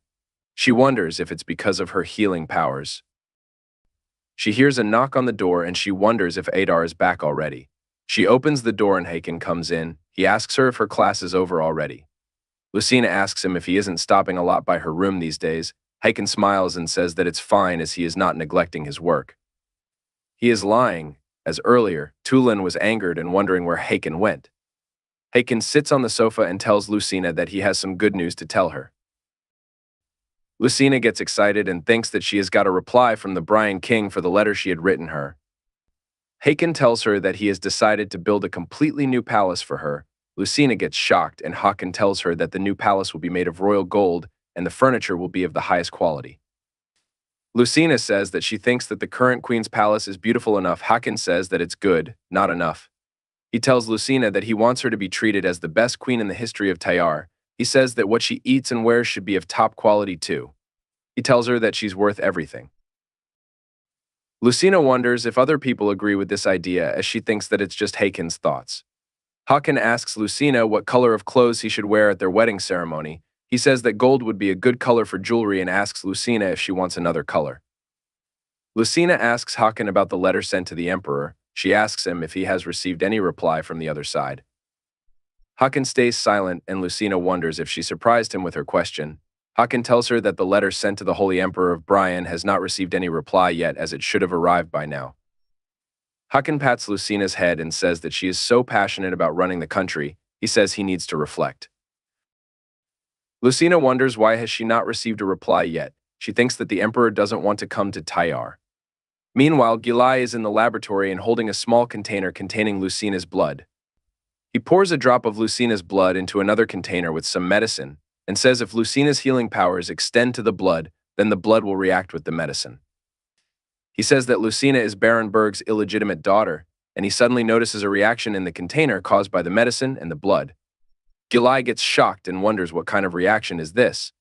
She wonders if it's because of her healing powers. She hears a knock on the door and she wonders if Adar is back already. She opens the door and Hakan comes in. He asks her if her class is over already. Lucina asks him if he isn't stopping a lot by her room these days. Hakan smiles and says that it's fine as he is not neglecting his work. He is lying, as earlier, Tulin was angered and wondering where Hakan went. Hakan sits on the sofa and tells Lucina that he has some good news to tell her. Lucina gets excited and thinks that she has got a reply from the Brian King for the letter she had written her. Hakan tells her that he has decided to build a completely new palace for her. Lucina gets shocked and Hakan tells her that the new palace will be made of royal gold and the furniture will be of the highest quality. Lucina says that she thinks that the current queen's palace is beautiful enough. Hakan says that it's good, not enough. He tells Lucina that he wants her to be treated as the best queen in the history of Tayar. He says that what she eats and wears should be of top quality too. He tells her that she's worth everything. Lucina wonders if other people agree with this idea, as she thinks that it's just Hakan's thoughts. Hakan asks Lucina what color of clothes he should wear at their wedding ceremony. He says that gold would be a good color for jewelry and asks Lucina if she wants another color. Lucina asks Hakan about the letter sent to the emperor. She asks him if he has received any reply from the other side. Hakan stays silent and Lucina wonders if she surprised him with her question. Hakan tells her that the letter sent to the Holy Emperor of Brian has not received any reply yet, as it should have arrived by now. Hakan pats Lucina's head and says that she is so passionate about running the country. He says he needs to reflect. Lucina wonders why has she not received a reply yet. She thinks that the emperor doesn't want to come to Tayar. Meanwhile, Gilai is in the laboratory and holding a small container containing Lucina's blood. He pours a drop of Lucina's blood into another container with some medicine and says if Lucina's healing powers extend to the blood, then the blood will react with the medicine. He says that Lucina is Baron Berg's illegitimate daughter, and he suddenly notices a reaction in the container caused by the medicine and the blood. Gilai gets shocked and wonders what kind of reaction is this.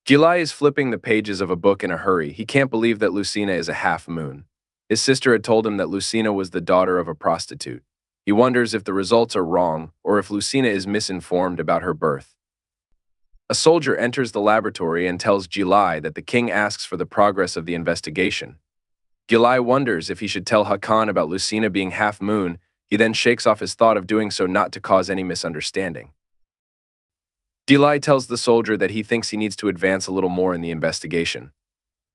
Gilai is flipping the pages of a book in a hurry. He can't believe that Lucina is a half-moon. His sister had told him that Lucina was the daughter of a prostitute. He wonders if the results are wrong or if Lucina is misinformed about her birth. A soldier enters the laboratory and tells Gilai that the king asks for the progress of the investigation. Gilai wonders if he should tell Hakan about Lucina being half-moon. He then shakes off his thought of doing so not to cause any misunderstanding. Gilai tells the soldier that he thinks he needs to advance a little more in the investigation.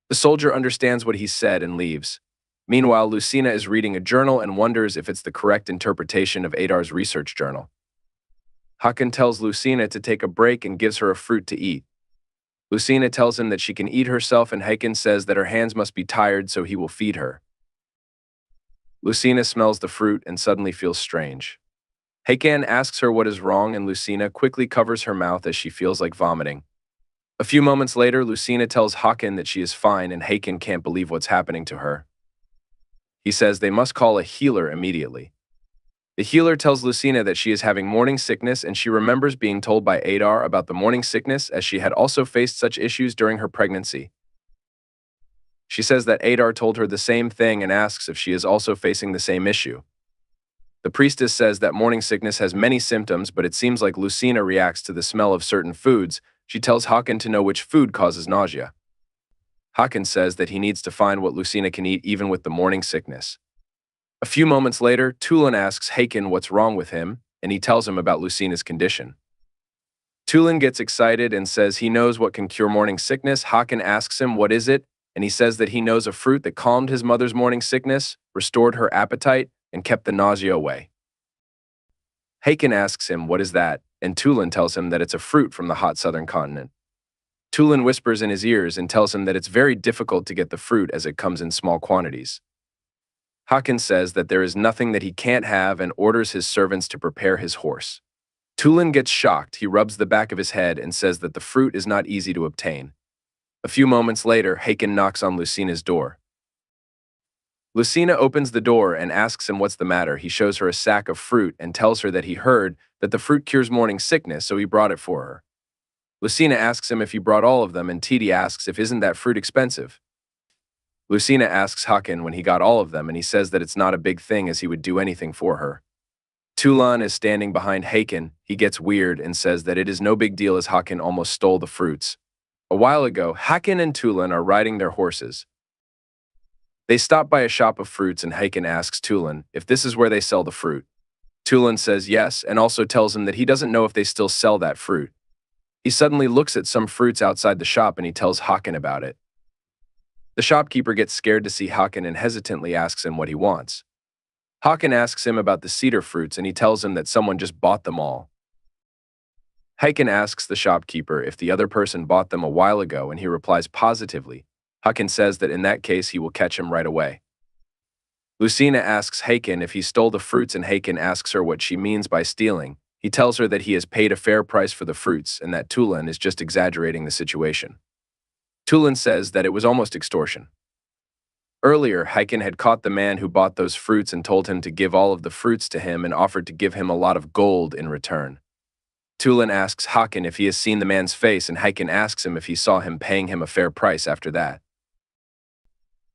The soldier understands what he said and leaves. Meanwhile, Lucina is reading a journal and wonders if it's the correct interpretation of Adar's research journal. Hakan tells Lucina to take a break and gives her a fruit to eat. Lucina tells him that she can eat herself and Hakan says that her hands must be tired so he will feed her. Lucina smells the fruit and suddenly feels strange. Hakan asks her what is wrong and Lucina quickly covers her mouth as she feels like vomiting. A few moments later, Lucina tells Hakan that she is fine and Hakan can't believe what's happening to her. He says they must call a healer immediately. The healer tells Lucina that she is having morning sickness, and she remembers being told by Adar about the morning sickness, as she had also faced such issues during her pregnancy. She says that Adar told her the same thing and asks if she is also facing the same issue. The priestess says that morning sickness has many symptoms, but it seems like Lucina reacts to the smell of certain foods. She tells Hakan to know which food causes nausea. Hakan says that he needs to find what Lucina can eat even with the morning sickness. A few moments later, Tulin asks Hakan what's wrong with him, and he tells him about Lucina's condition. Tulin gets excited and says he knows what can cure morning sickness. Hakan asks him what is it, and he says that he knows a fruit that calmed his mother's morning sickness, restored her appetite, and kept the nausea away. Hakan asks him what is that, and Tulin tells him that it's a fruit from the hot southern continent. Tulin whispers in his ears and tells him that it's very difficult to get the fruit as it comes in small quantities. Hakan says that there is nothing that he can't have and orders his servants to prepare his horse. Tulin gets shocked. He rubs the back of his head and says that the fruit is not easy to obtain. A few moments later, Hakan knocks on Lucina's door. Lucina opens the door and asks him what's the matter. He shows her a sack of fruit and tells her that he heard that the fruit cures morning sickness, so he brought it for her. Lucina asks him if he brought all of them, and Titi asks if isn't that fruit expensive. Lucina asks Hakan when he got all of them, and he says that it's not a big thing as he would do anything for her. Tulin is standing behind Hakan. He gets weird and says that it is no big deal as Hakan almost stole the fruits. A while ago, Hakan and Tulin are riding their horses. They stop by a shop of fruits, and Hakan asks Tulin if this is where they sell the fruit. Tulin says yes, and also tells him that he doesn't know if they still sell that fruit. He suddenly looks at some fruits outside the shop, and he tells Hakan about it. The shopkeeper gets scared to see Hakan and hesitantly asks him what he wants. Hakan asks him about the cedar fruits, and he tells him that someone just bought them all. Hakan asks the shopkeeper if the other person bought them a while ago, and he replies positively. Hakan says that in that case he will catch him right away. Lucina asks Hakan if he stole the fruits, and Hakan asks her what she means by stealing. He tells her that he has paid a fair price for the fruits and that Tulin is just exaggerating the situation. Tulin says that it was almost extortion. Earlier, Hakan had caught the man who bought those fruits and told him to give all of the fruits to him and offered to give him a lot of gold in return. Tulin asks Hakan if he has seen the man's face, and Hakan asks him if he saw him paying him a fair price after that.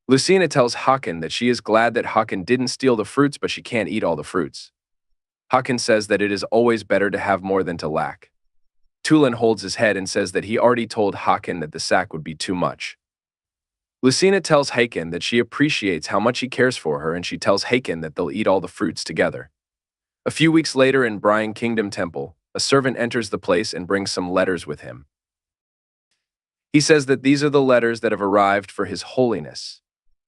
Lucina tells Hakan that she is glad that Hakan didn't steal the fruits, but she can't eat all the fruits. Hakan says that it is always better to have more than to lack. Tulin holds his head and says that he already told Hakan that the sack would be too much. Lucina tells Hakan that she appreciates how much he cares for her, and she tells Hakan that they'll eat all the fruits together. A few weeks later in Brian Kingdom Temple, a servant enters the place and brings some letters with him. He says that these are the letters that have arrived for His Holiness.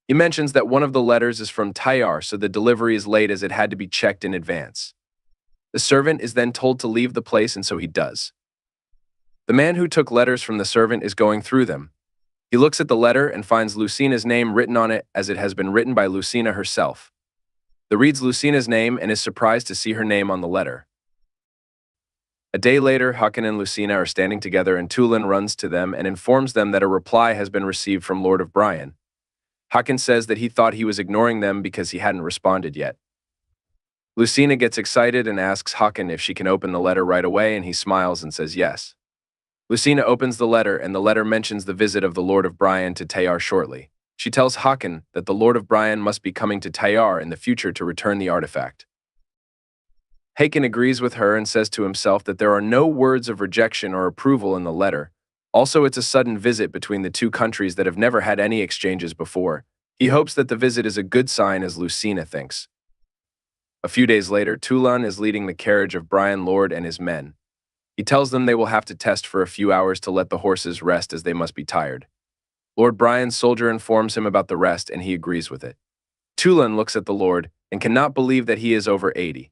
He mentions that one of the letters is from Tayar, so the delivery is late as it had to be checked in advance. The servant is then told to leave the place, and so he does. The man who took letters from the servant is going through them. He looks at the letter and finds Lucina's name written on it as it has been written by Lucina herself. He reads Lucina's name and is surprised to see her name on the letter. A day later, Hakan and Lucina are standing together, and Tulin runs to them and informs them that a reply has been received from Lord of Brian. Hakan says that he thought he was ignoring them because he hadn't responded yet. Lucina gets excited and asks Hakan if she can open the letter right away, and he smiles and says yes. Lucina opens the letter, and the letter mentions the visit of the Lord of Brian to Tayar shortly. She tells Hakan that the Lord of Brian must be coming to Tayar in the future to return the artifact. Hakan agrees with her and says to himself that there are no words of rejection or approval in the letter. Also, it's a sudden visit between the two countries that have never had any exchanges before. He hopes that the visit is a good sign, as Lucina thinks. A few days later, Tulin is leading the carriage of Brian Lord and his men. He tells them they will have to test for a few hours to let the horses rest as they must be tired. Lord Brian's soldier informs him about the rest, and he agrees with it. Tulin looks at the Lord and cannot believe that he is over 80.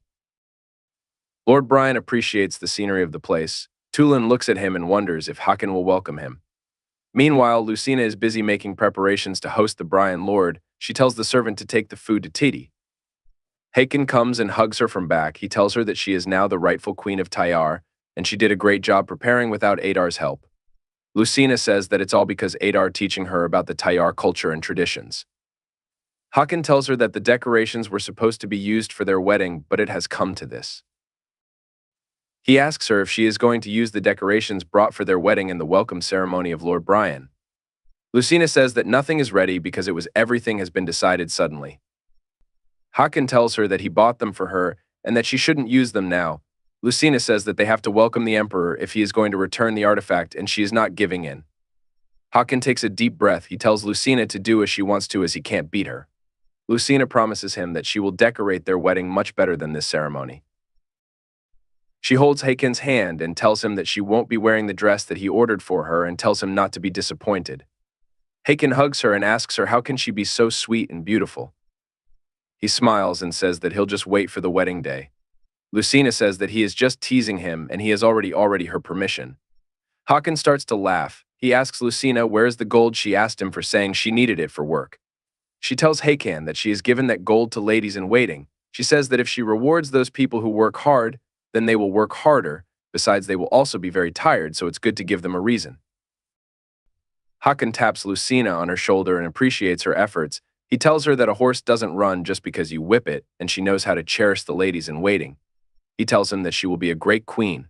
Lord Brian appreciates the scenery of the place. Tulin looks at him and wonders if Hakan will welcome him. Meanwhile, Lucina is busy making preparations to host the Brian Lord. She tells the servant to take the food to Titi. Hakan comes and hugs her from back. He tells her that she is now the rightful queen of Tayar, and she did a great job preparing without Adar's help. Lucina says that it's all because Adar teaching her about the Tayar culture and traditions. Hakan tells her that the decorations were supposed to be used for their wedding, but it has come to this. He asks her if she is going to use the decorations brought for their wedding in the welcome ceremony of Lord Brian. Lucina says that nothing is ready because everything has been decided suddenly. Hakan tells her that he bought them for her and that she shouldn't use them now. Lucina says that they have to welcome the emperor if he is going to return the artifact, and she is not giving in. Hakan takes a deep breath. He tells Lucina to do as she wants to, as he can't beat her. Lucina promises him that she will decorate their wedding much better than this ceremony. She holds Hakan's hand and tells him that she won't be wearing the dress that he ordered for her, and tells him not to be disappointed. Hakan hugs her and asks her how can she be so sweet and beautiful. He smiles and says that he'll just wait for the wedding day. Lucina says that he is just teasing him and he has already her permission. Hakan starts to laugh. He asks Lucina where is the gold she asked him for, saying she needed it for work. She tells Hakan that she has given that gold to ladies in waiting. She says that if she rewards those people who work hard, then they will work harder. Besides, they will also be very tired, so it's good to give them a reason. Hakan taps Lucina on her shoulder and appreciates her efforts. He tells her that a horse doesn't run just because you whip it, and she knows how to cherish the ladies in waiting. He tells him that she will be a great queen.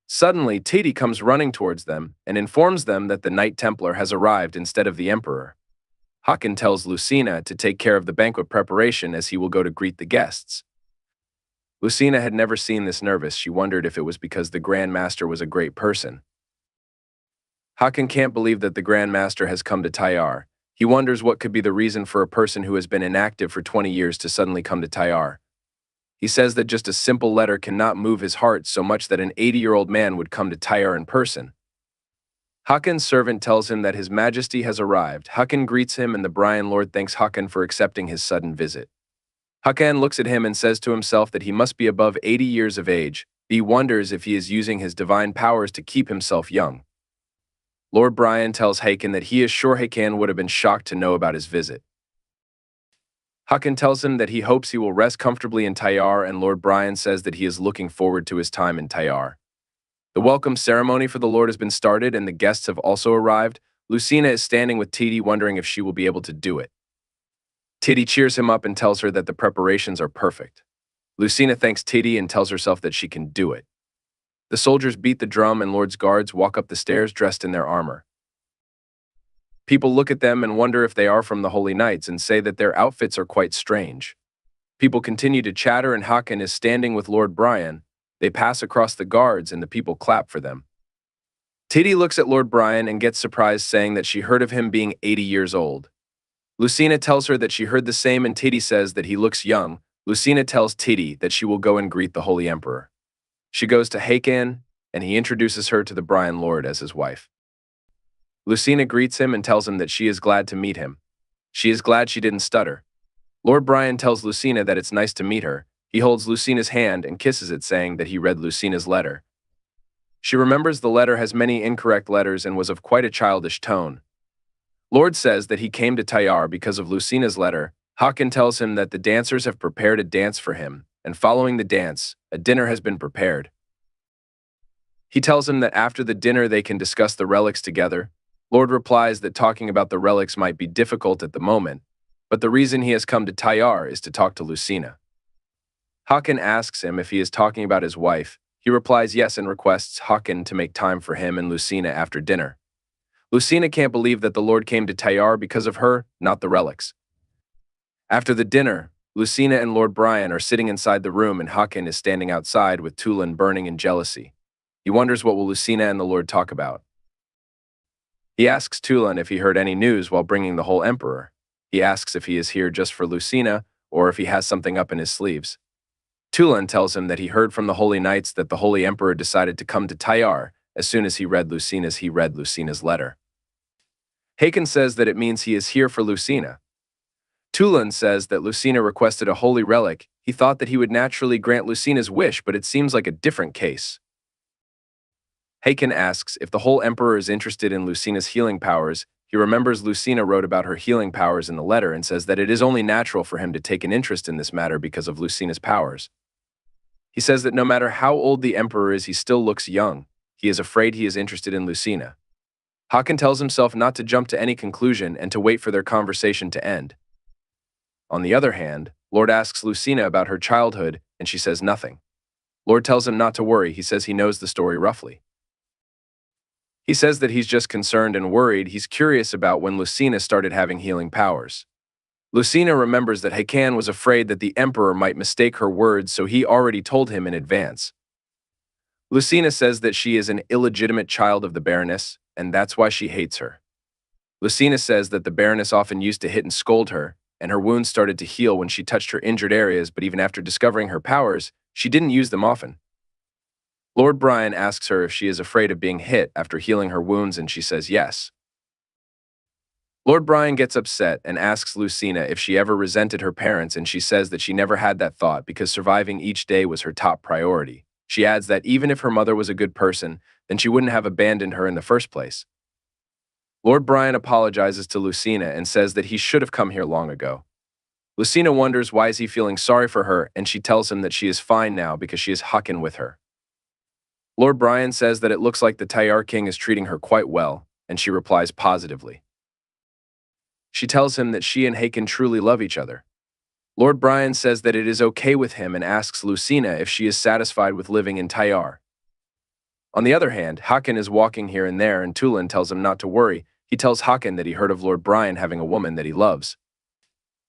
Suddenly, Titi comes running towards them and informs them that the Knight Templar has arrived instead of the Emperor. Hakan tells Lucina to take care of the banquet preparation as he will go to greet the guests. Lucina had never seen this nervous. She wondered if it was because the Grand Master was a great person. Hakan can't believe that the Grand Master has come to Tyar. He wonders what could be the reason for a person who has been inactive for 20 years to suddenly come to Tyar. He says that just a simple letter cannot move his heart so much that an 80-year-old man would come to Tyar in person. Hakan's servant tells him that His Majesty has arrived. Hakan greets him and the Brian Lord thanks Hakan for accepting his sudden visit. Hakan looks at him and says to himself that he must be above 80 years of age. He wonders if he is using his divine powers to keep himself young. Lord Brian tells Hakan that he is sure Hakan would have been shocked to know about his visit. Hakan tells him that he hopes he will rest comfortably in Tyar, and Lord Brian says that he is looking forward to his time in Tyar. The welcome ceremony for the Lord has been started and the guests have also arrived. Lucina is standing with Titi, wondering if she will be able to do it. Titi cheers him up and tells her that the preparations are perfect. Lucina thanks Titi and tells herself that she can do it. The soldiers beat the drum and Lord's guards walk up the stairs dressed in their armor. People look at them and wonder if they are from the Holy Knights and say that their outfits are quite strange. People continue to chatter and Hakan is standing with Lord Brian. They pass across the guards and the people clap for them. Titi looks at Lord Brian and gets surprised, saying that she heard of him being 80 years old. Lucina tells her that she heard the same and Titi says that he looks young. Lucina tells Titi that she will go and greet the Holy Emperor. She goes to Hakan and he introduces her to the Brian Lord as his wife. Lucina greets him and tells him that she is glad to meet him. She is glad she didn't stutter. Lord Brian tells Lucina that it's nice to meet her. He holds Lucina's hand and kisses it, saying that he read Lucina's letter. She remembers the letter has many incorrect letters and was of quite a childish tone. Lord says that he came to Tyar because of Lucina's letter. Hakan tells him that the dancers have prepared a dance for him, and following the dance, a dinner has been prepared. He tells him that after the dinner they can discuss the relics together. Lord replies that talking about the relics might be difficult at the moment, but the reason he has come to Tyar is to talk to Lucina. Hakan asks him if he is talking about his wife. He replies yes and requests Hakan to make time for him and Lucina after dinner. Lucina can't believe that the Lord came to Tyar because of her, not the relics. After the dinner, Lucina and Lord Brian are sitting inside the room and Hakan is standing outside with Tulan burning in jealousy. He wonders what will Lucina and the Lord talk about. He asks Tulan if he heard any news while bringing the whole Emperor. He asks if he is here just for Lucina or if he has something up in his sleeves. Tulan tells him that he heard from the Holy Knights that the Holy Emperor decided to come to Tyar as soon as he read Lucina's letter. Hakan says that it means he is here for Lucina. Tulan says that Lucina requested a holy relic. He thought that he would naturally grant Lucina's wish, but it seems like a different case. Hakan asks if the whole Emperor is interested in Lucina's healing powers. He remembers Lucina wrote about her healing powers in the letter and says that it is only natural for him to take an interest in this matter because of Lucina's powers. He says that no matter how old the Emperor is, he still looks young. He is afraid he is interested in Lucina. Hakan tells himself not to jump to any conclusion and to wait for their conversation to end. On the other hand, Lord asks Lucina about her childhood, and she says nothing. Lord tells him not to worry. He says he knows the story roughly. He says that he's just concerned and worried. He's curious about when Lucina started having healing powers. Lucina remembers that Hakan was afraid that the Emperor might mistake her words, so he already told him in advance. Lucina says that she is an illegitimate child of the Baroness, and that's why she hates her. Lucina says that the Baroness often used to hit and scold her, and her wounds started to heal when she touched her injured areas, but even after discovering her powers, she didn't use them often. Lord Brian asks her if she is afraid of being hit after healing her wounds, and she says yes. Lord Brian gets upset and asks Lucina if she ever resented her parents, and she says that she never had that thought because surviving each day was her top priority. She adds that even if her mother was a good person, then she wouldn't have abandoned her in the first place. Lord Brian apologizes to Lucina and says that he should have come here long ago. Lucina wonders why is he feeling sorry for her, and she tells him that she is fine now because she is Hakan with her. Lord Brian says that it looks like the Tyar King is treating her quite well, and she replies positively. She tells him that she and Hakan truly love each other. Lord Brian says that it is okay with him and asks Lucina if she is satisfied with living in Tyar. On the other hand, Hakan is walking here and there, and Tulin tells him not to worry. He tells Hakan that he heard of Lord Brian having a woman that he loves.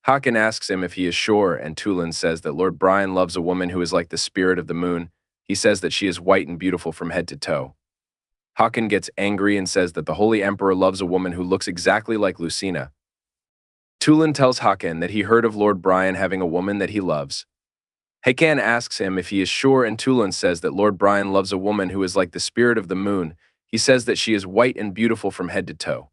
Hakan asks him if he is sure, and Tulin says that Lord Brian loves a woman who is like the spirit of the moon. He says that she is white and beautiful from head to toe. Hakan gets angry and says that the Holy Emperor loves a woman who looks exactly like Lucina. Tulin tells Hakan that he heard of Lord Brian having a woman that he loves. Hakan asks him if he is sure, and Tulin says that Lord Brian loves a woman who is like the spirit of the moon. He says that she is white and beautiful from head to toe.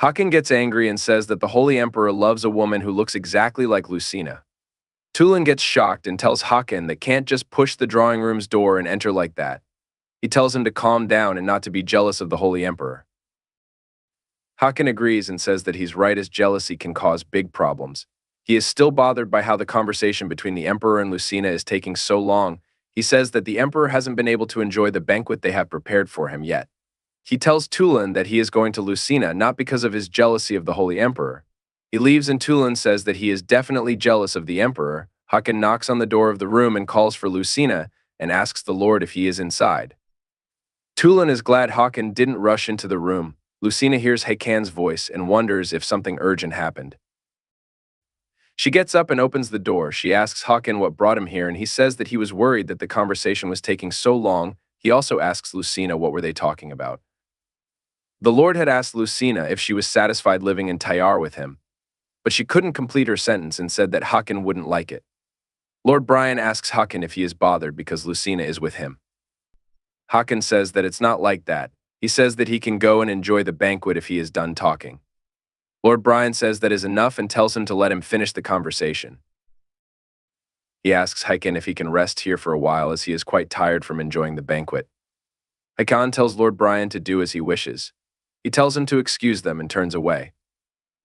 Hakan gets angry and says that the Holy Emperor loves a woman who looks exactly like Lucina. Tulin gets shocked and tells Hakan that can't just push the drawing room's door and enter like that. He tells him to calm down and not to be jealous of the Holy Emperor. Hakan agrees and says that he's right, as jealousy can cause big problems. He is still bothered by how the conversation between the Emperor and Lucina is taking so long. He says that the Emperor hasn't been able to enjoy the banquet they have prepared for him yet. He tells Tulin that he is going to Lucina not because of his jealousy of the Holy Emperor. He leaves, and Tulin says that he is definitely jealous of the Emperor. Hakan knocks on the door of the room and calls for Lucina and asks the Lord if he is inside. Tulin is glad Hakan didn't rush into the room. Lucina hears Hakan's voice and wonders if something urgent happened. She gets up and opens the door. She asks Hakan what brought him here, and he says that he was worried that the conversation was taking so long. He also asks Lucina what were they talking about. The Lord had asked Lucina if she was satisfied living in Tyar with him, but she couldn't complete her sentence and said that Hakan wouldn't like it. Lord Brian asks Hakan if he is bothered because Lucina is with him. Hakan says that it's not like that. He says that he can go and enjoy the banquet if he is done talking. Lord Brian says that is enough and tells him to let him finish the conversation. He asks Hakan if he can rest here for a while, as he is quite tired from enjoying the banquet. Hakan tells Lord Brian to do as he wishes. He tells him to excuse them and turns away.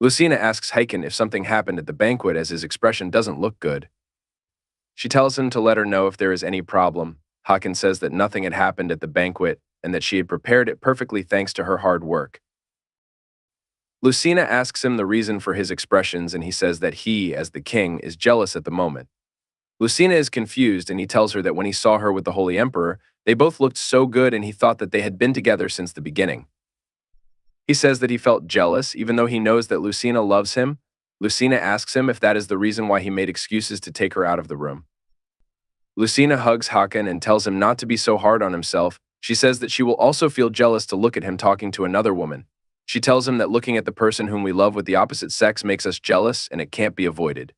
Lucina asks Hakan if something happened at the banquet, as his expression doesn't look good. She tells him to let her know if there is any problem. Hakan says that nothing had happened at the banquet and that she had prepared it perfectly thanks to her hard work. Lucina asks him the reason for his expressions, and he says that he, as the king, is jealous at the moment. Lucina is confused, and he tells her that when he saw her with the Holy Emperor, they both looked so good and he thought that they had been together since the beginning. He says that he felt jealous, even though he knows that Lucina loves him. Lucina asks him if that is the reason why he made excuses to take her out of the room. Lucina hugs Hakan and tells him not to be so hard on himself. She says that she will also feel jealous to look at him talking to another woman. She tells him that looking at the person whom we love with the opposite sex makes us jealous and it can't be avoided.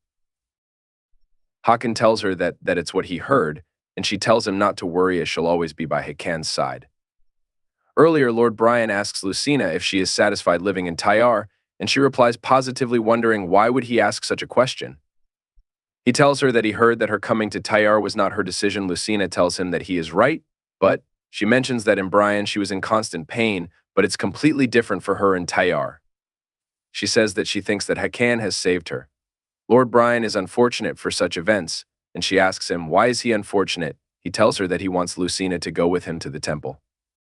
Hakan tells her that it's what he heard, and she tells him not to worry, as she'll always be by Hakan's side. Earlier, Lord Brian asks Lucina if she is satisfied living in Tyar, and she replies positively, wondering why would he ask such a question. He tells her that he heard that her coming to Tyar was not her decision. Lucina tells him that he is right, but she mentions that in Brian she was in constant pain, but it's completely different for her in Tyar. She says that she thinks that Hakan has saved her. Lord Brian is unfortunate for such events, and she asks him why is he unfortunate. He tells her that he wants Lucina to go with him to the temple.